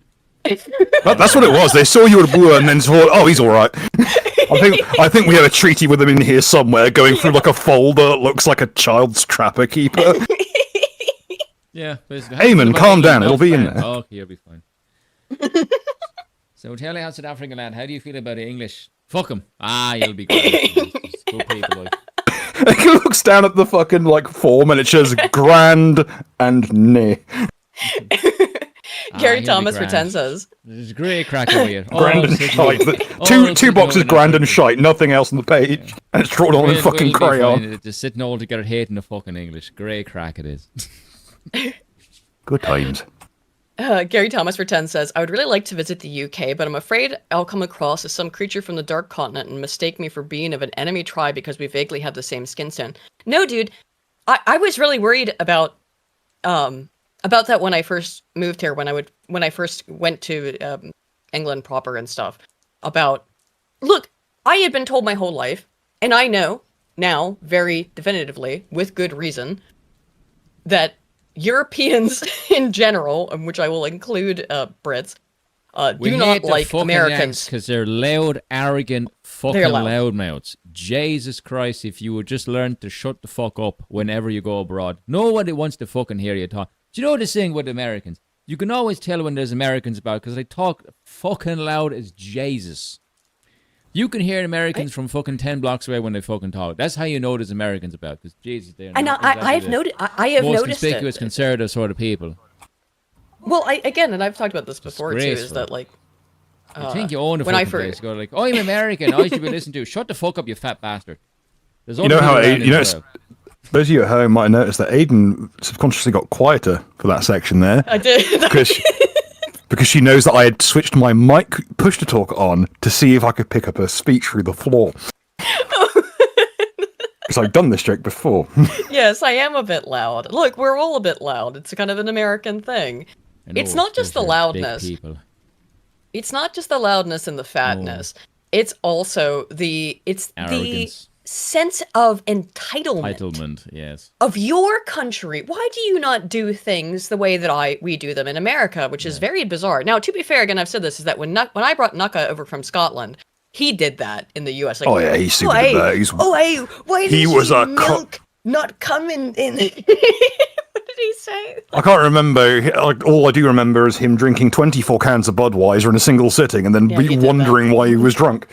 Speaker 3: That's what it was. They saw you at Blue and then thought, "Oh, he's all right." I think we have a treaty with him in here somewhere, going through like a folder that looks like a child's trapper keeper.
Speaker 2: Yeah, basically.
Speaker 3: Eamon, calm down. It'll be in there.
Speaker 2: Oh, okay, it'll be fine. So tell me how South African lad, how do you feel about the English? Fuck him. You'll be great. Just go people, like.
Speaker 3: He looks down at the fucking like form and it says grand and ne.
Speaker 1: Gary Thomas pretends says.
Speaker 2: There's a great crack over here.
Speaker 3: Grand and shite. Two boxes grand and shite, nothing else on the page. And it's drawn on in fucking crayon.
Speaker 2: Just sitting all together hating the fucking English. Great crack it is.
Speaker 3: Good times.
Speaker 1: Gary Thomas for 10 says, I would really like to visit the UK, but I'm afraid I'll come across as some creature from the Dark Continent and mistake me for being of an enemy tribe because we vaguely have the same skin tone. No, dude, I was really worried about that when I first moved here, when I first went to England proper and stuff. Look, I had been told my whole life, and I know now very definitively, with good reason, that Europeans in general, which I will include Brits, do not like Americans
Speaker 2: because they're loud, arrogant, fucking loudmouths. Jesus Christ, if you would just learn to shut the fuck up whenever you go abroad. Nobody wants to fucking hear you talk. Do you know this thing with Americans? You can always tell when there's Americans about because they talk fucking loud as Jesus. You can hear Americans from fucking 10 blocks away when they fucking talk. That's how you know there's Americans about, because Jesus, they're
Speaker 1: I have noticed
Speaker 2: most conspicuous conservative sort of people.
Speaker 1: Well, I've talked about this before too, is that like
Speaker 2: you think you own a fucking place. You go like, I'm American, I should be listened to. Shut the fuck up, you fat bastard.
Speaker 3: Those of you at home might have noticed that Aiden subconsciously got quieter for that section there.
Speaker 1: I did.
Speaker 3: Because she knows that I had switched my mic push-to-talk on to see if I could pick up her speech through the floor. Because I've done this joke before.
Speaker 1: Yes, I am a bit loud. Look, we're all a bit loud. It's kind of an American thing. It's not just the loudness. It's not just the loudness and the fatness. It's also the arrogance. The sense of entitlement.
Speaker 2: Yes.
Speaker 1: Of your country. Why do you not do things the way that we do them in America, which is very bizarre. Now, to be fair, again, I've said this, is that when I brought Nuka over from Scotland, he did that in the US. Like,
Speaker 3: oh yeah, he's super good there.
Speaker 1: Why
Speaker 3: he was a
Speaker 1: milk not coming in? What did he say?
Speaker 3: I can't remember. All I do remember is him drinking 24 cans of Budweiser in a single sitting and then wondering why he was drunk.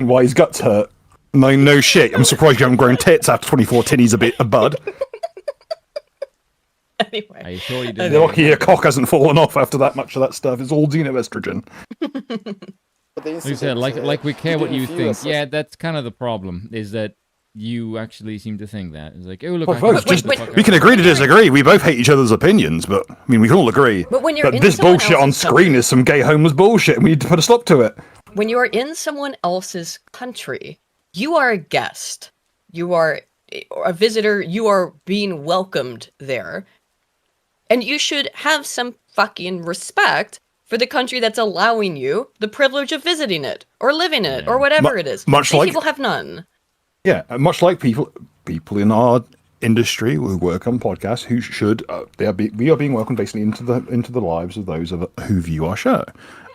Speaker 3: Why his guts hurt. No shit. I'm surprised you haven't grown tits after 24 tinnies of Bud.
Speaker 1: Anyway.
Speaker 2: Are you sure you did?
Speaker 3: Lucky your cock hasn't fallen off after that much of that stuff. It's all xenoestrogen.
Speaker 2: Like I said, like we care what you think. Yeah, that's kind of the problem, is that you actually seem to think that. It's like, oh, look,
Speaker 3: we can agree to disagree. We both hate each other's opinions, but I mean, we can all agree.
Speaker 1: But when you're
Speaker 3: that this bullshit on screen is some gay homeless bullshit, and we need to put a stop to it.
Speaker 1: When you are in someone else's country, you are a guest. You are a visitor. You are being welcomed there. And you should have some fucking respect for the country that's allowing you the privilege of visiting it, or living in it, or whatever it is. People have none.
Speaker 3: Yeah, much like people in our industry who work on podcasts who should we are being welcomed basically into the lives of those who view our show.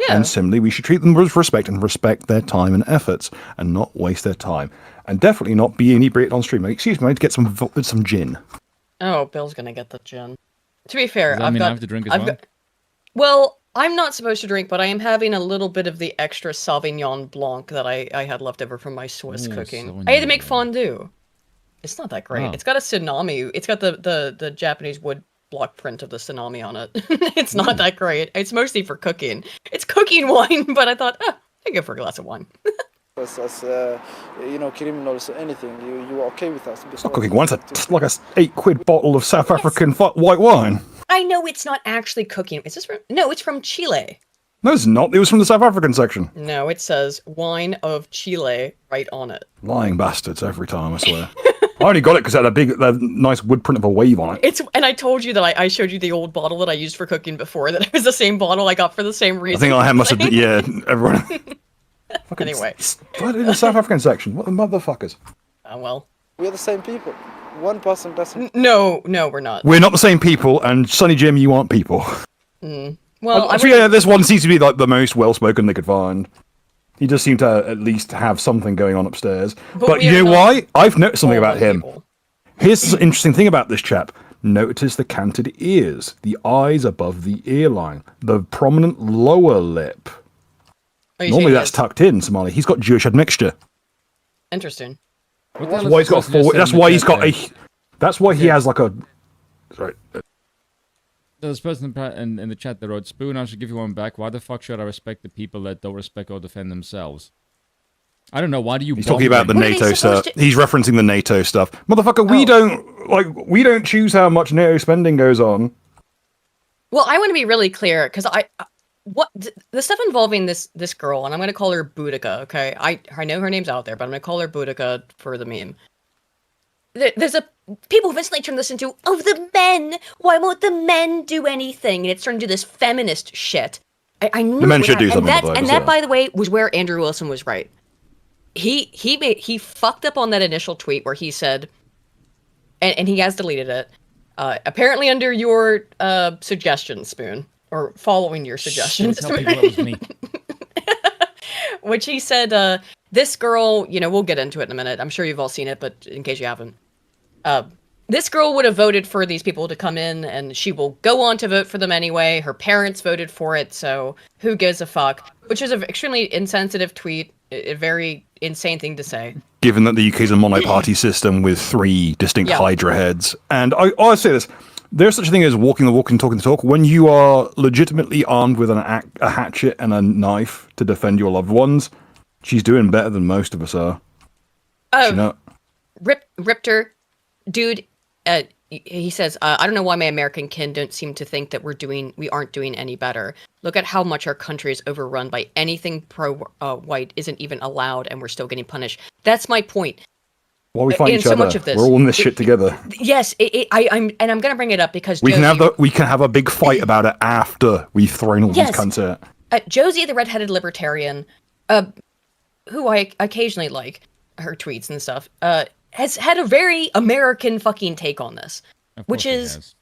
Speaker 3: Yeah. And similarly, we should treat them with respect and respect their time and efforts, and not waste their time, and definitely not be inebriated on stream. Excuse me, I need to get some gin.
Speaker 1: Oh, Bill's gonna get the gin. To be fair,
Speaker 2: I have to drink as well.
Speaker 1: Well, I'm not supposed to drink, but I am having a little bit of the extra Sauvignon Blanc that I had left over from my Swiss cooking. I had to make fondue. It's not that great. Oh. It's got a tsunami. It's got the Japanese wood block print of the tsunami on it. It's not that great. It's mostly for cooking. It's cooking wine, but I thought, I go for a glass of wine.
Speaker 11: As criminals or anything, you are okay with us.
Speaker 3: It's not cooking wine. It's like a £8 bottle of South African white wine.
Speaker 1: I know it's not actually cooking. Is this from? No, it's from Chile.
Speaker 3: No, it's not. It was from the South African section.
Speaker 1: No, it says wine of Chile right on it.
Speaker 3: Lying bastards every time, I swear. I only got it because it had a nice wood print of a wave on it.
Speaker 1: And I told you that I showed you the old bottle that I used for cooking before, that it was the same bottle I got for the same reason.
Speaker 3: I think must have, yeah, everyone.
Speaker 1: Anyway.
Speaker 3: Right in the South African section. What the motherfuckers?
Speaker 1: Oh, well.
Speaker 11: We're the same people. One person doesn't.
Speaker 1: No, we're not.
Speaker 3: We're not the same people, and Sonny Jim, you aren't people.
Speaker 1: Well,
Speaker 3: this one seems to be like the most well-spoken they could find. He does seem to at least have something going on upstairs. But you know why? I've noticed something about him. Here's the interesting thing about this chap. Notice the canted ears, the eyes above the earline, the prominent lower lip. Normally that's tucked in, Somali. He's got Jewish admixture.
Speaker 1: Interesting.
Speaker 3: That's why he's got That's why he has like a. Sorry.
Speaker 2: There's a person in the chat that wrote, Spoon, I should give you one back. Why the fuck should I respect the people that don't respect or defend themselves? I don't know. Why do you?
Speaker 3: He's talking about the
Speaker 1: What are they
Speaker 3: NATO stuff.
Speaker 1: supposed
Speaker 3: He's referencing the NATO stuff. Motherfucker, we don't choose how much NATO spending goes on.
Speaker 1: Well, I want to be really clear because the stuff involving this girl, and I'm going to call her Boudica. Okay, I know her name's out there, but I'm going to call her Boudica for the meme. There's people have instantly turned this into the men. Why won't the men do anything? And it's turned into this feminist shit. I knew
Speaker 3: The men should do something.
Speaker 1: and that, by the way, was where Andrew Wilson was right. He fucked up on that initial tweet where he said, and he has deleted it. Apparently under your suggestion, Spoon, or following your suggestions,
Speaker 2: Tell people that was me.
Speaker 1: which he said, this girl, we'll get into it in a minute. I'm sure you've all seen it, but in case you haven't, this girl would have voted for these people to come in, and she will go on to vote for them anyway. Her parents voted for it, so who gives a fuck? Which is an extremely insensitive tweet, a very insane thing to say.
Speaker 3: Given that the UK is a mono-party system with 3 distinct Hydra heads. And I'll say this, there's such a thing as walking the walk and talking the talk. When you are legitimately armed with a hatchet and a knife to defend your loved ones, she's doing better than most of us are.
Speaker 1: Oh, Ripter, dude, he says, I don't know why my American kin don't seem to think that we aren't doing any better. Look at how much our country is overrun by anything pro-white isn't even allowed, and we're still getting punished. That's my point.
Speaker 3: While we fight each
Speaker 1: so
Speaker 3: other,
Speaker 1: much of this,
Speaker 3: we're all in this shit together.
Speaker 1: Yes, I'm going to bring it up because
Speaker 3: We can have a big fight about it after we've thrown all these cunts out.
Speaker 1: Josie, the redheaded libertarian, who I occasionally like her tweets and stuff, has had a very American fucking take on this, which is,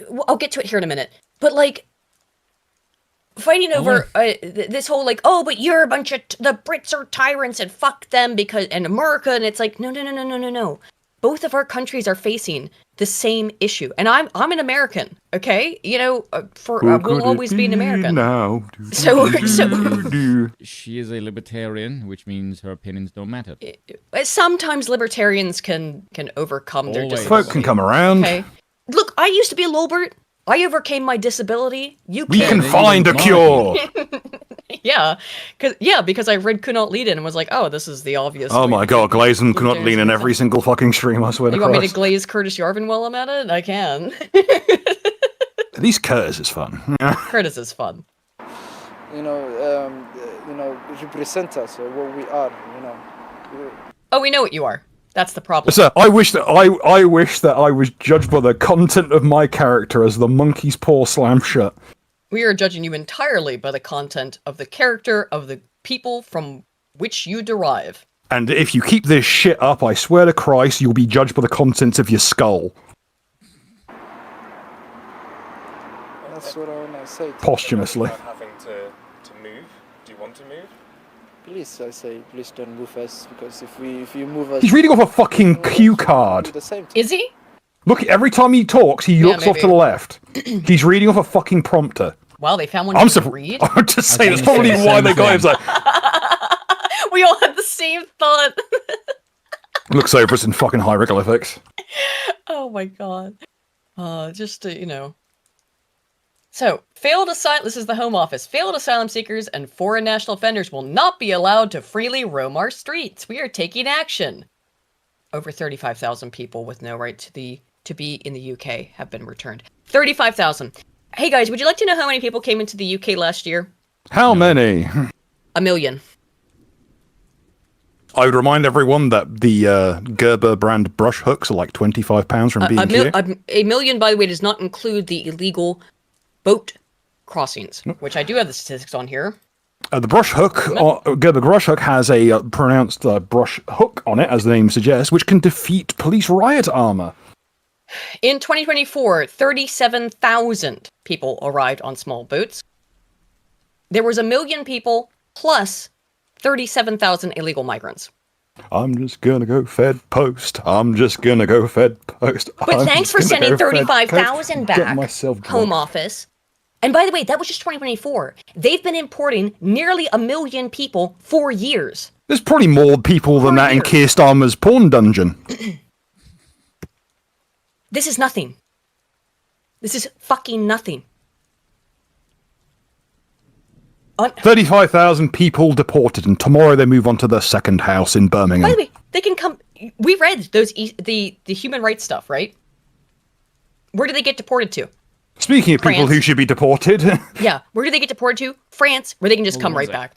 Speaker 1: well, I'll get to it here in a minute, but like fighting over this whole like, but you're a bunch of the Brits are tyrants and fuck them and America, and it's like no. Both of our countries are facing the same issue, and I'm an American, okay? We'll always be an American.
Speaker 3: Now.
Speaker 1: So
Speaker 2: She is a libertarian, which means her opinions don't matter.
Speaker 1: Sometimes libertarians can overcome their disability.
Speaker 3: Folk can come around.
Speaker 1: Okay. Look, I used to be a Lobert. I overcame my disability. We
Speaker 3: can find a cure.
Speaker 1: Yeah, because I read Kunalt Lead In and was like, this is the obvious.
Speaker 3: Oh my god, Glazen cannot lean in every single fucking stream, I swear to
Speaker 1: God. You want me
Speaker 3: Christ.
Speaker 1: to glaze Curtis Yarvin while I'm at it? I can.
Speaker 3: At least Curtis is fun.
Speaker 1: Curtis is fun.
Speaker 11: Represent us or what we are,
Speaker 1: Oh, we know what you are. That's the problem.
Speaker 3: Sir, I wish that I was judged by the content of my character as the monkey's paw slam shut.
Speaker 1: We are judging you entirely by the content of the character of the people from which you derive.
Speaker 3: And if you keep this shit up, I swear to Christ, you'll be judged by the contents of your skull.
Speaker 11: That's what I want to say.
Speaker 3: Posthumously.
Speaker 10: Having to move. Do you want to move?
Speaker 11: Please, I say, please don't move us, because if you move us...
Speaker 3: He's reading off a fucking cue card.
Speaker 1: Is he?
Speaker 3: Look, every time he talks, he looks off to the left. He's reading off a fucking prompter.
Speaker 1: Wow, they found one you can read?
Speaker 3: I'm just saying, that's probably why they got him. Like,
Speaker 1: we all had the same thought.
Speaker 3: looks over us in fucking hieroglyphics.
Speaker 1: Oh my god. Just to, So, this is the Home Office. Failed asylum seekers and foreign national offenders will not be allowed to freely roam our streets. We are taking action. Over 35,000 people with no right to be in the UK have been returned. 35,000. Hey guys, would you like to know how many people came into the UK last year?
Speaker 3: How many?
Speaker 1: 1 million.
Speaker 3: I would remind everyone that the Gerber brand brush hooks are like £25 from B&Q.
Speaker 1: 1 million, by the way, does not include the illegal boat crossings, which I do have the statistics on here.
Speaker 3: The brush hook, Gerber brush hook, has a pronounced brush hook on it, as the name suggests, which can defeat police riot armor.
Speaker 1: In 2024, 37,000 people arrived on small boats. There was 1 million people plus 37,000 illegal migrants.
Speaker 3: I'm just gonna go Fed Post. I'm just gonna go Fed Post.
Speaker 1: But thanks for sending 35,000 back, Home Office. And by the way, that was just 2024. They've been importing nearly 1 million people for years.
Speaker 3: There's probably more people than that in Keir Starmer's porn dungeon.
Speaker 1: This is nothing. This is fucking nothing.
Speaker 3: 35,000 people deported, and tomorrow they move on to their second house in Birmingham.
Speaker 1: By the way, they can come. We read those the human rights stuff, right? Where do they get deported to?
Speaker 3: Speaking of people who should be deported.
Speaker 1: Yeah, where do they get deported to? France, where they can just come right back.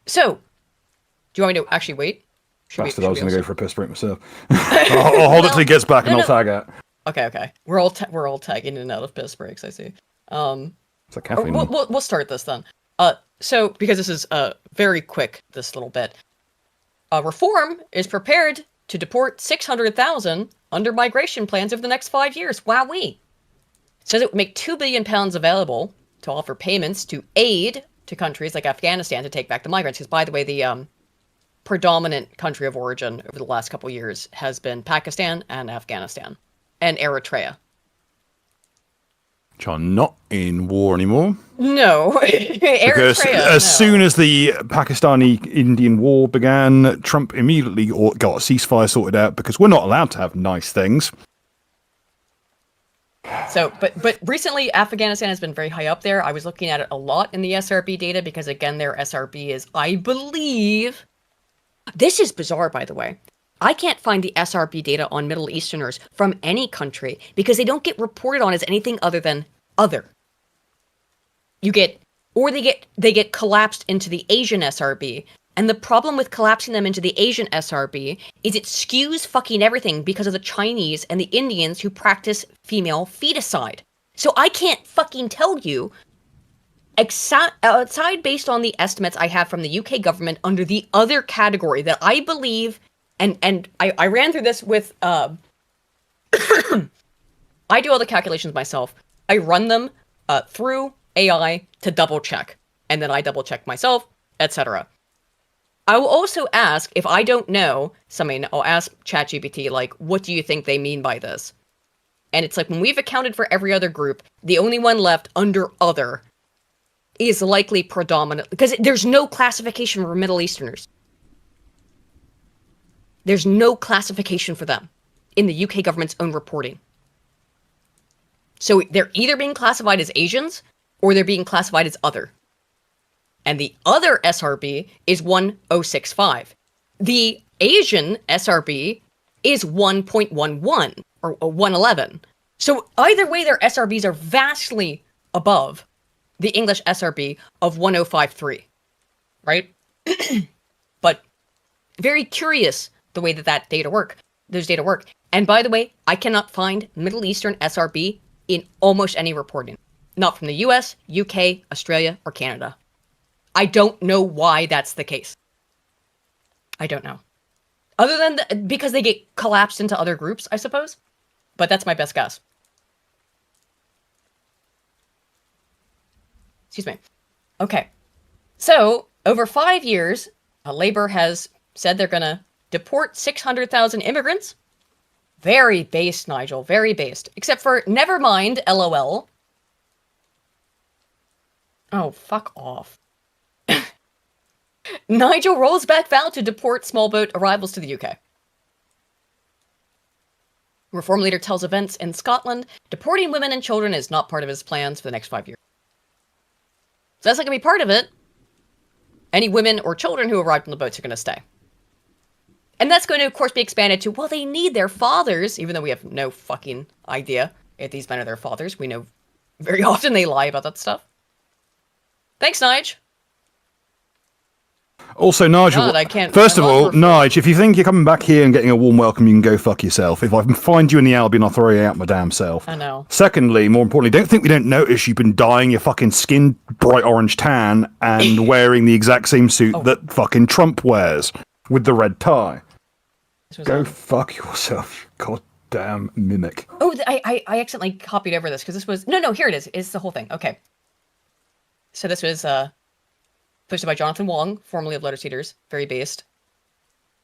Speaker 1: So, do you want me to actually wait?
Speaker 3: Bastard, I was going to go for a piss break myself. I'll hold it till he gets back and I'll tag it.
Speaker 1: Okay. We're all tagging in and out of piss breaks, I see.
Speaker 3: It's like caffeine.
Speaker 1: We'll start this then. So, because this is very quick, this little bit. Reform is prepared to deport 600,000 under migration plans over the next 5 years. Wowee. It says it would make £2 billion available to offer payments to aid to countries like Afghanistan to take back the migrants. Because, by the way, the predominant country of origin over the last couple of years has been Pakistan and Afghanistan and Eritrea.
Speaker 3: Which are not in war anymore.
Speaker 1: No.
Speaker 3: Because as soon as the Pakistani-Indian war began, Trump immediately got a ceasefire sorted out because we're not allowed to have nice things.
Speaker 1: So, but recently Afghanistan has been very high up there. I was looking at it a lot in the SRB data because, again, their SRB is, I believe... This is bizarre, by the way. I can't find the SRB data on Middle Easterners from any country because they don't get reported on as anything other than other. They get collapsed into the Asian SRB. And the problem with collapsing them into the Asian SRB is it skews fucking everything because of the Chinese and the Indians who practice female feticide. So I can't fucking tell you, outside based on the estimates I have from the UK government under the other category that I believe, and I ran through this with, I do all the calculations myself. I run them through AI to double check, and then I double check myself, etc. I will also ask, if I don't know something, I'll ask ChatGPT, like, what do you think they mean by this? And it's like, when we've accounted for every other group, the only one left under other is likely predominant, because there's no classification for Middle Easterners. There's no classification for them in the UK government's own reporting. So they're either being classified as Asians, or they're being classified as other. And the other SRB is 1065. The Asian SRB is 1.11 or 111. So either way, their SRBs are vastly above the English SRB of 1053, right? But very curious the way that those data work. And by the way, I cannot find Middle Eastern SRB in almost any reporting. Not from the US, UK, Australia, or Canada. I don't know why that's the case. I don't know. Other than because they get collapsed into other groups, I suppose. But that's my best guess. Excuse me. Okay. So, over 5 years, Labour has said they're going to deport 600,000 immigrants. Very based, Nigel. Very based. Except for, never mind, LOL. Oh, fuck off. Nigel rolls back vow to deport small boat arrivals to the UK. Reform leader tells events in Scotland, deporting women and children is not part of his plans for the next 5 years. So that's not going to be part of it. Any women or children who arrived on the boats are going to stay. And that's going to, of course, be expanded to, well, they need their fathers, even though we have no fucking idea if these men are their fathers. We know very often they lie about that stuff. Thanks, Nige.
Speaker 3: Also, Nigel,
Speaker 1: God,
Speaker 3: first of all, Nige, if you think you're coming back here and getting a warm welcome, you can go fuck yourself. If I can find you in the Albion, I'll throw you out my damn self.
Speaker 1: I know.
Speaker 3: Secondly, more importantly, don't think we don't notice you've been dyeing your fucking skin bright orange tan and wearing the exact same suit that fucking Trump wears with the red tie. Go fuck yourself, you goddamn mimic.
Speaker 1: Oh, I accidentally copied over this because this was... No, here it is. It's the whole thing. Okay. So this was posted by Jonathan Wong, formerly of Lotus Eaters. Very based.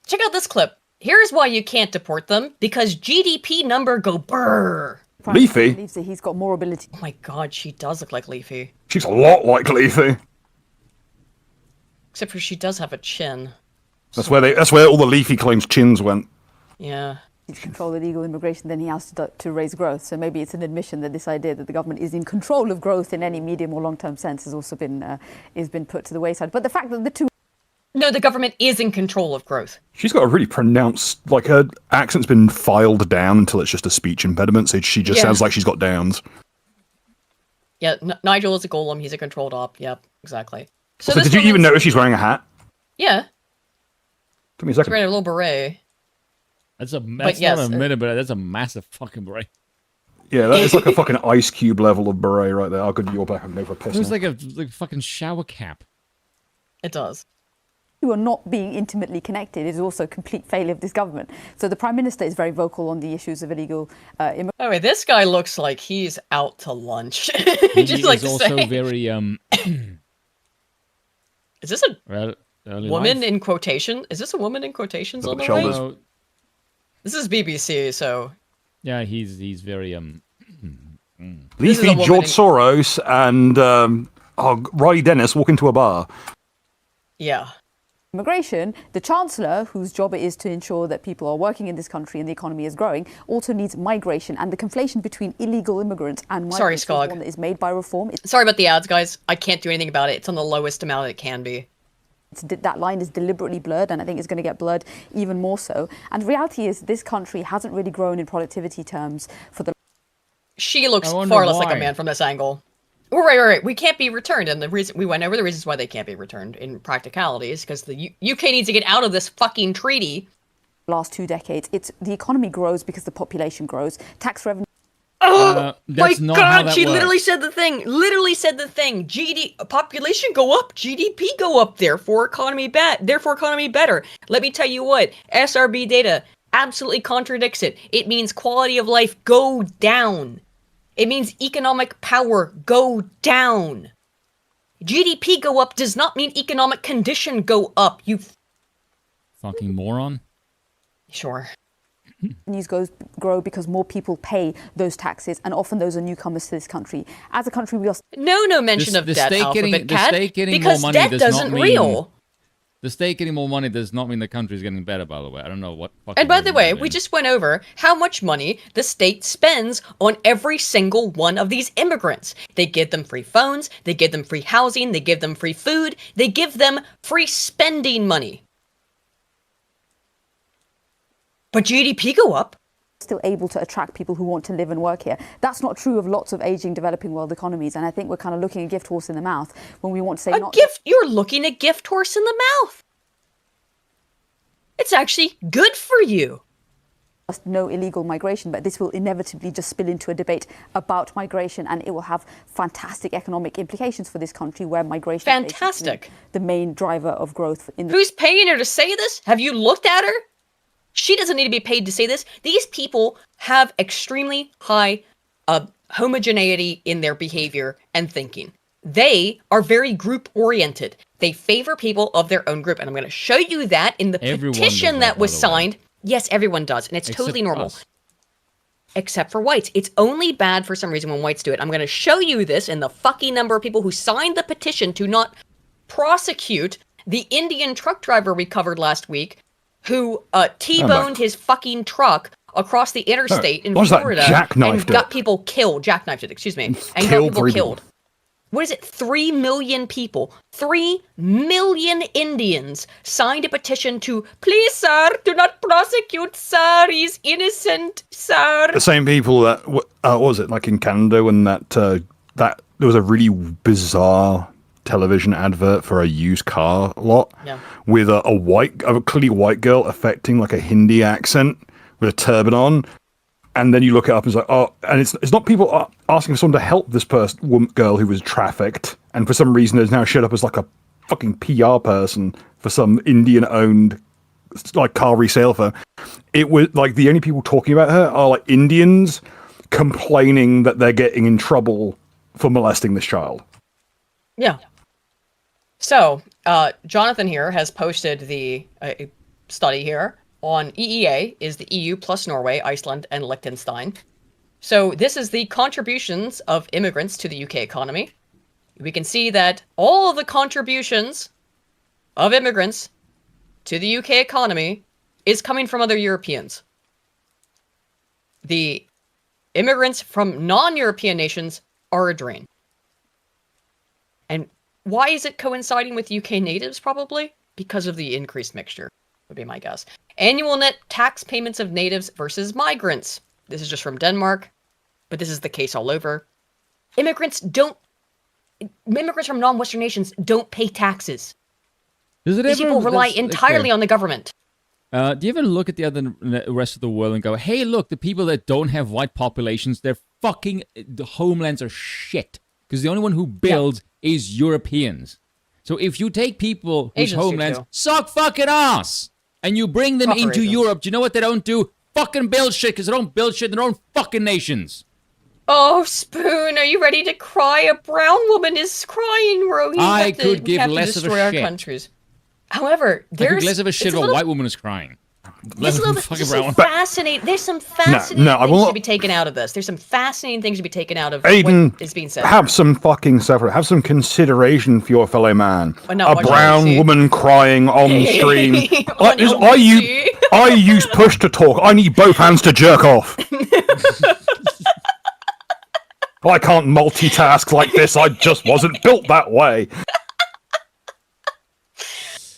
Speaker 1: Check out this clip. Here's why you can't deport them. Because GDP number go brrr.
Speaker 3: Leafy?
Speaker 12: Believes that he's got more ability.
Speaker 1: Oh my god, she does look like Leafy.
Speaker 3: She's a lot like Leafy.
Speaker 1: Except for she does have a chin.
Speaker 3: That's where all the Leafy claims chins went.
Speaker 1: Yeah.
Speaker 12: control illegal immigration, then he has to raise growth. So maybe it's an admission that this idea that the government is in control of growth in any medium or long-term sense has also been put to the wayside. But the fact that the two...
Speaker 1: No, the government is in control of growth.
Speaker 3: She's got a really pronounced, like her accent's been filed down until it's just a speech impediment, so she just sounds like she's got downs.
Speaker 1: Yeah, Nigel is a golem, he's a controlled op, yep, exactly.
Speaker 3: So did you even notice she's wearing a hat?
Speaker 1: Yeah.
Speaker 3: Took me a second.
Speaker 1: She's wearing a little beret.
Speaker 2: That's not a minute, but that's a massive fucking beret.
Speaker 3: Yeah, that is like a fucking Ice Cube level of beret right there. I'll go to your back and go for a piss.
Speaker 2: It was like a fucking shower cap.
Speaker 1: It does.
Speaker 12: Who are not being intimately connected is also a complete failure of this government. So the Prime Minister is very vocal on the issues of illegal immigration.
Speaker 1: Oh wait, this guy looks like he's out to lunch.
Speaker 2: He
Speaker 1: Just
Speaker 2: is
Speaker 1: like
Speaker 2: also
Speaker 1: say.
Speaker 2: very
Speaker 1: Is this a woman in quotation? Is this a woman in quotations on the
Speaker 3: shoulders.
Speaker 1: right? This is BBC, so
Speaker 2: yeah, he's very
Speaker 3: Leafy, George Soros, and Riley Dennis walk into a bar.
Speaker 1: Yeah.
Speaker 12: Immigration, the Chancellor, whose job it is to ensure that people are working in this country and the economy is growing, also needs migration. And the conflation between illegal immigrants and migrants is one that is made by reform.
Speaker 1: Sorry about the ads, guys. I can't do anything about it. It's on the lowest amount it can be.
Speaker 12: That line is deliberately blurred, and I think it's going to get blurred even more so. And the reality is this country hasn't really grown in productivity terms for the...
Speaker 1: She looks far less like a man from this angle. Oh, right. We can't be returned, and the reason we went over the reasons why they can't be returned in practicality is because the UK needs to get out of this fucking treaty.
Speaker 12: Last 2 decades, the economy grows because the population grows. Tax revenue...
Speaker 1: Oh my God! She
Speaker 2: works.
Speaker 1: literally said the thing. Population go up, GDP go up. Therefore, economy better. Let me tell you what. SRB data absolutely contradicts it. It means quality of life go down. It means economic power go down. GDP go up does not mean economic condition go up. You
Speaker 2: fucking moron.
Speaker 1: Sure.
Speaker 12: Revenues grow because more people pay those taxes, and often those are newcomers to this country. As a country, we are...
Speaker 1: No mention of debt, Alphabet Cat, because
Speaker 2: more money
Speaker 1: debt doesn't real.
Speaker 2: The state getting more money does not mean the country's getting better, by the way. I don't know what...
Speaker 1: And by the way, we just went over how much money the state spends on every single one of these immigrants. They give them free phones, they give them free housing, they give them free food, they give them free spending money. But GDP go up.
Speaker 12: Still able to attract people who want to live and work here. That's not true of lots of aging developing world economies, and I think we're kind of looking a gift horse in the mouth when we want to say
Speaker 1: You're looking a gift horse in the mouth. It's actually good for you.
Speaker 12: No illegal migration, but this will inevitably just spill into a debate about migration, and it will have fantastic economic implications for this country where migration is the main driver of growth.
Speaker 1: Who's paying her to say this? Have you looked at her? She doesn't need to be paid to say this. These people have extremely high homogeneity in their behavior and thinking. They are very group-oriented. They favor people of their own group. And I'm going to show you that in the petition that was signed. Yes, everyone does. And it's totally normal. Except for whites. It's only bad for some reason when whites do it. I'm going to show you this in the fucking number of people who signed the petition to not prosecute the Indian truck driver we covered last week who T-boned his fucking truck across the interstate in Florida and got people killed. Jackknifed it, excuse me. And got people killed. What is it? 3 million people. 3 million Indians signed a petition to, please, sir, do not prosecute, sir. He's innocent, sir.
Speaker 3: The same people that, what was it, like in Canada when that there was a really bizarre television advert for a used car lot with a clearly white girl affecting like a Hindi accent with a turban on, and then you look it up and it's like, oh, and it's not people asking for someone to help this girl who was trafficked, and for some reason has now showed up as like a fucking PR person for some Indian-owned like car resale firm. It was like the only people talking about her are like Indians complaining that they're getting in trouble for molesting this child.
Speaker 1: Yeah. So, Jonathan here has posted the study here on EEA, is the EU plus Norway, Iceland, and Liechtenstein. So this is the contributions of immigrants to the UK economy. We can see that all of the contributions of immigrants to the UK economy is coming from other Europeans. the immigrants from non-European nations are a drain. And why is it coinciding with UK natives, probably? Because of the increased mixture, would be my guess. Annual net tax payments of natives versus migrants. This is just from Denmark, but this is the case all over. Immigrants from non-Western nations don't pay taxes. These people rely entirely on the government.
Speaker 2: Do you ever look at the rest of the world and go, hey, look, the people that don't have white populations, the homelands are shit. Because the only one who builds is Europeans. So if you take people whose homelands suck fucking ass, and you bring them into Europe, do you know what they don't do? Fucking build shit, because they don't build shit in their own fucking nations.
Speaker 1: Oh, Spoon, are you ready to cry? A brown woman is crying, bro.
Speaker 2: I could give less of a shit.
Speaker 1: Our countries. However, there's
Speaker 2: less of a shit if a white woman is crying.
Speaker 1: There's some fascinating things to be taken out of this. There's some fascinating things to be taken out of
Speaker 3: Aiden,
Speaker 1: what is being said.
Speaker 3: Have some fucking have some consideration for your fellow man.
Speaker 1: A
Speaker 3: brown woman crying on the stream. I use push to talk. I need both hands to jerk off. I can't multitask like this. I just wasn't built that way.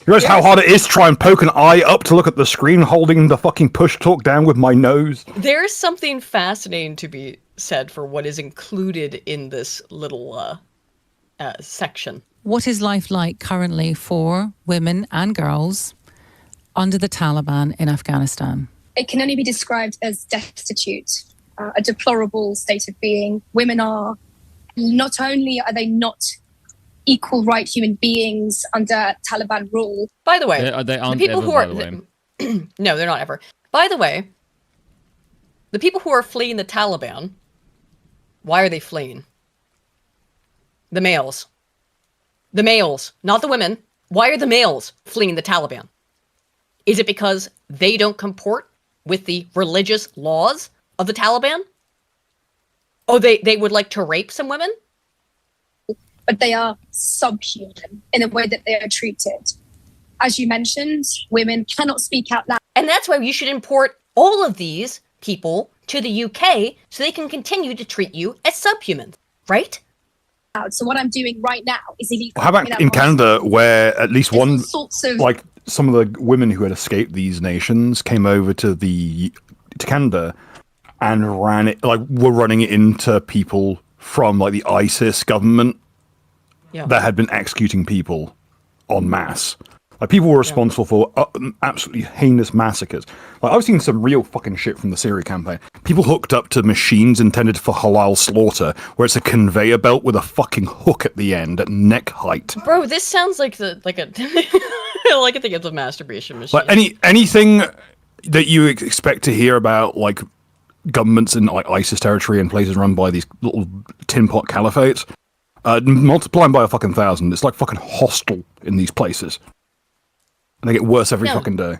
Speaker 3: You realize how hard it is to try and poke an eye up to look at the screen holding the fucking push talk down with my nose?
Speaker 1: There's something fascinating to be said for what is included in this little section.
Speaker 13: What is life like currently for women and girls under the Taliban in Afghanistan?
Speaker 14: It can only be described as destitute, a deplorable state of being. Women are not only are they not equal right human beings under Taliban rule.
Speaker 1: By the way,
Speaker 2: the people who are
Speaker 1: no, they're not ever. By the way, the people who are fleeing the Taliban, why are they fleeing? The males, not the women. Why are the males fleeing the Taliban? Is it because they don't comport with the religious laws of the Taliban? Oh, they would like to rape some women?
Speaker 14: But they are subhuman in the way that they are treated. As you mentioned, women cannot speak out loud.
Speaker 1: And that's why you should import all of these people to the UK so they can continue to treat you as subhumans, right?
Speaker 14: So what I'm doing right now is illegal.
Speaker 3: How about in Canada, where at least one, like some of the women who had escaped these nations came over to Canada and ran it, like were running it into people from like the ISIS government that had been executing people en masse. Like people were responsible for absolutely heinous massacres. Like I've seen some real fucking shit from the Syria campaign. People hooked up to machines intended for halal slaughter, where it's a conveyor belt with a fucking hook at the end at neck height.
Speaker 1: Bro, this sounds like a like a thing of the masturbation machine.
Speaker 3: Like anything that you expect to hear about, like governments in like ISIS territory and places run by these little tin pot caliphates. Multiplying by 1,000, it's like fucking hostile in these places. And they get worse every fucking day.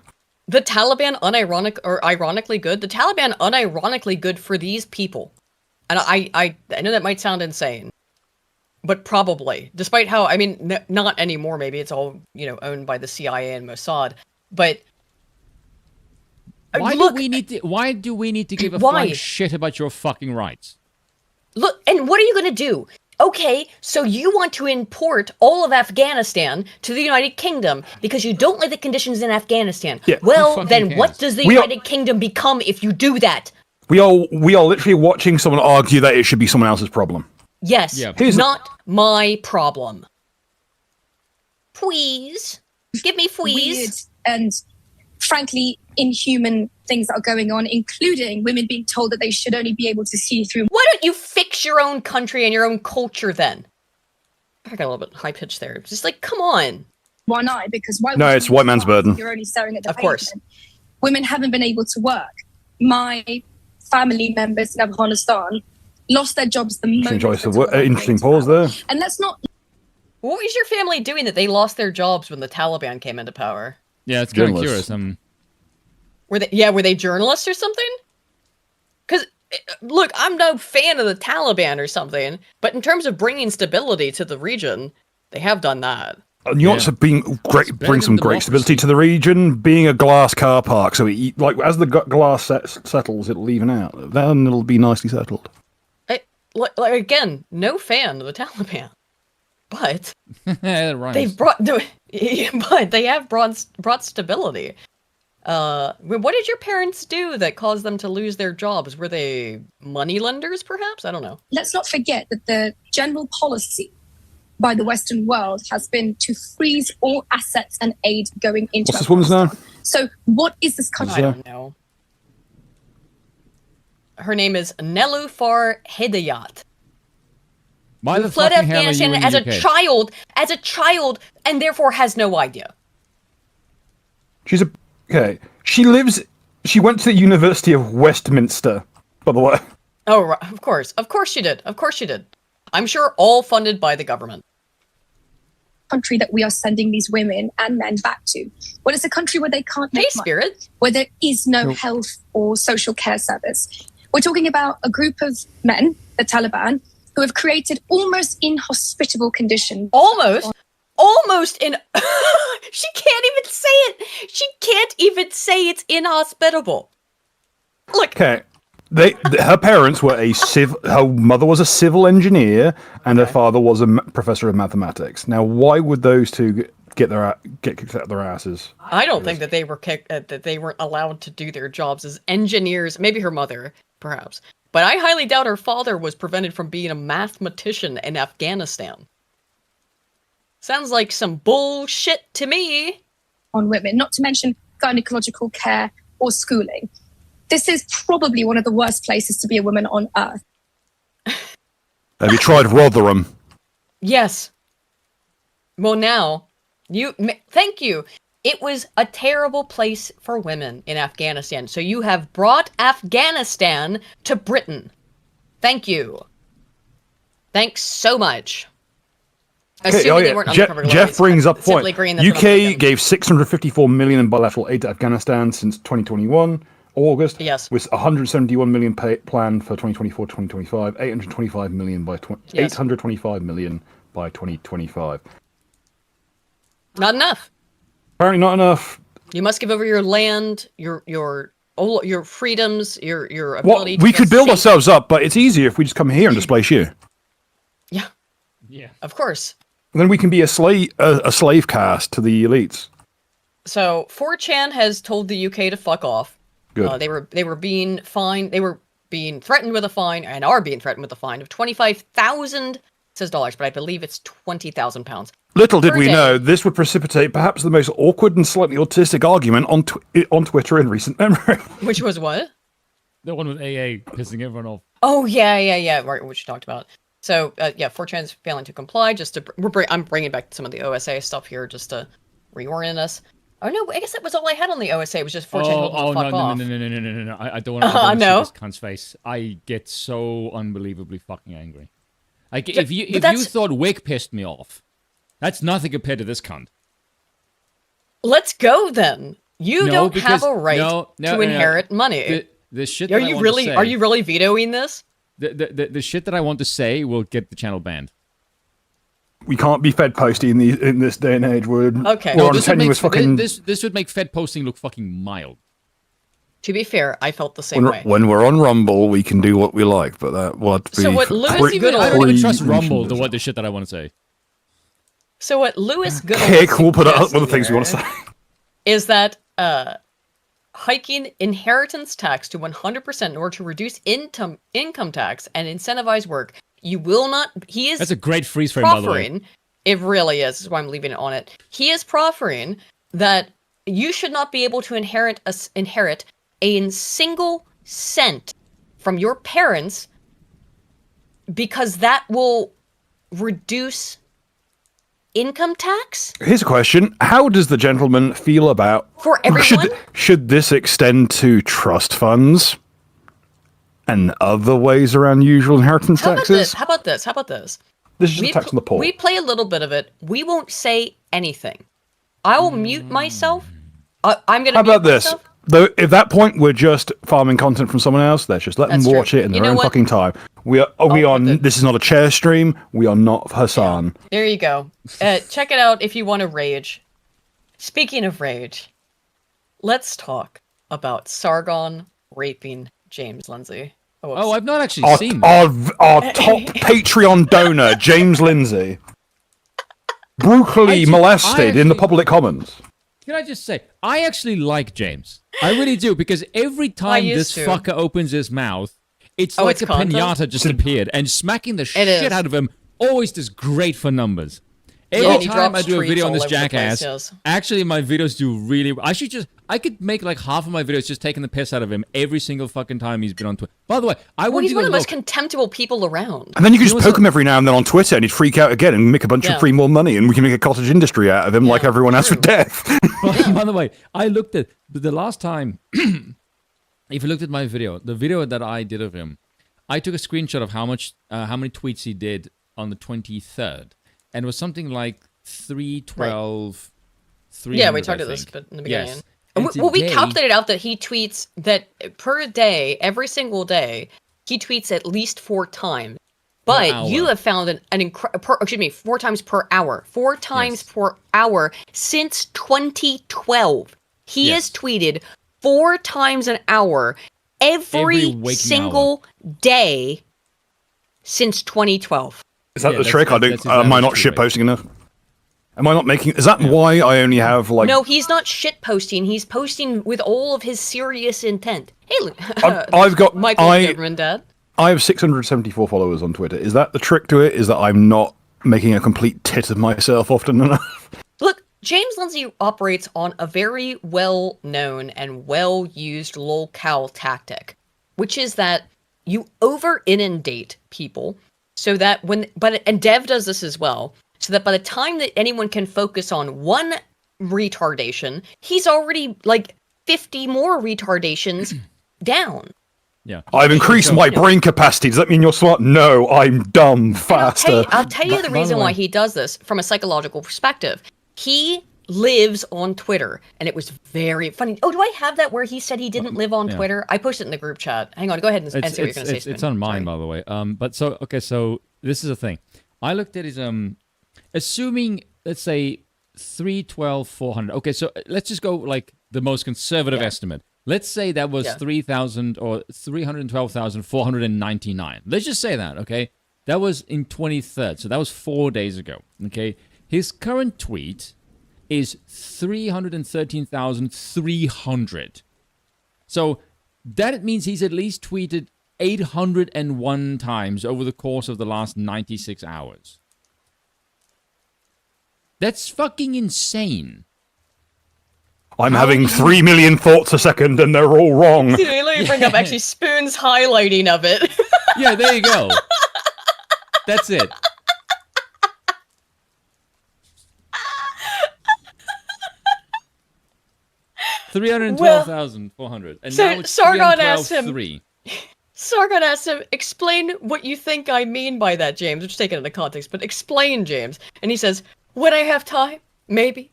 Speaker 1: The Taliban ironically good. The Taliban unironically good for these people. And I know that might sound insane. But probably. Despite how, I mean, not anymore, maybe it's all, owned by the CIA and Mossad. But
Speaker 2: why do we need to give a flying shit about your fucking rights?
Speaker 1: Look, and what are you going to do? Okay, so you want to import all of Afghanistan to the United Kingdom because you don't like the conditions in Afghanistan.
Speaker 3: Yeah,
Speaker 1: well, then what does the United Kingdom become if you do that?
Speaker 3: We are literally watching someone argue that it should be someone else's problem.
Speaker 1: Yes, not my problem. Please. Give me please.
Speaker 14: Weird and frankly inhuman things that are going on, including women being told that they should only be able to see through.
Speaker 1: Why don't you fix your own country and your own culture then? I got a little bit high pitched there. Just like, come on.
Speaker 14: Why not? Because
Speaker 3: no, it's white man's burden.
Speaker 14: You're only staring at the
Speaker 1: pavement. Course.
Speaker 14: Women haven't been able to work. My family members in Afghanistan lost their jobs the moment.
Speaker 3: Interesting pause there.
Speaker 14: And let's not.
Speaker 1: What was your family doing that they lost their jobs when the Taliban came into power?
Speaker 2: Yeah, it's kind of curious.
Speaker 1: Were they journalists or something? Because, look, I'm no fan of the Taliban or something, but in terms of bringing stability to the region, they have done that.
Speaker 3: And you also bring some great stability to the region, being a glass car park. So as the glass settles, it'll even out. Then it'll be nicely settled.
Speaker 1: Like again, no fan of the Taliban, but they have brought stability. What did your parents do that caused them to lose their jobs? Were they money lenders, perhaps? I don't know.
Speaker 14: Let's not forget that the general policy by the Western world has been to freeze all assets and aid going into.
Speaker 3: What's this woman's name?
Speaker 14: So, what is this country?
Speaker 1: I don't know. Her name is Nelufar Hedayat.
Speaker 2: Who
Speaker 1: fled Afghanistan as a child, and therefore has no idea.
Speaker 3: She went to the University of Westminster, by the way.
Speaker 1: Oh, right. Of course she did. I'm sure all funded by the government.
Speaker 14: Country that we are sending these women and men back to. Well, it's a country where they can't make money, where there is no health or social care service. We're talking about a group of men, the Taliban, who have created almost inhospitable conditions.
Speaker 1: Almost in. She can't even say it. She can't even say it's inhospitable. Look.
Speaker 3: Okay. Her parents were her mother was a civil engineer and her father was a professor of mathematics. Now, why would those two get kicked out of their asses?
Speaker 1: I don't think that they were that they weren't allowed to do their jobs as engineers. Maybe her mother, perhaps, but I highly doubt her father was prevented from being a mathematician in Afghanistan. Sounds like some bullshit to me.
Speaker 14: On women, not to mention gynecological care or schooling. This is probably one of the worst places to be a woman on earth.
Speaker 3: Have you tried Rotherham?
Speaker 1: Yes. Well, now, thank you. It was a terrible place for women in Afghanistan. So you have brought Afghanistan to Britain. Thank you. Thanks so much.
Speaker 3: Jeff brings up point. UK gave 654 million in bilateral aid to Afghanistan since 2021. August, with 171 million planned for 2024-2025, 825 million by 825 million by 2025.
Speaker 1: Not enough.
Speaker 3: Apparently, not enough.
Speaker 1: You must give over your land, your freedoms, your ability.
Speaker 3: We could build ourselves up, but it's easier if we just come here and displace you.
Speaker 1: Yeah. Of course.
Speaker 3: And then we can be a slave caste to the elites.
Speaker 1: So 4chan has told the UK to fuck off.
Speaker 3: Good.
Speaker 1: They were being fined. They were being threatened with a fine, and are being threatened with a fine of 25,000. It says dollars, but I believe it's 20,000 pounds.
Speaker 3: Little did we know this would precipitate perhaps the most awkward and slightly autistic argument on Twitter in recent memory.
Speaker 1: Which was what?
Speaker 2: The one with AA pissing everyone off.
Speaker 1: Oh yeah, right, which you talked about. So 4chan's failing to comply. I'm bringing back some of the OSA stuff here just to reorient us. Oh no, I guess that was all I had on the OSA. It was just 4chan told them to fuck off.
Speaker 2: No. I don't want to see this cunt's face. I get so unbelievably fucking angry. Like, if you thought Wick pissed me off, that's nothing compared to this cunt.
Speaker 1: Let's go then. You don't have a right to inherit money.
Speaker 2: The shit.
Speaker 1: Are you really vetoing this?
Speaker 2: The shit that I want to say will get the channel banned.
Speaker 3: We can't be Fed posting in this day and age. We're on tenuous fucking.
Speaker 2: This would make Fed posting look fucking mild.
Speaker 1: To be fair, I felt the same way.
Speaker 3: When we're on Rumble, we can do what we like, but that would be.
Speaker 1: So what Lewis
Speaker 2: I don't even trust Rumble to what the shit that I want to say.
Speaker 1: So what Lewis Goodall
Speaker 3: we'll put up with the things we want to say.
Speaker 1: Is that hiking inheritance tax to 100% in order to reduce income tax and incentivize work. You will not. That's
Speaker 2: a great freeze frame, by the way.
Speaker 1: It really is. This is why I'm leaving it on it. He is proffering that you should not be able to inherit a single cent from your parents because that will reduce income tax.
Speaker 3: Here's a question: how does the gentleman feel about
Speaker 1: for everyone?
Speaker 3: Should this extend to trust funds? And other ways around usual inheritance taxes?
Speaker 1: How about this?
Speaker 3: This is just a tax on the poor.
Speaker 1: We play a little bit of it. We won't say anything. I will mute myself. I'm going to mute myself.
Speaker 3: Though, at that point, we're just farming content from someone else. Let's just let them watch it in their own fucking time. We are on. This is not a chair stream. We are not Hassan.
Speaker 1: There you go. Check it out if you want to rage. Speaking of rage, let's talk about Sargon raping James Lindsay.
Speaker 2: Oh, I've not actually seen
Speaker 3: that. Our top Patreon donor, James Lindsay, brutally molested in the public comments.
Speaker 2: Can I just say, I actually like James. I really do, because every time this fucker opens his mouth, it's like a pinata just appeared, and smacking the shit out of him always does great for numbers. Every time I do a video on this jackass, actually my videos do really well. I could make like half of my videos just taking the piss out of him every single fucking time he's been on Twitter. By the way,
Speaker 1: he's one of the most contemptible people around.
Speaker 3: And then you can just poke him every now and then on Twitter, and he'd freak out again and make a bunch of free more money, and we can make a cottage industry out of him like everyone else with death.
Speaker 2: By the way, I looked at the last time. If you looked at my video, the video that I did of him, I took a screenshot of how many tweets he did on the 23rd. And it was something like 312.
Speaker 1: Yeah, we talked about this in the beginning. Yes. And we calculated out that he tweets that per day, every single day, he tweets at least 4 times. But you have found 4 times per hour. 4 times per hour since 2012. He has tweeted 4 times an hour every single day since 2012.
Speaker 3: Is that the trick? Am I not shitposting enough? Am I not making? Is that why I only have like?
Speaker 1: No, he's not shitposting. He's posting with all of his serious intent. Hey,
Speaker 3: I've got
Speaker 1: Michael Goodman, Dad.
Speaker 3: I have 674 followers on Twitter. Is that the trick to it? Is that I'm not making a complete tit of myself often enough?
Speaker 1: Look, James Lindsay operates on a very well-known and well-used lolcow tactic, which is that you over-inundate people. So that and Dev does this as well, so that by the time that anyone can focus on one retardation, he's already like 50 more retardations down.
Speaker 2: Yeah.
Speaker 3: I've increased my brain capacity. Does that mean you're smart? No, I'm dumb faster.
Speaker 1: I'll tell you the reason why he does this from a psychological perspective. He lives on Twitter, and it was very funny. Oh, do I have that where he said he didn't live on Twitter? I pushed it in the group chat. Hang on, go ahead and say what you're going to say.
Speaker 2: It's on mine, by the way. But so this is the thing. I looked at his assuming, let's say 312 400. Okay, so let's just go like the most conservative estimate. Let's say that was 3,000 or 312,499. Let's just say that, okay? That was in 23rd, so that was 4 days ago, okay? His current tweet is 313,300. So that means he's at least tweeted 801 times over the course of the last 96 hours. That's fucking insane.
Speaker 3: I'm having 3 million thoughts a second and they're all wrong.
Speaker 1: See, let me bring up actually Spoon's highlighting of it.
Speaker 2: Yeah, there you go. That's it. $312,400. And
Speaker 1: so
Speaker 2: now it's
Speaker 1: Sargon asked him.
Speaker 2: Sargon
Speaker 1: asked him, explain what you think I mean by that, James. Which take it into context, but explain, James. And he says, when I have time, maybe.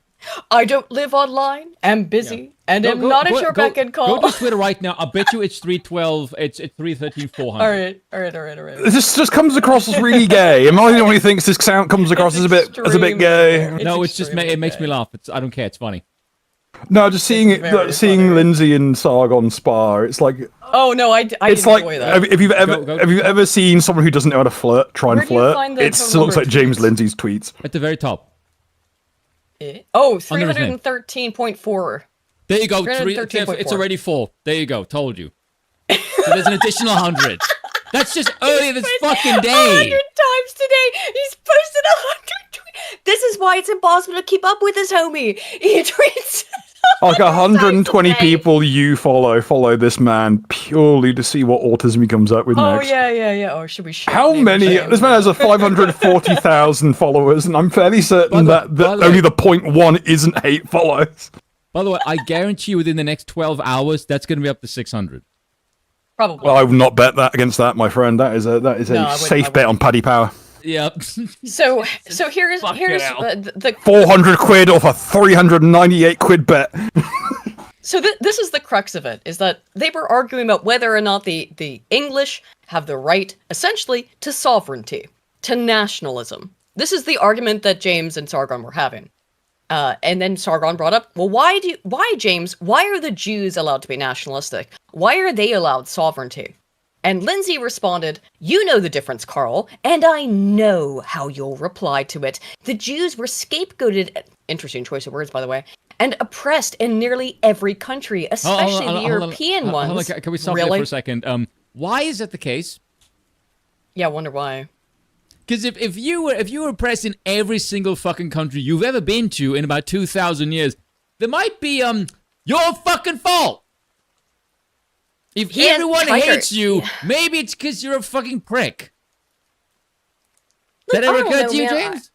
Speaker 1: I don't live online, am busy, and am not at your beck and call.
Speaker 2: Go to Twitter right now. I bet you it's 312, it's 313, 400.
Speaker 1: All right.
Speaker 3: This just comes across as really gay. Am I the one who thinks this comes across as a bit gay?
Speaker 2: No, it makes me laugh. I don't care. It's funny.
Speaker 3: No, just seeing Lindsay and Sargon spar. It's like.
Speaker 1: Oh no, I didn't enjoy that.
Speaker 3: If you've ever seen someone who doesn't know how to flirt, try and flirt. It still looks like James Lindsay's tweets.
Speaker 2: At the very top.
Speaker 1: Oh, 313.4.
Speaker 2: There you go. It's already 4. There you go. Told you. So there's an additional 100. That's just earlier this fucking day.
Speaker 1: 100 times today. He's posted 100 tweets. This is why it's impossible to keep up with this homie. He tweets.
Speaker 3: Like 120 people you follow this man purely to see what autism he comes up with next.
Speaker 1: Oh, yeah. Oh, should we share?
Speaker 3: How many? This man has 540,000 followers, and I'm fairly certain that only the 0.1 isn't hate follows.
Speaker 2: By the way, I guarantee you within the next 12 hours, that's going to be up to 600.
Speaker 1: Probably.
Speaker 3: Well, I would not bet that against that, my friend. That is a safe bet on Paddy Power.
Speaker 2: Yep.
Speaker 1: So here's the
Speaker 3: 400 quid off a 398 quid bet.
Speaker 1: So this is the crux of it, is that they were arguing about whether or not the English have the right, essentially, to sovereignty, to nationalism. This is the argument that James and Sargon were having. And then Sargon brought up, well, why James, why are the Jews allowed to be nationalistic? Why are they allowed sovereignty? And Lindsay responded, you know the difference, Carl, and I know how you'll reply to it. The Jews were scapegoated, interesting choice of words, by the way, and oppressed in nearly every country, especially the European ones.
Speaker 2: Can we stop
Speaker 1: really?
Speaker 2: there for a second? Why is that the case?
Speaker 1: Yeah, I wonder why.
Speaker 2: Because if you were oppressed in every single fucking country you've ever been to in about 2,000 years, there might be your fucking fault. If everyone hates you, maybe it's because you're a fucking prick. Did that ever occur to you, James?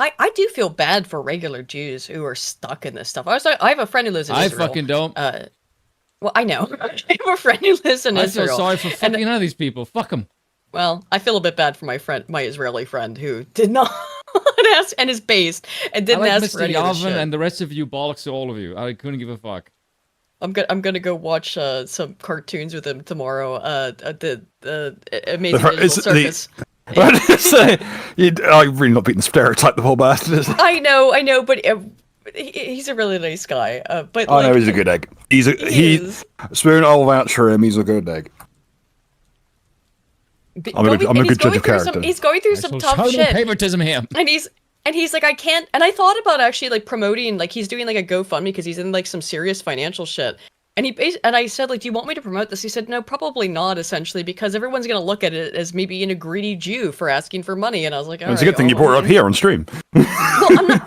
Speaker 1: I do feel bad for regular Jews who are stuck in this stuff. I have a friend who lives in Israel.
Speaker 2: I fucking don't.
Speaker 1: Well, I know. I have a friend who lives in Israel.
Speaker 2: I feel sorry for fucking none of these people. Fuck them.
Speaker 1: Well, I feel a bit bad for my Israeli friend who did not ask and is based and didn't ask for any of this shit.
Speaker 2: And the rest of you, bollocks to all of you. I couldn't give a fuck.
Speaker 1: I'm gonna go watch some cartoons with him tomorrow. The Amazing Digital Circus.
Speaker 3: I'm really not beating the stereotype, the whole bastard.
Speaker 1: I know, but he's a really nice guy. But
Speaker 3: I know he's a good egg. Spoon, I'll vouch for him. He's a good egg. I'm a good judge of character.
Speaker 1: He's going through some tough shit.
Speaker 2: Favoritism here.
Speaker 1: And he's like, I can't. And I thought about actually like promoting, like he's doing like a GoFundMe because he's in like some serious financial shit. And I said, like, do you want me to promote this? He said, no, probably not, essentially, because everyone's going to look at it as me being a greedy Jew for asking for money. And I was like,
Speaker 3: it's a good thing you brought it up here on stream.
Speaker 1: Well,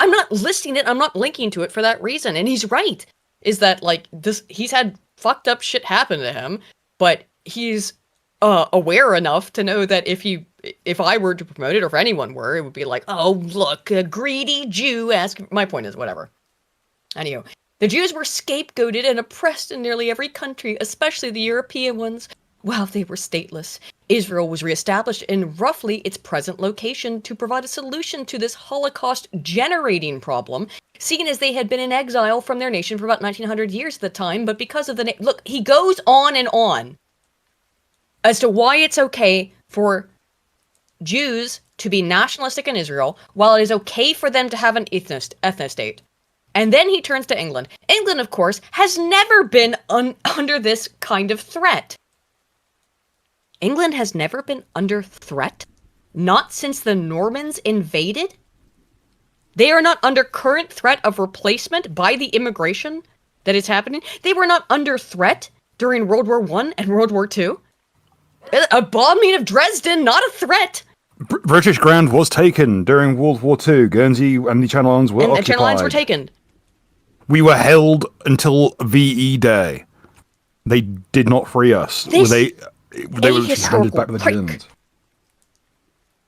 Speaker 1: I'm not listing it. I'm not linking to it for that reason. And he's right. Is that like he's had fucked up shit happen to him, but he's aware enough to know that if I were to promote it, or if anyone were, it would be like, oh, look, a greedy Jew my point is, whatever. Anyway, the Jews were scapegoated and oppressed in nearly every country, especially the European ones. While they were stateless, Israel was reestablished in roughly its present location to provide a solution to this Holocaust-generating problem, seeing as they had been in exile from their nation for about 1900 years at the time, but because of the... Look, he goes on and on as to why it's okay for Jews to be nationalistic in Israel, while it is okay for them to have an ethno-state. And then he turns to England. England, of course, has never been under this kind of threat. England has never been under threat? Not since the Normans invaded? They are not under current threat of replacement by the immigration that is happening? They were not under threat during World War I and World War II? A bombing of Dresden, not a threat.
Speaker 3: British ground was taken during World War II. Guernsey and the Channel Islands were occupied.
Speaker 1: And the Channel Islands were taken.
Speaker 3: We were held until VE Day. They did not free us. They were handed back to the Germans.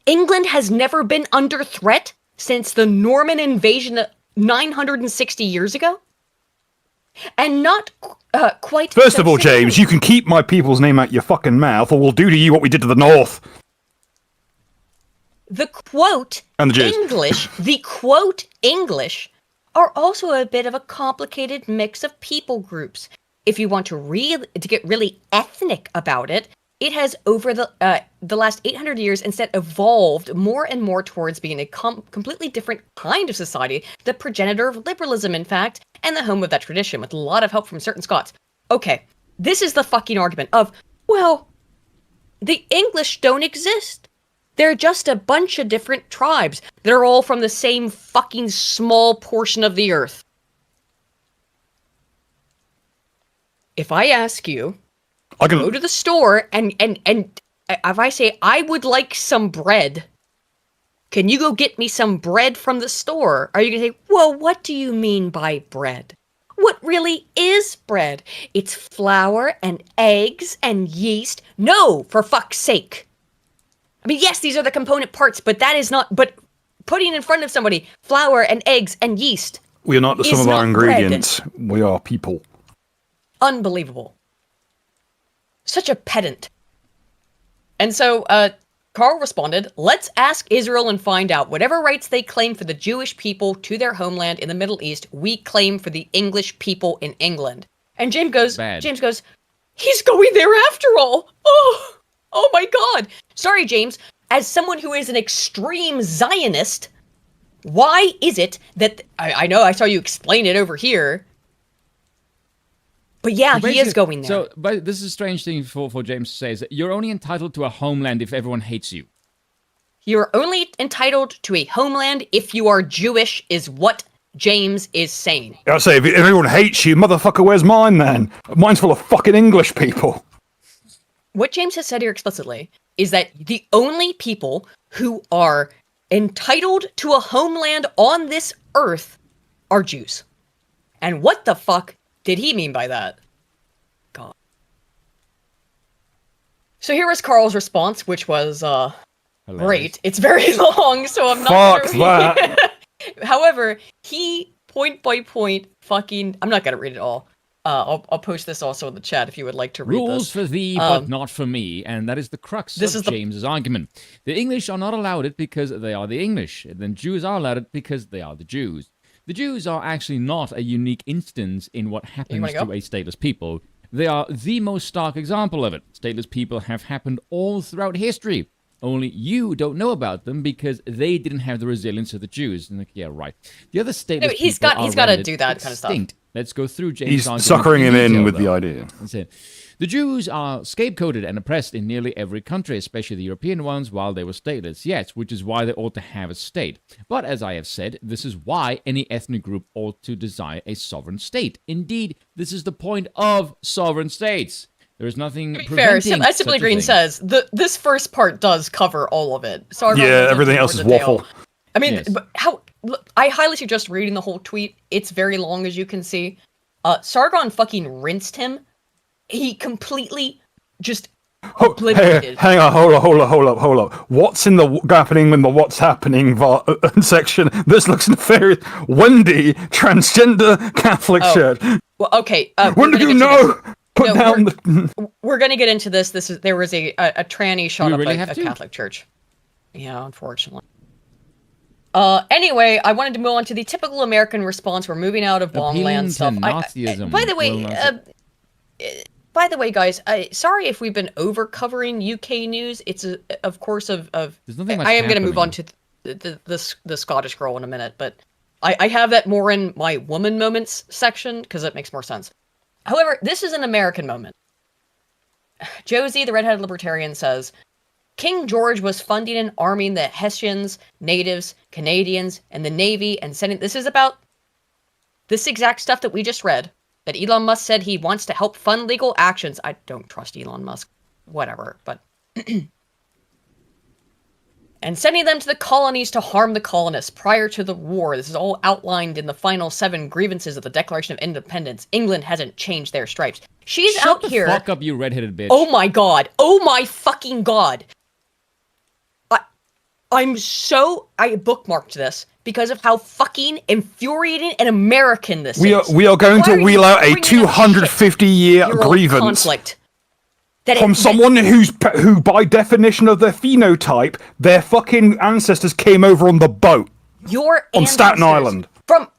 Speaker 1: England has never been under threat since the Norman invasion 960 years ago? And not quite...
Speaker 3: First of all, James, you can keep my people's name out your fucking mouth, or we'll do to you what we did to the North.
Speaker 1: The quote English, the quote English, are also a bit of a complicated mix of people groups. If you want to get really ethnic about it, it has over the last 800 years instead evolved more and more towards being a completely different kind of society, the progenitor of liberalism, in fact, and the home of that tradition, with a lot of help from certain Scots. Okay, this is the fucking argument of, well, the English don't exist. They're just a bunch of different tribes that are all from the same fucking small portion of the earth. If I ask you, go to the store and if I say, I would like some bread, can you go get me some bread from the store? Are you going to say, well, what do you mean by bread? What really is bread? It's flour and eggs and yeast. No, for fuck's sake. I mean, yes, these are the component parts, but that is not, but putting in front of somebody flour and eggs and yeast.
Speaker 3: We are not the sum of our ingredients. We are people.
Speaker 1: Unbelievable. Such a pedant. And so, Carl responded, let's ask Israel and find out whatever rights they claim for the Jewish people to their homeland in the Middle East, we claim for the English people in England. And James goes, he's going there after all. Oh my God. Sorry, James. As someone who is an extreme Zionist, why is it that, I know I saw you explain it over here, but yeah, he is going there.
Speaker 2: So, but this is a strange thing for James to say, is that you're only entitled to a homeland if everyone hates you.
Speaker 1: You're only entitled to a homeland if you are Jewish, is what James is saying.
Speaker 3: I say, if everyone hates you, motherfucker, where's mine then? Mine's full of fucking English people.
Speaker 1: What James has said here explicitly is that the only people who are entitled to a homeland on this earth are Jews. And what the fuck did he mean by that? God. So here was Carl's response, which was great. It's very long, so I'm not
Speaker 3: Fuck that.
Speaker 1: However, he point by point fucking, I'm not gonna read it all. I'll post this also in the chat if you would like to read this.
Speaker 2: Rules for thee, but not for me, and that is the crux of James's argument. The English are not allowed it because they are the English, and then Jews are allowed it because they are the Jews. The Jews are actually not a unique instance in what happens to a stateless people. They are the most stark example of it. Stateless people have happened all throughout history. Only you don't know about them because they didn't have the resilience of the Jews. And like, yeah, right. The other stateless
Speaker 1: he's got to do that kind of stuff.
Speaker 2: Let's go through James'
Speaker 3: He's suckering him in with the idea.
Speaker 2: That's it. The Jews are scapegoated and oppressed in nearly every country, especially the European ones, while they were stateless. Yes, which is why they ought to have a state. But as I have said, this is why any ethnic group ought to desire a sovereign state. Indeed, this is the point of sovereign states. There is nothing preventing
Speaker 1: as Simply Green says, this first part does cover all of it. So
Speaker 3: everything else is waffle.
Speaker 1: I mean, I highly suggest reading the whole tweet. It's very long, as you can see. Sargon fucking rinsed him. He completely just obliterated.
Speaker 3: Hang on, hold up. What's in the happening in the what's happening section? This looks nefarious. Wendy, transgender Catholic shirt.
Speaker 1: Well, okay.
Speaker 3: When did you know?
Speaker 1: We're gonna get into this. There was a tranny shot up a Catholic church. Yeah, unfortunately. Anyway, I wanted to move on to the typical American response. We're moving out of Bongland stuff. By the way, guys, sorry if we've been over covering UK news. It's of course of. I am going to move on to the Scottish girl in a minute, but I have that more in my woman moments section because it makes more sense. However, this is an American moment. Josie, the redheaded libertarian, says, King George was funding and arming the Hessians, natives, Canadians, and the Navy, and sending... This is about this exact stuff that we just read, that Elon Musk said he wants to help fund legal actions. I don't trust Elon Musk. Whatever, but... and sending them to the colonies to harm the colonists prior to the war. This is all outlined in the final 7 grievances of the Declaration of Independence. England hasn't changed their stripes. She's out here...
Speaker 2: Shut the fuck up, you redheaded bitch.
Speaker 1: Oh my god. Oh my fucking god. I bookmarked this because of how fucking infuriating and American this is.
Speaker 3: We are going to wheel out a 250-year grievance.
Speaker 1: Conflict.
Speaker 3: From someone who, by definition of their phenotype, their fucking ancestors came over on the boat. On Staten Island.
Speaker 1: From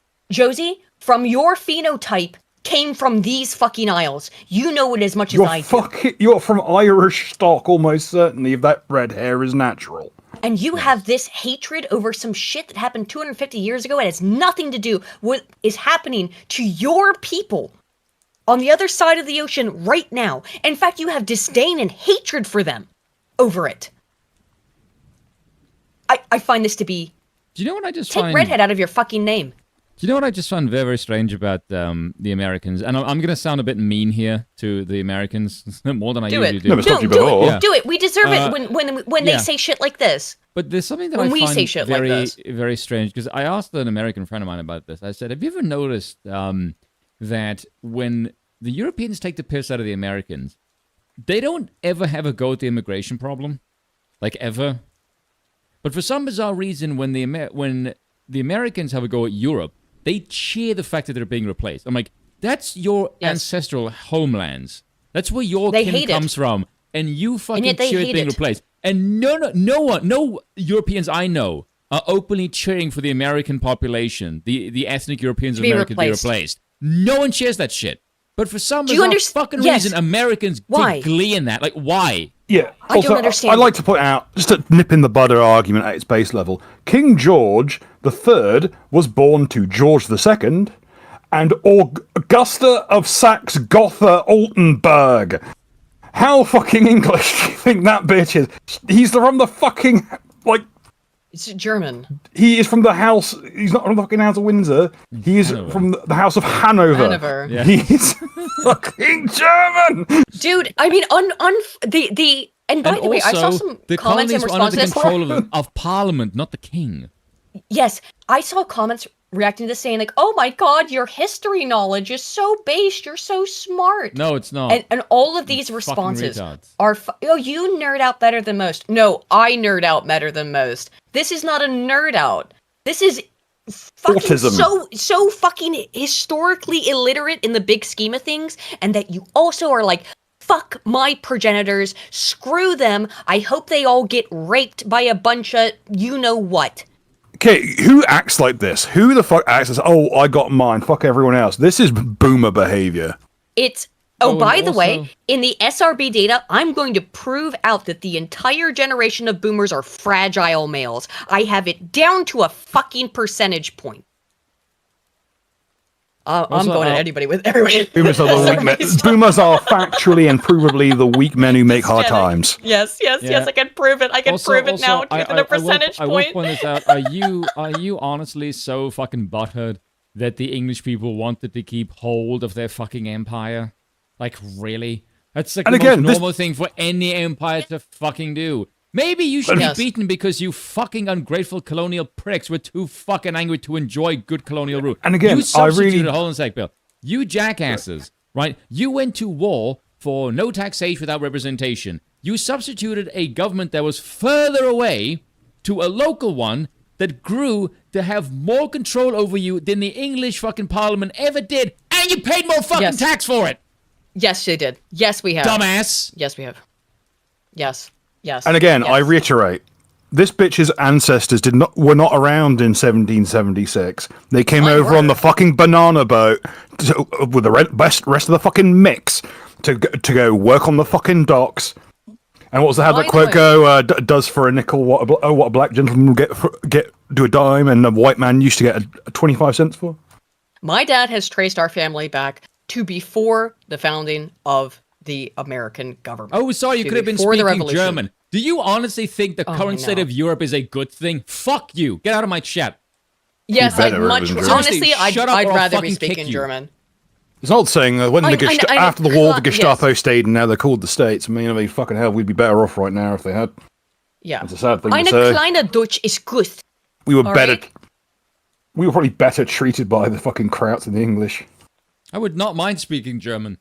Speaker 1: your phenotype came from these fucking isles. You know it as much as I do.
Speaker 3: You're from Irish stock, almost certainly, if that red hair is natural.
Speaker 1: And you have this hatred over some shit that happened 250 years ago and has nothing to do with what is happening to your people on the other side of the ocean right now. In fact, you have disdain and hatred for them over it. I find this to be...
Speaker 2: Do you know what I just
Speaker 1: Take redhead out of your fucking name.
Speaker 2: Do you know what I just find very, very strange about the Americans? And I'm going to sound a bit mean here to the Americans, more than I usually do.
Speaker 1: Do it. We deserve it when they say shit like this.
Speaker 2: But there's something that I find very, very strange, because I asked an American friend of mine about this. I said, have you ever noticed that when the Europeans take the piss out of the Americans, they don't ever have a go at the immigration problem? Like, ever? But for some bizarre reason, when the Americans have a go at Europe, they cheer the fact that they're being replaced. I'm like, that's your ancestral homelands. That's where your kin comes from. And you fucking cheer it being replaced. And no Europeans I know are openly cheering for the American population, the ethnic Europeans of America to be replaced. No one shares that shit. But for some fucking reason, Americans take glee in that. Like, why?
Speaker 3: Yeah.
Speaker 1: I don't understand.
Speaker 3: I'd like to point out, just to nip in the bud argument at its base level, King George III was born to George II and Augusta of Saxe-Gotha-Altenburg. How fucking English do you think that bitch is? He's from the fucking, like...
Speaker 1: It's German.
Speaker 3: He is from the house... He's not from the fucking House of Windsor. He is from the House of Hanover.
Speaker 1: Hanover.
Speaker 2: Yeah.
Speaker 3: He's fucking German!
Speaker 1: Dude, I mean, and by the way, I saw some
Speaker 2: the
Speaker 1: comments in response to
Speaker 2: under the
Speaker 1: this.
Speaker 2: control of Parliament, not the king.
Speaker 1: Yes, I saw comments reacting to this saying like, "Oh my god, your history knowledge is so based. You're so smart."
Speaker 2: No, it's not.
Speaker 1: And all of these responses are, "Oh, you nerd out better than most." No, I nerd out better than most. This is not a nerd out. This is fucking
Speaker 3: autism.
Speaker 1: so fucking historically illiterate in the big scheme of things, and that you also are like, fuck my progenitors, screw them. I hope they all get raped by a bunch of you know what.
Speaker 3: Okay, who acts like this? Who the fuck acts as, oh, I got mine, fuck everyone else? This is boomer behavior.
Speaker 1: It's, by the way, in the SRB data, I'm going to prove out that the entire generation of boomers are fragile males. I have it down to a fucking percentage point. I'm going at anybody with everybody.
Speaker 3: Boomers are the weak men. Boomers are factually and provably the weak men who make hard times.
Speaker 1: Yes, I can prove it. I can prove it now within a percentage point.
Speaker 2: I will point this out. Are you honestly so fucking butthurt that the English people wanted to keep hold of their fucking empire? Like, really? That's like the most normal thing for any empire to fucking do. Maybe you should be beaten because you fucking ungrateful colonial pricks were too fucking angry to enjoy good colonial rule.
Speaker 3: And again,
Speaker 2: you substituted, hold on a sec, Bill. You jackasses, right? You went to war for no taxation without representation. You substituted a government that was further away to a local one that grew to have more control over you than the English fucking parliament ever did, and you paid more fucking tax for it.
Speaker 1: Yes, they did. Yes, we have.
Speaker 2: Dumbass.
Speaker 1: Yes, we have. Yes. Yes.
Speaker 3: And again, I reiterate, this bitch's ancestors were not around in 1776. They came over on the fucking banana boat with the rest of the fucking mix to go work on the fucking docks. And what was how that quote go? Does for a nickel what a black gentleman will get do a dime, and a white man used to get a 25 cents for.
Speaker 1: My dad has traced our family back to before the founding of the American government.
Speaker 2: Oh, sorry, you could have been speaking German. Do you honestly think the current state of Europe is a good thing? Fuck you. Get out of my chat.
Speaker 1: Yes, honestly, I'd rather be speaking German.
Speaker 3: It's an old saying, after the war, the Gestapo stayed, and now they're called the States. I mean, fucking hell, we'd be better off right now if they had.
Speaker 1: Yeah.
Speaker 3: It's a sad thing
Speaker 1: Eine
Speaker 3: to say.
Speaker 1: kleine Deutsch ist gut.
Speaker 3: We were better. We were probably better treated by the fucking Krauts than the English.
Speaker 2: I would not mind speaking German.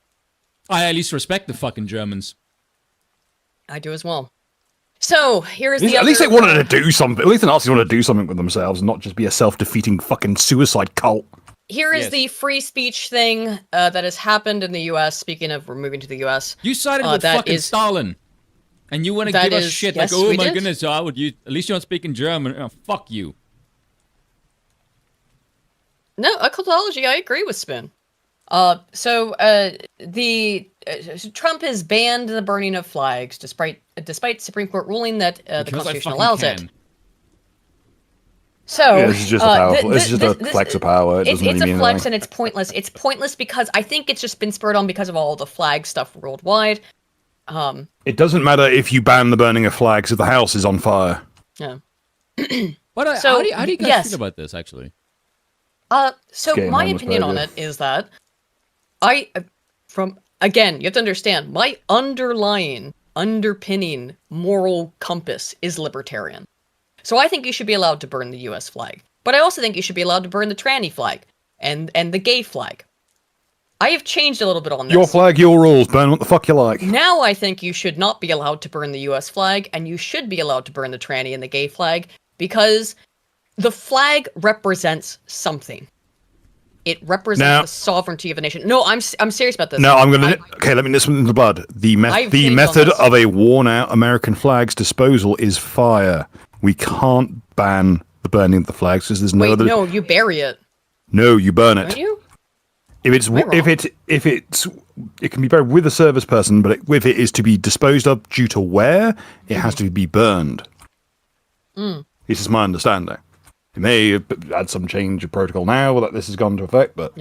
Speaker 2: I at least respect the fucking Germans.
Speaker 1: I do as well. So, here's the
Speaker 3: At least they wanted to do something. At least the Nazis wanted to do something with themselves and not just be a self-defeating fucking suicide cult.
Speaker 1: Here is the free speech thing that has happened in the U.S. Speaking of, we're moving to the U.S.
Speaker 2: You sided with fucking Stalin. And you want to give us shit like, oh my goodness, at least you're not speaking German. Oh, fuck you.
Speaker 1: No, occultology, I agree with Spin. Trump has banned the burning of flags, despite Supreme Court ruling that the Constitution allows it. So
Speaker 3: this is just a flex of power. It's
Speaker 1: a flex, and it's pointless. It's pointless because I think it's just been spurred on because of all the flag stuff worldwide.
Speaker 3: It doesn't matter if you ban the burning of flags if the house is on fire.
Speaker 1: Yeah.
Speaker 2: How do you guys feel about this, actually?
Speaker 1: So my opinion on it is that you have to understand, my underpinning moral compass is libertarian. So I think you should be allowed to burn the U.S. flag. But I also think you should be allowed to burn the tranny flag and the gay flag. I have changed a little bit on this.
Speaker 3: Your flag, your rules. Burn what the fuck you like.
Speaker 1: Now I think you should not be allowed to burn the U.S. flag, and you should be allowed to burn the tranny and the gay flag, because the flag represents something. It represents the sovereignty of a nation. No, I'm serious about this.
Speaker 3: No, okay, let me nip something in the bud. The method of a worn-out American flag's disposal is fire. We can't ban the burning of the flags because there's no other.
Speaker 1: No, you bury it.
Speaker 3: No, you burn it.
Speaker 1: Don't you?
Speaker 3: It can be buried with a service person, but if it is to be disposed of due to wear, it has to be burned. This is my understanding. It may have had some change of protocol now that this has gone into effect, but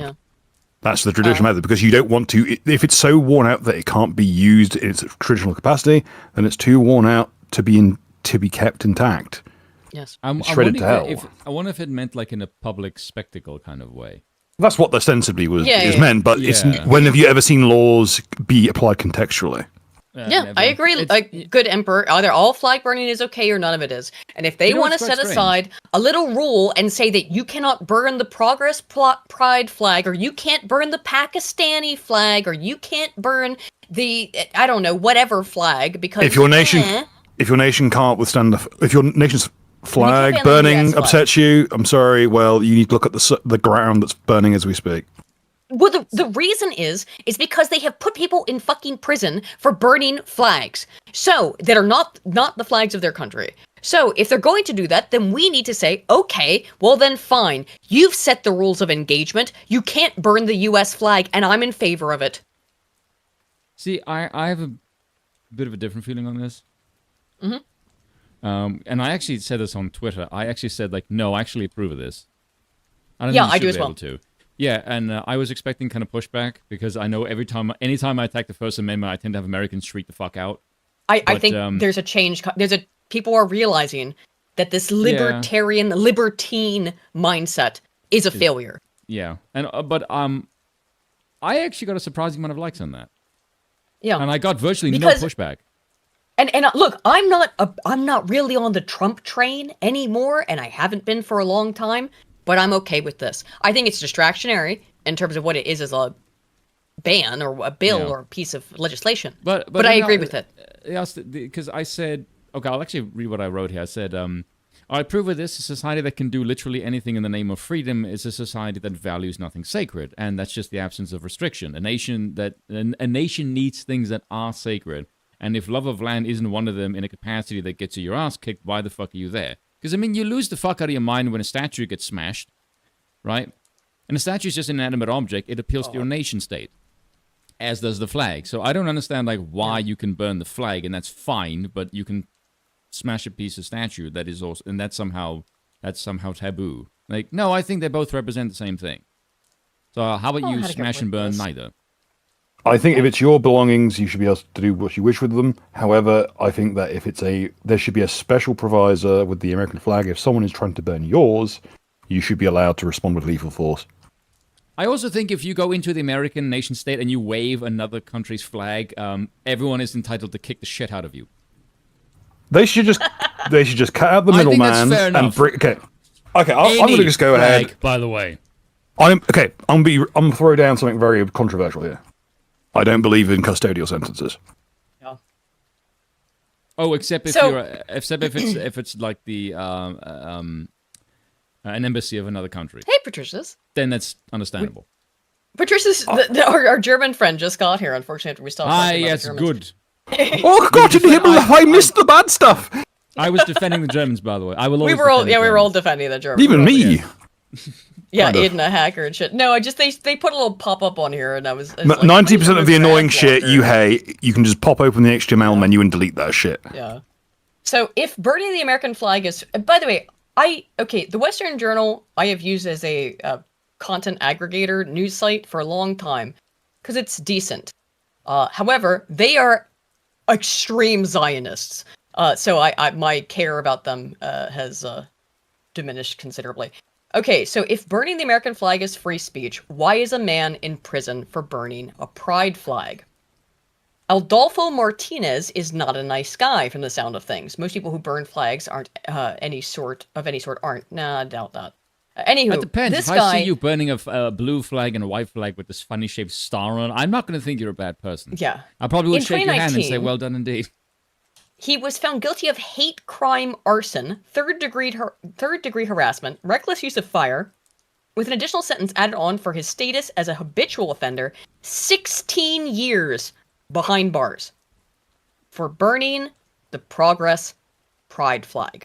Speaker 3: that's the traditional method, because you don't want to. If it's so worn out that it can't be used in its traditional capacity, then it's too worn out to be kept intact.
Speaker 1: Yes,
Speaker 2: I wonder if it meant like in a public spectacle kind of way.
Speaker 3: That's what ostensibly is meant, but it's when have you ever seen laws be applied contextually?
Speaker 1: Never. I agree. Like good emperor, either all flag burning is okay or none of it is. And if they want to set aside a little rule and say that you cannot burn the Progress Pride flag, or you can't burn the Pakistani flag, or you can't burn the whatever flag, because
Speaker 3: if your nation can't withstand if your nation's flag burning upsets you, I'm sorry. Well, you need to look at the ground that's burning as we speak.
Speaker 1: Well, the reason is because they have put people in fucking prison for burning flags, so that are not the flags of their country. So if they're going to do that, then we need to say, okay, well then fine. You've set the rules of engagement. You can't burn the U.S. flag, and I'm in favor of it.
Speaker 2: See, I have a bit of a different feeling on this.
Speaker 1: Mm-hmm.
Speaker 2: And I actually said this on Twitter. I actually said, like, no, I actually approve of this. I don't
Speaker 1: yeah,
Speaker 2: think
Speaker 1: I do as
Speaker 2: be
Speaker 1: well.
Speaker 2: Able to. Yeah, and I was expecting kind of pushback, because I know anytime I attack the First Amendment, I tend to have Americans shriek the fuck out.
Speaker 1: I think there's a change. People are realizing that this libertarian, libertine mindset is a failure.
Speaker 2: Yeah, and but I actually got a surprising amount of likes on that.
Speaker 1: Yeah,
Speaker 2: and I got virtually no pushback.
Speaker 1: And look, I'm not really on the Trump train anymore, and I haven't been for a long time. But I'm okay with this. I think it's distractionary in terms of what it is as a ban or a bill or a piece of legislation. But I agree with it.
Speaker 2: Yes, because I said, okay, I'll actually read what I wrote here. I said, I approve of this. A society that can do literally anything in the name of freedom is a society that values nothing sacred, and that's just the absence of restriction. A nation needs things that are sacred, and if love of land isn't one of them in a capacity that gets you your ass kicked, why the fuck are you there? Because, I mean, you lose the fuck out of your mind when a statue gets smashed, right? And a statue is just an inanimate object. It appeals to your nation state, as does the flag. So I don't understand, like, why you can burn the flag, and that's fine, but you can smash a piece of statue that is also, and that's somehow taboo. Like, no, I think they both represent the same thing. So how about you smash and burn neither?
Speaker 3: I think if it's your belongings, you should be able to do what you wish with them. However, I think that if there should be a special provisor with the American flag. If someone is trying to burn yours, you should be allowed to respond with lethal force.
Speaker 2: I also think if you go into the American nation state and you wave another country's flag, everyone is entitled to kick the shit out of you.
Speaker 3: They should just cut out the middleman and bring. Okay, I'm going to just go ahead.
Speaker 2: By the way,
Speaker 3: I'm gonna throw down something very controversial here. I don't believe in custodial sentences.
Speaker 1: Yeah.
Speaker 2: Oh, except if it's like the an embassy of another country.
Speaker 1: Hey, Patricia's.
Speaker 2: Then that's understandable.
Speaker 1: Patricia's our German friend just got here. Unfortunately, we stopped.
Speaker 2: Yes, good.
Speaker 3: Oh God! I missed the bad stuff.
Speaker 2: I was defending the Germans, by the way.
Speaker 1: We were all defending the Germans.
Speaker 3: Even me.
Speaker 1: Yeah, Aiden, a hacker and shit. No, they put a little pop-up on here, and I was
Speaker 3: 90% of the annoying shit you hate, you can just pop open the HTML menu and delete that shit.
Speaker 1: Yeah. So if burning the American flag is, by the way, the Western Journal I have used as a content aggregator news site for a long time because it's decent. However, they are extreme Zionists, so my care about them has diminished considerably. Okay, so if burning the American flag is free speech, why is a man in prison for burning a pride flag? Adolfo Martinez is not a nice guy from the sound of things. Most people who burn flags aren't any sort aren't. Nah, I doubt that. Anywho,
Speaker 2: that depends.
Speaker 1: This
Speaker 2: if
Speaker 1: guy,
Speaker 2: I see you burning a blue flag and a white flag with this funny shaped star on, I'm not going to think you're a bad person.
Speaker 1: Yeah.
Speaker 2: I probably would shake your hand and say, well done indeed.
Speaker 1: He was found guilty of hate crime arson, third degree harassment, reckless use of fire, with an additional sentence added on for his status as a habitual offender, 16 years behind bars for burning the Progress Pride flag.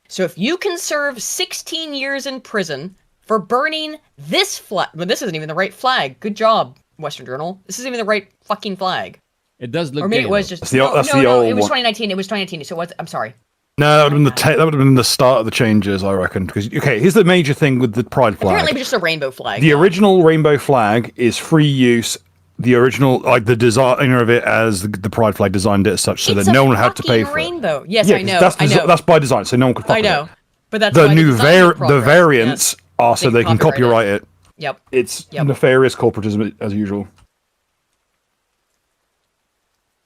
Speaker 1: So if you can serve 16 years in prison for burning this flag, well, this isn't even the right flag. Good job, Western Journal. This isn't even the right fucking flag.
Speaker 2: It does look.
Speaker 1: Or maybe
Speaker 2: gay,
Speaker 1: it was
Speaker 2: though.
Speaker 1: just
Speaker 3: That's the
Speaker 1: no.
Speaker 3: old
Speaker 1: It was
Speaker 3: one.
Speaker 1: 2019. It was 2019. So I'm sorry.
Speaker 3: No, that would have been the start of the changes, I reckon. Because here's the major thing with the pride flag.
Speaker 1: Apparently, it was just a rainbow flag.
Speaker 3: The original rainbow flag is free use. The original, like the designer of it, as the pride flag designed it as such, so
Speaker 1: It's
Speaker 3: that
Speaker 1: a
Speaker 3: no one had to pay
Speaker 1: fucking
Speaker 3: for it.
Speaker 1: rainbow. Yes,
Speaker 3: Yeah,
Speaker 1: I know.
Speaker 3: That's
Speaker 1: I know.
Speaker 3: that's by design, so no one could fuck
Speaker 1: I know.
Speaker 3: with it.
Speaker 1: But that's
Speaker 3: The
Speaker 1: why
Speaker 3: new
Speaker 1: designed
Speaker 3: the
Speaker 1: Progress.
Speaker 3: variants
Speaker 1: Yes.
Speaker 3: are so they can copyright it.
Speaker 1: Yep.
Speaker 3: It's nefarious corporatism as usual.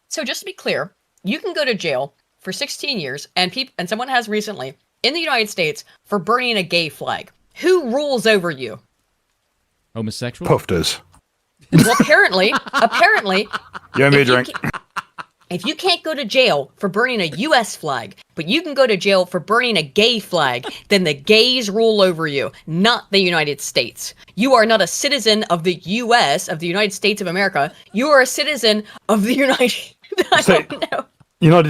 Speaker 1: So just to be clear, you can go to jail for 16 years, and someone has recently in the United States for burning a gay flag. Who rules over you?
Speaker 2: Homosexual?
Speaker 3: Pufters.
Speaker 1: Well, apparently,
Speaker 3: You owe me a drink.
Speaker 1: if you can't go to jail for burning a U.S. flag, but you can go to jail for burning a gay flag, then the gays rule over you, not the United States. You are not a citizen of the U.S., of the United States of America. You are a citizen of the
Speaker 3: United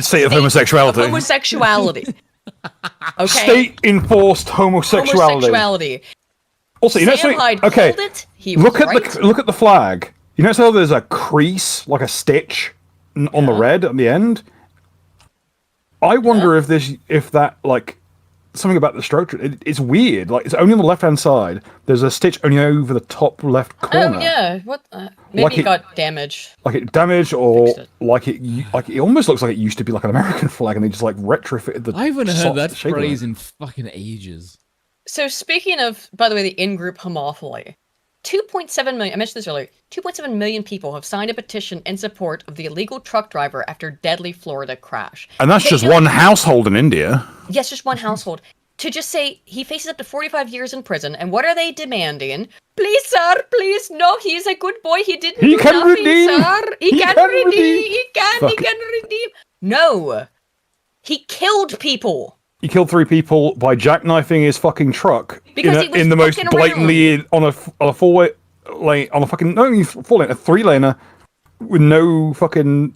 Speaker 3: State of homosexuality.
Speaker 1: Homosexuality. Okay.
Speaker 3: State enforced homosexuality. Also, you know
Speaker 1: Sam
Speaker 3: something?
Speaker 1: Hyde
Speaker 3: Okay,
Speaker 1: called it. He was right.
Speaker 3: look at the flag. You notice how there's a crease, like a stitch, on the red at the end. I wonder if that like something about the structure. It's weird. Like it's only on the left hand side. There's a stitch only over the top left corner.
Speaker 1: Oh yeah, what? Maybe
Speaker 3: Like
Speaker 1: it got damaged.
Speaker 3: Like it damaged, or like it almost looks like it used to be like an American flag, and they just like retrofitted the.
Speaker 2: I haven't heard
Speaker 3: soft
Speaker 2: that
Speaker 3: shape of it.
Speaker 2: phrase in fucking ages.
Speaker 1: So speaking of, by the way, the in-group homophily, 2.7 million, I mentioned this earlier, 2.7 million people have signed a petition in support of the illegal truck driver after deadly Florida crash.
Speaker 3: And that's just one household in India.
Speaker 1: Yes, just one household. To just say he faces up to 45 years in prison, and what are they demanding? Please, sir, please, no, he's a good boy, he didn't do
Speaker 3: can
Speaker 1: nothing,
Speaker 3: redeem.
Speaker 1: sir. He can redeem, he can redeem. No, he killed people.
Speaker 3: He killed 3 people by jackknifing his fucking truck
Speaker 1: Because he was
Speaker 3: in the most
Speaker 1: fucking
Speaker 3: blatantly on a 4-way lane, on a fucking no, a 3-laner with no fucking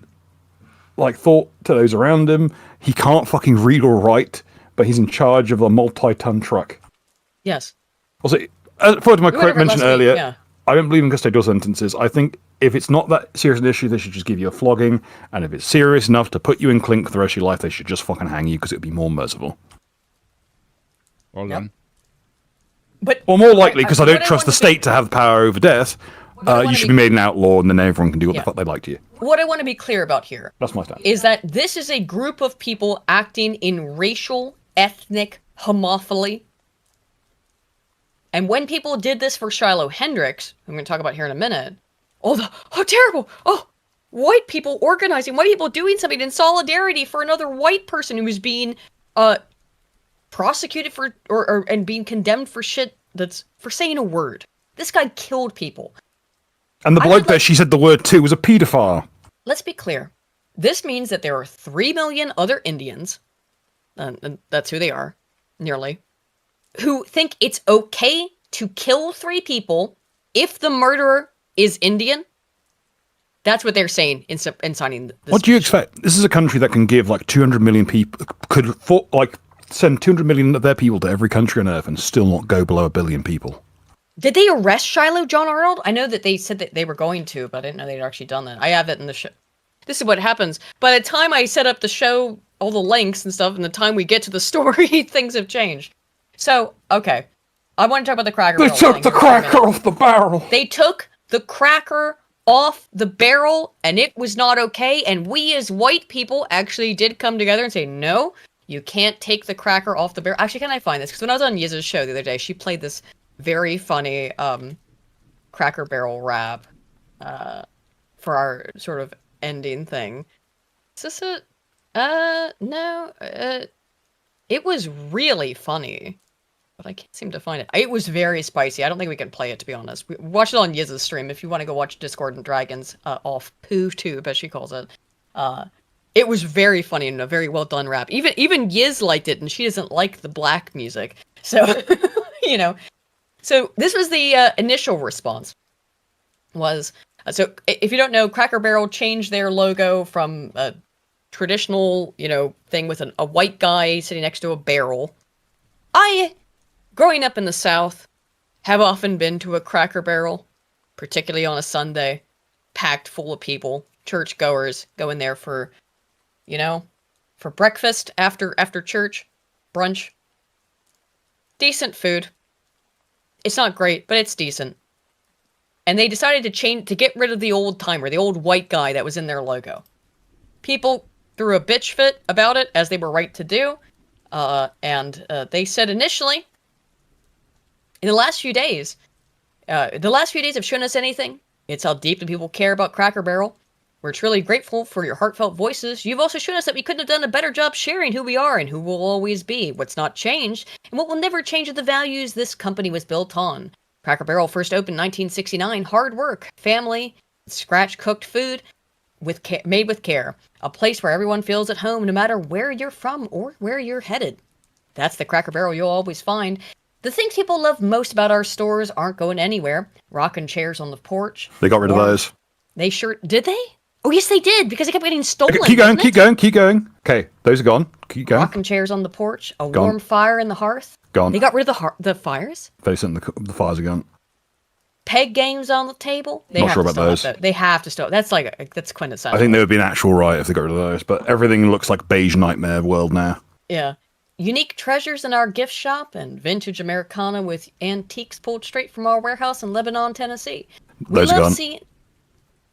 Speaker 3: like thought to those around him. He can't fucking read or write, but he's in charge of a multi-ton truck.
Speaker 1: Yes.
Speaker 3: Also, for my
Speaker 1: We went
Speaker 3: quote
Speaker 1: over it
Speaker 3: mentioned
Speaker 1: last week,
Speaker 3: earlier,
Speaker 1: yeah.
Speaker 3: I don't believe in custodial sentences. I think if it's not that serious an issue, they should just give you a flogging. And if it's serious enough to put you in clink for the rest of your life, they should just fucking hang you because it would be more merciful.
Speaker 2: Well done.
Speaker 1: But
Speaker 3: or more likely, because I
Speaker 1: what
Speaker 3: don't trust the state to have the power over death, you should be made an outlaw and then everyone can do what the fuck they like to you.
Speaker 1: What I want to be clear about here
Speaker 3: That's my stand.
Speaker 1: is that this is a group of people acting in racial, ethnic homophily. And when people did this for Shiloh Hendricks, who I'm going to talk about here in a minute, oh terrible! Oh, white people organizing, white people doing something in solidarity for another white person who was being prosecuted for and being condemned for shit that's for saying a word. This guy killed people.
Speaker 3: And the bloke that she said the word to was a paedophile.
Speaker 1: Let's be clear. This means that there are 3 million other Indians, and that's who they are, nearly, who think it's okay to kill 3 people if the murderer is Indian. That's what they're saying in signing this.
Speaker 3: What do you expect? This is a country that can give like 200 million people, send 200 million of their people to every country on earth and still not go below 1 billion people.
Speaker 1: Did they arrest Shiloh John Arnold? I know that they said that they were going to, but I didn't know they'd actually done that. I have it in the show. This is what happens. By the time I set up the show, all the links and stuff, and the time we get to the story, things have changed. So, okay. I want to talk about the cracker barrel.
Speaker 3: They took the cracker off the barrel.
Speaker 1: They took the cracker off the barrel, and it was not okay, and we as white people actually did come together and say, no, you can't take the cracker off the barrel. Actually, can I find this? Because when I was on Yiz's show the other day, she played this very funny Cracker Barrel rap for our sort of ending thing. Is this it? No. It was really funny, but I can't seem to find it. It was very spicy. I don't think we can play it, to be honest. We watch it on Yiz's stream if you want to go watch Discordant Dragons off Poo Tube, as she calls it. It was very funny and a very well done rap. Even Yiz liked it, and she doesn't like the black music, so you know. So this was the initial response. So if you don't know, Cracker Barrel changed their logo from a traditional, thing with a white guy sitting next to a barrel. Growing up in the South, have often been to a Cracker Barrel, particularly on a Sunday, packed full of people, churchgoers going there for breakfast after church, brunch. Decent food. It's not great, but it's decent. And they decided to get rid of the old timer, the old white guy that was in their logo. People threw a bitch fit about it, as they were right to do. And they said initially, in the last few days have shown us anything. It's how deeply people care about Cracker Barrel. We're truly grateful for your heartfelt voices. You've also shown us that we couldn't have done a better job sharing who we are and who we'll always be, what's not changed, and what will never change are the values this company was built on. Cracker Barrel first opened in 1969. Hard work, family, scratch-cooked food, made with care. A place where everyone feels at home no matter where you're from or where you're headed. That's the Cracker Barrel you'll always find. The things people love most about our stores aren't going anywhere. Rocking chairs on the porch.
Speaker 3: They got rid of those.
Speaker 1: They sure... Did they? Oh, yes, they did, because they kept getting stolen.
Speaker 3: Okay, keep going. Okay, those are gone. Keep going.
Speaker 1: Rocking chairs on the porch. Warm fire in the hearth.
Speaker 3: Gone.
Speaker 1: They got rid of the fires.
Speaker 3: The fires are gone.
Speaker 1: Peg games on the table.
Speaker 3: Not sure about those.
Speaker 1: They have to stop. That's quintessential.
Speaker 3: I think there would be an actual riot if they got rid of those, but everything looks like beige nightmare world now.
Speaker 1: Yeah. Unique treasures in our gift shop and vintage Americana with antiques pulled straight from our warehouse in Lebanon, Tennessee.
Speaker 3: Those are gone.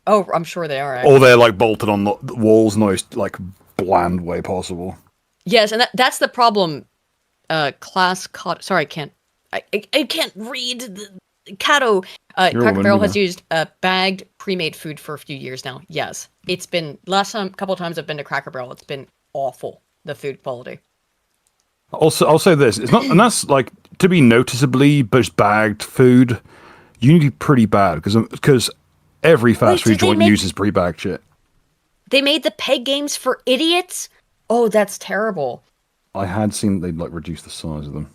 Speaker 1: Oh, I'm sure they are. Actually.
Speaker 3: Or they're like bolted on the walls in the most like bland way possible.
Speaker 1: Yes, and that's the problem. Sorry, I can't read the Cato. Cracker Barrel has used bagged, pre-made food for a few years now. Yes, it's been couple of times I've been to Cracker Barrel. It's been awful, the food quality.
Speaker 3: Also, I'll say this: it's not, and that's like to be noticeably just bagged food. You need to be pretty bad because every fast food joint uses pre-bagged shit.
Speaker 1: They made the peg games for idiots. Oh, that's terrible.
Speaker 3: I had seen they'd like reduce the size of them.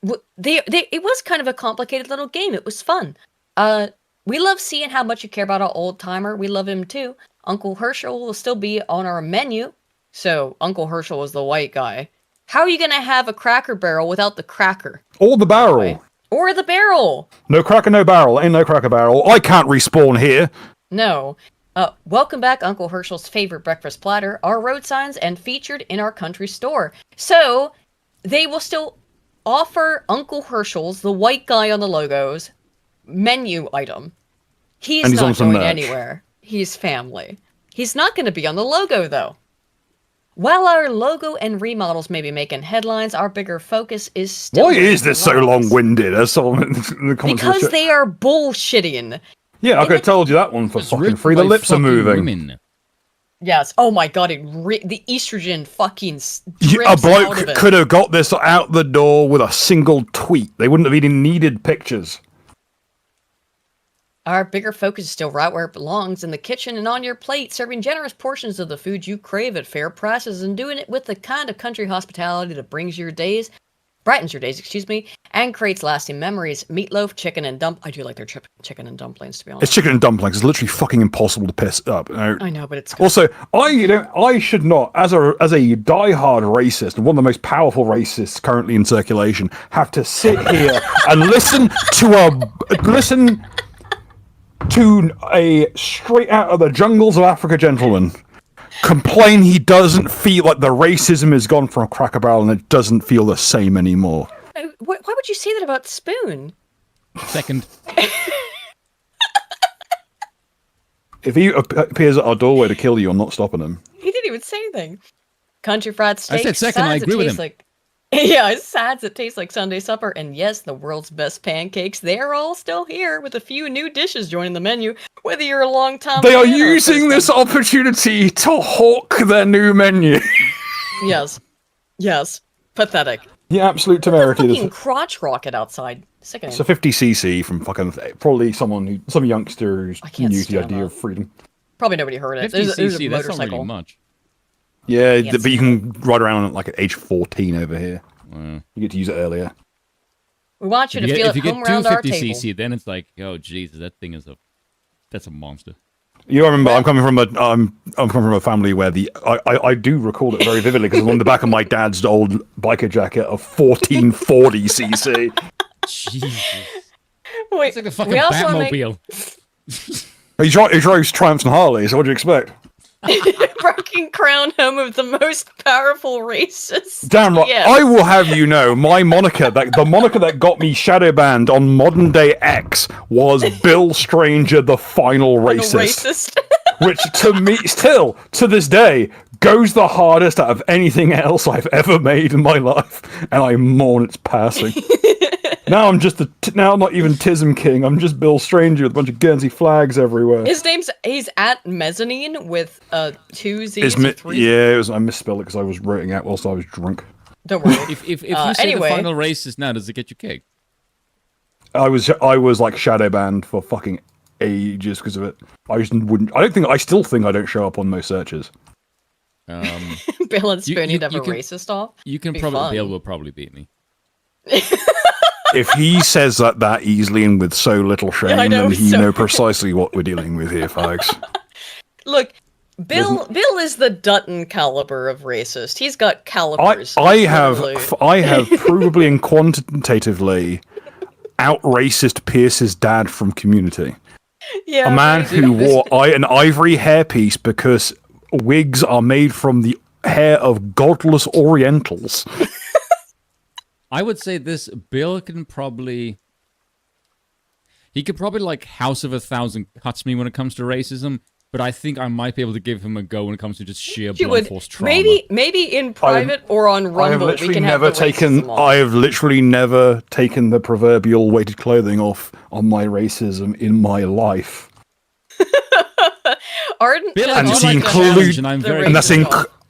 Speaker 1: It was kind of a complicated little game. It was fun. We love seeing how much you care about our old timer. We love him too. Uncle Herschel will still be on our menu. So Uncle Herschel is the white guy. How are you gonna have a Cracker Barrel without the cracker?
Speaker 3: Or the barrel.
Speaker 1: Or the barrel.
Speaker 3: No cracker, no barrel. Ain't no Cracker Barrel. I can't respawn here.
Speaker 1: No. Welcome back, Uncle Herschel's favorite breakfast platter, our road signs, and featured in our country store. So, they will still offer Uncle Herschel's, the white guy on the logos, menu item. He's not going anywhere. He's family. He's not going to be on the logo, though. While our logo and remodels may be making headlines, our bigger focus is still...
Speaker 3: Why is this so long-winded? As someone in the comments
Speaker 1: because they are bullshitting.
Speaker 3: Yeah, I could have told you that one for fucking free. The lips are moving.
Speaker 2: Women.
Speaker 1: Yes. Oh my god, the estrogen fucking
Speaker 3: a bloke could have got this out the door with a single tweet. They wouldn't have even needed pictures.
Speaker 1: Our bigger focus is still right where it belongs, in the kitchen and on your plate, serving generous portions of the food you crave at fair prices and doing it with the kind of country hospitality that brightens your days, and creates lasting memories. Meatloaf, chicken, and I do like their chicken and dumplings, to be honest.
Speaker 3: It's chicken and dumplings. It's literally fucking impossible to piss up.
Speaker 1: I know, but it's good.
Speaker 3: Also, I should not, as a diehard racist and one of the most powerful racists currently in circulation, have to sit here and listen to a straight out of the jungles of Africa gentleman complain he doesn't feel like the racism has gone from Cracker Barrel and it doesn't feel the same anymore.
Speaker 1: Why would you say that about Spoon?
Speaker 2: Second.
Speaker 3: If he appears at our doorway to kill you, I'm not stopping him.
Speaker 1: He didn't even say anything. Country fried steak.
Speaker 2: I said second, I agree with him.
Speaker 1: Yeah, it's sad that tastes like Sunday supper. And yes, the world's best pancakes, they're all still here with a few new dishes joining the menu. Whether you're a long time...
Speaker 3: They are using this opportunity to hawk their new menu.
Speaker 1: Yes. Pathetic.
Speaker 3: The absolute temerity.
Speaker 1: Fucking crotch rocket outside. Sickening.
Speaker 3: It's a 50cc from fucking... Probably some youngster who's new to the idea of freedom.
Speaker 1: Probably nobody heard it.
Speaker 2: 50cc, that's not really much.
Speaker 3: Yeah, but you can ride around like at age 14 over here. You get to use it earlier.
Speaker 1: We want you to feel at home around our table.
Speaker 2: 250cc, then it's like, oh Jesus, that's a monster.
Speaker 3: You remember, I'm coming from a family where I do recall it very vividly because on the back of my dad's old biker jacket of 1440cc.
Speaker 2: Jesus.
Speaker 1: Wait,
Speaker 2: it's like the fucking Batmobile.
Speaker 3: He drives Triumphs and Harleys, so what do you expect?
Speaker 1: Broken Crown, home of the most powerful racists.
Speaker 3: Damn right.
Speaker 1: Yes.
Speaker 3: I will have you know, my moniker, the moniker that got me shadow banned on Modern Day X was Bill Stranger, the final racist. Which to me, still, to this day, goes the hardest out of anything else I've ever made in my life, and I mourn its passing. Now I'm just now I'm not even Tism King. I'm just Bill Stranger with a bunch of Guernsey flags everywhere.
Speaker 1: He's at Mezzanine with 2 Z's or 3.
Speaker 3: Yeah, I misspelled it because I was writing out whilst I was drunk.
Speaker 1: Don't worry.
Speaker 2: If you say the final racist now, does it get you kicked?
Speaker 3: I was like shadow banned for fucking ages because of it. I still think I don't show up on most searches.
Speaker 1: Bill and Spoonie have a racist off.
Speaker 2: You can probably Bill will probably beat me.
Speaker 3: If he says that easily and with so little shame, then he know precisely what we're dealing with here, folks.
Speaker 1: Look, Bill is the Dutton caliber of racist. He's got calibers.
Speaker 3: I have provably and quantitatively out-racist Pierce's dad from Community.
Speaker 1: Yeah,
Speaker 3: a man who wore an ivory hairpiece because wigs are made from the hair of godless Orientals.
Speaker 2: I would say this, Bill can probably... He could probably, like, House of 1,000 Cuts me when it comes to racism, but I think I might be able to give him a go when it comes to just sheer blunt force trauma.
Speaker 1: Maybe in private or on Rumble, we can have
Speaker 3: I have literally never taken the proverbial weighted clothing off on my racism in my life.
Speaker 1: Arden,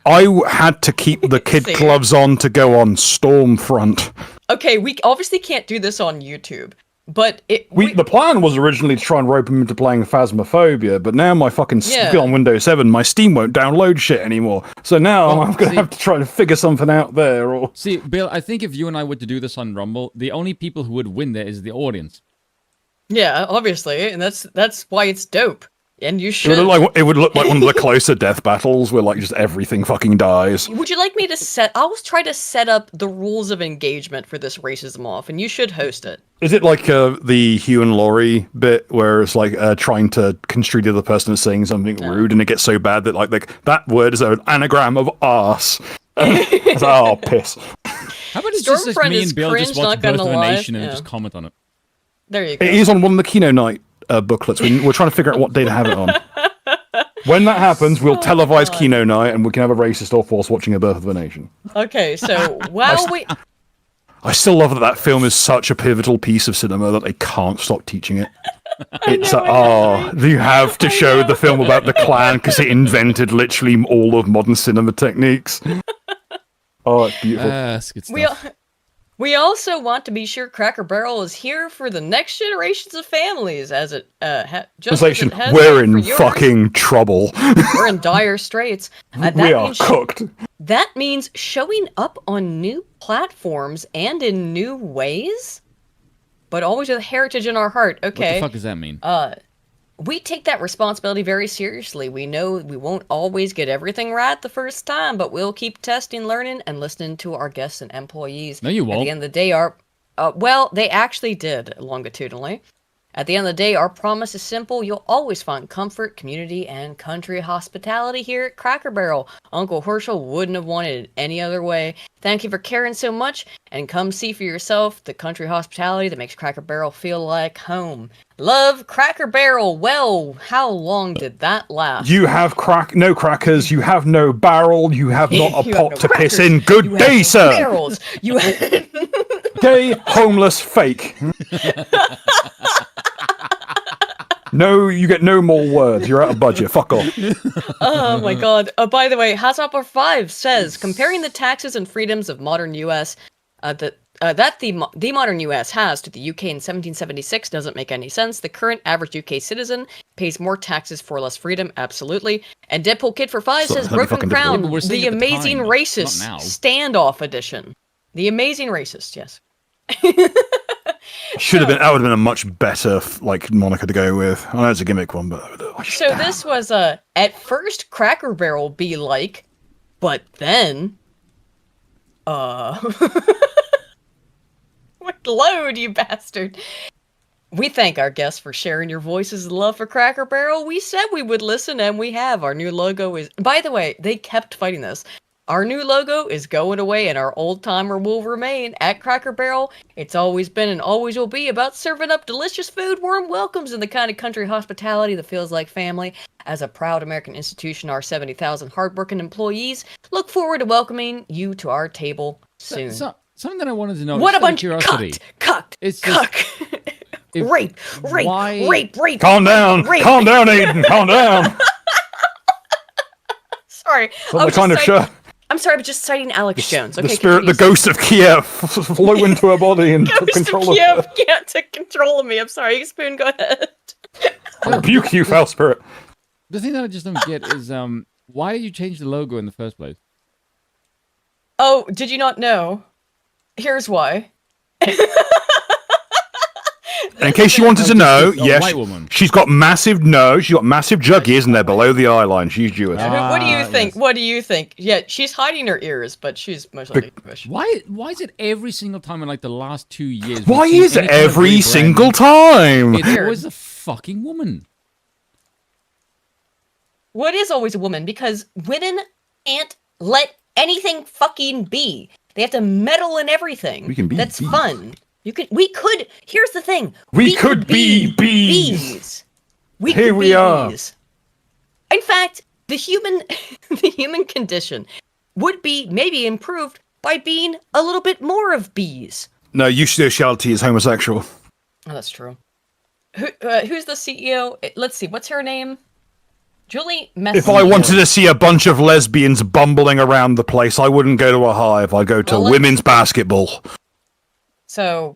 Speaker 3: I had to keep the kid gloves on to go on Stormfront.
Speaker 1: Okay, we obviously can't do this on YouTube, but
Speaker 3: the plan was originally to try and rope him into playing Phasmophobia, but now my fucking on Windows 7, my Steam won't download shit anymore. So now I'm going to have to try to figure something out there. Or
Speaker 2: see, Bill, I think if you and I were to do this on Rumble, the only people who would win there is the audience.
Speaker 1: Yeah, obviously, and that's why it's dope. And you should.
Speaker 3: It would look like one of the closer death battles where like just everything fucking dies.
Speaker 1: Would you like me to I'll try to set up the rules of engagement for this racism off, and you should host it.
Speaker 3: Is it like the Hugh and Laurie bit where it's like trying to construe the other person as saying something rude, and it gets so bad that like that word is an anagram of arse. It's like, oh, piss.
Speaker 2: How about it's just like me and Bill just watch Birth of a Nation and just comment on it?
Speaker 1: There you go.
Speaker 3: It is on one of the Kino Night booklets. We're trying to figure out what day to have it on. When that happens, we'll televise Kino Night and we can have a racist off whilst watching A Birth of a Nation.
Speaker 1: Okay, so
Speaker 3: I still love that film is such a pivotal piece of cinema that they can't stop teaching it. It's you have to show the film about the Klan because it invented literally all of modern cinema techniques. Oh, it's beautiful.
Speaker 2: That's good stuff.
Speaker 1: We also want to be sure Cracker Barrel is here for the next generations of families, as it
Speaker 3: Translation: we're in fucking trouble.
Speaker 1: We're in dire straits.
Speaker 3: We are cooked.
Speaker 1: That means showing up on new platforms and in new ways, but always with heritage in our heart. Okay.
Speaker 2: What the fuck does that mean?
Speaker 1: We take that responsibility very seriously. We know we won't always get everything right the first time, but we'll keep testing, learning, and listening to our guests and employees.
Speaker 2: No, you won't.
Speaker 1: At the end of the day, they actually did longitudinally. At the end of the day, our promise is simple. You'll always find comfort, community, and country hospitality here at Cracker Barrel. Uncle Herschel wouldn't have wanted it any other way. Thank you for caring so much, and come see for yourself the country hospitality that makes Cracker Barrel feel like home. Love Cracker Barrel. Well, how long did that last?
Speaker 3: You have no crackers, you have no barrel, you have not a pot to piss in. Good day, sir!
Speaker 1: Barrels. You have...
Speaker 3: Gay, homeless, fake. No, you get no more words. You're out of budget. Fuck off.
Speaker 1: Oh my god. By the way, Hazapper 5 says, comparing the taxes and freedoms of modern U.S. That the modern U.S. has to the U.K. in 1776 doesn't make any sense. The current average U.K. citizen pays more taxes for less freedom, absolutely. And Deadpool Kid for 5 says, Broken Crown, the Amazing Racist Standoff Edition. The Amazing Racist, yes.
Speaker 3: Should have been. That would have been a much better like moniker to go with. I know it's a gimmick one, but
Speaker 1: so this was at first Cracker Barrel be like, but then what load, you bastard. We thank our guests for sharing your voices and love for Cracker Barrel. We said we would listen, and we have. Our new logo is... By the way, they kept fighting this. Our new logo is going away, and our old-timer will remain. At Cracker Barrel, it's always been and always will be about serving up delicious food, warm welcomes, and the kind of country hospitality that feels like family. As a proud American institution, our 70,000 hardworking employees look forward to welcoming you to our table soon.
Speaker 2: Something that I wanted to know.
Speaker 1: What a bunch
Speaker 2: of curiosity.
Speaker 1: Cucked! Rape!
Speaker 3: Calm down, Aiden, calm down.
Speaker 1: Sorry,
Speaker 3: What kind of show?
Speaker 1: I'm sorry, but just citing Alex Jones. Okay,
Speaker 3: the ghost of Kiev flew into her body and took control of her.
Speaker 1: Kiev took control of me. I'm sorry, Spoon. Go ahead.
Speaker 3: I rebuke you, foul spirit.
Speaker 2: The thing that I just don't get is why did you change the logo in the first place?
Speaker 1: Oh, did you not know? Here's why.
Speaker 3: In case you wanted to know, yes, she's got massive jug ears, and they're below the eye line. She's Jewish.
Speaker 1: What do you think? Yes. What do you think? Yeah, she's hiding her ears, but she's mostly Jewish.
Speaker 2: Why is it every single time in like the last 2 years?
Speaker 3: Why is it every single time?
Speaker 2: It's always a fucking woman.
Speaker 1: What is always a woman? Because women can't let anything fucking be. They have to meddle in everything.
Speaker 3: We can be
Speaker 1: That's
Speaker 3: bees.
Speaker 1: fun. Here's the thing.
Speaker 3: We could be bees.
Speaker 1: Here
Speaker 3: we are.
Speaker 1: Bees. In fact, the human condition would be maybe improved by being a little bit more of bees.
Speaker 3: No, Eustiality is homosexual.
Speaker 1: Oh, that's true. Who's the CEO? Let's see. What's her name? Julie Messi.
Speaker 3: If I wanted to see a bunch of lesbians bumbling around the place, I wouldn't go to a hive. I'd go to women's basketball.
Speaker 1: So,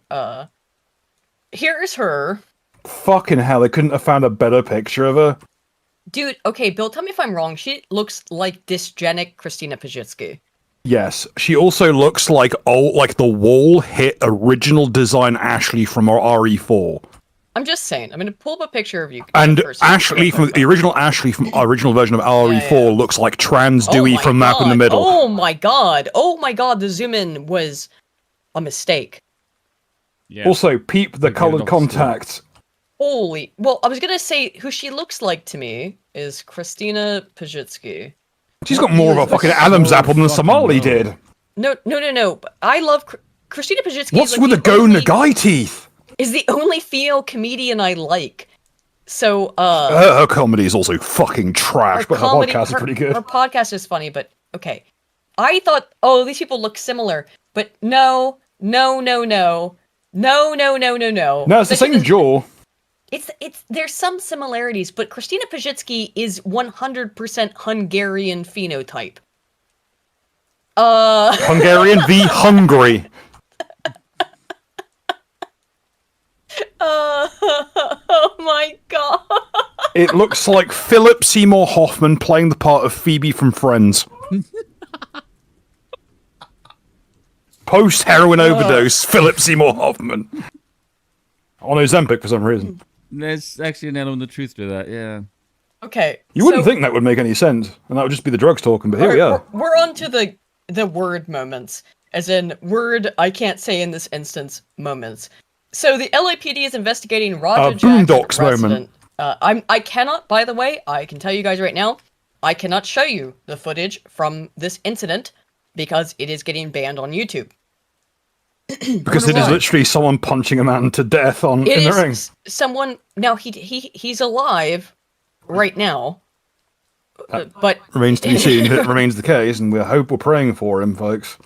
Speaker 1: here's her.
Speaker 3: Fucking hell, they couldn't have found a better picture of her.
Speaker 1: Dude, okay, Bill, tell me if I'm wrong. She looks like dysgenic Christina Pajitsky.
Speaker 3: Yes, she also looks like the wall hit original design Ashley from RE4.
Speaker 1: I'm just saying. I'm going to pull up a picture of you.
Speaker 3: And Ashley from the original original version of RE4 looks like trans Dewey from Map in the Middle.
Speaker 1: Oh my god. The zoom in was a mistake.
Speaker 3: Yeah. Also, peep the colored contacts.
Speaker 1: Holy. Well, I was going to say who she looks like to me is Christina Pajitsky.
Speaker 3: She's got more of a fucking Adam's apple than Somali did.
Speaker 1: No. I love Christina Pajitsky.
Speaker 3: What's with the Go Nagai teeth?
Speaker 1: Is the only female comedian I like. So,
Speaker 3: her comedy is also fucking trash, but her podcast is pretty good.
Speaker 1: Her podcast is funny, but okay. I thought, these people look similar, but no. No,
Speaker 3: it's the same jaw.
Speaker 1: There's some similarities, but Christina Pajitsky is 100% Hungarian phenotype.
Speaker 3: Hungarian v. Hungry.
Speaker 1: Oh my god.
Speaker 3: It looks like Philip Seymour Hoffman playing the part of Phoebe from Friends. Post-heroin overdose, Philip Seymour Hoffman. On Ozempic for some reason.
Speaker 2: There's actually an element of truth to that, yeah.
Speaker 1: Okay.
Speaker 3: You wouldn't think that would make any sense, and that would just be the drugs talking, but here we are.
Speaker 1: We're on to the word moments. As in, word I can't say in this instance moments. So the LAPD is investigating Roger Jackson,
Speaker 3: Boondocks
Speaker 1: resident. I cannot, by the way, I can tell you guys right now, I cannot show you the footage from this incident because it is getting banned on YouTube.
Speaker 3: Because it is literally someone punching a man to death in the ring.
Speaker 1: Someone now he's alive right now. But
Speaker 3: remains to be seen if it remains the case, and we're praying for him, folks.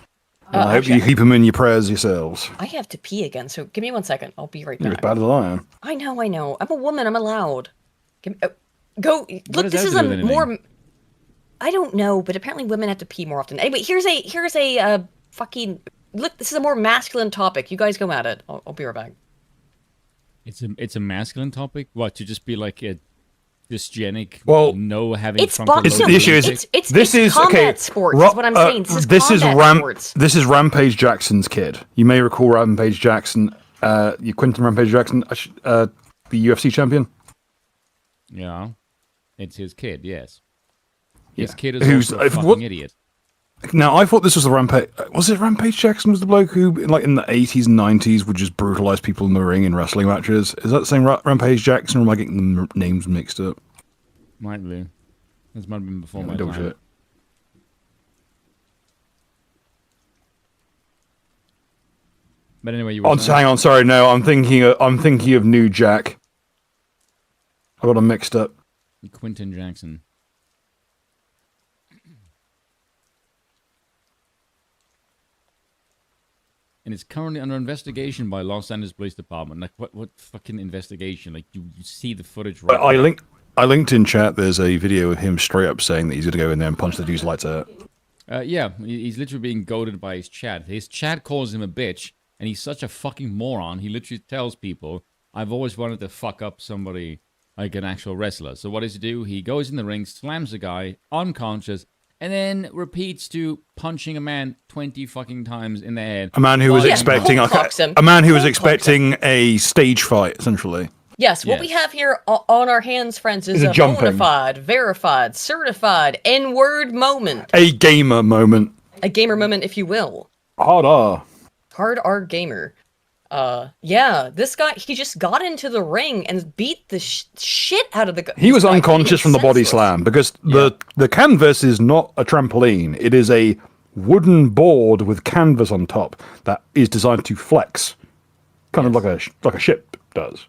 Speaker 3: I hope you keep him in your prayers yourselves.
Speaker 1: I have to pee again, so give me 1 second. I'll be right back.
Speaker 3: You're as bad as I am.
Speaker 1: I know. I'm a woman. I'm allowed. Go. Look, this is a more... I don't know, but apparently women have to pee more often. Anyway, here's a fucking... Look, this is a more masculine topic. You guys go at it. I'll be right back.
Speaker 2: It's a masculine topic? What, to just be like a dysgenic, having
Speaker 1: it's the issue is it's combat sports is what I'm saying. This is
Speaker 3: Rampage Jackson's kid. You may recall Rampage Jackson You Quentin Rampage Jackson, the UFC champion.
Speaker 2: Yeah, it's his kid. Yes, his kid is
Speaker 3: Who's
Speaker 2: also a fucking idiot.
Speaker 3: Now, I thought this was the Rampage. Was it Rampage Jackson? Was the bloke who, like in the 80s and 90s, would just brutalize people in the ring in wrestling matches? Is that the same Rampage Jackson, or am I getting the names mixed up?
Speaker 2: Might be. This might have been before my
Speaker 3: double
Speaker 2: time.
Speaker 3: check.
Speaker 2: But anyway, you were saying?
Speaker 3: Hang on, sorry, no, I'm thinking of New Jack. I got them mixed up.
Speaker 2: Quentin Jackson. And it's currently under investigation by Los Angeles Police Department. Like, what fucking investigation? Like, you see the footage right
Speaker 3: I linked in chat, there's a video of him straight up saying that he's going to go in there and punch the dude's lights out.
Speaker 2: Yeah, he's literally being goaded by his chat. His chat calls him a bitch, and he's such a fucking moron. He literally tells people, I've always wanted to fuck up somebody like an actual wrestler. So what does he do? He goes in the ring, slams a guy, unconscious, and then repeats to punching a man 20 fucking times in the head.
Speaker 3: A man who was expecting a stage fight, essentially.
Speaker 1: Yes, what we have here on our hands, friends, is a bona fide, verified, certified, N-word moment.
Speaker 3: A gamer moment.
Speaker 1: A gamer moment, if you will.
Speaker 3: Hard R.
Speaker 1: Hard R gamer. Yeah, this guy, he just got into the ring and beat the shit out of the guy.
Speaker 3: He was unconscious from the body slam, because the canvas is not a trampoline. It is a wooden board with canvas on top that is designed to flex. Kind of like a ship does.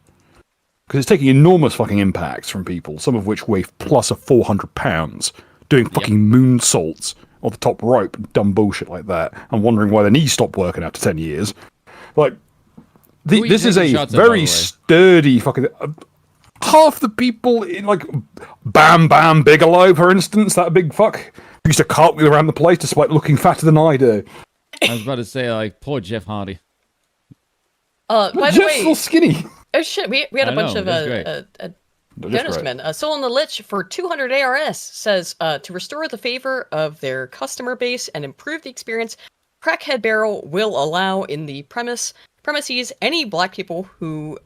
Speaker 3: Because it's taking enormous fucking impacts from people, some of which weigh plus of 400 pounds, doing fucking moonsaults on the top rope and dumb bullshit like that, and wondering why their knees stopped working after 10 years. Like, this is a very sturdy fucking... half the people in, like, Bam Bam Bigelow, for instance, that big fuck, used to cartwheel around the place despite looking fatter than I do.
Speaker 2: I was about to say, like, poor Jeff Hardy.
Speaker 1: By the
Speaker 3: Jeff's
Speaker 1: way...
Speaker 3: still skinny.
Speaker 1: Oh shit, we had a bunch of donors come in. Soul in the Lich for 200 ARS says, to restore the favor of their customer base and improve the experience, Crackhead Barrel will allow in the premises any black people you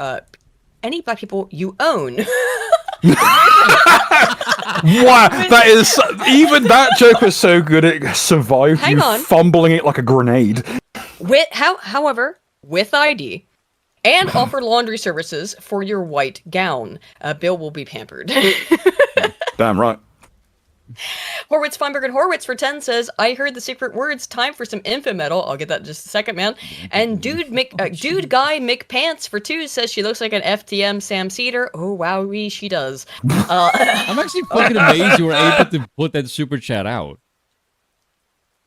Speaker 1: own.
Speaker 3: Wow, that is... even that joke was so good it survived fumbling it like a grenade.
Speaker 1: However, with ID. And offer laundry services for your white gown. Bill will be pampered.
Speaker 3: Damn right.
Speaker 1: Horwitz Feinberg and Horwitz for 10 says, I heard the secret words, time for some info metal. I'll get that in just a second, man. And Dude Guy McPants for 2 says she looks like an FTM Sam Cedar. Oh, wowee, she does.
Speaker 2: I'm actually fucking amazed you were able to put that super chat out.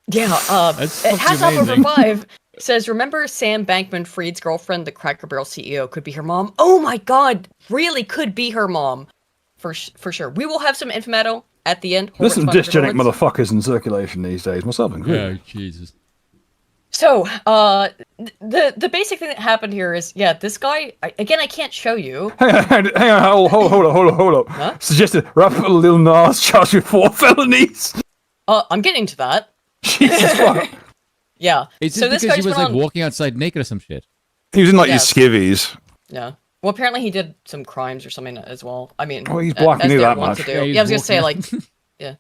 Speaker 1: Yeah, it has up over 5. Says, remember Sam Bankman-Fried's girlfriend, the Cracker Barrel CEO, could be her mom? Oh my god, really could be her mom. For sure. We will have some info metal at the end.
Speaker 3: There's some dysgenic motherfuckers in circulation these days, myself included.
Speaker 2: Oh, Jesus.
Speaker 1: So, the basic thing that happened here is, this guy, again, I can't show you.
Speaker 3: Hang on, hold up. Huh? Suggested rapper Lil Nas charged with 4 felonies.
Speaker 1: I'm getting to that.
Speaker 3: Jesus fuck.
Speaker 1: Yeah.
Speaker 2: Is this because he was like walking outside naked or some shit?
Speaker 3: He was in like his skivvies.
Speaker 1: Yeah. Well, apparently he did some crimes or something as well. I mean,
Speaker 3: he's black, knew that much.
Speaker 1: Yeah, I was gonna say like, yeah.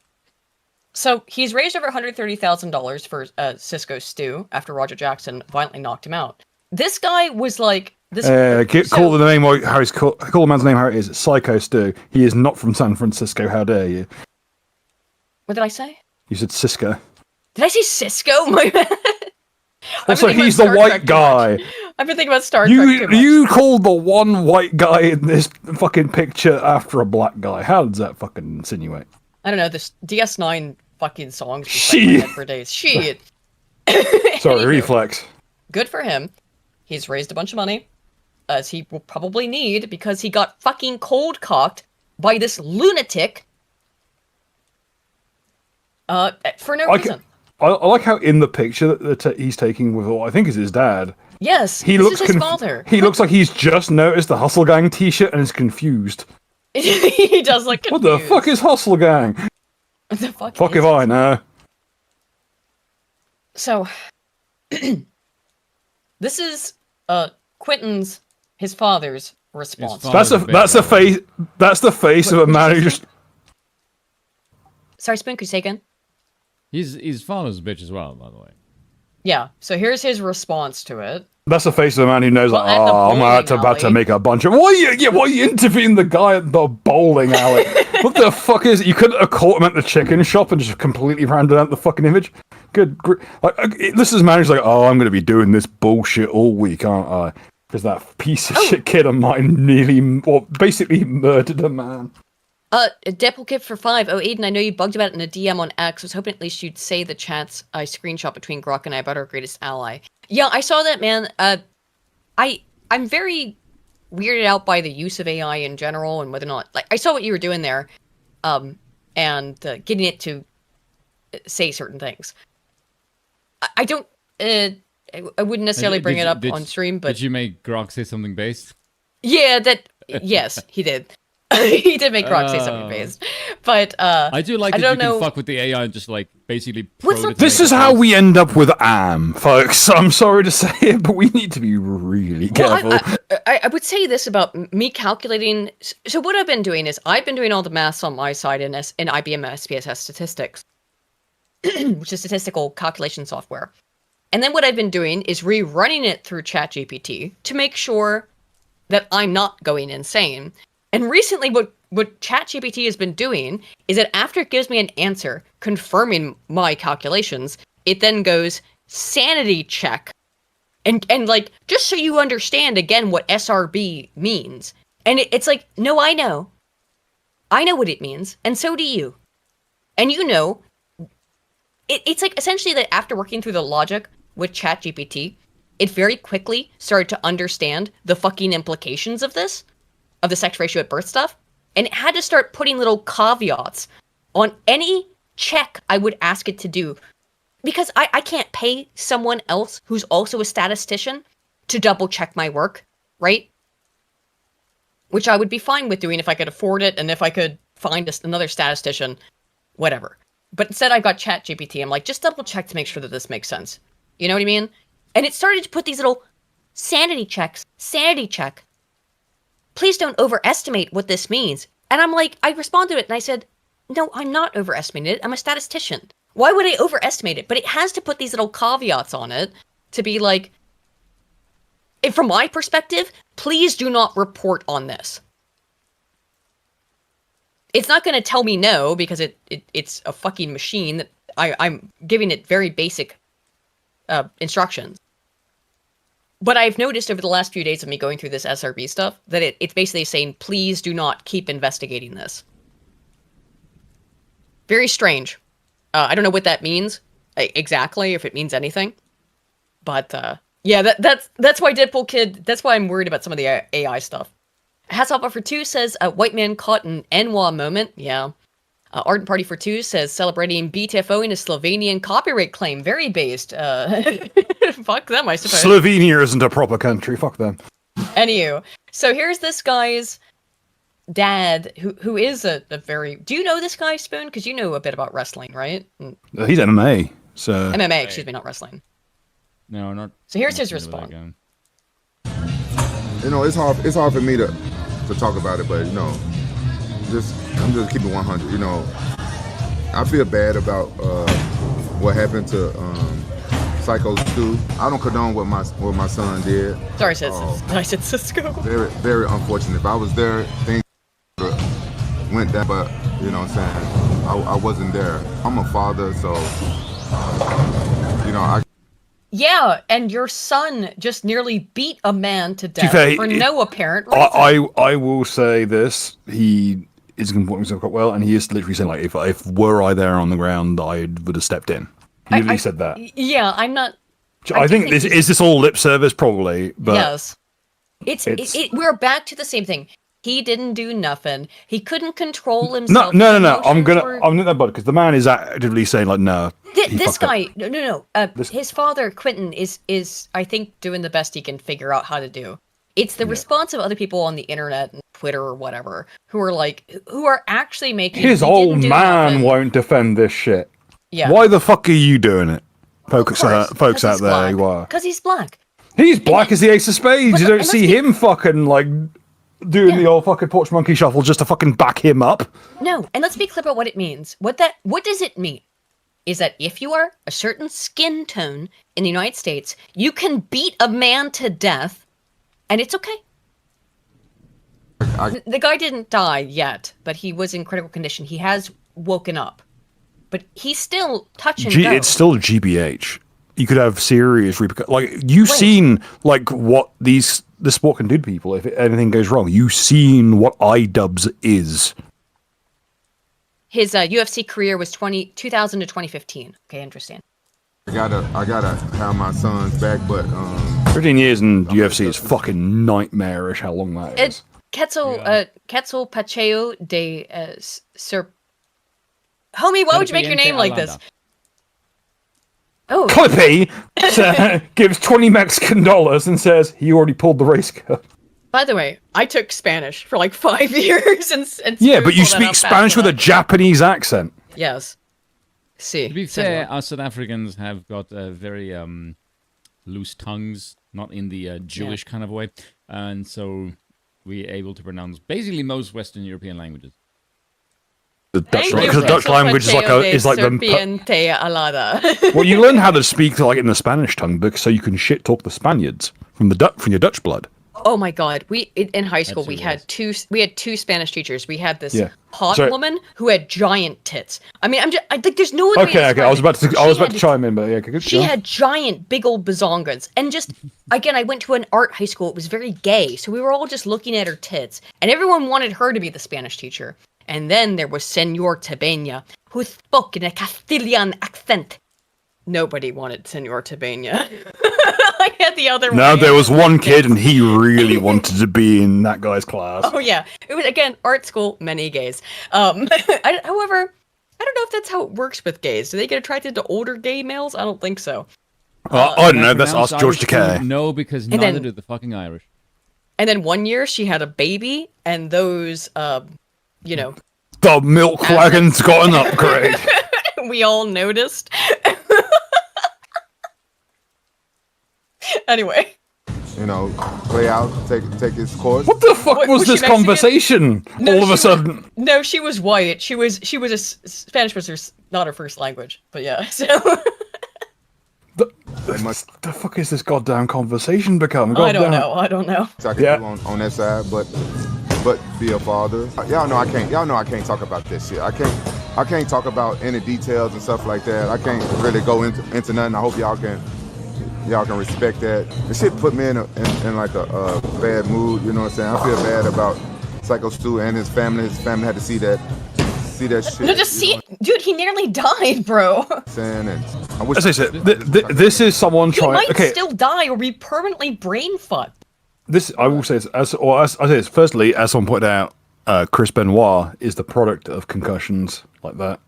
Speaker 1: So he's raised over $130,000 for Cisco Stew after Roger Jackson violently knocked him out. This guy was like this.
Speaker 3: Call the name how he's call the man's name how it is. Psycho Stew. He is not from San Francisco. How dare you?
Speaker 1: What did I say?
Speaker 3: You said Cisco.
Speaker 1: Did I say Cisco? My bad.
Speaker 3: Also, he's the white guy.
Speaker 1: I've been thinking about Star Trek too much.
Speaker 3: You called the one white guy in this fucking picture after a black guy. How does that fucking insinuate?
Speaker 1: I don't know. This DS9 fucking songs just like my head for days. Shit.
Speaker 3: Sorry, reflex.
Speaker 1: Good for him. He's raised a bunch of money, as he will probably need, because he got fucking cold cocked by this lunatic. For no reason.
Speaker 3: I like how in the picture that he's taking with what I think is his dad.
Speaker 1: Yes,
Speaker 3: this
Speaker 1: is his father.
Speaker 3: He looks like he's just noticed the Hustle Gang t-shirt and is confused.
Speaker 1: He does look confused.
Speaker 3: What the fuck is Hustle Gang?
Speaker 1: What the fuck
Speaker 3: if I know.
Speaker 1: So, this is Quentin's, his father's response.
Speaker 3: That's the face. That's the face of a man who just.
Speaker 1: Sorry, Spoon, could you say again?
Speaker 2: His father's a bitch as well, by the way.
Speaker 1: Yeah. So here's his response to it.
Speaker 3: That's the face of a man who knows,
Speaker 1: Well,
Speaker 3: like,
Speaker 1: at the
Speaker 3: I'm
Speaker 1: bowling
Speaker 3: about to
Speaker 1: alley.
Speaker 3: make a bunch of. Why are you interviewing the guy at the bowling alley? What the fuck is it? You couldn't have caught him at the chicken shop and just completely rounded out the fucking image? This is a man who's like, oh, I'm going to be doing this bullshit all week, aren't I? Because that piece of shit kid of mine basically murdered a man.
Speaker 1: Deadpool for 5. Oh, Aiden, I know you bugged about it in a DM on X. I was hoping at least you'd say the chats I screenshot between Grok and I about our greatest ally. Yeah, I saw that, man. I'm very weirded out by the use of AI in general and whether or not, like, I saw what you were doing there, and getting it to say certain things. I don't, I wouldn't necessarily bring it up on stream, but
Speaker 2: did you make Grok say something based?
Speaker 1: yeah, yes, he did. He did make Grok say something based, but
Speaker 2: I do like
Speaker 1: I
Speaker 2: that
Speaker 1: don't
Speaker 2: you
Speaker 1: know.
Speaker 2: can fuck with the AI and just like basically.
Speaker 3: This is how we end up with AM, folks. I'm sorry to say it, but we need to be really careful.
Speaker 1: Well, I would say this about me calculating. So what I've been doing is I've been doing all the maths on my side in IBM SPSS statistics, which is statistical calculation software. And then what I've been doing is rerunning it through ChatGPT to make sure that I'm not going insane. And recently what ChatGPT has been doing is that after it gives me an answer confirming my calculations, it then goes sanity check. And like, just so you understand again what SRB means. And it's like, no, I know. I know what it means, and so do you. And you know, it's like essentially that after working through the logic with ChatGPT, it very quickly started to understand the fucking implications of this, of the sex ratio at birth stuff, and it had to start putting little caveats on any check I would ask it to do. Because I can't pay someone else who's also a statistician to double check my work, right? Which I would be fine with doing if I could afford it and if I could find another statistician, whatever. But instead I've got ChatGPT. I'm like, just double check to make sure that this makes sense. You know what I mean? And it started to put these little sanity checks. Sanity check. Please don't overestimate what this means. And I'm like, I responded to it and I said, no, I'm not overestimating it. I'm a statistician. Why would I overestimate it? But it has to put these little caveats on it to be like, from my perspective, please do not report on this. It's not going to tell me no because it's a fucking machine that I'm giving it very basic instructions. But I've noticed over the last few days of me going through this SRB stuff that it's basically saying, please do not keep investigating this. Very strange. I don't know what that means exactly, if it means anything. But yeah, that's why Deadpool Kid, that's why I'm worried about some of the AI stuff. Hasselhoff for 2 says, a white man caught an NWA moment. Yeah. Ardent Party for 2 says, celebrating BTFO in a Slovenian copyright claim. Very based. Fuck them, I suppose.
Speaker 3: Slovenia isn't a proper country. Fuck them.
Speaker 1: Anywho, so here's this guy's dad, who is a very... Do you know this guy, Spoon? Because you know a bit about wrestling, right?
Speaker 3: He's MMA, so...
Speaker 1: MMA, excuse me, not wrestling.
Speaker 2: No, not...
Speaker 1: So here's his response.
Speaker 15: You know, it's hard for me to talk about it, but, you know, I'm just keeping 100. You know, I feel bad about what happened to Psycho 2. I don't condone what my son did.
Speaker 1: Sorry, I said Cisco.
Speaker 15: Very, very unfortunate. If I was there, things went down, but you know what I'm saying? I wasn't there. I'm a father, so you know,
Speaker 1: Yeah, and your son just nearly beat a man to death for no apparent reason.
Speaker 3: I will say this: he is going to put himself quite well, and he is literally saying, like, if were I there on the ground, I would have stepped in. He literally said that.
Speaker 1: Yeah, I'm not.
Speaker 3: I think this all lip service, probably. But
Speaker 1: yes, we're back to the same thing. He didn't do nothing. He couldn't control himself.
Speaker 3: No. I'm not that bad because the man is actively saying, like, no.
Speaker 1: This guy, no. His father, Quentin, is I think doing the best he can figure out how to do. It's the response of other people on the internet and Twitter or whatever who are actually making.
Speaker 3: His old man won't defend this shit.
Speaker 1: Yeah.
Speaker 3: Why the fuck are you doing it? Folks out there, you are.
Speaker 1: Because he's black.
Speaker 3: He's black as the ace of spades. You don't see him fucking like doing the old fucking porch monkey shuffle just to fucking back him up.
Speaker 1: No, and let's be clear about what it means. What does it mean? Is that if you are a certain skin tone in the United States, you can beat a man to death, and it's okay. The guy didn't die yet, but he was in critical condition. He has woken up, but he's still touch and go.
Speaker 3: It's still GBH. You could have serious repercussions. Like you've seen like what the sport can do to people if anything goes wrong. You've seen what iDubbbz is.
Speaker 1: His UFC career was 2000 to 2015. Okay, interesting.
Speaker 15: I gotta have my sons back, but
Speaker 3: 15 years in UFC is fucking nightmarish. How long that is?
Speaker 1: Quetzal Pacheo de Sir. Homie, why would you make your name like this? Oh.
Speaker 3: Clippy gives $20 Mexican and says he already pulled the race card.
Speaker 1: By the way, I took Spanish for like 5 years and
Speaker 3: yeah, but you speak Spanish with a Japanese accent.
Speaker 1: Yes. See.
Speaker 2: To be fair, us South Africans have got very loose tongues, not in the Jewish kind of way, and so we're able to pronounce basically most Western European languages.
Speaker 3: The Dutch language is like the. Well, you learn how to speak like in the Spanish tongue, so you can shit talk the Spaniards from your Dutch blood.
Speaker 1: Oh my God! In high school we had two Spanish teachers. We had this hot woman who had giant tits. I mean, there's no other way to describe
Speaker 3: I was about to chime in, but yeah,
Speaker 1: she had giant, big old bazongas, and just again, I went to an art high school. It was very gay, so we were all just looking at her tits, and everyone wanted her to be the Spanish teacher. And then there was Senor Tebena, who spoke in a Castilian accent. Nobody wanted Senor Tebena. I had the other one.
Speaker 3: No, there was one kid, and he really wanted to be in that guy's class.
Speaker 1: Oh, yeah. It was, again, art school, many gays. However, I don't know if that's how it works with gays. Do they get attracted to older gay males? I don't think so.
Speaker 3: I don't know. That's ask George Takei.
Speaker 2: No, because neither do the fucking Irish.
Speaker 1: And then one year, she had a baby, and those...
Speaker 3: the milk wagon's got an upgrade.
Speaker 1: We all noticed. Anyway.
Speaker 15: Play out, take its course.
Speaker 3: What the fuck was this conversation?
Speaker 1: No,
Speaker 3: all of a sudden.
Speaker 1: No, she was white. She was Spanish was not her first language, but yeah. So.
Speaker 3: The fuck is this goddamn conversation become?
Speaker 1: I don't know.
Speaker 15: I can do on that side, but be a father. Y'all know I can't talk about this shit. I can't talk about any details and stuff like that. I can't really go into nothing. I hope y'all can respect that. The shit put me in like a bad mood. You know what I'm saying? I feel bad about Psycho Stu and his family. His family had to see that shit.
Speaker 1: No, just see, dude. He nearly died, bro.
Speaker 3: As I said, this is someone trying.
Speaker 1: He might still die or be permanently brain fucked.
Speaker 3: This I will say as I say this. Firstly, as someone pointed out, Chris Benoit is the product of concussions like that.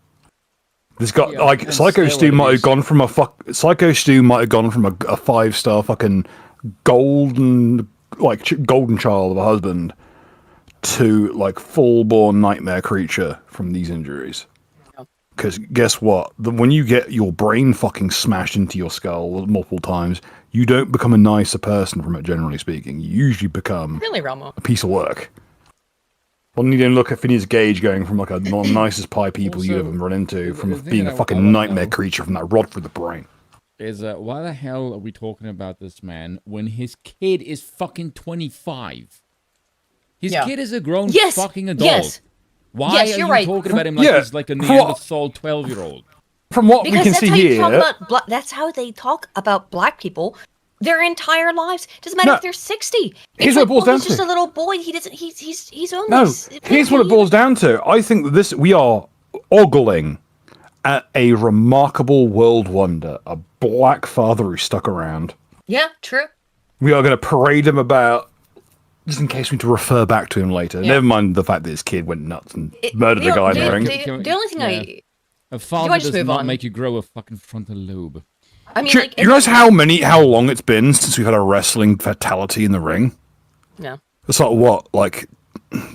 Speaker 3: This guy, Psycho Stu might have gone from a 5-star fucking golden child of a husband to like full-born nightmare creature from these injuries. Because guess what? When you get your brain fucking smashed into your skull multiple times, you don't become a nicer person from it, generally speaking. You usually become a piece of work. Well, you don't look at Phineas Gage going from like a nicest pie people you ever run into from being a fucking nightmare creature from that rod through the brain.
Speaker 2: Is why the hell are we talking about this man when his kid is fucking 25? His kid is a grown fucking adult.
Speaker 1: Yes.
Speaker 2: Why are you talking about him like he's like a Neanderthal 12-year-old?
Speaker 3: From what we can see here...
Speaker 1: That's how they talk about black people their entire lives. Doesn't matter if they're 60.
Speaker 3: Here's what it boils down to.
Speaker 1: He's just a little boy. He doesn't. He's only.
Speaker 3: No. Here's what it boils down to. I think that we are ogling at a remarkable world wonder. A black father who stuck around.
Speaker 1: Yeah, true.
Speaker 3: We are going to parade him about, just in case we need to refer back to him later. Yeah. Never mind the fact that his kid went nuts and murdered the guy in the ring.
Speaker 1: The only thing
Speaker 2: a father does not make you grow a fucking frontal lobe.
Speaker 1: I mean,
Speaker 3: you realize how long it's been since we've had a wrestling fatality in the ring?
Speaker 1: No.
Speaker 3: It's like what? Like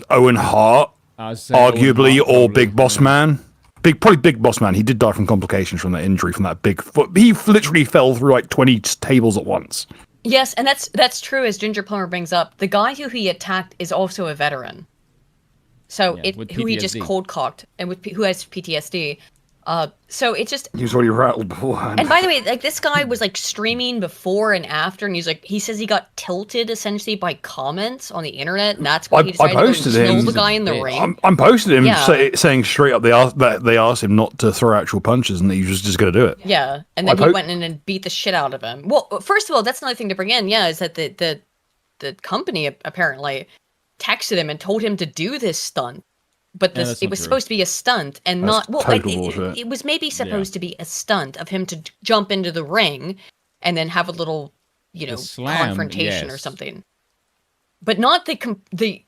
Speaker 3: Owen Hart, arguably, or Big Boss Man? Probably Big Boss Man. He did die from complications from that injury, from that big foot. He literally fell through like 20 tables at once.
Speaker 1: Yes, and that's true, as Ginger Plumber brings up. The guy who he attacked is also a veteran. So who he just cold cocked and who has PTSD. So it just
Speaker 3: he was already rattled beforehand.
Speaker 1: And by the way, like this guy was like streaming before and after, and he says he got tilted essentially by comments on the internet, and that's why he decided to kill the guy in the ring.
Speaker 3: I'm posted him saying straight up they asked him not to throw actual punches, and he was just going to do it.
Speaker 1: Yeah, and then he went in and beat the shit out of him. Well, first of all, that's another thing to bring in. Yeah, is that the company apparently texted him and told him to do this stunt. But it was supposed to be a stunt and
Speaker 3: that's
Speaker 1: not. Well, it was maybe supposed to be a stunt of him to jump into the ring and then have a little, confrontation or something. But not the.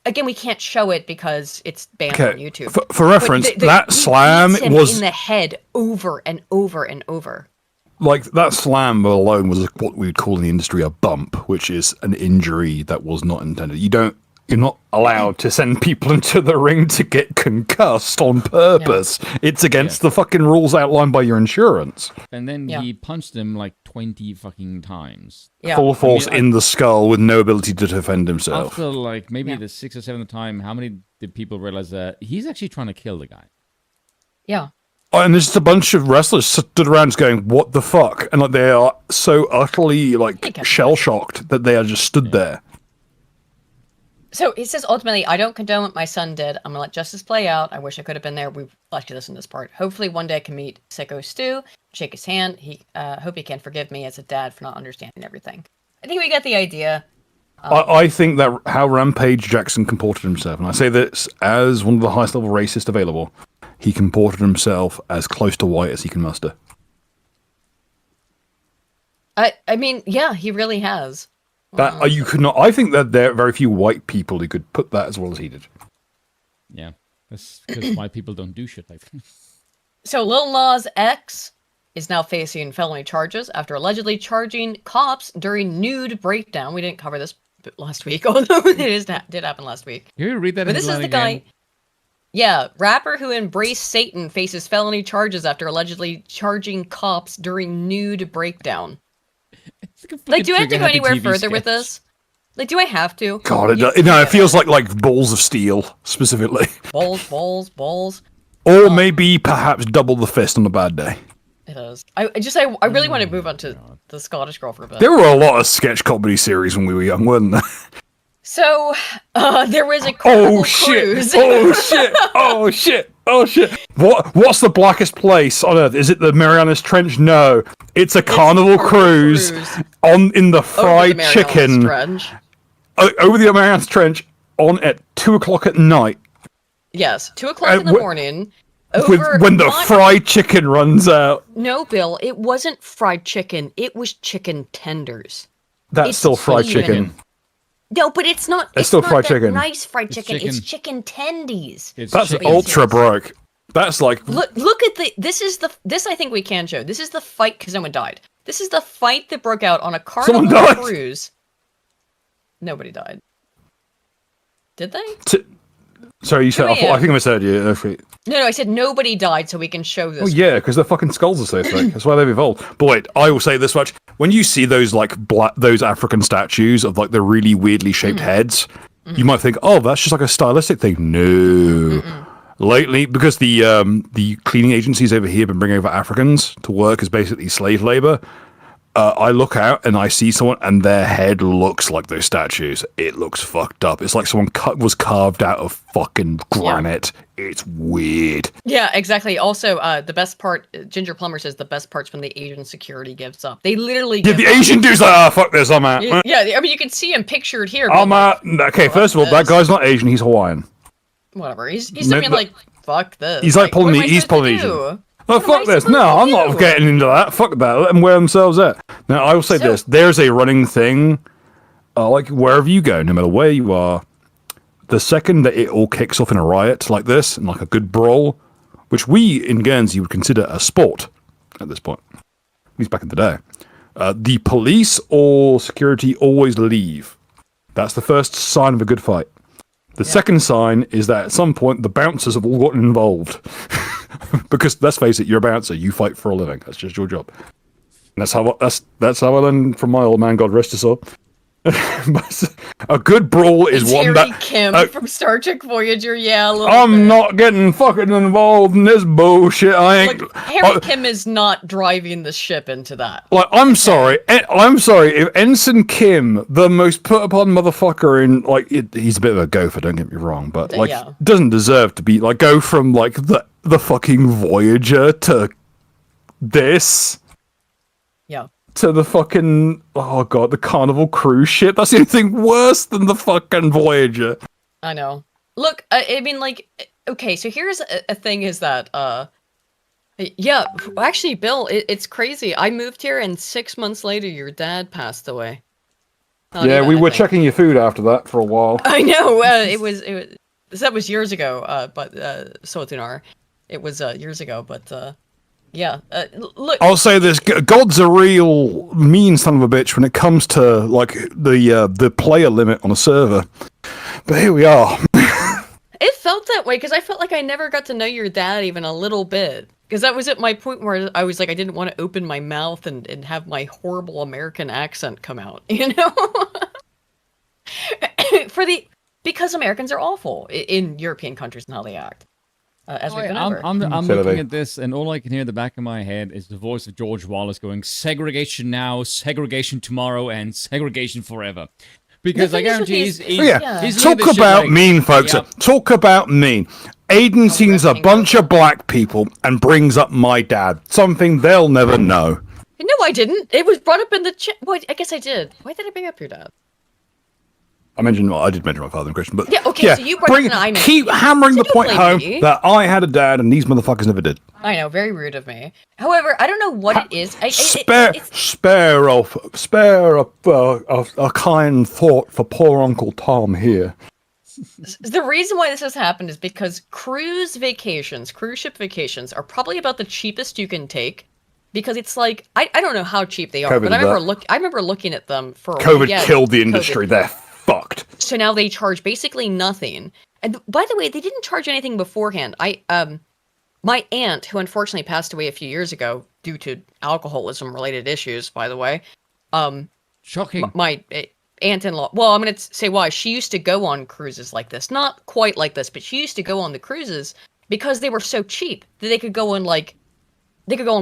Speaker 1: Again, we can't show it because it's banned on YouTube.
Speaker 3: For reference, that slam was
Speaker 1: in the head over and over and over.
Speaker 3: Like that slam alone was what we would call in the industry a bump, which is an injury that was not intended. You're not allowed to send people into the ring to get concussed on purpose. Yeah. It's against the fucking rules outlined by your insurance.
Speaker 2: And then he punched him like 20 fucking times.
Speaker 1: Yeah.
Speaker 3: Full force in the skull with no ability to defend himself.
Speaker 2: After like maybe the 6th or 7th time, how many did people realize that he's actually trying to kill the guy?
Speaker 1: Yeah.
Speaker 3: Oh, and there's just a bunch of wrestlers stood around just going, what the fuck? And like they are so utterly like shell-shocked that they are just stood there.
Speaker 1: So he says, ultimately, I don't condone what my son did. I'm going to let justice play out. I wish I could have been there. We've left this in this part. Hopefully one day I can meet Sicko Stu, shake his hand. Hope he can forgive me as a dad for not understanding everything. I think we get the idea.
Speaker 3: I think that how Rampage Jackson comported himself, and I say this as one of the highest level racists available, he comported himself as close to white as he can muster.
Speaker 1: I mean, yeah, he really has.
Speaker 3: That you could not. I think that there are very few white people who could put that as well as he did.
Speaker 2: Yeah, that's because white people don't do shit like that.
Speaker 1: So Lil Nas X is now facing felony charges after allegedly charging cops during nude breakdown. We didn't cover this last week, although it did happen last week.
Speaker 2: Can you read that?
Speaker 1: But this is the guy. Yeah, rapper who embraced Satan faces felony charges after allegedly charging cops during nude breakdown. Like, do I have to go anywhere further with this? Like, do I have to?
Speaker 3: God, it feels like balls of steel, specifically.
Speaker 1: Balls.
Speaker 3: Or maybe perhaps double the fist on a bad day.
Speaker 1: It is. I really want to move on to the Scottish Girl for a bit.
Speaker 3: There were a lot of sketch comedy series when we were young, weren't there?
Speaker 1: So, there was a Carnival cruise.
Speaker 3: Oh shit! What's the blackest place on Earth? Is it the Marianas Trench? No, it's a Carnival cruise in the fried chicken over the Marianas Trench on at 2:00 at night.
Speaker 1: Yes, 2:00 in the morning.
Speaker 3: When the fried chicken runs out.
Speaker 1: No, Bill, it wasn't fried chicken. It was chicken tenders.
Speaker 3: That's still fried chicken.
Speaker 1: No, but it's not.
Speaker 3: It's still
Speaker 1: not
Speaker 3: fried
Speaker 1: that
Speaker 3: chicken.
Speaker 1: Nice fried chicken. It's chicken tendies.
Speaker 3: That's ultra broke. That's like
Speaker 1: look at this. I think we can show. This is the fight because someone died. This is the fight that broke out on a Carnival cruise. Nobody died. Did they?
Speaker 3: Sorry, you said. I think I misheard you.
Speaker 1: No, I said nobody died, so we can show this.
Speaker 3: Oh yeah, because their fucking skulls are so thick. That's why they've evolved. But wait, I will say this much: when you see those those African statues of like the really weirdly shaped heads, you might think, "Oh, that's just like a stylistic thing." No. Lately, because the cleaning agencies over here have been bringing over Africans to work as basically slave labor. I look out and I see someone, and their head looks like those statues. It looks fucked up. It's like someone was carved out of fucking granite. Yeah. It's weird.
Speaker 1: Yeah, exactly. Also, the best part, Ginger Plumber says the best part's when the Asian security gives up. They literally
Speaker 3: the Asian dude's like, fuck this, I'm out.
Speaker 1: Yeah, I mean, you can see him pictured here.
Speaker 3: I'm out. Okay, first of all, that guy's not Asian, he's Hawaiian.
Speaker 1: Whatever. He's something like, fuck this.
Speaker 3: He's like Polynesian. He's Polynesian. Oh, fuck this. No, I'm not getting into that. Fuck that. Let them wear themselves out. Now, I will say this. There's a running thing, like wherever you go, no matter where you are, the second that it all kicks off in a riot like this, and like a good brawl, which we in Guernsey would consider a sport at this point, at least back in the day, the police or security always leave. That's the first sign of a good fight. The second sign is that at some point the bouncers have all gotten involved. Because let's face it, you're a bouncer. You fight for a living. That's just your job. That's how I learned from my old man. God rest his soul. A good brawl is
Speaker 1: It's
Speaker 3: one
Speaker 1: Harry
Speaker 3: that
Speaker 1: Kim from Star Trek Voyager. Yeah, a little
Speaker 3: I'm
Speaker 1: bit.
Speaker 3: not getting fucking involved in this bullshit. I ain't.
Speaker 1: Look, Harry Kim is not driving the ship into that.
Speaker 3: Like, I'm sorry. If Ensign Kim, the most put upon motherfucker in, like, he's a bit of a gopher, don't get me wrong, but, like,
Speaker 1: Yeah.
Speaker 3: doesn't deserve to be, like, go from, like, the fucking Voyager to this.
Speaker 1: Yeah.
Speaker 3: To the fucking, oh god, the Carnival cruise ship. That's the only thing worse than the fucking Voyager.
Speaker 1: I know. Look, I mean, like, okay, so here's a thing is that, yeah, actually, Bill, it's crazy. I moved here and 6 months later, your dad passed away.
Speaker 3: Yeah, we were checking your food after that for a while.
Speaker 1: I know, that was years ago, but, so it's in our, it was, years ago, but, yeah, look.
Speaker 3: I'll say this: God's a real mean son of a bitch when it comes to like the player limit on a server. But here we are.
Speaker 1: It felt that way because I felt like I never got to know your dad even a little bit. Because that was at my point where I was like, I didn't want to open my mouth and have my horrible American accent come out, you know? Because Americans are awful in European countries and how they act. As we've been over.
Speaker 2: I'm looking at this, and all I can hear in the back of my head is the voice of George Wallace going, segregation now, segregation tomorrow, and segregation forever. Because I guarantee he's
Speaker 3: talk about like, mean, folks. Yeah. Talk about mean. Aiden sees a bunch of black people and brings up my dad. Something they'll never know.
Speaker 1: No, I didn't. It was brought up in the chat. Well, I guess I did. Why did I bring up your dad?
Speaker 3: I did mention my father in Christian, but
Speaker 1: yeah, so you brought it and
Speaker 3: keep hammering the point home that I had a dad and these motherfuckers never did.
Speaker 1: I know, very rude of me. However, I don't know what it is.
Speaker 3: Spare a kind thought for poor Uncle Tom here.
Speaker 1: The reason why this has happened is because cruise ship vacations are probably about the cheapest you can take. Because it's like I don't know how cheap they are, but I remember looking at them for
Speaker 3: COVID killed the industry. They're fucked.
Speaker 1: So now they charge basically nothing. And by the way, they didn't charge anything beforehand. My aunt, who unfortunately passed away a few years ago due to alcoholism related issues, by the way.
Speaker 2: Shocking.
Speaker 1: My aunt-in-law. Well, I'm going to say why. She used to go on cruises like this. Not quite like this, but she used to go on the cruises because they were so cheap that they could go on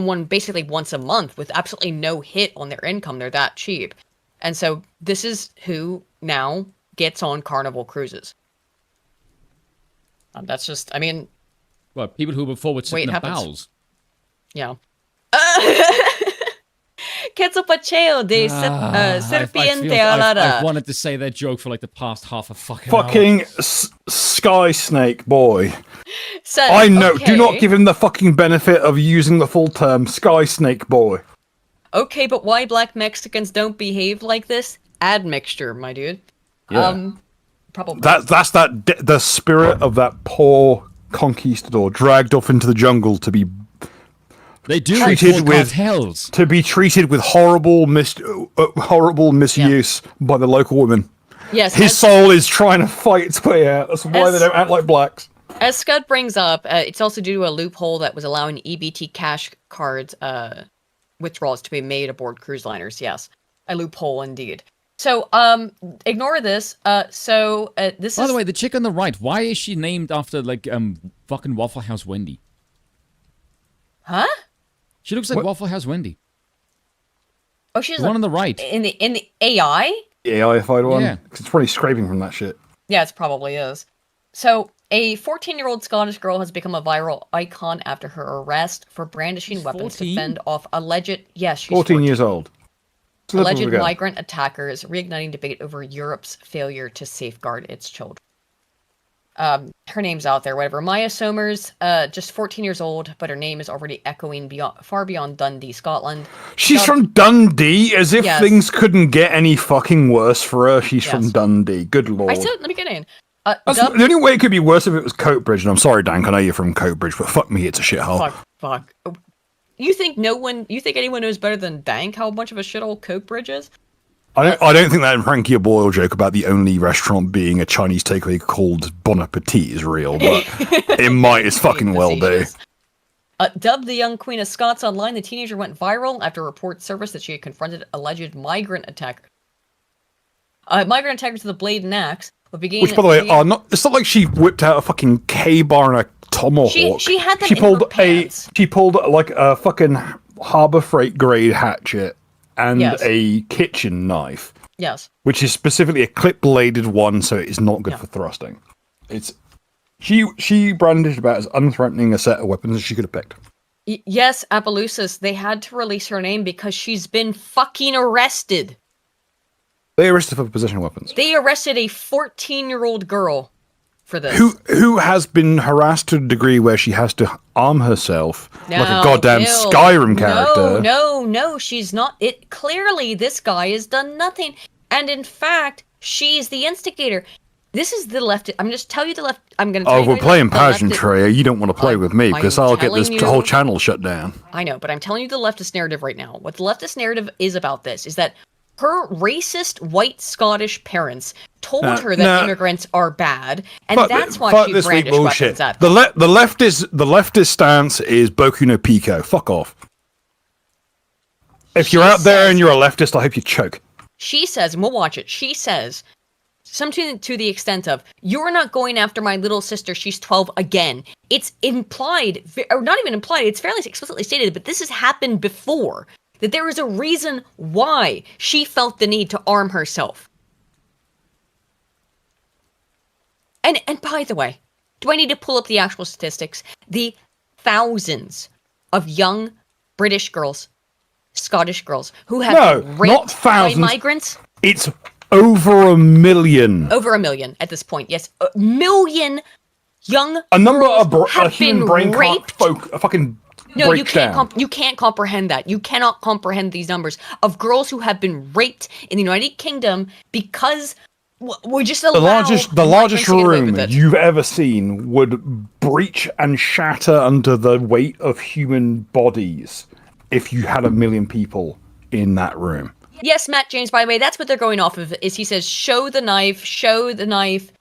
Speaker 1: one basically once a month with absolutely no hit on their income. They're that cheap. And so this is who now gets on Carnival cruises. That's just, I mean...
Speaker 2: Well, people who before would sit in the bowels.
Speaker 1: Yeah. Queso pacheo de serpiente alada.
Speaker 2: I've wanted to say that joke for like the past half a fucking
Speaker 3: hour. Sky Snake boy.
Speaker 1: So,
Speaker 3: I know. Okay. Do not give him the fucking benefit of using the full term Sky Snake boy.
Speaker 1: Okay, but why black Mexicans don't behave like this? Admixture, my dude.
Speaker 3: Yeah.
Speaker 1: Probably.
Speaker 3: That's the spirit of that poor conquistador dragged off into the jungle to be treated with
Speaker 2: cartels.
Speaker 3: To be treated with horrible misuse by the local women.
Speaker 1: Yes,
Speaker 3: his soul is trying to fight its way out. That's why they don't act like blacks.
Speaker 1: As Scott brings up, it's also due to a loophole that was allowing EBT cash cards withdrawals to be made aboard cruise liners. Yes, a loophole indeed. So, ignore this. This is...
Speaker 2: By the way, the chick on the right, why is she named after, like, fucking Waffle House Wendy?
Speaker 1: Huh?
Speaker 2: She looks like Waffle House Wendy.
Speaker 1: Oh, she's
Speaker 2: the one on the right.
Speaker 1: In the AI?
Speaker 3: The AI-fied one?
Speaker 2: Yeah.
Speaker 3: It's probably scraping from that shit.
Speaker 1: Yeah, it probably is. So, a 14-year-old Scottish girl has become a viral icon after her arrest for brandishing weapons to fend off alleged... Yes, she's
Speaker 3: 14 years old.
Speaker 1: Alleged migrant attackers, reigniting debate over Europe's failure to safeguard its children. Her name's out there, whatever. Maya Somers, just 14 years old, but her name is already echoing far beyond Dundee, Scotland.
Speaker 3: She's from Dundee, as if things couldn't get any fucking worse for her. She's from Dundee. Good lord.
Speaker 1: I said it in the beginning.
Speaker 3: The only way it could be worse if it was Coatbridge, and I'm sorry, Dan, I know you're from Coatbridge, but fuck me, it's a shithole.
Speaker 1: Fuck. You think anyone knows better than Dank how much of a shithole Coatbridge is?
Speaker 3: I don't think that Frankie Boyle joke about the only restaurant being a Chinese takeaway called Bon Appetit is real, but it might as fucking well do.
Speaker 1: Dubbed the young Queen of Scots online, the teenager went viral after reports surfaced that she had confronted alleged migrant attacker. Migrant attackers with a blade and axe.
Speaker 3: Which, by the way, it's not like she whipped out a fucking K-bar and a tomahawk.
Speaker 1: She had them in her pants.
Speaker 3: She pulled like a fucking Harbor Freight grade hatchet and a kitchen knife.
Speaker 1: Yes.
Speaker 3: Which is specifically a clip-bladed one, so it is not good for thrusting. She brandished about as unthreatening a set of weapons as she could have picked.
Speaker 1: Yes, Appaloosis, they had to release her name because she's been fucking arrested.
Speaker 3: They arrested her for possession of weapons.
Speaker 1: They arrested a 14-year-old girl for this.
Speaker 3: Who has been harassed to a degree where she has to arm herself like a goddamn Skyrim character.
Speaker 1: No, she's not. Clearly, this guy has done nothing. And in fact, she's the instigator. This is the left. I'm just tell you the left. I'm going to tell you.
Speaker 3: Oh, we're playing pageantry. You don't want to play with me because I'll get this whole channel shut down.
Speaker 1: I know, but I'm telling you the leftist narrative right now. What the leftist narrative is about this is that her racist white Scottish parents told her that immigrants are bad, and that's why she brandished weapons at them.
Speaker 3: The leftist stance is Boku no Pico. Fuck off. If you're out there and you're a leftist, I hope you choke.
Speaker 1: She says, and we'll watch it. She says something to the extent of, "You're not going after my little sister. She's 12 again." It's implied, or not even implied. It's fairly explicitly stated, but this has happened before. That there is a reason why she felt the need to arm herself. And by the way, do I need to pull up the actual statistics? The thousands of young British girls, Scottish girls, who have been raped by migrants.
Speaker 3: It's over 1 million.
Speaker 1: Over 1 million at this point, yes. 1 million young
Speaker 3: girls
Speaker 1: have been raped.
Speaker 3: Fucking
Speaker 1: No, you can't comprehend that. You cannot comprehend these numbers of girls who have been raped in the United Kingdom because we just allow
Speaker 3: the largest room you've ever seen would breach and shatter under the weight of human bodies if you had 1 million people in that room.
Speaker 1: Yes, Matt James, by the way, that's what they're going off of, is he says, show the knife.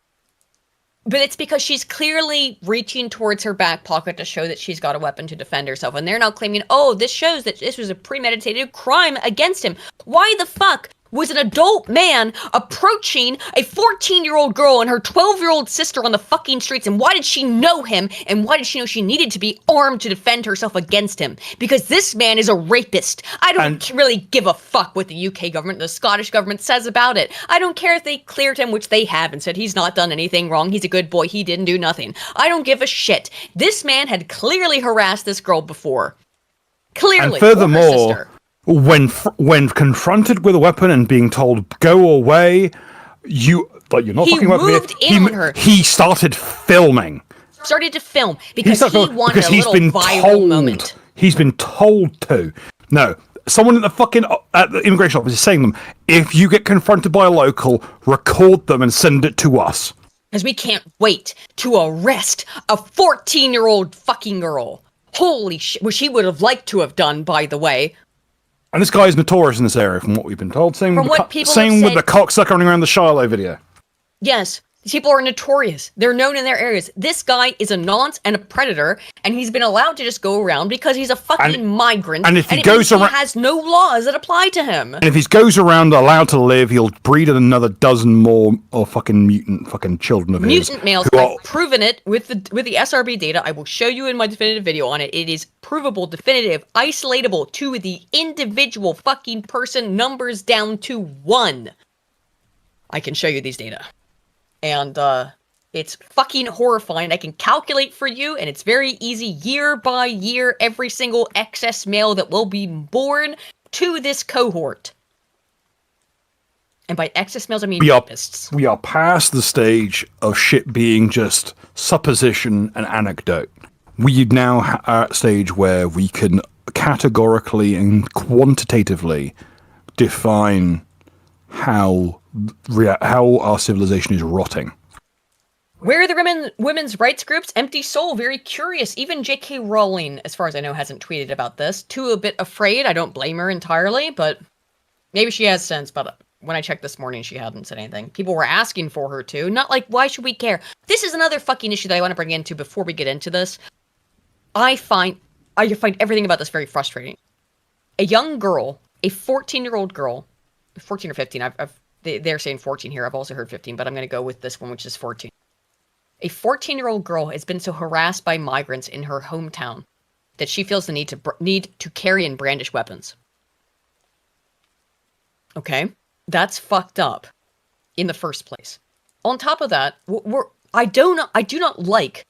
Speaker 1: But it's because she's clearly reaching towards her back pocket to show that she's got a weapon to defend herself. And they're now claiming, oh, this shows that this was a premeditated crime against him. Why the fuck was an adult man approaching a 14-year-old girl and her 12-year-old sister on the fucking streets? And why did she know him? And why did she know she needed to be armed to defend herself against him? Because this man is a rapist. I don't really give a fuck what the UK government, the Scottish government says about it. I don't care if they cleared him, which they have, and said he's not done anything wrong. He's a good boy. He didn't do nothing. I don't give a shit. This man had clearly harassed this girl before. Clearly.
Speaker 3: And furthermore, when confronted with a weapon and being told go away, you're not fucking with me. He started filming.
Speaker 1: Started to film because he wanted a little viral moment.
Speaker 3: He's been told to. No, someone at the immigration office is saying to them, if you get confronted by a local, record them and send it to us.
Speaker 1: Because we can't wait to arrest a 14-year-old fucking girl. Holy shit, which he would have liked to have done, by the way.
Speaker 3: And this guy is notorious in this area, from what we've been told. Same with
Speaker 1: the
Speaker 3: cocksucker running around the Shiloh video.
Speaker 1: Yes, these people are notorious. They're known in their areas. This guy is a nonce and a predator, and he's been allowed to just go around because he's a fucking migrant.
Speaker 3: And if he goes around,
Speaker 1: he has no laws that apply to him.
Speaker 3: And if he goes around allowed to live, he'll breed another dozen more of fucking mutant fucking children of his.
Speaker 1: Mutant males. I've proven it with the SRB data. I will show you in my definitive video on it. It is provable, definitive, isolatable to the individual fucking person, numbers down to 1. I can show you these data. And it's fucking horrifying. I can calculate for you, and it's very easy, year by year, every single excess male that will be born to this cohort. And by excess males, I mean rapists.
Speaker 3: We are past the stage of shit being just supposition and anecdote. We now are at a stage where we can categorically and quantitatively define how our civilization is rotting.
Speaker 1: Where are the women's rights groups? Empty soul, very curious. Even J.K. Rowling, as far as I know, hasn't tweeted about this. Too a bit afraid. I don't blame her entirely, but maybe she has sense. But when I checked this morning, she hadn't said anything. People were asking for her to. Not like, why should we care? This is another fucking issue that I want to bring into before we get into this. I find I find everything about this very frustrating. A young girl, a 14-year-old girl, 14 or 15, they're saying 14 here, I've also heard 15, but I'm going to go with this one, which is 14. A 14-year-old girl has been so harassed by migrants in her hometown that she feels the need to carry and brandish weapons. Okay? That's fucked up in the first place. On top of that, I do not like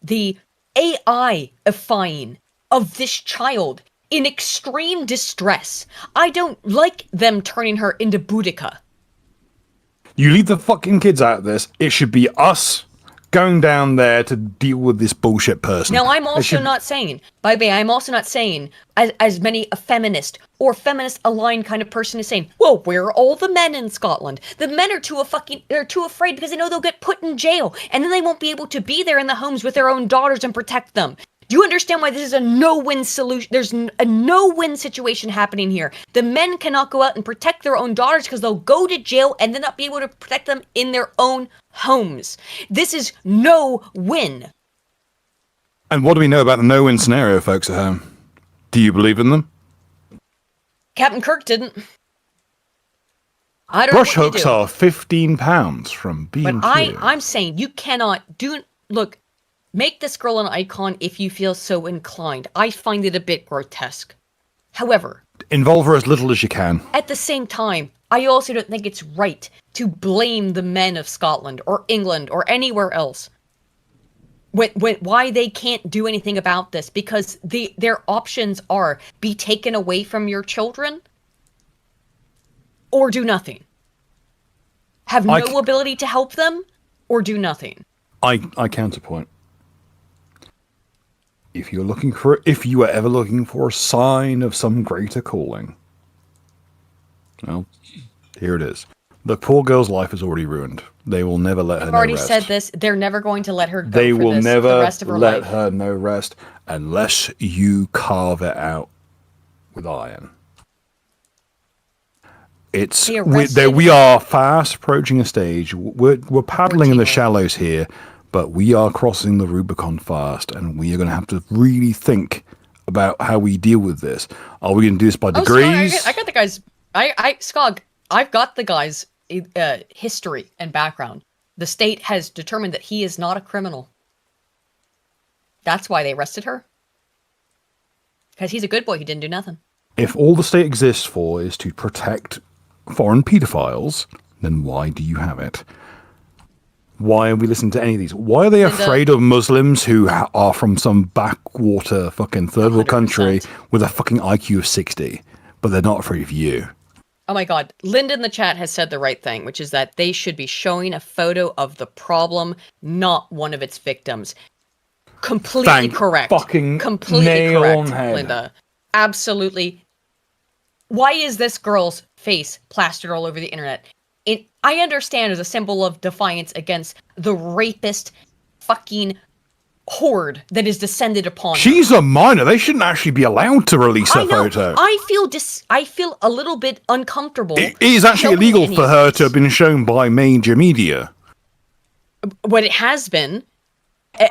Speaker 1: the AI-ifying of this child in extreme distress. I don't like them turning her into Boudica.
Speaker 3: You leave the fucking kids out of this. It should be us going down there to deal with this bullshit person.
Speaker 1: Now, I'm also not saying, by the way, I'm also not saying, as many a feminist or feminist-aligned kind of person is saying, well, where are all the men in Scotland? The men are too afraid because they know they'll get put in jail, and then they won't be able to be there in the homes with their own daughters and protect them. Do you understand why this is a no-win solution? There's a no-win situation happening here. The men cannot go out and protect their own daughters because they'll go to jail and then not be able to protect them in their own homes. This is no-win.
Speaker 3: And what do we know about the no-win scenario, folks at home? Do you believe in them?
Speaker 1: Captain Kirk didn't. I don't
Speaker 3: Brush
Speaker 1: know what
Speaker 3: hooks
Speaker 1: you do.
Speaker 3: are £15 from B&Q.
Speaker 1: But I'm saying you cannot look. Make this girl an icon if you feel so inclined. I find it a bit grotesque. However,
Speaker 3: involve her as little as you can.
Speaker 1: At the same time, I also don't think it's right to blame the men of Scotland or England or anywhere else why they can't do anything about this, because their options are be taken away from your children or do nothing. Have no ability to help them or do nothing.
Speaker 3: I counterpoint. If you are ever looking for a sign of some greater calling, well, here it is. The poor girl's life is already ruined. They will never let her know rest.
Speaker 1: I've already said this. They're never going to let her go
Speaker 3: They
Speaker 1: for
Speaker 3: will
Speaker 1: this
Speaker 3: never
Speaker 1: the rest of her
Speaker 3: let
Speaker 1: life.
Speaker 3: her know rest unless you carve it out with iron. We are fast approaching a stage. We're paddling in the shallows here, but we are crossing the Rubicon fast, and we are going to have to really think about how we deal with this. Are we going to do this by degrees?
Speaker 1: Scog, I got the guys. Scog, I've got the guy's history and background. The state has determined that he is not a criminal. That's why they arrested her. Because he's a good boy. He didn't do nothing.
Speaker 3: If all the state exists for is to protect foreign pedophiles, then why do you have it? Why are we listening to any of these? Why are they afraid of Muslims who are from some backwater fucking third world country with a fucking IQ of 60, but they're not afraid of you?
Speaker 1: Oh my God. Linda in the chat has said the right thing, which is that they should be showing a photo of the problem, not one of its victims. Completely correct. Completely correct, Linda. Absolutely. Why is this girl's face plastered all over the internet? I understand as a symbol of defiance against the rapist fucking horde that is descended upon her.
Speaker 3: She's a minor. They shouldn't actually be allowed to release her photo.
Speaker 1: I feel a little bit uncomfortable.
Speaker 3: It is actually illegal for her to have been shown by major media.
Speaker 1: What it has been.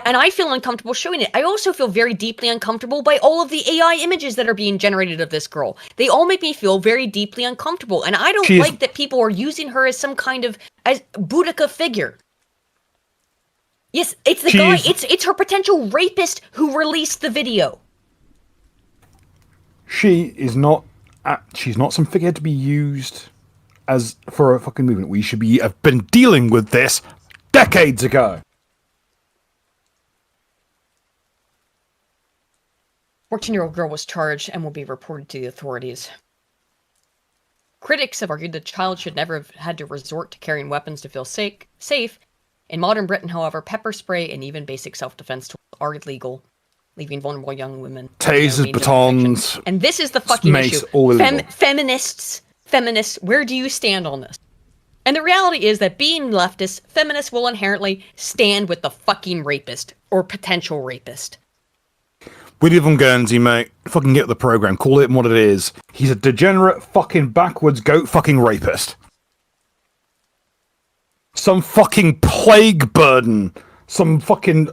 Speaker 1: And I feel uncomfortable showing it. I also feel very deeply uncomfortable by all of the AI images that are being generated of this girl. They all make me feel very deeply uncomfortable. And I don't like that people are using her as some kind of Boudica figure. Yes, it's the guy. It's her potential rapist who released the video.
Speaker 3: She is not. She's not some figurehead to be used as for a fucking movement. We should have been dealing with this decades ago.
Speaker 1: 14-year-old girl was charged and will be reported to the authorities. Critics have argued the child should never have had to resort to carrying weapons to feel safe. In modern Britain, however, pepper spray and even basic self-defense tools are illegal, leaving vulnerable young women.
Speaker 3: Tasers, batons.
Speaker 1: And this is the fucking issue. Feminists, where do you stand on this? And the reality is that being leftist, feminists will inherently stand with the fucking rapist or potential rapist.
Speaker 3: We live on Guernsey, mate. Fucking get the program. Call it what it is. He's a degenerate, fucking backwards goat fucking rapist. Some fucking plague burden. Some fucking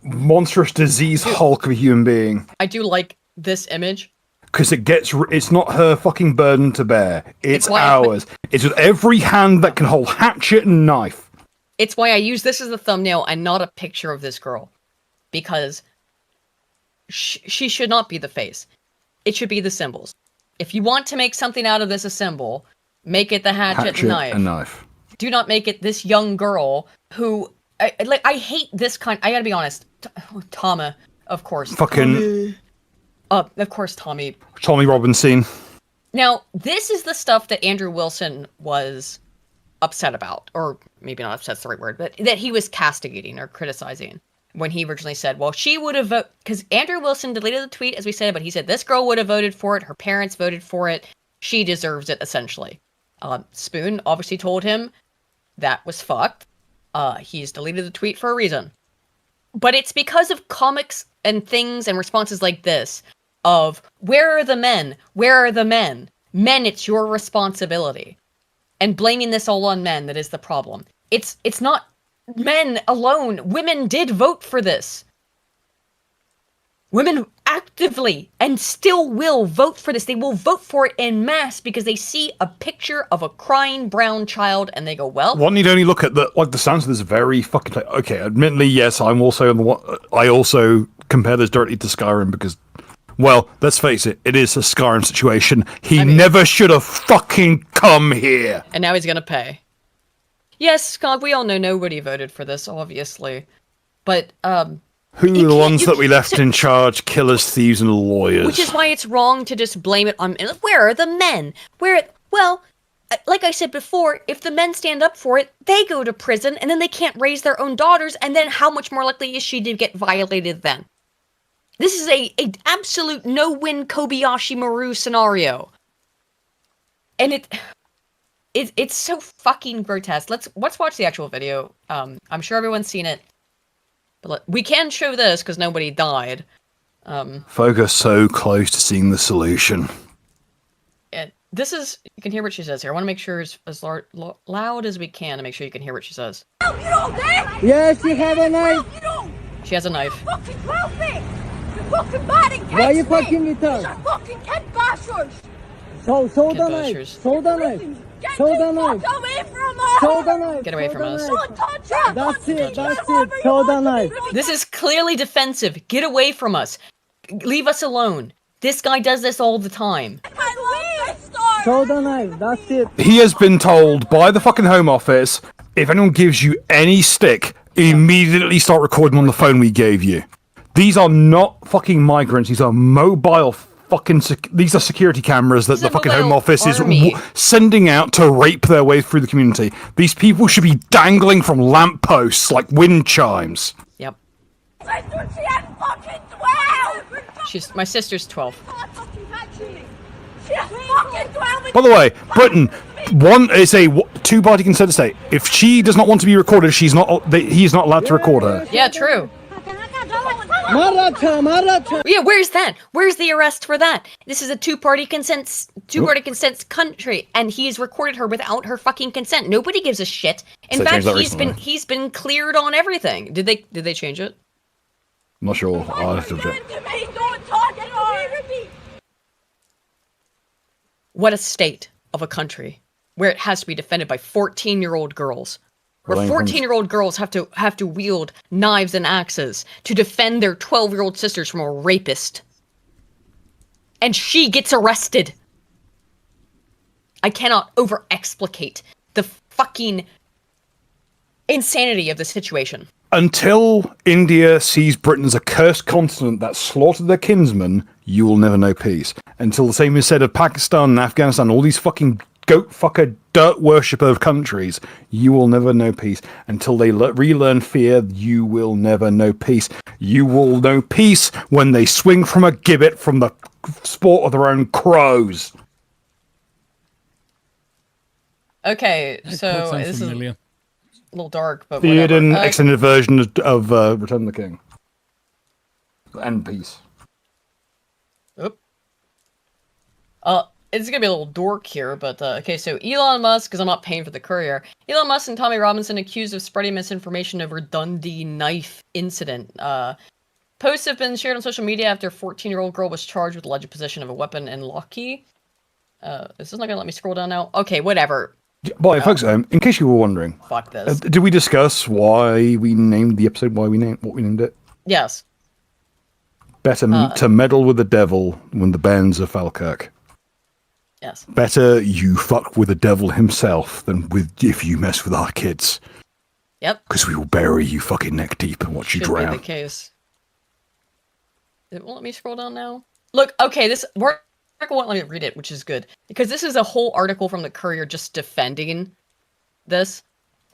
Speaker 3: monstrous disease hulk of a human being.
Speaker 1: I do like this image.
Speaker 3: Because it's not her fucking burden to bear. It's ours. It's with every hand that can hold hatchet and knife.
Speaker 1: It's why I use this as the thumbnail and not a picture of this girl. Because she should not be the face. It should be the symbols. If you want to make something out of this a symbol, make it the hatchet and knife. Do not make it this young girl who... I hate this kind... I gotta be honest. Tama, of course.
Speaker 3: Fucking...
Speaker 1: of course, Tommy
Speaker 3: Robinson.
Speaker 1: Now, this is the stuff that Andrew Wilson was upset about, or maybe not upset's the right word, but that he was castigating or criticizing when he originally said, well, she would have voted, because Andrew Wilson deleted the tweet, as we said, but he said, this girl would have voted for it, her parents voted for it, she deserves it, essentially. Spoon obviously told him that was fucked. He's deleted the tweet for a reason. But it's because of comics and things and responses like this of, where are the men? Where are the men? Men, it's your responsibility. And blaming this all on men that is the problem. It's not men alone. Women did vote for this. Women actively and still will vote for this. They will vote for it en masse because they see a picture of a crying brown child and they go, well...
Speaker 3: One need only look at the stance of this very fucking... Okay, admittedly, yes, I'm also on the one... I also compare this directly to Skyrim because... Well, let's face it, it is a Skyrim situation. He never should have fucking come here.
Speaker 1: And now he's gonna pay. Yes, Scott, we all know nobody voted for this, obviously. But,
Speaker 3: who are the ones that we left in charge? Killers, thieves, and lawyers.
Speaker 1: Which is why it's wrong to just blame it on... Where are the men? Well, like I said before, if the men stand up for it, they go to prison, and then they can't raise their own daughters, and then how much more likely is she to get violated then? This is a absolute no-win Kobayashi Maru scenario. And it's so fucking grotesque. Let's watch the actual video. I'm sure everyone's seen it. But we can show this because nobody died.
Speaker 3: Focus so close to seeing the solution.
Speaker 1: This is... You can hear what she says here. I want to make sure it's as loud as we can to make sure you can hear what she says.
Speaker 16: You don't dare!
Speaker 17: Yes, you have a knife!
Speaker 16: You don't!
Speaker 1: She has a knife.
Speaker 16: You're fucking filthy! You're fucking bad and
Speaker 17: Why are you fucking it up?
Speaker 16: You're fucking kid bashers!
Speaker 17: Show the knife! Show the knife! Show the knife!
Speaker 16: Get away from us!
Speaker 17: Show the knife!
Speaker 1: Get away from us.
Speaker 16: Don't touch her!
Speaker 17: That's it! Show the knife!
Speaker 1: This is clearly defensive. Get away from us. Leave us alone. This guy does this all the time.
Speaker 17: Show the knife, that's it.
Speaker 3: He has been told by the fucking Home Office, if anyone gives you any stick, immediately start recording on the phone we gave you. These are not fucking migrants, these are mobile fucking... These are security cameras that the fucking Home Office is sending out to rape their way through the community. These people should be dangling from lampposts like wind chimes.
Speaker 1: Yep.
Speaker 16: Sister, she had fucking 12!
Speaker 1: My sister's 12.
Speaker 16: She has fucking 12!
Speaker 3: By the way, Britain, one is a two-party consent state. If she does not want to be recorded, he is not allowed to record her.
Speaker 1: Yeah, true.
Speaker 17: Maracha.
Speaker 1: Yeah, where's that? Where's the arrest for that? This is a two-party consent country, and he's recorded her without her fucking consent. Nobody gives a shit. In fact, he's been cleared on everything. Did they change it?
Speaker 3: I'm not sure. I'll have to check.
Speaker 1: What a state of a country where it has to be defended by 14-year-old girls. Where 14-year-old girls have to wield knives and axes to defend their 12-year-old sisters from a rapist. And she gets arrested. I cannot over-explicate the fucking insanity of the situation.
Speaker 3: Until India sees Britain as a cursed continent that slaughtered their kinsmen, you will never know peace. Until the same is said of Pakistan and Afghanistan, all these fucking goat fucker dirt worshipper of countries, you will never know peace. Until they relearn fear, you will never know peace. You will know peace when they swing from a gibbet from the sport of their own crows.
Speaker 1: Okay, so this
Speaker 2: familiar.
Speaker 1: Is a little dark, but
Speaker 3: Theoden,
Speaker 1: whatever.
Speaker 3: extended version of Return of the King. And peace.
Speaker 1: Oop. it's gonna be a little dork here, but okay. So Elon Musk, because I'm not paying for the courier. Elon Musk and Tommy Robinson accused of spreading misinformation over Dundee knife incident. Posts have been shared on social media after a 14-year-old girl was charged with alleged possession of a weapon in Lockheed. Is this not gonna let me scroll down now? Okay, whatever.
Speaker 3: By folks, in case you were wondering,
Speaker 1: fuck this.
Speaker 3: Did we discuss why we named the episode? Why we named what we named it?
Speaker 1: Yes.
Speaker 3: Better to meddle with the devil when the bands of Falkirk.
Speaker 1: Yes.
Speaker 3: Better you fuck with the devil himself than if you mess with our kids.
Speaker 1: Yep.
Speaker 3: Because we will bury you fucking neck deep and watch you drown.
Speaker 1: Be the case. It won't let me scroll down now. Look, okay, this article won't let me read it, which is good because this is a whole article from the Courier just defending this.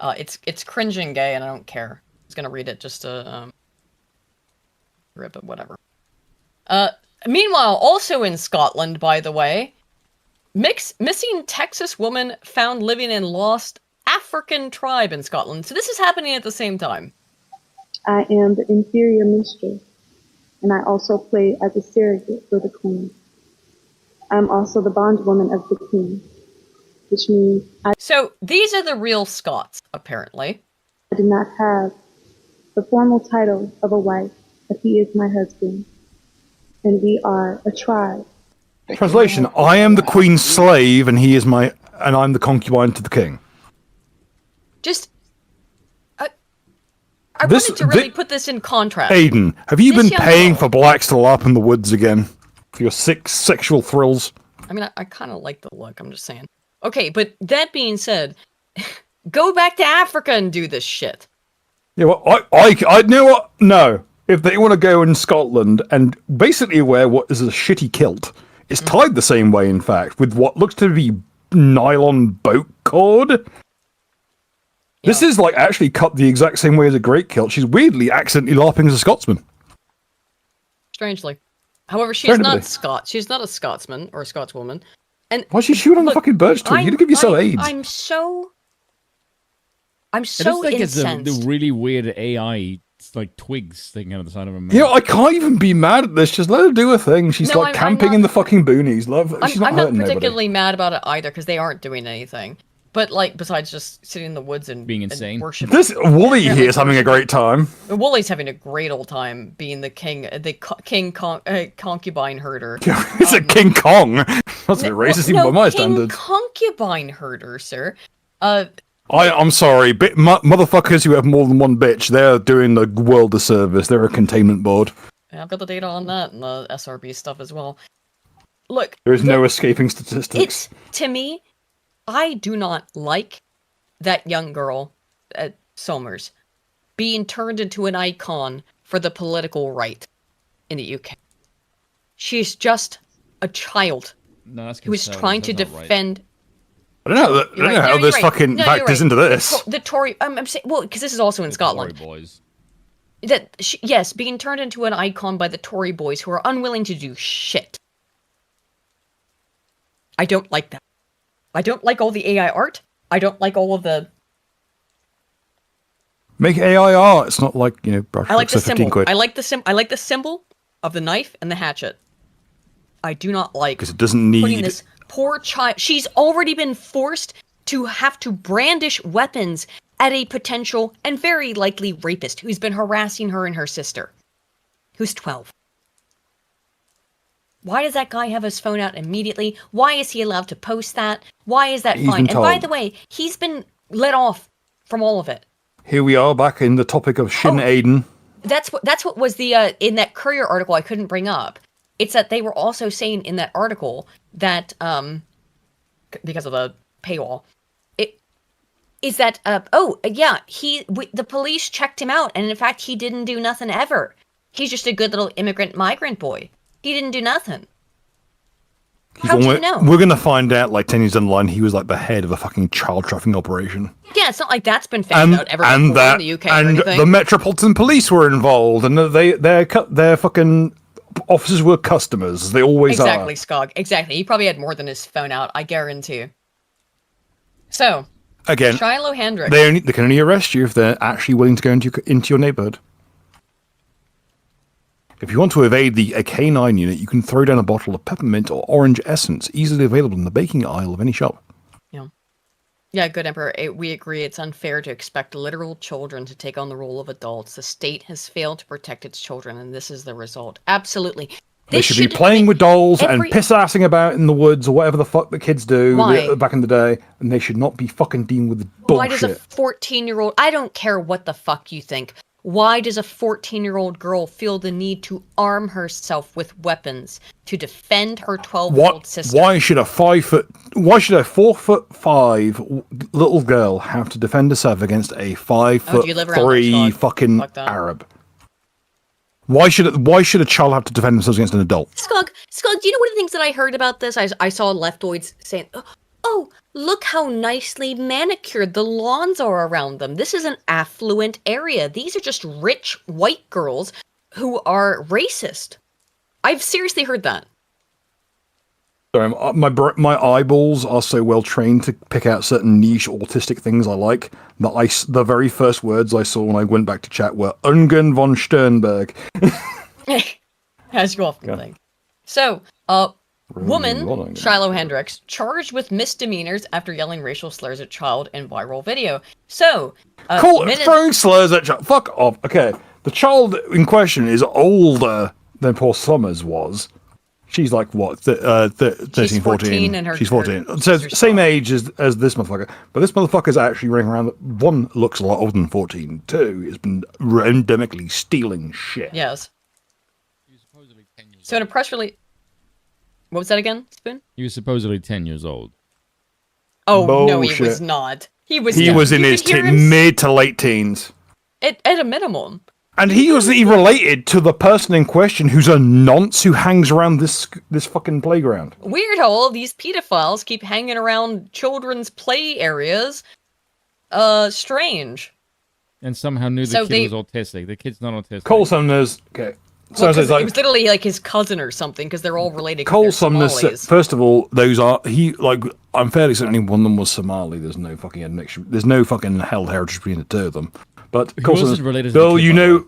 Speaker 1: It's cringing gay, and I don't care. I was gonna read it just to rip it, whatever. Meanwhile, also in Scotland, by the way, missing Texas woman found living in lost African tribe in Scotland. So this is happening at the same time.
Speaker 18: I am the inferior mistress, and I also play as a surrogate for the queen. I'm also the bondwoman of the king, which means
Speaker 1: So these are the real Scots, apparently.
Speaker 18: I do not have the formal title of a wife, but he is my husband, and we are a tribe.
Speaker 3: Translation: I am the queen's slave, and I'm the concubine to the king.
Speaker 1: Just, I wanted to really put this in contrast.
Speaker 3: Aiden, have you been paying for blacks to lap in the woods again? For your sexual thrills?
Speaker 1: I mean, I kind of like the look, I'm just saying. Okay, but that being said, go back to Africa and do this shit.
Speaker 3: Yeah, well, I know what? No. If they want to go in Scotland and basically wear what is a shitty kilt, it's tied the same way, in fact, with what looks to be nylon boat cord. This is like actually cut the exact same way as a great kilt. She's weirdly accidentally LARPing as a Scotsman.
Speaker 1: Strangely. However, she's not Scots. She's not a Scotsman or a Scotswoman. And
Speaker 3: why'd she shoot on the fucking birch tree? You're gonna give yourself AIDS.
Speaker 1: I'm so
Speaker 2: It's
Speaker 1: incensed.
Speaker 2: the really weird AI, like twigs sticking out of the side of her mouth.
Speaker 3: You know, I can't even be mad at this. Just let her do her thing. She's camping in the fucking boonies. She's not
Speaker 1: I'm not
Speaker 3: hurting
Speaker 1: particularly
Speaker 3: nobody.
Speaker 1: mad about it either because they aren't doing anything. But like, besides just sitting in the woods and
Speaker 2: being insane,
Speaker 1: and worshiping.
Speaker 3: This Wooly here is having a great time.
Speaker 1: Wooly's having a great old time being the king, concubine herder.
Speaker 3: It's a King Kong. That's a bit racist even by my standards.
Speaker 1: Concubine herder, sir.
Speaker 3: I'm sorry, motherfuckers who have more than one bitch, they're doing the world a service. They're a containment board.
Speaker 1: I've got the data on that and the SRB stuff as well. Look,
Speaker 3: there is no escaping statistics.
Speaker 1: To me, I do not like that young girl at Somers being turned into an icon for the political right in the UK. She's just a child who is trying to defend.
Speaker 3: I don't know how this fucking factors into this.
Speaker 1: The Tory, I'm saying, well, because this is also in Scotland.
Speaker 2: Tory boys.
Speaker 1: Yes, being turned into an icon by the Tory boys who are unwilling to do shit. I don't like that. I don't like all the AI art. I don't like all of the.
Speaker 3: Make AI art. It's not like, brush
Speaker 1: I like the
Speaker 3: 15
Speaker 1: symbol.
Speaker 3: quid.
Speaker 1: I like the symbol of the knife and the hatchet. I do not like
Speaker 3: because it doesn't need
Speaker 1: putting this poor child. She's already been forced to have to brandish weapons at a potential and very likely rapist who's been harassing her and her sister, who's 12. Why does that guy have his phone out immediately? Why is he allowed to post that? Why is that fine? And by the way, he's been let off from all of it.
Speaker 3: Here we are back in the topic of Shin Aiden.
Speaker 1: That's what was the in that Courier article I couldn't bring up. It's that they were also saying in that article that because of the paywall, it is that the police checked him out, and in fact he didn't do nothing ever. He's just a good little migrant boy. He didn't do nothing. How do you know?
Speaker 3: We're going to find out, like, 10 years down the line, he was, like, the head of a fucking child trafficking operation.
Speaker 1: Yeah, it's not like that's been found out ever before in the UK or anything.
Speaker 3: The Metropolitan Police were involved, and their fucking officers were customers. They always are.
Speaker 1: Exactly, Skog. Exactly. He probably had more than his phone out, I guarantee you. So,
Speaker 3: again,
Speaker 1: Shiloh Hendrick.
Speaker 3: They can only arrest you if they're actually willing to go into your neighborhood. If you want to evade a K9 unit, you can throw down a bottle of peppermint or orange essence, easily available in the baking aisle of any shop.
Speaker 1: Yeah, good Emperor. We agree it's unfair to expect literal children to take on the role of adults. The state has failed to protect its children, and this is the result. Absolutely.
Speaker 3: They should be playing with dolls and piss-assing about in the woods or whatever the fuck the kids do back in the day, and they should not be fucking dealing with the bullshit.
Speaker 1: Why does a 14-year-old... I don't care what the fuck you think. Why does a 14-year-old girl feel the need to arm herself with weapons to defend her 12-year-old sister?
Speaker 3: Why should a 4'5" little girl have to defend herself against a 5'3" fucking Arab? Why should a child have to defend themselves against an adult?
Speaker 1: Skug, do you know one of the things that I heard about this? I saw leftoids saying, oh, look how nicely manicured the lawns are around them. This is an affluent area. These are just rich white girls who are racist. I've seriously heard that.
Speaker 3: Sorry, my eyeballs are so well trained to pick out certain niche autistic things I like that the very first words I saw when I went back to chat were Ungen von Sternberg.
Speaker 1: As you often think. So, woman, Shiloh Hendricks, charged with misdemeanors after yelling racial slurs at child in viral video. So,
Speaker 3: throwing slurs at child. Fuck off. Okay, the child in question is older than poor Summers was. She's like, what, 13, 14?
Speaker 1: And
Speaker 3: she's 14. So same age as this motherfucker. But this motherfucker's actually running around. One, looks a lot older than 14. Two, has been endemically stealing shit.
Speaker 1: Yes. So in a press release... What was that again, Spoon?
Speaker 2: He was supposedly 10 years old.
Speaker 1: Oh,
Speaker 3: Bullshit.
Speaker 1: No, he was not. He was
Speaker 3: in his mid to late teens.
Speaker 1: At a minimum.
Speaker 3: And he was related to the person in question who's a nonce who hangs around this fucking playground.
Speaker 1: Weird how all these pedophiles keep hanging around children's play areas. Strange.
Speaker 2: And somehow knew the kid was autistic. The kid's not autistic.
Speaker 3: Cole Sumner's... Okay.
Speaker 1: So it was literally like his cousin or something, because they're all related.
Speaker 3: Cole Sumner's... First of all, I'm fairly certain only one of them was Somali. There's no fucking admixture. There's no fucking held heritage between the two of them. But Cole Sumner's... Bill, you know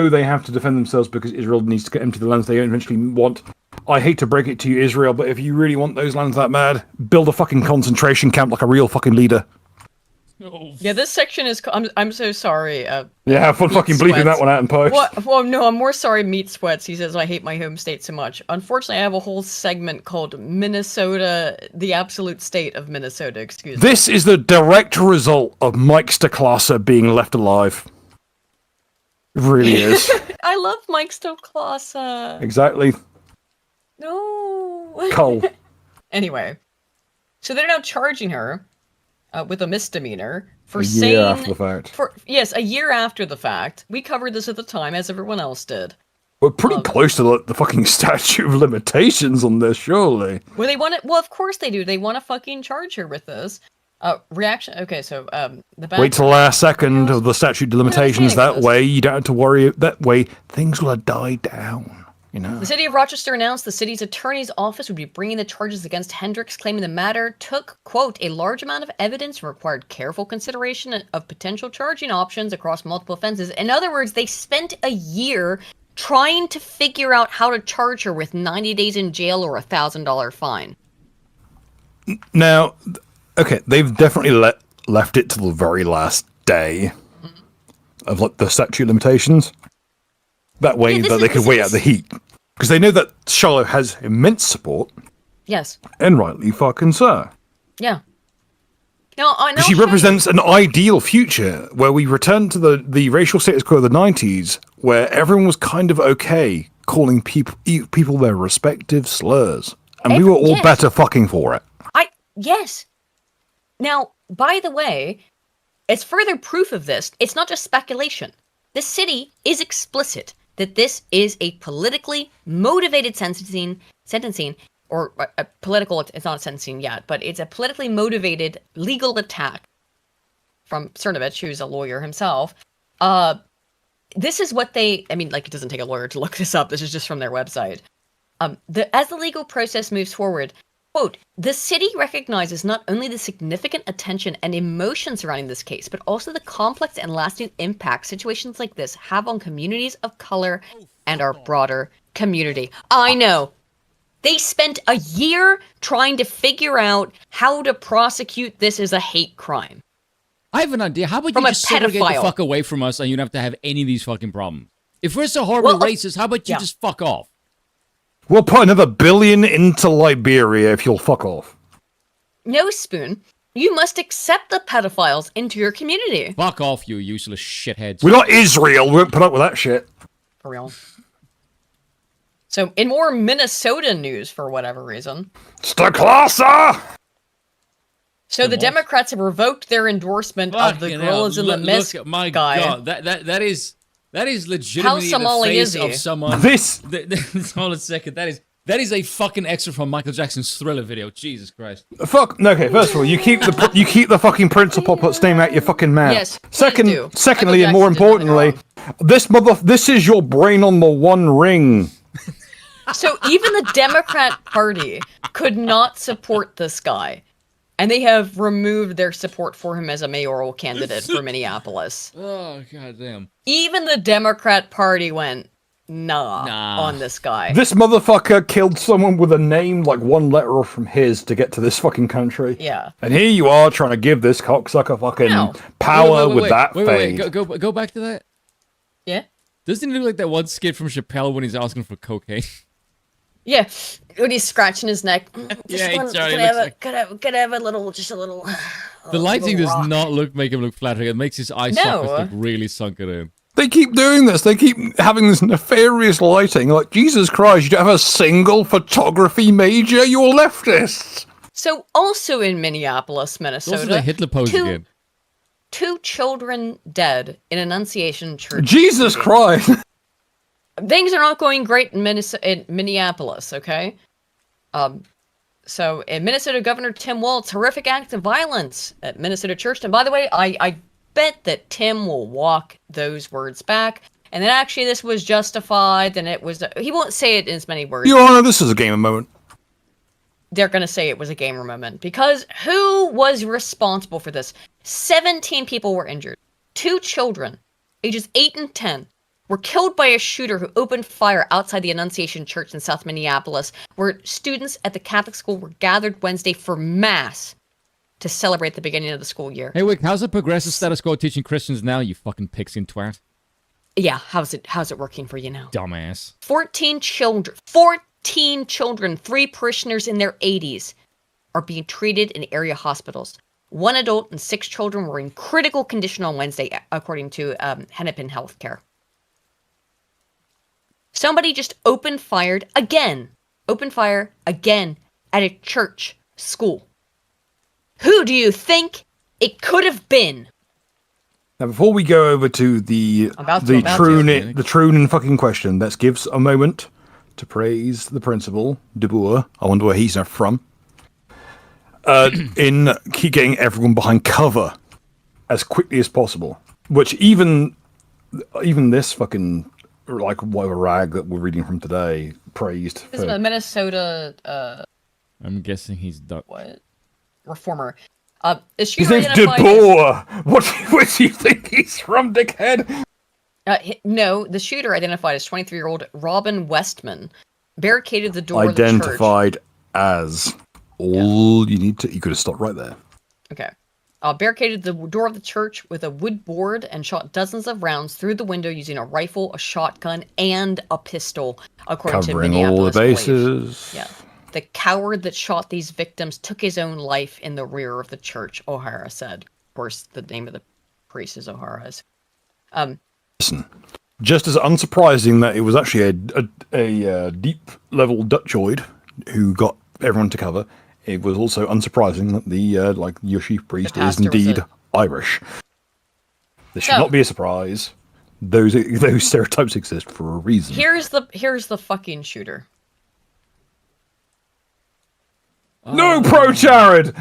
Speaker 3: they have to defend themselves because Israel needs to empty the lands they eventually want. I hate to break it to you, Israel, but if you really want those lands that bad, build a fucking concentration camp like a real fucking leader.
Speaker 1: Yeah, this section is... I'm so sorry.
Speaker 3: Have fun fucking bleeping that one out in post.
Speaker 1: Well, no, I'm more sorry, Meat Sweats. He says, I hate my home state so much. Unfortunately, I have a whole segment called Minnesota, the absolute state of Minnesota, excuse me.
Speaker 3: This is the direct result of Mike Stoklasser being left alive. It really is.
Speaker 1: I love Mike Stoklasser.
Speaker 3: Exactly.
Speaker 1: No.
Speaker 3: Cole.
Speaker 1: Anyway, so they're now charging her with a misdemeanor for
Speaker 3: a year after the fact.
Speaker 1: Yes, a year after the fact. We covered this at the time, as everyone else did.
Speaker 3: We're pretty close to the fucking statute of limitations on this, surely.
Speaker 1: Well, they want it. Well, of course they do. They want to fucking charge her with this. Reaction. Okay, so
Speaker 3: wait till the last second of the statute of limitations. That way, you don't have to worry. That way, things will have died down. You know.
Speaker 1: The city of Rochester announced the city's attorney's office would be bringing the charges against Hendricks, claiming the matter took, quote, a large amount of evidence and required careful consideration of potential charging options across multiple offenses. In other words, they spent a year trying to figure out how to charge her with 90 days in jail or $1,000 fine.
Speaker 3: Now, okay, they've definitely left it to the very last day of the statute of limitations. That way that they could wait out the heat. Because they know that Charlotte has immense support.
Speaker 1: Yes.
Speaker 3: And rightly fucking so.
Speaker 1: Yeah. Now,
Speaker 3: she represents an ideal future where we return to the racial status quo of the 90s, where everyone was kind of okay calling people their respective slurs. And we were all better fucking for it.
Speaker 1: Yes. Now, by the way, as further proof of this, it's not just speculation. The city is explicit that this is a politically motivated sentencing, or a political, it's not sentencing yet, but it's a politically motivated legal attack from Cernovich, who's a lawyer himself. This is what it doesn't take a lawyer to look this up. This is just from their website. As the legal process moves forward, Quote, the city recognizes not only the significant attention and emotion surrounding this case, but also the complex and lasting impact situations like this have on communities of color and our broader community. I know. They spent a year trying to figure out how to prosecute this as a hate crime.
Speaker 2: I have an idea. How about
Speaker 1: From
Speaker 2: you
Speaker 1: a
Speaker 2: just segregate the
Speaker 1: pedophile.
Speaker 2: fuck away from us and you don't have to have any of these fucking problems? If we're so horribly racist, how about you just fuck off?
Speaker 3: We'll put another billion into Liberia if you'll fuck off.
Speaker 1: No, Spoon. You must accept the pedophiles into your community.
Speaker 2: Fuck off, you useless shitheads.
Speaker 3: We're not Israel. We won't put up with that shit.
Speaker 1: For real. So, in more Minnesota news, for whatever reason.
Speaker 3: Staklasa!
Speaker 1: So the Democrats have revoked their endorsement of the Gorillas in the Mist
Speaker 2: my
Speaker 1: guy.
Speaker 2: God, that is legitimately
Speaker 1: How Somali
Speaker 2: the face
Speaker 1: is he?
Speaker 2: of someone. Hold a second. That is a fucking extra from Michael Jackson's Thriller video. Jesus Christ.
Speaker 3: Fuck. Okay, first of all, you keep the fucking principal puts name out your fucking mouth.
Speaker 1: Yes, please do.
Speaker 3: Secondly, and
Speaker 1: Michael
Speaker 3: more
Speaker 1: Jackson did nothing
Speaker 3: importantly, this is your brain on the One Ring.
Speaker 1: So even the Democrat Party could not support this guy. And they have removed their support for him as a mayoral candidate for Minneapolis.
Speaker 2: Oh, goddamn.
Speaker 1: Even the Democrat Party went, nah, on this guy.
Speaker 3: This motherfucker killed someone with a name like one letter from his to get to this fucking country.
Speaker 1: Yeah.
Speaker 3: And here you are trying to give this cocksucker fucking power with that fade.
Speaker 2: Go back to that.
Speaker 1: Yeah?
Speaker 2: Doesn't he look like that one skit from Chappelle when he's asking for cocaine?
Speaker 1: Yeah, when he's scratching his neck.
Speaker 2: Yeah,
Speaker 1: Could I have a little, just a little...
Speaker 2: The lighting
Speaker 1: little
Speaker 2: does not make him look flattering. It makes his eye sockets look really sunken in.
Speaker 3: They keep doing this. They keep having this nefarious lighting. Like, Jesus Christ, you don't have a single photography major? You're leftists.
Speaker 1: So, also in Minneapolis, Minnesota...
Speaker 2: Also the Hitler pose again.
Speaker 1: 2 children dead in Annunciation Church.
Speaker 3: Jesus Christ!
Speaker 1: Things are not going great in Minneapolis, okay? So, in Minnesota, Governor Tim Walz, horrific acts of violence at Minnesota Church. And by the way, I bet that Tim will walk those words back. And then actually this was justified, and it was... He won't say it in as many words.
Speaker 3: Your Honor, this is a gamer moment.
Speaker 1: They're going to say it was a gamer moment. Because who was responsible for this? 17 people were injured. 2 children, ages 8 and 10, were killed by a shooter who opened fire outside the Annunciation Church in South Minneapolis, where students at the Catholic school were gathered Wednesday for Mass to celebrate the beginning of the school year.
Speaker 2: Hey, Wick, how's the progressive status quo teaching Christians now, you fucking pixie twat?
Speaker 1: Yeah, how's it working for you now?
Speaker 2: Dumbass.
Speaker 1: 14 children, 3 parishioners in their 80s, are being treated in area hospitals. 1 adult and 6 children were in critical condition on Wednesday, according to Hennepin Healthcare. Somebody just opened fire again at a church school. Who do you think it could have been?
Speaker 3: Now, before we go over to the troon in fucking question, let's give a moment to praise the principal, De Boer. I wonder where he's from. In keep getting everyone behind cover as quickly as possible. Which even this fucking like whatever rag that we're reading from today praised.
Speaker 1: This is a Minnesota.
Speaker 2: I'm guessing he's Dutch.
Speaker 1: What? Reformer.
Speaker 3: His name's De Boer. What do you think he's from, dickhead?
Speaker 1: No, the shooter identified as 23-year-old Robin Westman barricaded the door
Speaker 3: identified of the church. As all you need to. You could have stopped right there.
Speaker 1: Okay. Barricaded the door of the church with a wood board and shot dozens of rounds through the window using a rifle, a shotgun, and a pistol, according to Minneapolis
Speaker 3: all the bases.
Speaker 1: Police. Yeah. The coward that shot these victims took his own life in the rear of the church, O'Hara said. Of course, the name of the priest is O'Hara's.
Speaker 3: Listen, just as unsurprising that it was actually a deep-level Dutchoid who got everyone to cover, it was also unsurprising that the your chief priest is indeed Irish. This should not be a surprise. Those stereotypes exist for a reason.
Speaker 1: Here's the fucking shooter.
Speaker 3: No, pro Jared.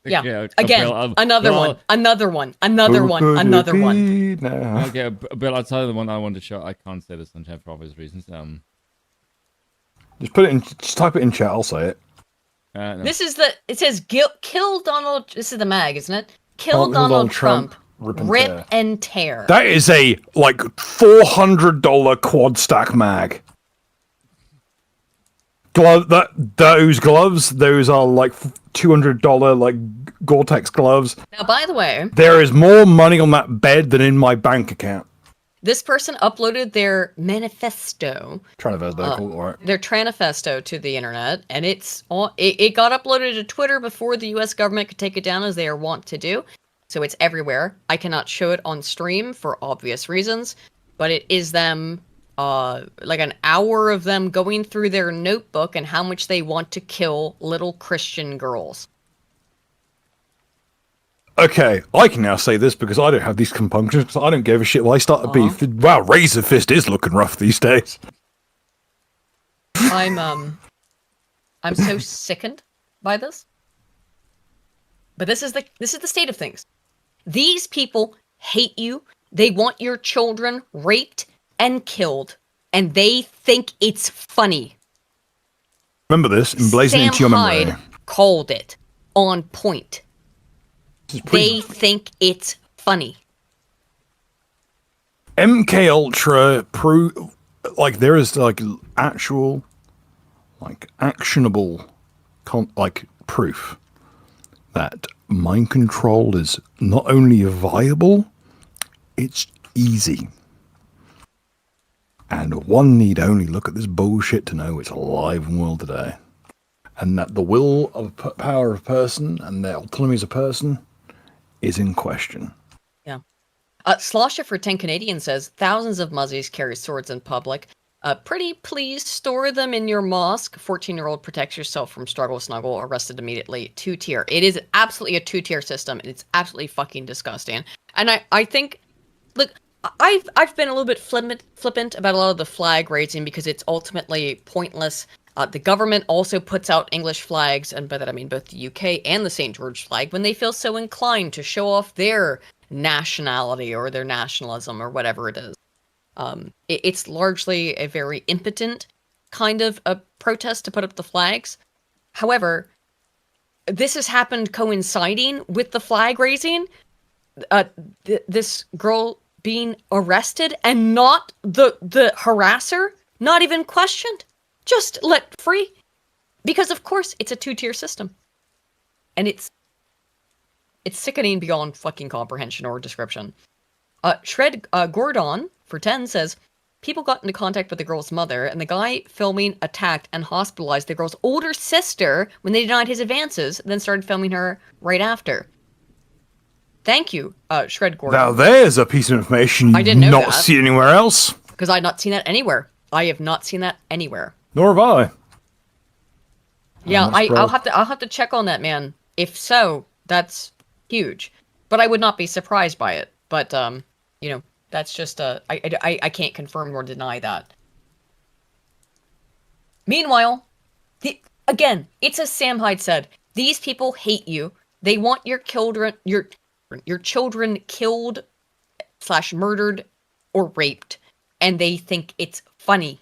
Speaker 1: Yeah.
Speaker 2: Okay,
Speaker 1: Again,
Speaker 2: Bill,
Speaker 1: another
Speaker 2: Bill,
Speaker 1: one.
Speaker 2: Okay, Bill, I'll tell you the one I wanted to show. I can't say this on chat for obvious reasons.
Speaker 3: Just put it in. Just type it in chat. I'll say it.
Speaker 2: No.
Speaker 1: This is it says kill Donald. This is the mag, isn't it? Kill
Speaker 3: Kill
Speaker 1: Donald Trump.
Speaker 3: Rip
Speaker 1: and tear.
Speaker 3: That is a like $400 quad stack mag. Those gloves, those are like $200 like Gore-Tex gloves.
Speaker 1: Now, by the way,
Speaker 3: there is more money on that bed than in my bank account.
Speaker 1: This person uploaded their manifesto.
Speaker 3: Their
Speaker 1: Tranifesto to the internet, and it got uploaded to Twitter before the U.S. government could take it down, as they are wont to do. So it's everywhere. I cannot show it on stream for obvious reasons, but it is them, like an hour of them going through their notebook and how much they want to kill little Christian girls.
Speaker 3: Okay, I can now say this because I don't have these compunctions, because I don't give a shit why I start a beef. Wow, Razor Fist is looking rough these days.
Speaker 1: I'm so sickened by this. But this is the state of things. These people hate you. They want your children raped and killed, and they think it's funny.
Speaker 3: Remember this, emblazoned into your memory.
Speaker 1: Hyde called it on point. They think it's funny.
Speaker 3: MK Ultra there is like actual, like actionable, proof that mind control is not only viable, it's easy. And one need only look at this bullshit to know it's alive and well today. And that the will of power of a person and their autonomy as a person is in question.
Speaker 1: Yeah. Slosher for 10 Canadian says, thousands of muzzies carry swords in public. Pretty please store them in your mosque. 14-year-old protects yourself from struggle snuggle, arrested immediately. 2-tier. It is absolutely a 2-tier system, and it's absolutely fucking disgusting. And I think, look, I've been a little bit flippant about a lot of the flag raising because it's ultimately pointless. The government also puts out English flags, and by that I mean both the UK and the St. George flag, when they feel so inclined to show off their nationality or their nationalism or whatever it is. It's largely a very impotent kind of a protest to put up the flags. However, this has happened coinciding with the flag raising. This girl being arrested and not the harasser, not even questioned. Just let free. Because, of course, it's a 2-tier system. And it's sickening beyond fucking comprehension or description. Shred Gordon, for 10, says, people got into contact with the girl's mother, and the guy filming attacked and hospitalized the girl's older sister when they denied his advances, then started filming her right after. Thank you, Shred Gordon.
Speaker 3: Now there's a piece of information
Speaker 1: I
Speaker 3: you
Speaker 1: didn't know
Speaker 3: not
Speaker 1: that.
Speaker 3: see anywhere else.
Speaker 1: Because I've not seen that anywhere. I have not seen that anywhere.
Speaker 3: Nor have I.
Speaker 1: Yeah, I'll have to check on that, man. If so, that's huge. But I would not be surprised by it. But that's just I can't confirm nor deny that. Meanwhile, again, it's as Sam Hyde said. These people hate you. They want your children killed / murdered or raped, and they think it's funny.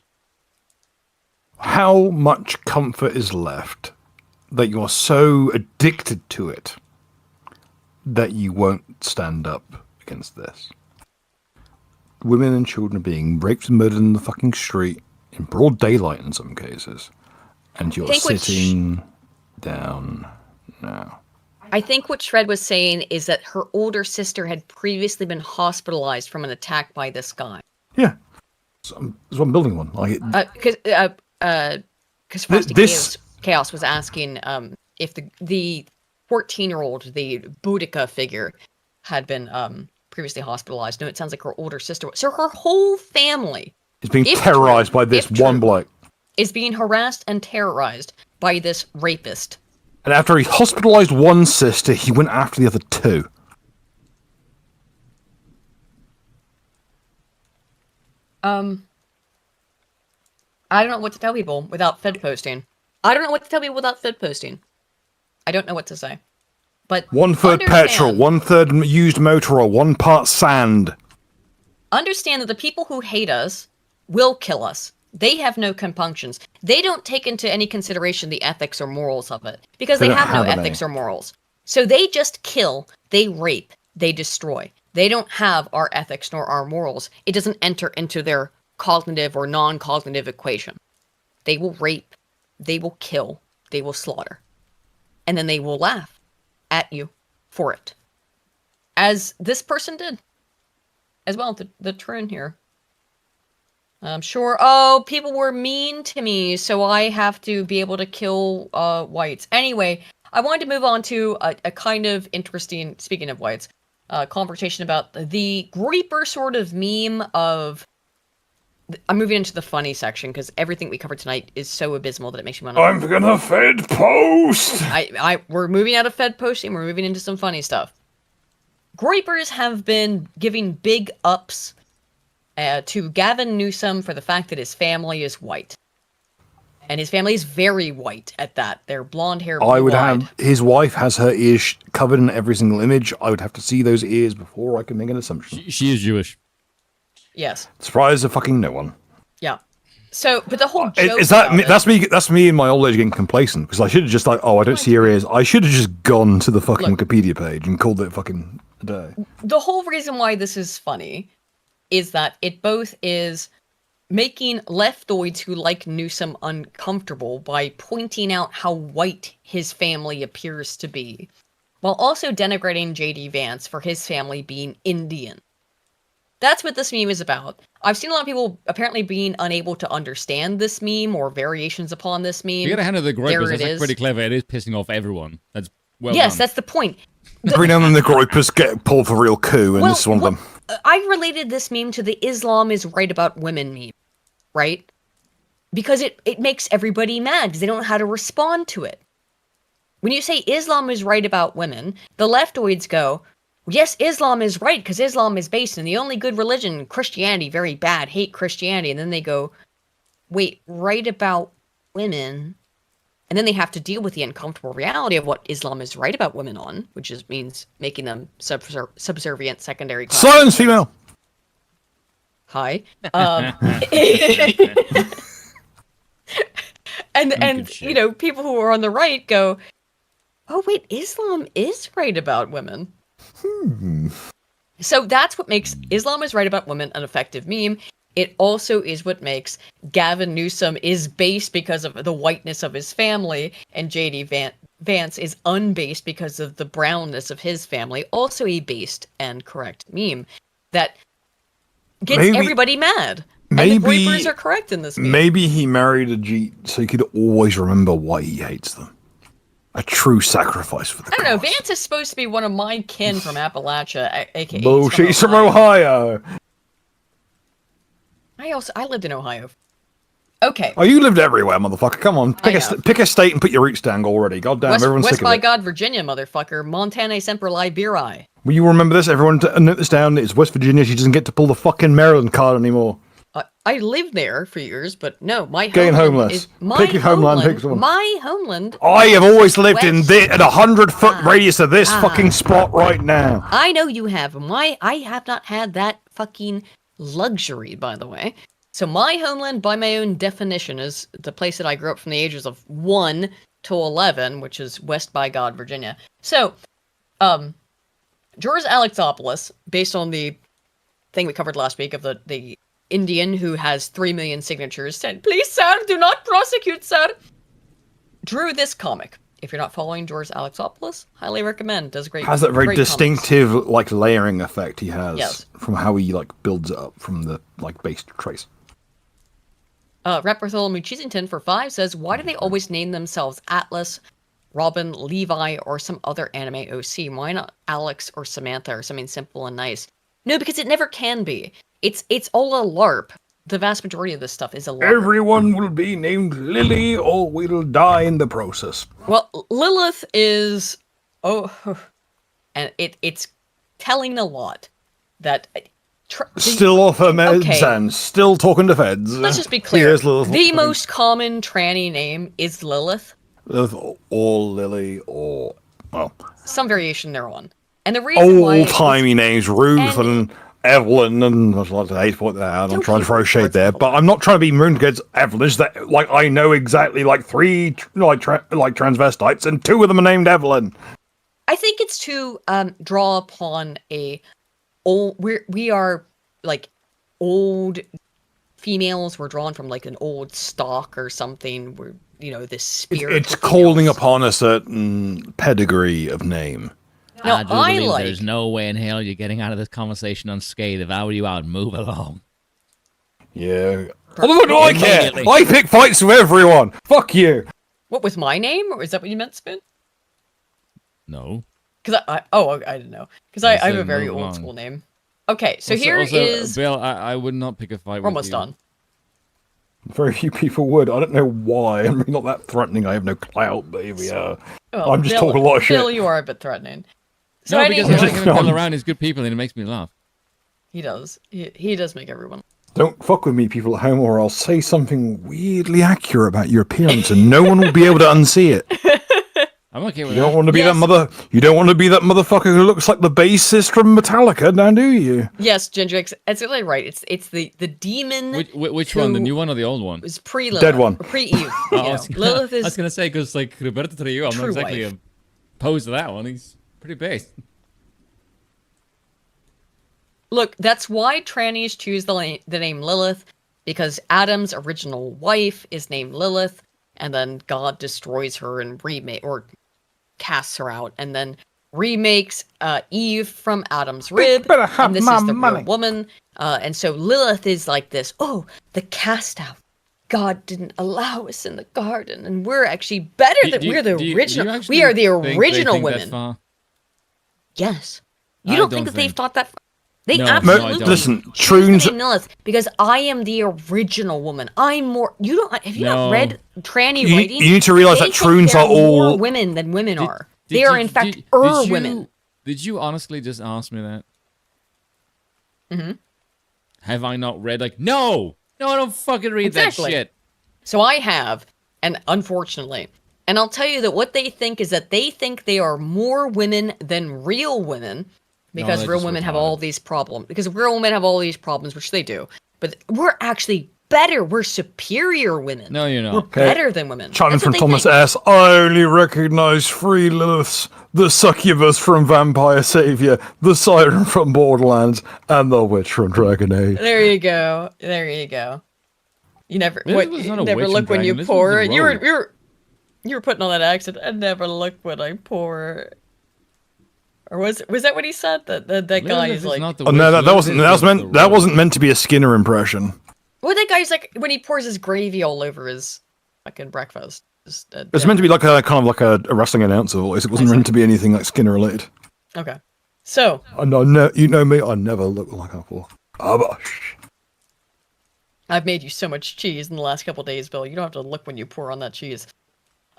Speaker 3: How much comfort is left that you are so addicted to it that you won't stand up against this? Women and children are being raped and murdered in the fucking street in broad daylight in some cases, and you're sitting down now.
Speaker 1: I think what Shred was saying is that her older sister had previously been hospitalized from an attack by this guy.
Speaker 3: Yeah, so I'm building one.
Speaker 1: Because Frosty Chaos was asking if the 14-year-old, the Boudica figure, had been previously hospitalized. No, it sounds like her older sister. So her whole family
Speaker 3: is being terrorized by this one bloke.
Speaker 1: Is being harassed and terrorized by this rapist.
Speaker 3: And after he hospitalized one sister, he went after the other two.
Speaker 1: I don't know what to tell people without Fed posting. I don't know what to say. But But
Speaker 3: 1/3 petrol, 1/3 used motor oil, 1 part sand.
Speaker 1: Understand that the people who hate us will kill us. They have no compunctions. They don't take into any consideration the ethics or morals of it because they have no ethics or morals. So they just kill, they rape, they destroy. They don't have our ethics nor our morals. It doesn't enter into their cognitive or non-cognitive equation. They will rape, they will kill, they will slaughter. And then they will laugh at you for it. As this person did. As well, the Troon here. I'm sure, oh, people were mean to me, so I have to be able to kill whites. Anyway, I wanted to move on to a kind of interesting, speaking of whites, conversation about the Reaper sort of meme of... I'm moving into the funny section, because everything we covered tonight is so abysmal that it makes me want to...
Speaker 3: I'm gonna Fed post!
Speaker 1: We're moving out of Fed posting, we're moving into some funny stuff. Groypers have been giving big ups to Gavin Newsom for the fact that his family is white. And his family is very white at that. They're blonde hair, blue-eyed.
Speaker 3: I would have... His wife has her ears covered in every single image. I would have to see those ears before I can make an assumption.
Speaker 2: She is Jewish.
Speaker 1: Yes.
Speaker 3: Surprise to fucking no one.
Speaker 1: Yeah. So, but the whole joke
Speaker 3: is that me, that's me in my old age getting complacent, because I should have just like, oh, I don't see her ears. I should have just gone to the fucking Wikipedia page and called it fucking a day.
Speaker 1: The whole reason why this is funny is that it both is making leftoids who like Newsom uncomfortable by pointing out how white his family appears to be, while also denigrating J.D. Vance for his family being Indian. That's what this meme is about. I've seen a lot of people apparently being unable to understand this meme or variations upon this meme.
Speaker 2: You gotta hand it the Groypers, that's like pretty clever. It is pissing off everyone. That's well
Speaker 1: Yes,
Speaker 2: done.
Speaker 1: that's the point.
Speaker 3: Every now and then the Groypers get pulled for real coup, and this is one of them.
Speaker 1: I related this meme to the Islam is right about women meme, right? Because it makes everybody mad because they don't know how to respond to it. When you say Islam is right about women, the leftoids go, yes, Islam is right because Islam is based in the only good religion, Christianity, very bad, hate Christianity. And then they go, wait, right about women? And then they have to deal with the uncomfortable reality of what Islam is right about women on, which means making them subservient secondary class.
Speaker 3: Silence, female!
Speaker 1: Hi. And you know, people who are on the right go, oh wait, Islam is right about women. So that's what makes Islam is right about women an effective meme. It also is what makes Gavin Newsom is based because of the whiteness of his family, and J.D. Vance is unbased because of the brownness of his family. Also a based and correct meme that gets everybody mad. And the Groypers are correct in this meme.
Speaker 3: Maybe he married a Jeet so he could always remember why he hates them. A true sacrifice for the
Speaker 1: I don't know, Vance is supposed to be one of my kin from Appalachia, aka
Speaker 3: bullshit. He's from Ohio.
Speaker 1: I lived in Ohio. Okay.
Speaker 3: Oh, you lived everywhere, motherfucker. Come on, pick a state and put your roots down already. Goddamn, everyone's sick of it.
Speaker 1: West by God, Virginia, motherfucker. Montana Semper Liberi.
Speaker 3: Will you remember this? Everyone note this down. It's West Virginia. She doesn't get to pull the fucking Maryland card anymore.
Speaker 1: I lived there for years, but no, my
Speaker 3: Getting
Speaker 1: homeland
Speaker 3: homeless.
Speaker 1: is
Speaker 3: Pick your homeland. Pick one.
Speaker 1: My homeland.
Speaker 3: I have always lived in a 100-foot radius of this fucking spot right now.
Speaker 1: I know you have. I have not had that fucking luxury, by the way. So my homeland, by my own definition, is the place that I grew up from the ages of 1 to 11, which is West by God, Virginia. So, George Alexopoulos, based on the thing we covered last week of the Indian who has 3 million signatures, said, please, sir, do not prosecute, sir, drew this comic. If you're not following George Alexopoulos, highly recommend. Does great.
Speaker 3: Has that very
Speaker 1: great
Speaker 3: distinctive like layering effect he has
Speaker 1: Yes.
Speaker 3: from how he like builds it up from the like base trace.
Speaker 1: Rep Bartholomew Cheesington for 5 says, why do they always name themselves Atlas, Robin, Levi, or some other anime OC? Why not Alex or Samantha or something simple and nice? No, because it never can be. It's all a LARP. The vast majority of this stuff is a LARP.
Speaker 3: Everyone will be named Lily or we'll die in the process.
Speaker 1: Well, Lilith is... and it's telling a lot that...
Speaker 3: Still off her meds and still talking to feds.
Speaker 1: Let's just be clear. The most common tranny name is Lilith.
Speaker 3: Lilith or Lily or Well,
Speaker 1: some variation thereon. And the reason why
Speaker 3: old-timey names, Ruth and Evelyn, and I was like, hey, what the hell? I'm trying to throw shade there, but I'm not trying to be rude against Evelyn. It's that, like, I know exactly, like, 3, transvestites, and 2 of them are named Evelyn.
Speaker 1: I think it's to draw upon we are like old females. We're drawn from like an old stock or something. We're this spirit.
Speaker 3: It's calling upon a certain pedigree of name.
Speaker 1: Now,
Speaker 2: I do believe there's no way in hell you're getting out of this conversation unscathed. If I were you, I'd move along.
Speaker 3: Yeah. What do I care? I pick fights with everyone. Fuck you.
Speaker 1: What, with my name? Or is that what you meant, Spin?
Speaker 2: No.
Speaker 1: Because I didn't know. Because I have a very old school name. Okay, so here is...
Speaker 2: Bill, I would not pick a fight with you.
Speaker 1: We're almost done.
Speaker 3: Very few people would. I don't know why. I'm really not that threatening. I have no clout, but here we are.
Speaker 1: Well,
Speaker 3: I'm just talking a lot of shit.
Speaker 1: Bill, you are a bit threatening. So
Speaker 2: no, because I like him and Bill around. He's good people and it makes me laugh.
Speaker 1: He does. He does make everyone.
Speaker 3: Don't fuck with me, people at home, or I'll say something weirdly accurate about your appearance, and no one will be able to unsee it.
Speaker 2: I'm okay with
Speaker 3: You don't want to be that You don't want to be that motherfucker who looks like the bassist from Metallica, now do you?
Speaker 1: Yes, Gendrix, it's really right. It's the demon.
Speaker 2: Which one? The new one or the old one?
Speaker 1: It's pre-Lilith.
Speaker 3: Dead one.
Speaker 1: Pre-Eve.
Speaker 2: Lilith is. I was gonna say because like Roberto Trio, I'm not exactly opposed to that one. He's pretty based.
Speaker 1: Look, that's why trannies choose the name Lilith, because Adam's original wife is named Lilith, and then God destroys her and casts her out, and then remakes Eve from Adam's rib, and this is the real woman. And so Lilith is like this, the cast out. God didn't allow us in the garden, and we're actually better than we're the original. We are the original women. Yes. You don't think that they've thought that? They absolutely.
Speaker 3: Listen, Troons.
Speaker 1: Because I am the original woman. I'm more. You don't. Have you not read tranny writing?
Speaker 3: You need to realize that Troons are all
Speaker 1: more women than women are. They are in fact women.
Speaker 2: Did you honestly just ask me that?
Speaker 1: Mm-hmm.
Speaker 2: Have I not read No, I don't fucking read that shit.
Speaker 1: So I have, and unfortunately, and I'll tell you that what they think is that they think they are more women than real women. Because real women have all these problems. Because real women have all these problems, which they do. But we're actually better. We're superior women.
Speaker 2: No, you're not.
Speaker 1: We're better than women.
Speaker 3: Chiming from Thomas S. I only recognize 3 Liliths: the succubus from Vampire Savior, the siren from Borderlands, and the witch from Dragon Age.
Speaker 1: There you go. There you go. You never look when you pour. You were putting on that accent. I never look when I pour. Or was that what he said? That guy is like.
Speaker 3: Oh no, that wasn't meant to be a Skinner impression.
Speaker 1: Well, that guy's like when he pours his gravy all over his fucking breakfast.
Speaker 3: It's meant to be like a kind of like a wrestling announcer voice. It wasn't meant to be anything like Skinner related.
Speaker 1: Okay, so.
Speaker 3: No, you know me. I never look like a pour.
Speaker 1: I've made you so much cheese in the last couple days, Bill. You don't have to look when you pour on that cheese.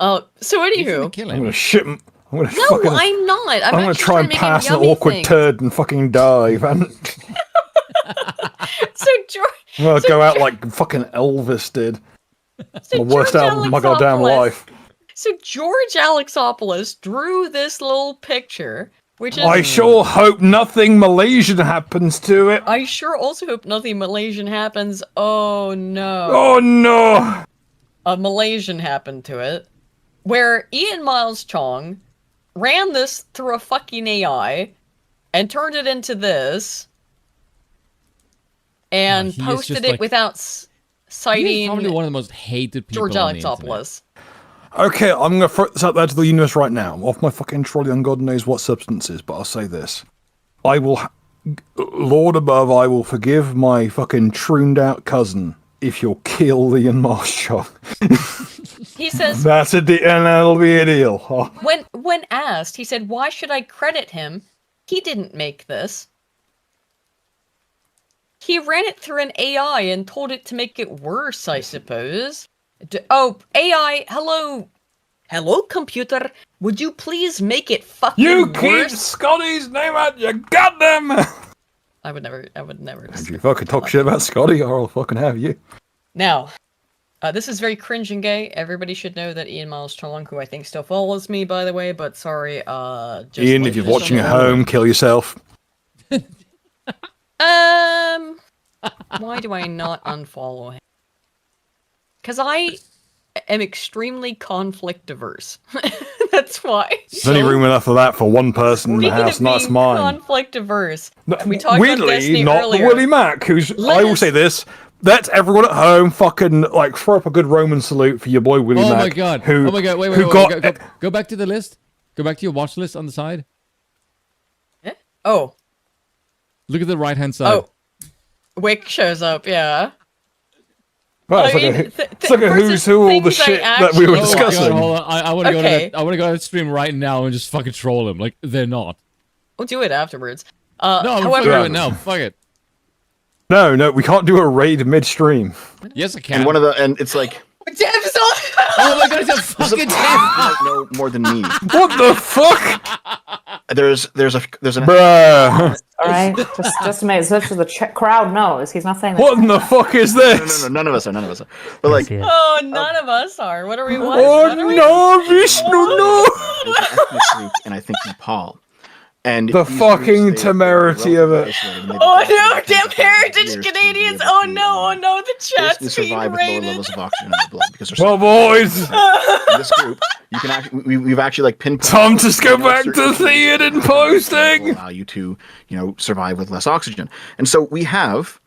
Speaker 1: So anywho,
Speaker 3: I'm gonna ship him.
Speaker 1: I'm not. I'm
Speaker 3: gonna try and pass an awkward turd and fucking dive. And
Speaker 1: so George.
Speaker 3: I'm gonna go out like fucking Elvis did. The worst album of my goddamn life.
Speaker 1: So George Alexopoulos drew this little picture, which is.
Speaker 3: I sure hope nothing Malaysian happens to it.
Speaker 1: I sure also hope nothing Malaysian happens. Oh no.
Speaker 3: Oh no.
Speaker 1: A Malaysian happened to it, where Ian Miles Chong ran this through a fucking AI and turned it into this and posted it without citing.
Speaker 2: He's probably one of the most hated people
Speaker 1: George Alexopoulos.
Speaker 3: Okay, I'm gonna throw this out there to the universe right now, off my fucking trolley on God knows what substances, but I'll say this. I will, Lord above, I will forgive my fucking trooned out cousin if you'll kill Ian Miles Chong.
Speaker 1: He says
Speaker 3: that's and that'll be a deal. Oh.
Speaker 1: When asked, he said, "Why should I credit him? He didn't make this. He ran it through an AI and told it to make it worse, I suppose." AI, hello, computer. Would you please make it fucking
Speaker 3: worse?
Speaker 1: You keep
Speaker 3: Scotty's name out your goddamn.
Speaker 1: I would never.
Speaker 3: If you fucking talk shit about Scotty, or I'll fucking have you.
Speaker 1: Now. This is very cringe and gay. Everybody should know that Ian Miles Chong, who I think still follows me, by the way, but sorry. Just
Speaker 3: Ian, if you're watching at home, kill yourself.
Speaker 1: Why do I not unfollow him? Because I am extremely conflict averse. That's why.
Speaker 3: There's only room enough for that for one person in the house, and that's mine.
Speaker 1: Conflict averse. We talked about
Speaker 3: Weirdly,
Speaker 1: Destiny
Speaker 3: not
Speaker 1: earlier.
Speaker 3: Willie Mack, who's, I will say this, let everyone at home fucking, like, throw up a good Roman salute for your boy Willie Mack.
Speaker 2: Oh my god.
Speaker 3: Who,
Speaker 2: Oh my god, wait, go back to the list. Go back to your watch list on the side.
Speaker 1: Oh.
Speaker 2: Look at the right-hand side.
Speaker 1: Oh. Wick shows up, yeah.
Speaker 3: Well, it's like a who's who all the shit that we were discussing.
Speaker 2: God, hold on. I want to go to that. I want to go to that stream right now and just fucking troll him. Like they're not.
Speaker 1: We'll do it afterwards.
Speaker 2: No, I'm
Speaker 1: however,
Speaker 2: do it now. Fuck it.
Speaker 3: No, we can't do a raid midstream.
Speaker 2: Yes, I can.
Speaker 19: And it's like.
Speaker 1: Dev's on.
Speaker 2: Oh my god, it's a fucking Dev.
Speaker 19: No more than me.
Speaker 3: What the fuck?
Speaker 19: There's
Speaker 3: Bruh.
Speaker 20: All right, just to make such as the crowd knows, he's not saying that.
Speaker 3: What in the fuck is this?
Speaker 19: No, none of us are. But like,
Speaker 1: oh, none of us are. What are we?
Speaker 3: Oh no, Vishnu, no!
Speaker 19: And I think Nepal. And
Speaker 3: the fucking temerity of it.
Speaker 1: Oh no, damn heritage Canadians! Oh no, the chat's being
Speaker 19: survive with lower
Speaker 1: raided.
Speaker 19: levels of oxygen in their blood because they're
Speaker 3: well, boys,
Speaker 19: in this group, you can actually we've actually like pinpointed.
Speaker 3: Time to go back to theater and posting.
Speaker 19: Allow you to survive with less oxygen, and so we have.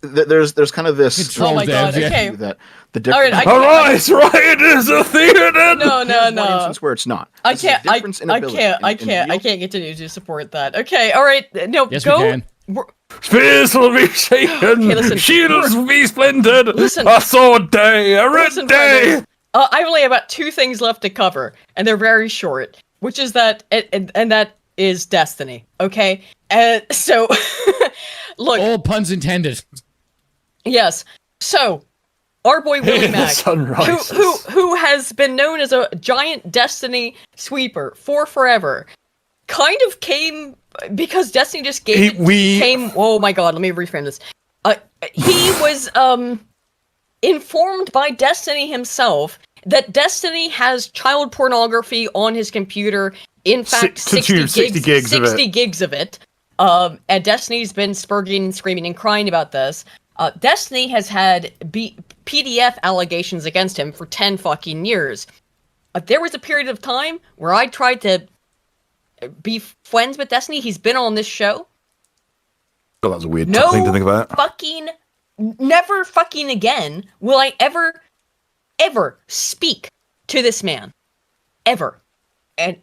Speaker 19: There's kind of this.
Speaker 1: Oh my god! Okay.
Speaker 19: That the difference.
Speaker 3: All right, it is a theater.
Speaker 1: No.
Speaker 19: One instance where it's not.
Speaker 1: I can't get to support that. Okay, all right. No,
Speaker 2: yes,
Speaker 1: go.
Speaker 2: We can.
Speaker 3: Spears will be shaken.
Speaker 1: Okay, listen.
Speaker 3: Shields will be splintered.
Speaker 1: Listen.
Speaker 3: A sword day. A red day.
Speaker 1: I only have about 2 things left to cover, and they're very short. Which is that, and that is Destiny. Okay, so look.
Speaker 2: All puns intended.
Speaker 1: Yes. So, our boy Willie Mack, who has been known as a giant Destiny sweeper for forever, kind of came because Destiny just came. Oh my god! Let me reframe this. He was informed by Destiny himself that Destiny has child pornography on his computer. In fact, 60 gigs of it. And Destiny's been spurging, screaming, and crying about this. Destiny has had PDF allegations against him for 10 fucking years. There was a period of time where I tried to be friends with Destiny. He's been on this show.
Speaker 3: Oh, that was a weird thing to think about.
Speaker 1: Never fucking again will I ever speak to this man. Ever. And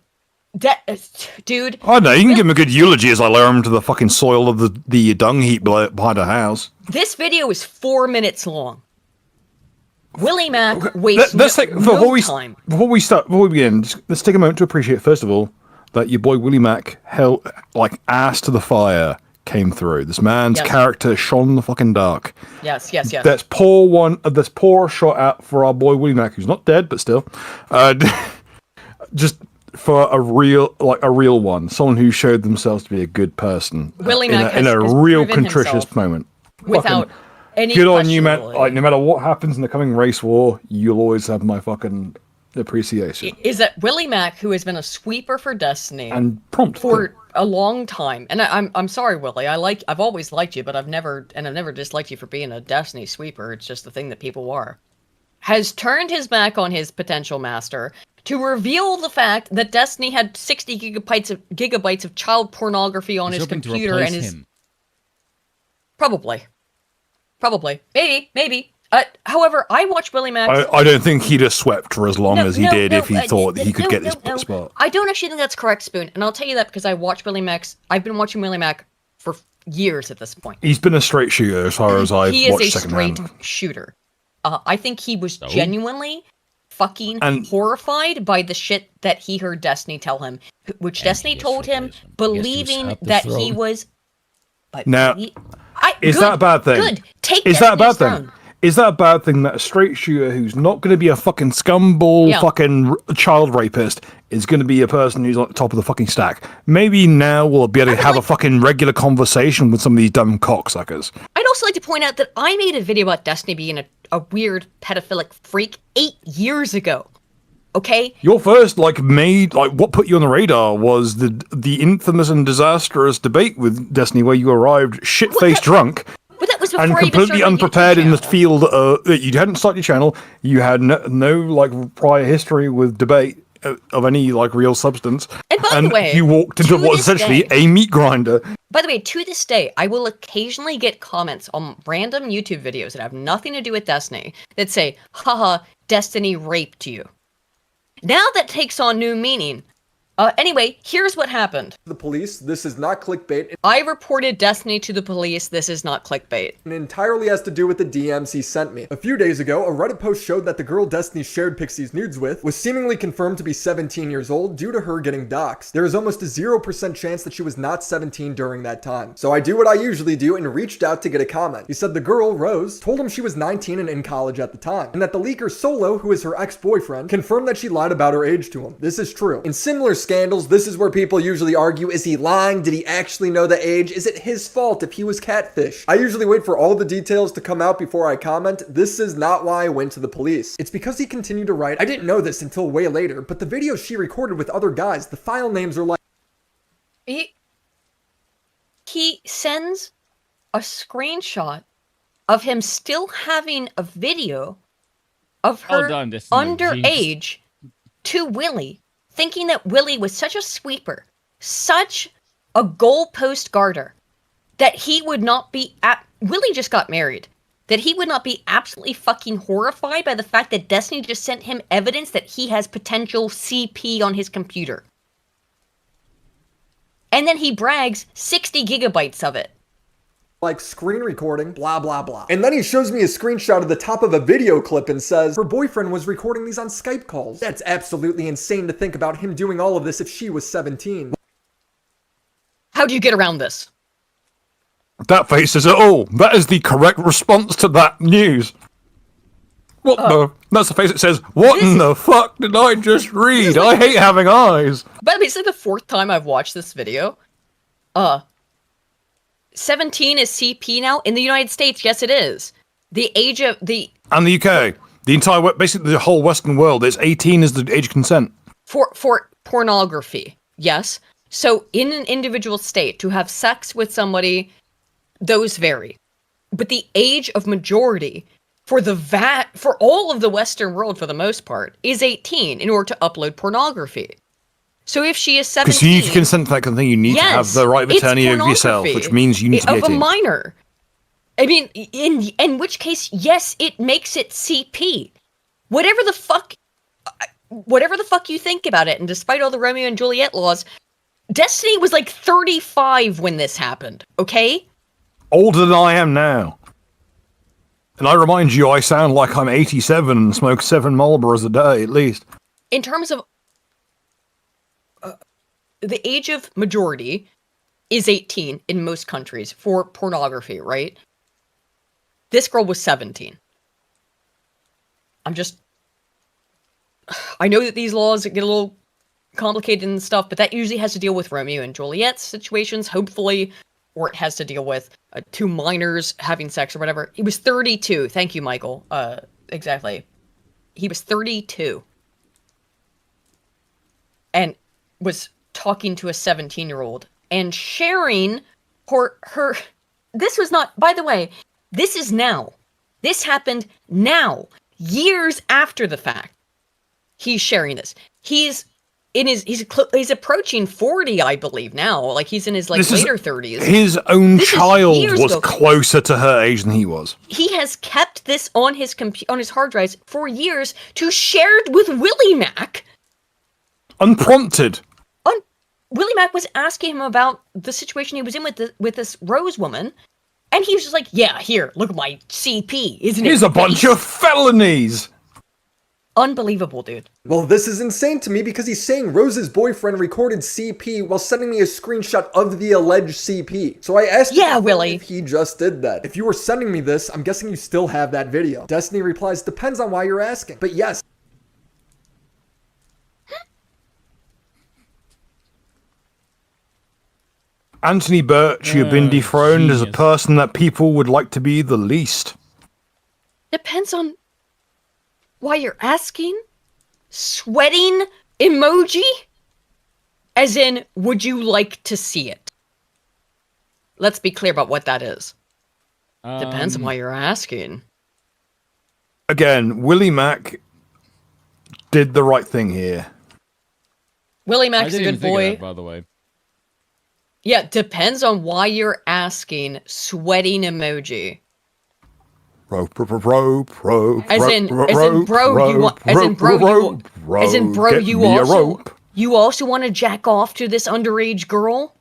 Speaker 1: dude.
Speaker 3: I don't know, you can give him a good eulogy as I lower him to the fucking soil of the dung heap behind a house.
Speaker 1: This video is 4 minutes long. Willie Mack wastes
Speaker 3: time. Before we begin, let's take a moment to appreciate, first of all, that your boy Willie Mack held, like, ass to the fire came through. This man's character shone in the fucking dark.
Speaker 1: Yes.
Speaker 3: Let's pour a shot out for our boy Willie Mack, who's not dead, but still. Just for a real one, someone who showed themselves to be a good person.
Speaker 1: Willie Mack
Speaker 3: in a real contritious moment.
Speaker 1: Without any
Speaker 3: good on you, man. Like, no matter what happens in the coming race war, you'll always have my fucking appreciation.
Speaker 1: Is that Willie Mack, who has been a sweeper for Destiny
Speaker 3: and prompt
Speaker 1: for a long time, and I'm sorry, Willie. I've always liked you, but I've never disliked you for being a Destiny sweeper. It's just the thing that people are. Has turned his back on his potential master to reveal the fact that Destiny had 60 gigabytes of child pornography on his computer and his probably maybe. However, I watched Willie Mack.
Speaker 3: I don't think he'd have swept for as long as he did if he thought that he could get this spot.
Speaker 1: I don't actually think that's correct, Spoon, and I'll tell you that because I've been watching Willie Mack for years at this point.
Speaker 3: He's been a straight shooter as far as I've watched secondhand.
Speaker 1: He is a straight shooter. I think he was genuinely fucking horrified by the shit that he heard Destiny tell him, which Destiny told him, believing that he was.
Speaker 3: Now, is that a bad thing?
Speaker 1: Good. Take
Speaker 3: is that a bad thing? Is that a bad thing that a straight shooter who's not going to be a fucking scumball fucking child rapist is going to be a person who's at the top of the fucking stack? Maybe now we'll be able to have a fucking regular conversation with some of these dumb cocksuckers.
Speaker 1: I don't also like to point out that I made a video about Destiny being a weird pedophilic freak 8 years ago. Okay?
Speaker 3: Your first, what put you on the radar was the infamous and disastrous debate with Destiny where you arrived shit-faced drunk.
Speaker 1: But that was before
Speaker 3: And
Speaker 1: I even
Speaker 3: completely
Speaker 1: started my
Speaker 3: unprepared
Speaker 1: YouTube
Speaker 3: in the
Speaker 1: channel.
Speaker 3: field that you hadn't started your channel, you had no prior history with debate of any real substance,
Speaker 1: And by the way,
Speaker 3: you walked into
Speaker 1: to
Speaker 3: what's
Speaker 1: this
Speaker 3: essentially
Speaker 1: day-
Speaker 3: a meat grinder.
Speaker 1: By the way, to this day, I will occasionally get comments on random YouTube videos that have nothing to do with Destiny that say, haha, Destiny raped you. Now that takes on new meaning. Anyway, here's what happened.
Speaker 21: The police, this is not clickbait.
Speaker 1: I reported Destiny to the police. This is not clickbait.
Speaker 21: It entirely has to do with the DMs he sent me. A few days ago, a Reddit post showed that the girl Destiny shared Pixie's nudes with was seemingly confirmed to be 17 years old due to her getting doxxed. There is almost a 0% chance that she was not 17 during that time. So I do what I usually do and reached out to get a comment. He said the girl, Rose, told him she was 19 and in college at the time, and that the leaker Solo, who is her ex-boyfriend, confirmed that she lied about her age to him. This is true. In similar scandals, this is where people usually argue, is he lying? Did he actually know the age? Is it his fault if he was catfish? I usually wait for all the details to come out before I comment. This is not why I went to the police. It's because he continued to write, I didn't know this until way later, but the videos she recorded with other guys, the file names are like...
Speaker 1: He sends a screenshot of him still having a video of her underage to Willie, thinking that Willie was such a sweeper, such a goalpost guarder, that he would not be Willie just got married. That he would not be absolutely fucking horrified by the fact that Destiny just sent him evidence that he has potential CP on his computer. And then he brags 60 gigabytes of it.
Speaker 21: Like screen recording, blah, blah, blah. And then he shows me a screenshot of the top of a video clip and says her boyfriend was recording these on Skype calls. That's absolutely insane to think about him doing all of this if she was 17.
Speaker 1: How do you get around this?
Speaker 3: That face says it all. That is the correct response to that news. What the? That's the face that says, what in the fuck did I just read? I hate having eyes.
Speaker 1: By the way, it's like the 4th time I've watched this video. 17 is CP now in the United States. Yes, it is. The age of the
Speaker 3: And the UK, the entire basically the whole Western world, is 18 is the age of consent
Speaker 1: for pornography. Yes. So in an individual state to have sex with somebody, those vary, but the age of majority for for all of the Western world for the most part is 18 in order to upload pornography. So if she is 17...
Speaker 3: Because you need to consent to that kind of thing, you need to have the right of attorney over yourself, which means you need to be 18.
Speaker 1: Of a minor. I mean, in which case, yes, it makes it CP. Whatever the fuck you think about it, and despite all the Romeo and Juliet laws, Destiny was like 35 when this happened, okay?
Speaker 3: Older than I am now. And I remind you, I sound like I'm 87 and smoke 7 Marlboros a day, at least.
Speaker 1: In terms of... the age of majority is 18 in most countries for pornography, right? This girl was 17. I know that these laws get a little complicated and stuff, but that usually has to deal with Romeo and Juliet situations, hopefully, or it has to deal with 2 minors having sex or whatever. He was 32. Thank you, Michael. Exactly. He was 32. And was talking to a 17-year-old and sharing her... This was not... By the way, this is now. This happened now. Years after the fact. He's sharing this. He's approaching 40, I believe, now. Like, he's in his, later 30s.
Speaker 3: His own child was closer to her age than he was.
Speaker 1: He has kept this on his hard drives for years to share it with Willie Mac.
Speaker 3: Unprompted.
Speaker 1: Willie Mac was asking him about the situation he was in with this Rose woman, and he was just like, yeah, here, look at my CP, isn't it?
Speaker 3: Here's a bunch of felonies!
Speaker 1: Unbelievable, dude.
Speaker 21: Well, this is insane to me because he's saying Rose's boyfriend recorded CP while sending me a screenshot of the alleged CP. So I asked him
Speaker 1: Willie,
Speaker 21: if he just did that. If you were sending me this, I'm guessing you still have that video. Destiny replies, depends on why you're asking. But yes.
Speaker 3: Anthony Birch, you've been dethroned as a
Speaker 2: genius.
Speaker 3: person that people would like to be the least.
Speaker 1: Depends on why you're asking. Sweating emoji? As in, would you like to see it? Let's be clear about what that is. Depends on why you're asking.
Speaker 3: Again, Willie Mack did the right thing here.
Speaker 1: Willie
Speaker 2: I
Speaker 1: Mack's a
Speaker 2: didn't even
Speaker 1: good
Speaker 2: think of
Speaker 1: boy.
Speaker 2: that, by the way.
Speaker 1: Yeah, depends on why you're asking. Sweating emoji.
Speaker 3: Rope,
Speaker 1: As in, bro, you want, as in, bro, you also want to jack off to this underage girl?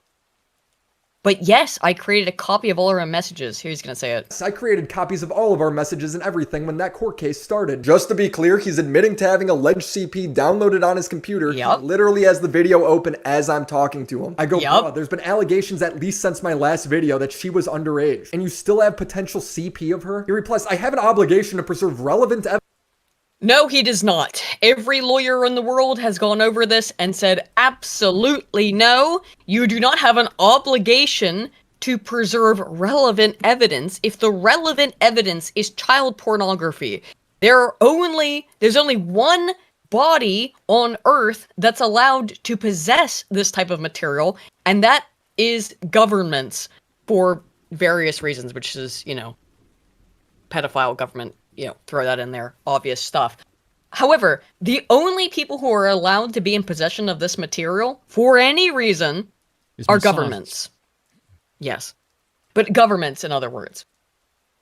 Speaker 1: But yes, I created a copy of all our messages. Here's gonna say it.
Speaker 21: I created copies of all of our messages and everything when that court case started. Just to be clear, he's admitting to having alleged CP downloaded on his computer. Yep. He literally has the video open as I'm talking to him. I go, bro, there's been allegations at least since my last video that she was underage. And you still have potential CP of her? He replies, I have an obligation to preserve relevant evidence.
Speaker 1: No, he does not. Every lawyer in the world has gone over this and said, absolutely no, you do not have an obligation to preserve relevant evidence if the relevant evidence is child pornography. There's only one body on Earth that's allowed to possess this type of material, and that is governments for various reasons, which is, pedophile government. Throw that in there. Obvious stuff. However, the only people who are allowed to be in possession of this material, for any reason, are governments. Yes. But governments, in other words.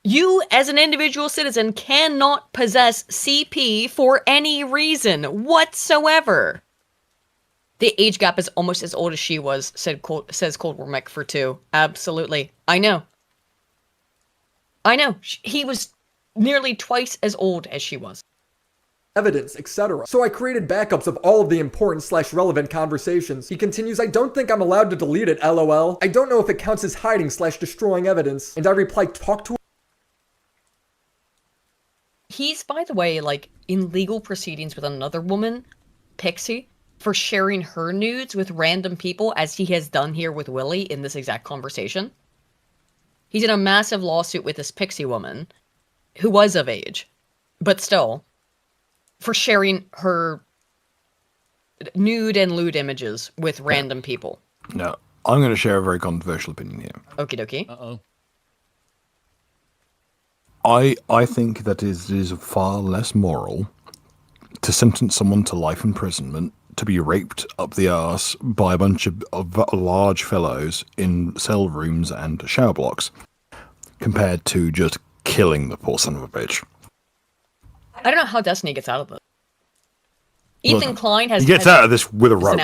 Speaker 1: You, as an individual citizen, cannot possess CP for any reason whatsoever. The age gap is almost as old as she was, says Cold War Mech for 2. Absolutely. I know. He was nearly twice as old as she was.
Speaker 21: Evidence, etc. So I created backups of all of the important / relevant conversations. He continues, I don't think I'm allowed to delete it, lol. I don't know if it counts as hiding / destroying evidence. And I reply, talk to him.
Speaker 1: He's, by the way, in legal proceedings with another woman, Pixie, for sharing her nudes with random people, as he has done here with Willie in this exact conversation. He's in a massive lawsuit with this Pixie woman, who was of age, but still, for sharing her nude and lewd images with random people.
Speaker 3: No, I'm going to share a very controversial opinion here.
Speaker 1: Okie dokie.
Speaker 2: Uh-oh.
Speaker 3: I think that it is far less moral to sentence someone to life imprisonment to be raped up the arse by a bunch of large fellows in cell rooms and shower blocks, compared to just killing the poor son of a bitch.
Speaker 1: I don't know how Destiny gets out of this. Ethan Klein has...
Speaker 3: He gets out of this with a rope.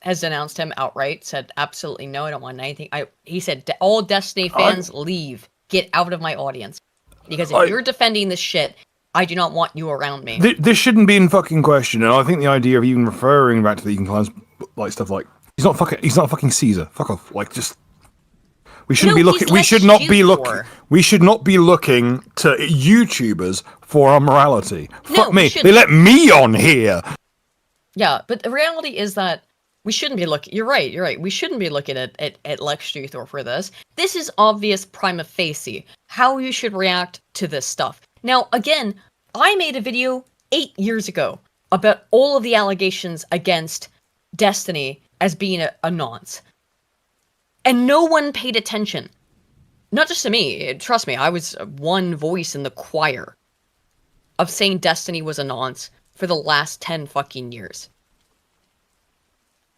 Speaker 1: Has denounced him outright, said, absolutely no, I don't want anything. He said, all Destiny fans leave. Get out of my audience. Because if you're defending this shit, I do not want you around me.
Speaker 3: This shouldn't be in fucking question, and I think the idea of even referring back to the Ethan Klein's stuff like he's not fucking Caesar. Fuck off. We shouldn't be looking. We should not be looking. We should not be looking to YouTubers for our morality. Fuck me. They let me on here.
Speaker 1: Yeah, but the reality is that we shouldn't be looking. You're right. We shouldn't be looking at Lex Luthor for this. This is obvious prima facie how you should react to this stuff. Now, again, I made a video 8 years ago about all of the allegations against Destiny as being a nonce. And no one paid attention. Not just to me. Trust me, I was one voice in the choir of saying Destiny was a nonce for the last 10 fucking years.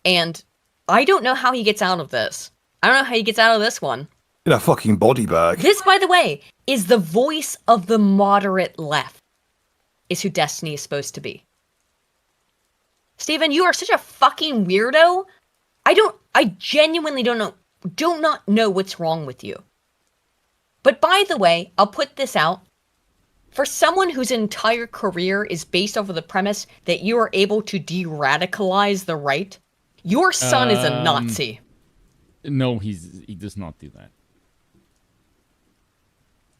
Speaker 1: And I don't know how he gets out of this. I don't know how he gets out of this one.
Speaker 3: In a fucking body bag.
Speaker 1: This, by the way, is the voice of the moderate left. Is who Destiny is supposed to be. Steven, you are such a fucking weirdo. I genuinely do not know what's wrong with you. But by the way, I'll put this out. For someone whose entire career is based off of the premise that you are able to de-radicalize the right, your son is a Nazi.
Speaker 2: No, he does not do that.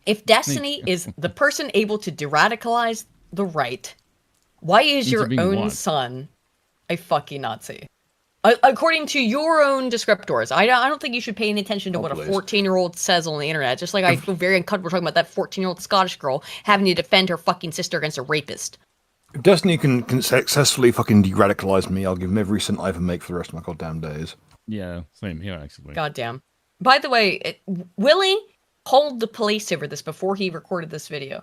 Speaker 1: If Destiny is the person able to de-radicalize the right, why is your own son a fucking Nazi? According to your own descriptors, I don't think you should pay any attention to what a 14-year-old says on the internet. Just like I feel very uncomfortable talking about that 14-year-old Scottish girl having to defend her fucking sister against a rapist.
Speaker 3: If Destiny can successfully fucking de-radicalize me, I'll give him every cent I ever make for the rest of my goddamn days.
Speaker 2: Yeah, same here, actually.
Speaker 1: Goddamn. By the way, Willie called the police over this before he recorded this video.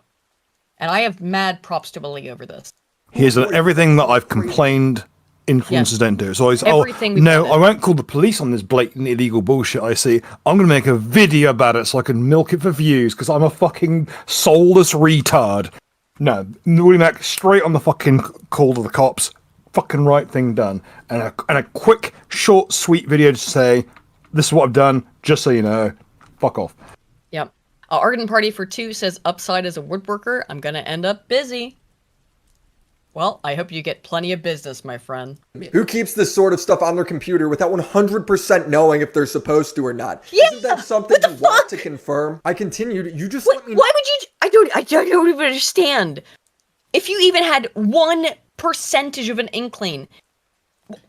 Speaker 1: And I have mad props to Willie over this.
Speaker 3: Here's everything that I've complained influencers don't do. So I I won't call the police on this blatant illegal bullshit I see. I'm going to make a video about it so I can milk it for views because I'm a fucking soulless retard. No, Willie Mac straight on the fucking call to the cops. Fucking right thing done. And a quick, short, sweet video to say, this is what I've done, just so you know. Fuck off.
Speaker 1: Yep. Ardent Party for 2 says, Upside as a woodworker, I'm going to end up busy. Well, I hope you get plenty of business, my friend.
Speaker 21: Who keeps this sort of stuff on their computer without 100% knowing if they're supposed to or not?
Speaker 1: Yeah,
Speaker 21: isn't that something you want to confirm? I continued. You just let me.
Speaker 1: Why would you? I don't even understand. If you even had 1% of an inkling,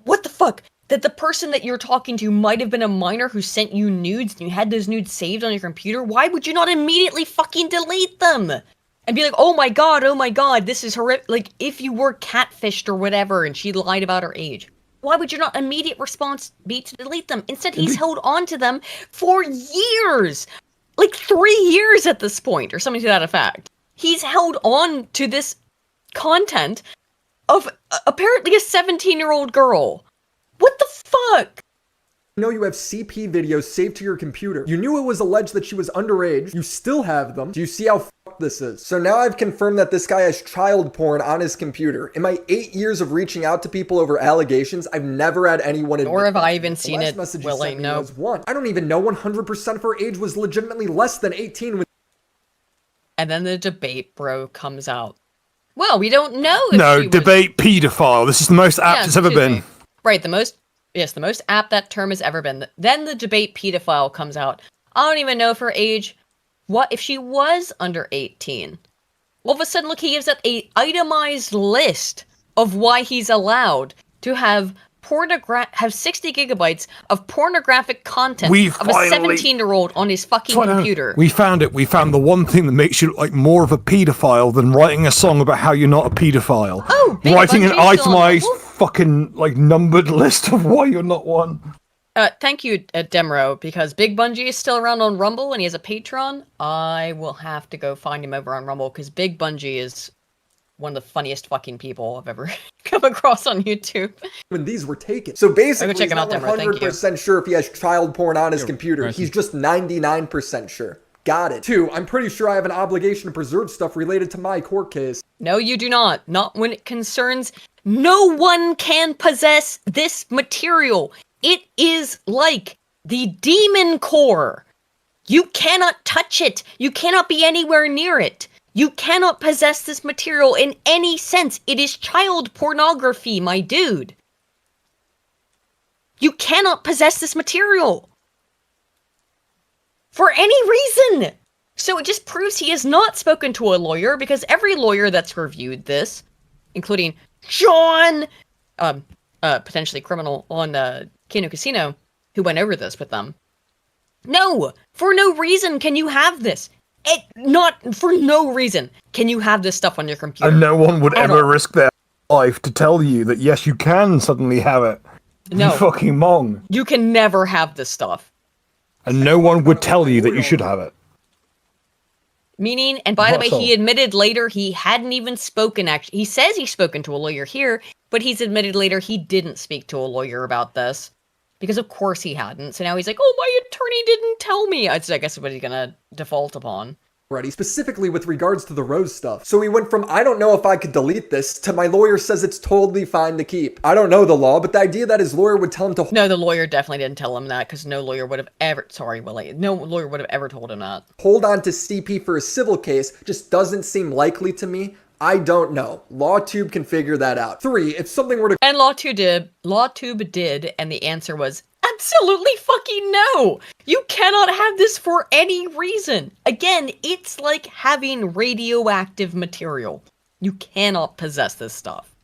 Speaker 1: what the fuck? That the person that you're talking to might have been a minor who sent you nudes and you had those nudes saved on your computer. Why would you not immediately fucking delete them? And be like, oh my god, this is horrific. Like, if you were catfished or whatever and she lied about her age, why would your not immediate response be to delete them? Instead, he's held on to them for years. Like 3 years at this point, or something to that effect. He's held on to this content of apparently a 17-year-old girl. What the fuck?
Speaker 21: I know you have CP videos saved to your computer. You knew it was alleged that she was underage. You still have them. Do you see how fucked this is? So now I've confirmed that this guy has child porn on his computer. In my 8 years of reaching out to people over allegations, I've never had anyone admit.
Speaker 1: Or have I even seen it?
Speaker 21: Willie, no. I don't even know 100% of her age was legitimately less than 18 when.
Speaker 1: And then the debate bro comes out. Well, we don't know if
Speaker 3: No, debate pedophile. This is the most apt it's ever been.
Speaker 1: Right, the most apt that term has ever been. Then the debate pedophile comes out. I don't even know if her age, what if she was under 18? All of a sudden, look, he gives up a itemized list of why he's allowed to have 60 gigabytes of pornographic content of a 17-year-old on his fucking computer.
Speaker 3: We found it. We found the one thing that makes you look like more of a pedophile than writing a song about how you're not a pedophile.
Speaker 1: Oh,
Speaker 3: writing an itemized fucking numbered list of why you're not one.
Speaker 1: Thank you, Demro, because Big Bungie is still around on Rumble and he has a Patreon. I will have to go find him over on Rumble because Big Bungie is one of the funniest fucking people I've ever come across on YouTube.
Speaker 21: When these were taken. So basically, he's not 100% sure if he has child porn on his computer. He's just 99% sure. Got it. 2, I'm pretty sure I have an obligation to preserve stuff related to my court case.
Speaker 1: No, you do not. Not when it concerns no one can possess this material. It is like the demon core. You cannot touch it. You cannot be anywhere near it. You cannot possess this material in any sense. It is child pornography, my dude. You cannot possess this material. For any reason. So it just proves he has not spoken to a lawyer, because every lawyer that's reviewed this, including John, potentially criminal on Kino Casino, who went over this with them. No, for no reason can you have this. Not for no reason can you have this stuff on your computer.
Speaker 3: And no one would ever risk their life to tell you that yes, you can suddenly have it.
Speaker 1: No.
Speaker 3: You fucking mong.
Speaker 1: You can never have this stuff.
Speaker 3: And no one would tell you that you should have it.
Speaker 1: Meaning, and by the way, he admitted later he hadn't even spoken, actually. He says he's spoken to a lawyer here, but he's admitted later he didn't speak to a lawyer about this. Because of course he hadn't. So now he's like, oh, my attorney didn't tell me. I guess what he's gonna default upon.
Speaker 21: Specifically with regards to the Rose stuff. So he went from, I don't know if I could delete this, to my lawyer says it's totally fine to keep. I don't know the law, but the idea that his lawyer would tell him to...
Speaker 1: No, the lawyer definitely didn't tell him that, because no lawyer would have ever... Sorry, Willie. No lawyer would have ever told him that.
Speaker 21: Hold on to CP for a civil case just doesn't seem likely to me. I don't know. LawTube can figure that out. 3, if something were to...
Speaker 1: And LawTube did, and the answer was... Absolutely fucking no! You cannot have this for any reason. Again, it's like having radioactive material. You cannot possess this stuff.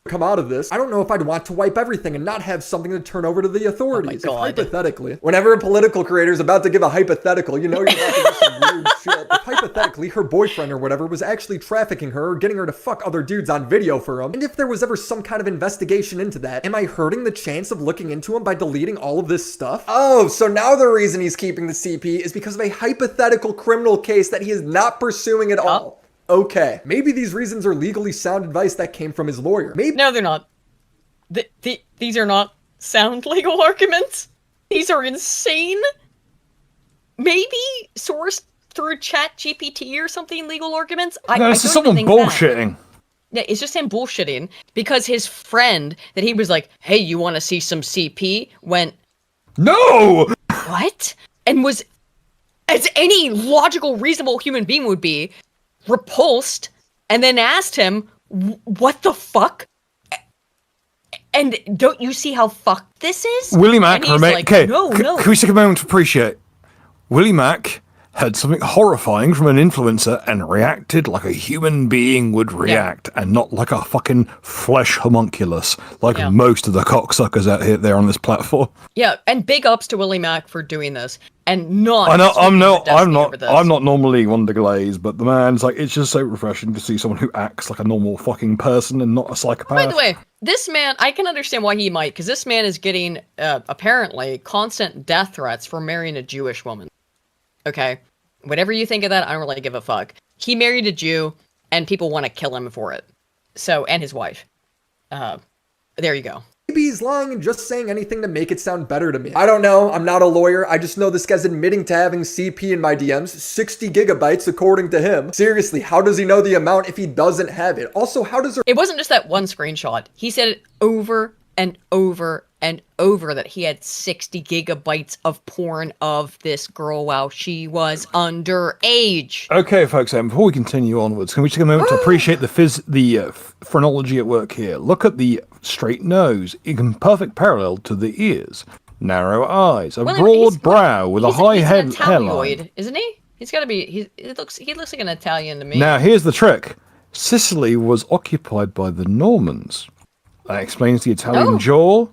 Speaker 21: come out of this, I don't know if I'd want to wipe everything and not have something to turn over to the authorities. If hypothetically, whenever a political creator is about to give a hypothetical, you know you're about to do some weird shit. If hypothetically her boyfriend or whatever was actually trafficking her or getting her to fuck other dudes on video for him, and if there was ever some kind of investigation into that, am I hurting the chance of looking into him by deleting all of this stuff? Oh, so now the reason he's keeping the CP is because of a hypothetical criminal case that he is not pursuing at all. Okay, maybe these reasons are legally sound advice that came from his lawyer. Maybe
Speaker 1: No, they're not. These are not sound legal arguments. These are insane. Maybe sourced through ChatGPT or something legal arguments.
Speaker 3: No, this is someone bullshitting.
Speaker 1: Yeah, it's just him bullshitting because his friend that he was like, hey, you want to see some CP? Went,
Speaker 3: no!
Speaker 1: What? And was, as any logical, reasonable human being would be, repulsed, and then asked him, what the fuck? And don't you see how fucked this is?
Speaker 3: Willie Mack,
Speaker 1: like,
Speaker 3: okay,
Speaker 1: no.
Speaker 3: Can we take a moment to appreciate? Willie Mack heard something horrifying from an influencer and reacted like a human being would react, and not like a fucking flesh homunculus, like most of the cocksuckers out here there on this platform.
Speaker 1: Yeah, and big ups to Willie Mack for doing this, and not.
Speaker 3: I'm not normally one to glaze, but the man's like, it's just so refreshing to see someone who acts like a normal fucking person and not a psychopath.
Speaker 1: By the way, this man, I can understand why he might, because this man is getting apparently constant death threats for marrying a Jewish woman. Okay, whatever you think of that, I don't really give a fuck. He married a Jew, and people want to kill him for it. So, and his wife. There you go.
Speaker 21: Maybe he's lying and just saying anything to make it sound better to me. I don't know. I'm not a lawyer. I just know this guy's admitting to having CP in my DMs. 60 gigabytes according to him. Seriously, how does he know the amount if he doesn't have it? Also, how does
Speaker 1: It wasn't just that one screenshot. He said it over and over and over that he had 60 gigabytes of porn of this girl while she was underage.
Speaker 3: Okay, folks, before we continue onwards, can we take a moment to appreciate the phrenology at work here? Look at the straight nose, in perfect parallel to the ears, narrow eyes, a broad brow with a high hairline.
Speaker 1: Isn't he? He's got to be. He looks like an Italian to me.
Speaker 3: Now, here's the trick: Sicily was occupied by the Normans. That explains the Italian jaw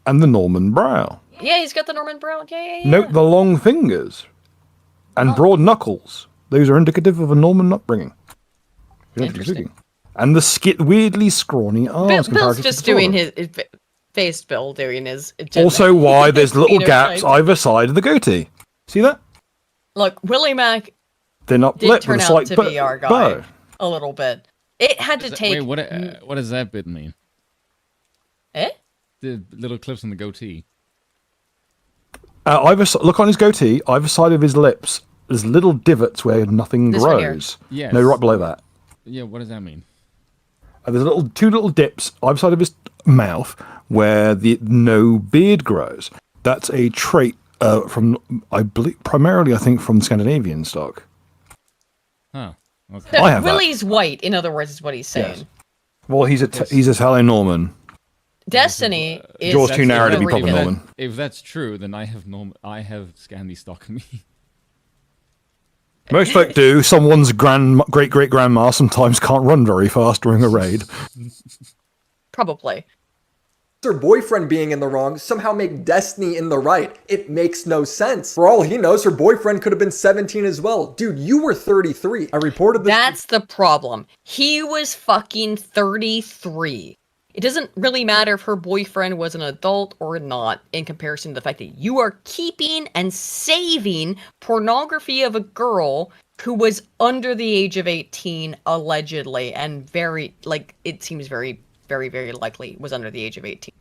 Speaker 3: and the Norman brow.
Speaker 1: Yeah, he's got the Norman brow. Yeah.
Speaker 3: Note the long fingers and broad knuckles. Those are indicative of a Norman upbringing.
Speaker 1: Interesting.
Speaker 3: And the weirdly scrawny arms.
Speaker 1: Bill's just doing his face. Bill doing his.
Speaker 3: Also, why there's little gaps either side of the goatee. See that?
Speaker 1: Look, Willie Mack.
Speaker 3: They're not
Speaker 1: did turn out to be our guy a little bit. It had to take.
Speaker 2: Wait, what does that bit mean?
Speaker 1: Eh?
Speaker 2: The little clips on the goatee.
Speaker 3: Look on his goatee, either side of his lips, there's little divots where nothing grows.
Speaker 2: Yes.
Speaker 3: No, right below that.
Speaker 2: Yeah, what does that mean?
Speaker 3: There's two little dips either side of his mouth where no beard grows. That's a trait from, I believe, primarily I think from Scandinavian stock.
Speaker 2: Oh, okay.
Speaker 1: So
Speaker 3: I have
Speaker 1: Willie's white, in other words, is what he's saying.
Speaker 3: Yes. Well, he's Italian Norman.
Speaker 1: Destiny is
Speaker 3: Jaws too narrow to be proper Norman.
Speaker 2: If that's true, then I have Scandi stock in me.
Speaker 3: Most folk do. Someone's great-great-grandma sometimes can't run very fast during a raid.
Speaker 1: Probably.
Speaker 21: Her boyfriend being in the wrong somehow make Destiny in the right. It makes no sense. For all he knows, her boyfriend could have been 17 as well. Dude, you were 33. I reported this.
Speaker 1: That's the problem. He was fucking 33. It doesn't really matter if her boyfriend was an adult or not in comparison to the fact that you are keeping and saving pornography of a girl who was under the age of 18, allegedly, and it seems very, very, very likely was under the age of 18.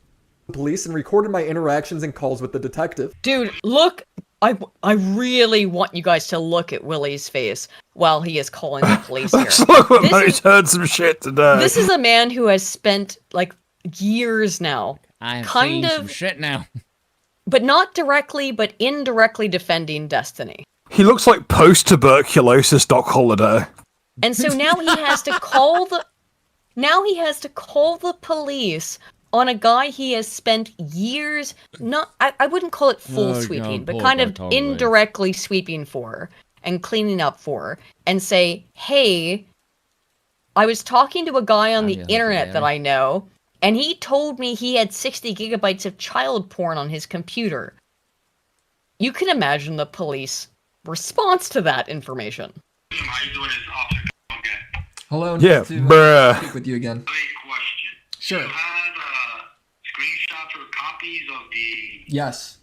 Speaker 21: Police and recorded my interactions and calls with the detective.
Speaker 1: Dude, look, I really want you guys to look at Willie's face while he is calling the police here.
Speaker 3: He's heard some shit today.
Speaker 1: This is a man who has spent years now.
Speaker 2: I've seen some shit now.
Speaker 1: But not directly, but indirectly defending Destiny.
Speaker 3: He looks like post-tuberculosis Doc Holliday.
Speaker 1: And so now he has to call the police on a guy he has spent years, I wouldn't call it full sweeping, but kind of indirectly sweeping for and cleaning up for, and say, hey, I was talking to a guy on the internet that I know. And he told me he had 60 gigabytes of child porn on his computer. You can imagine the police response to that information.
Speaker 21: Hello,
Speaker 3: Yeah,
Speaker 21: nice to
Speaker 3: bruh.
Speaker 21: speak with you again. Sure.
Speaker 5: Screenshots or copies of the
Speaker 21: Yes.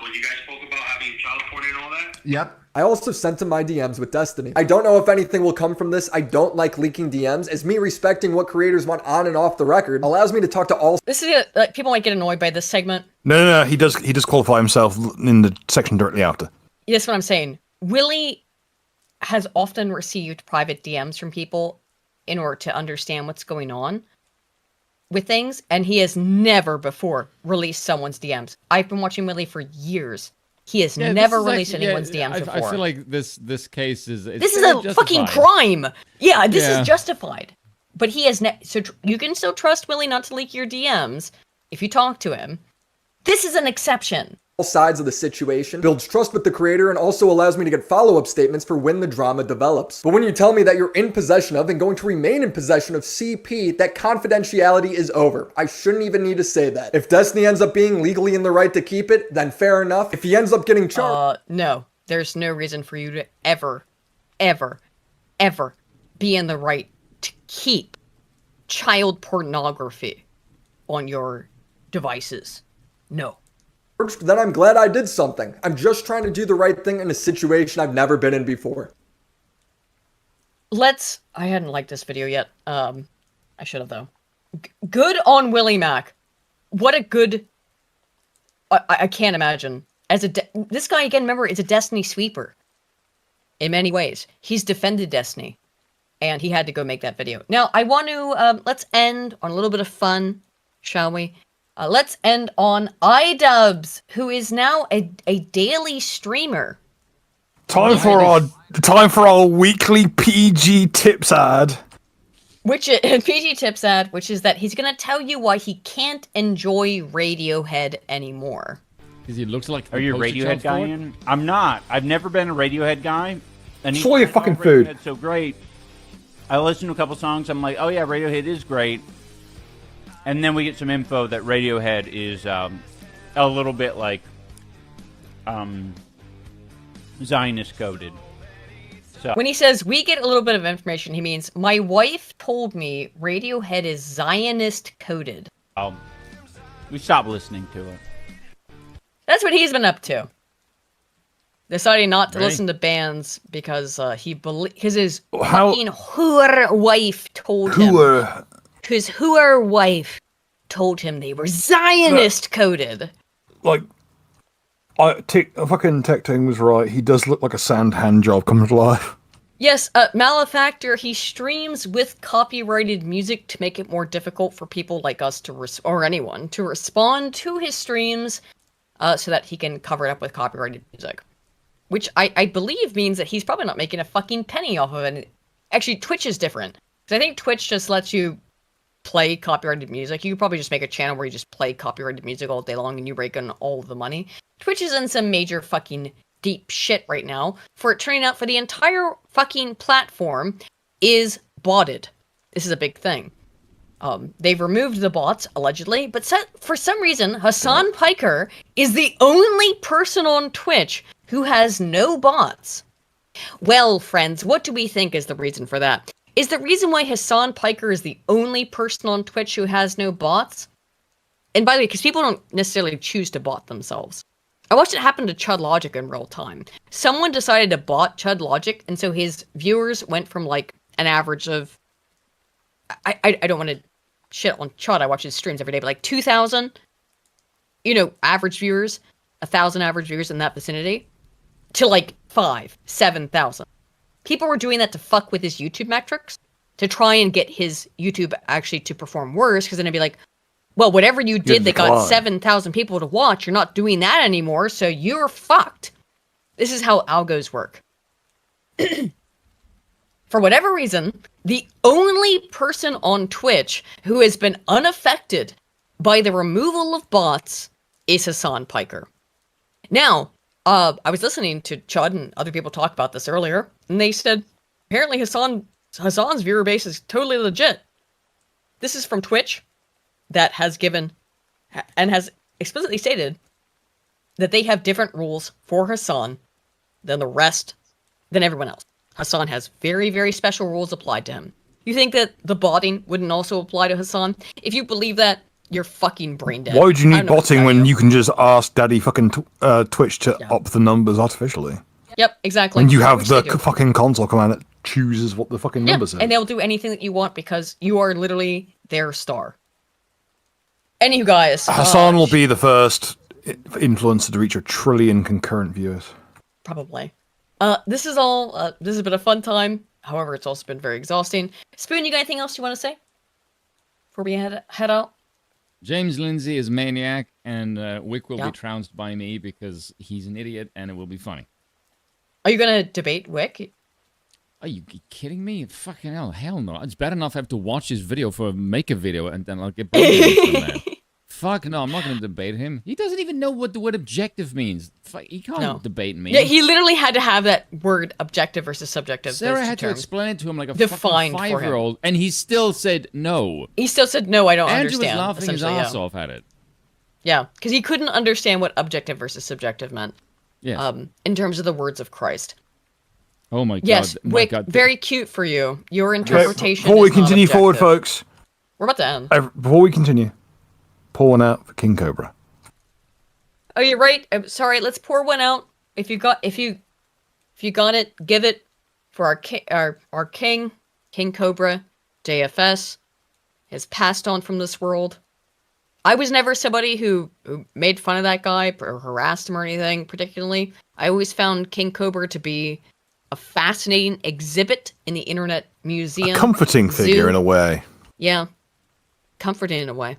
Speaker 5: when you guys spoke about having child porn and all that?
Speaker 21: Yep. I also sent him my DMs with Destiny. I don't know if anything will come from this. I don't like leaking DMs, as me respecting what creators want on and off the record allows me to talk to all.
Speaker 1: This is like, people might get annoyed by this segment.
Speaker 3: No, he does qualify himself in the section directly after.
Speaker 1: That's what I'm saying. Willie has often received private DMs from people in order to understand what's going on with things, and he has never before released someone's DMs. I've been watching Willie for years. He has never released anyone's DMs before.
Speaker 2: I feel like this case is...
Speaker 1: This is a fucking crime! Yeah, this is justified. But he has... So you can still trust Willie not to leak your DMs if you talk to him. This is an exception.
Speaker 21: Sides of the situation, builds trust with the creator, and also allows me to get follow-up statements for when the drama develops. But when you tell me that you're in possession of and going to remain in possession of CP, that confidentiality is over. I shouldn't even need to say that. If Destiny ends up being legally in the right to keep it, then fair enough. If he ends up getting charged...
Speaker 1: No. There's no reason for you to ever be in the right to keep child pornography on your devices. No.
Speaker 21: Then I'm glad I did something. I'm just trying to do the right thing in a situation I've never been in before.
Speaker 1: I hadn't liked this video yet. I should have though. Good on Willie Mac. What a good... I can't imagine. This guy, again, remember, is a Destiny sweeper. In many ways. He's defended Destiny. And he had to go make that video. Now, I want to, let's end on a little bit of fun, shall we? Let's end on iDubbbz, who is now a daily streamer.
Speaker 3: Time for our weekly PG tips ad.
Speaker 1: Which is PG tips ad, which is that he's gonna tell you why he can't enjoy Radiohead anymore.
Speaker 2: Because he looks like.
Speaker 22: Are you a Radiohead guy? Ian? I'm not. I've never been a Radiohead guy. And
Speaker 3: Show your fucking food.
Speaker 22: Radiohead's so great. I listened to a couple songs. I'm like, oh yeah, Radiohead is great. And then we get some info that Radiohead is a little bit like Zionist coded. So
Speaker 1: when he says we get a little bit of information, he means my wife told me Radiohead is Zionist coded.
Speaker 22: We stopped listening to it.
Speaker 1: That's what he's been up to. Deciding not to listen to bands because his fucking whore wife told him. His whore wife told him they were Zionist coded.
Speaker 3: Like, fucking Tectone was right. He does look like a sand hand job coming to life.
Speaker 1: Yes, Malefactor, he streams with copyrighted music to make it more difficult for people like us or anyone to respond to his streams so that he can cover it up with copyrighted music. Which I believe means that he's probably not making a fucking penny off of it. Actually, Twitch is different. Because I think Twitch just lets you play copyrighted music. You could probably just make a channel where you just play copyrighted music all day long and you rake in all of the money. Twitch is in some major fucking deep shit right now for it turning out for the entire fucking platform is botted. This is a big thing. They've removed the bots, allegedly, but for some reason, Hassan Piker is the only person on Twitch who has no bots. Well, friends, what do we think is the reason for that? Is the reason why Hassan Piker is the only person on Twitch who has no bots? And by the way, because people don't necessarily choose to bot themselves. I watched it happen to Chud Logic in real time. Someone decided to bot Chud Logic, and so his viewers went from like an average of... I don't want to shit on Chud, I watch his streams every day, but like 2,000, average viewers, 1,000 average viewers in that vicinity, to like 7,000. People were doing that to fuck with his YouTube metrics, to try and get his YouTube actually to perform worse, because then it'd be like, well, whatever you did that got 7,000 people to watch, you're not doing that anymore, so you're fucked. This is how algos work. For whatever reason, the only person on Twitch who has been unaffected by the removal of bots is Hassan Piker. Now, I was listening to Chud and other people talk about this earlier, and they said, apparently Hassan's viewer base is totally legit. This is from Twitch. that has given and has explicitly stated that they have different rules for Hassan than everyone else. Hassan has very, very special rules applied to him. You think that the botting wouldn't also apply to Hassan? If you believe that, you're fucking brain dead.
Speaker 3: Why would you need botting when you can just ask Daddy fucking Twitch to up the numbers artificially?
Speaker 1: Yep, exactly.
Speaker 3: When you have the fucking console command that chooses what the fucking numbers are.
Speaker 1: And they'll do anything that you want because you are literally their star. Anywho, guys.
Speaker 3: Hassan will be the first influencer to reach 1 trillion concurrent viewers.
Speaker 1: Probably. This has been a fun time. However, it's also been very exhausting. Spoon, you got anything else you want to say before we head out?
Speaker 2: James Lindsay is maniac, and Wick will be trounced by me because he's an idiot, and it will be funny.
Speaker 1: Are you going to debate Wick?
Speaker 2: Are you kidding me? Fucking hell no. It's bad enough I have to watch his video make a video, and then I'll get banned from that. Fuck no, I'm not going to debate him. He doesn't even know what the word objective means. He can't debate me.
Speaker 1: Yeah, he literally had to have that word objective versus subjective.
Speaker 2: Sarah had to explain it to him like a fucking 5-year-old, and he still said no.
Speaker 1: He still said no, I don't
Speaker 2: Andrew
Speaker 1: understand.
Speaker 2: Andrew was laughing his ass off at it.
Speaker 1: Yeah, because he couldn't understand what objective versus subjective meant.
Speaker 2: Yes.
Speaker 1: In terms of the words of Christ.
Speaker 2: Oh my god.
Speaker 1: Yes,
Speaker 2: my
Speaker 1: Wick,
Speaker 2: god.
Speaker 1: very cute for you. Your interpretation
Speaker 3: Before we
Speaker 1: is not
Speaker 3: continue forward,
Speaker 1: objective.
Speaker 3: folks.
Speaker 1: We're about to end.
Speaker 3: Before we continue, pour one out for King Cobra.
Speaker 1: Oh, you're right. I'm sorry. Let's pour one out. If you got it, give it for our king, King Cobra, JFS, has passed on from this world. I was never somebody who made fun of that guy or harassed him or anything particularly. I always found King Cobra to be a fascinating exhibit in the Internet Museum.
Speaker 3: A comforting figure in a way.
Speaker 1: Yeah, comforting in a way.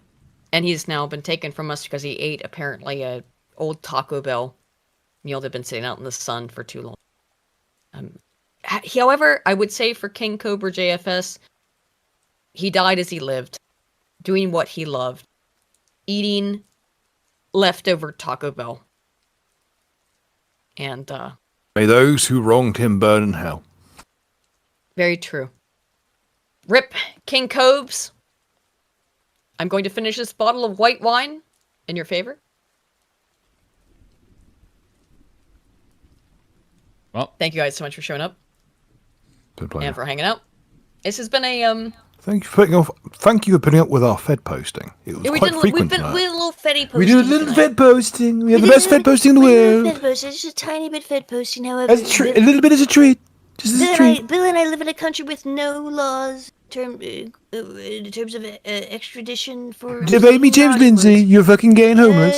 Speaker 1: And he's now been taken from us because he ate apparently a old Taco Bell meal that had been sitting out in the sun for too long. However, I would say for King Cobra JFS, he died as he lived, doing what he loved, eating leftover Taco Bell. And
Speaker 3: may those who wronged him burn in hell.
Speaker 1: Very true. Rip King Cobes. I'm going to finish this bottle of white wine in your favor.
Speaker 2: Well,
Speaker 1: thank you guys so much for showing up and for hanging out. This has been a
Speaker 3: Thank you for putting up with our Fed posting. It was quite frequent.
Speaker 1: We had a little Feddy posting.
Speaker 3: We did a little Fed posting. We have the best Fed posting in the world.
Speaker 4: Fed posting. Just a tiny bit Fed posting, however.
Speaker 3: A little bit as a treat. Just as a treat.
Speaker 4: Bill and I live in a country with no laws in terms of extradition for...
Speaker 3: Debate me, James Lindsay. You're fucking gay and homeless.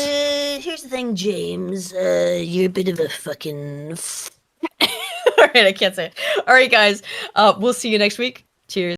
Speaker 4: Here's the thing, James. You're a bit of a fucking...
Speaker 1: All right, I can't say it. All right, guys. We'll see you next week. Cheers.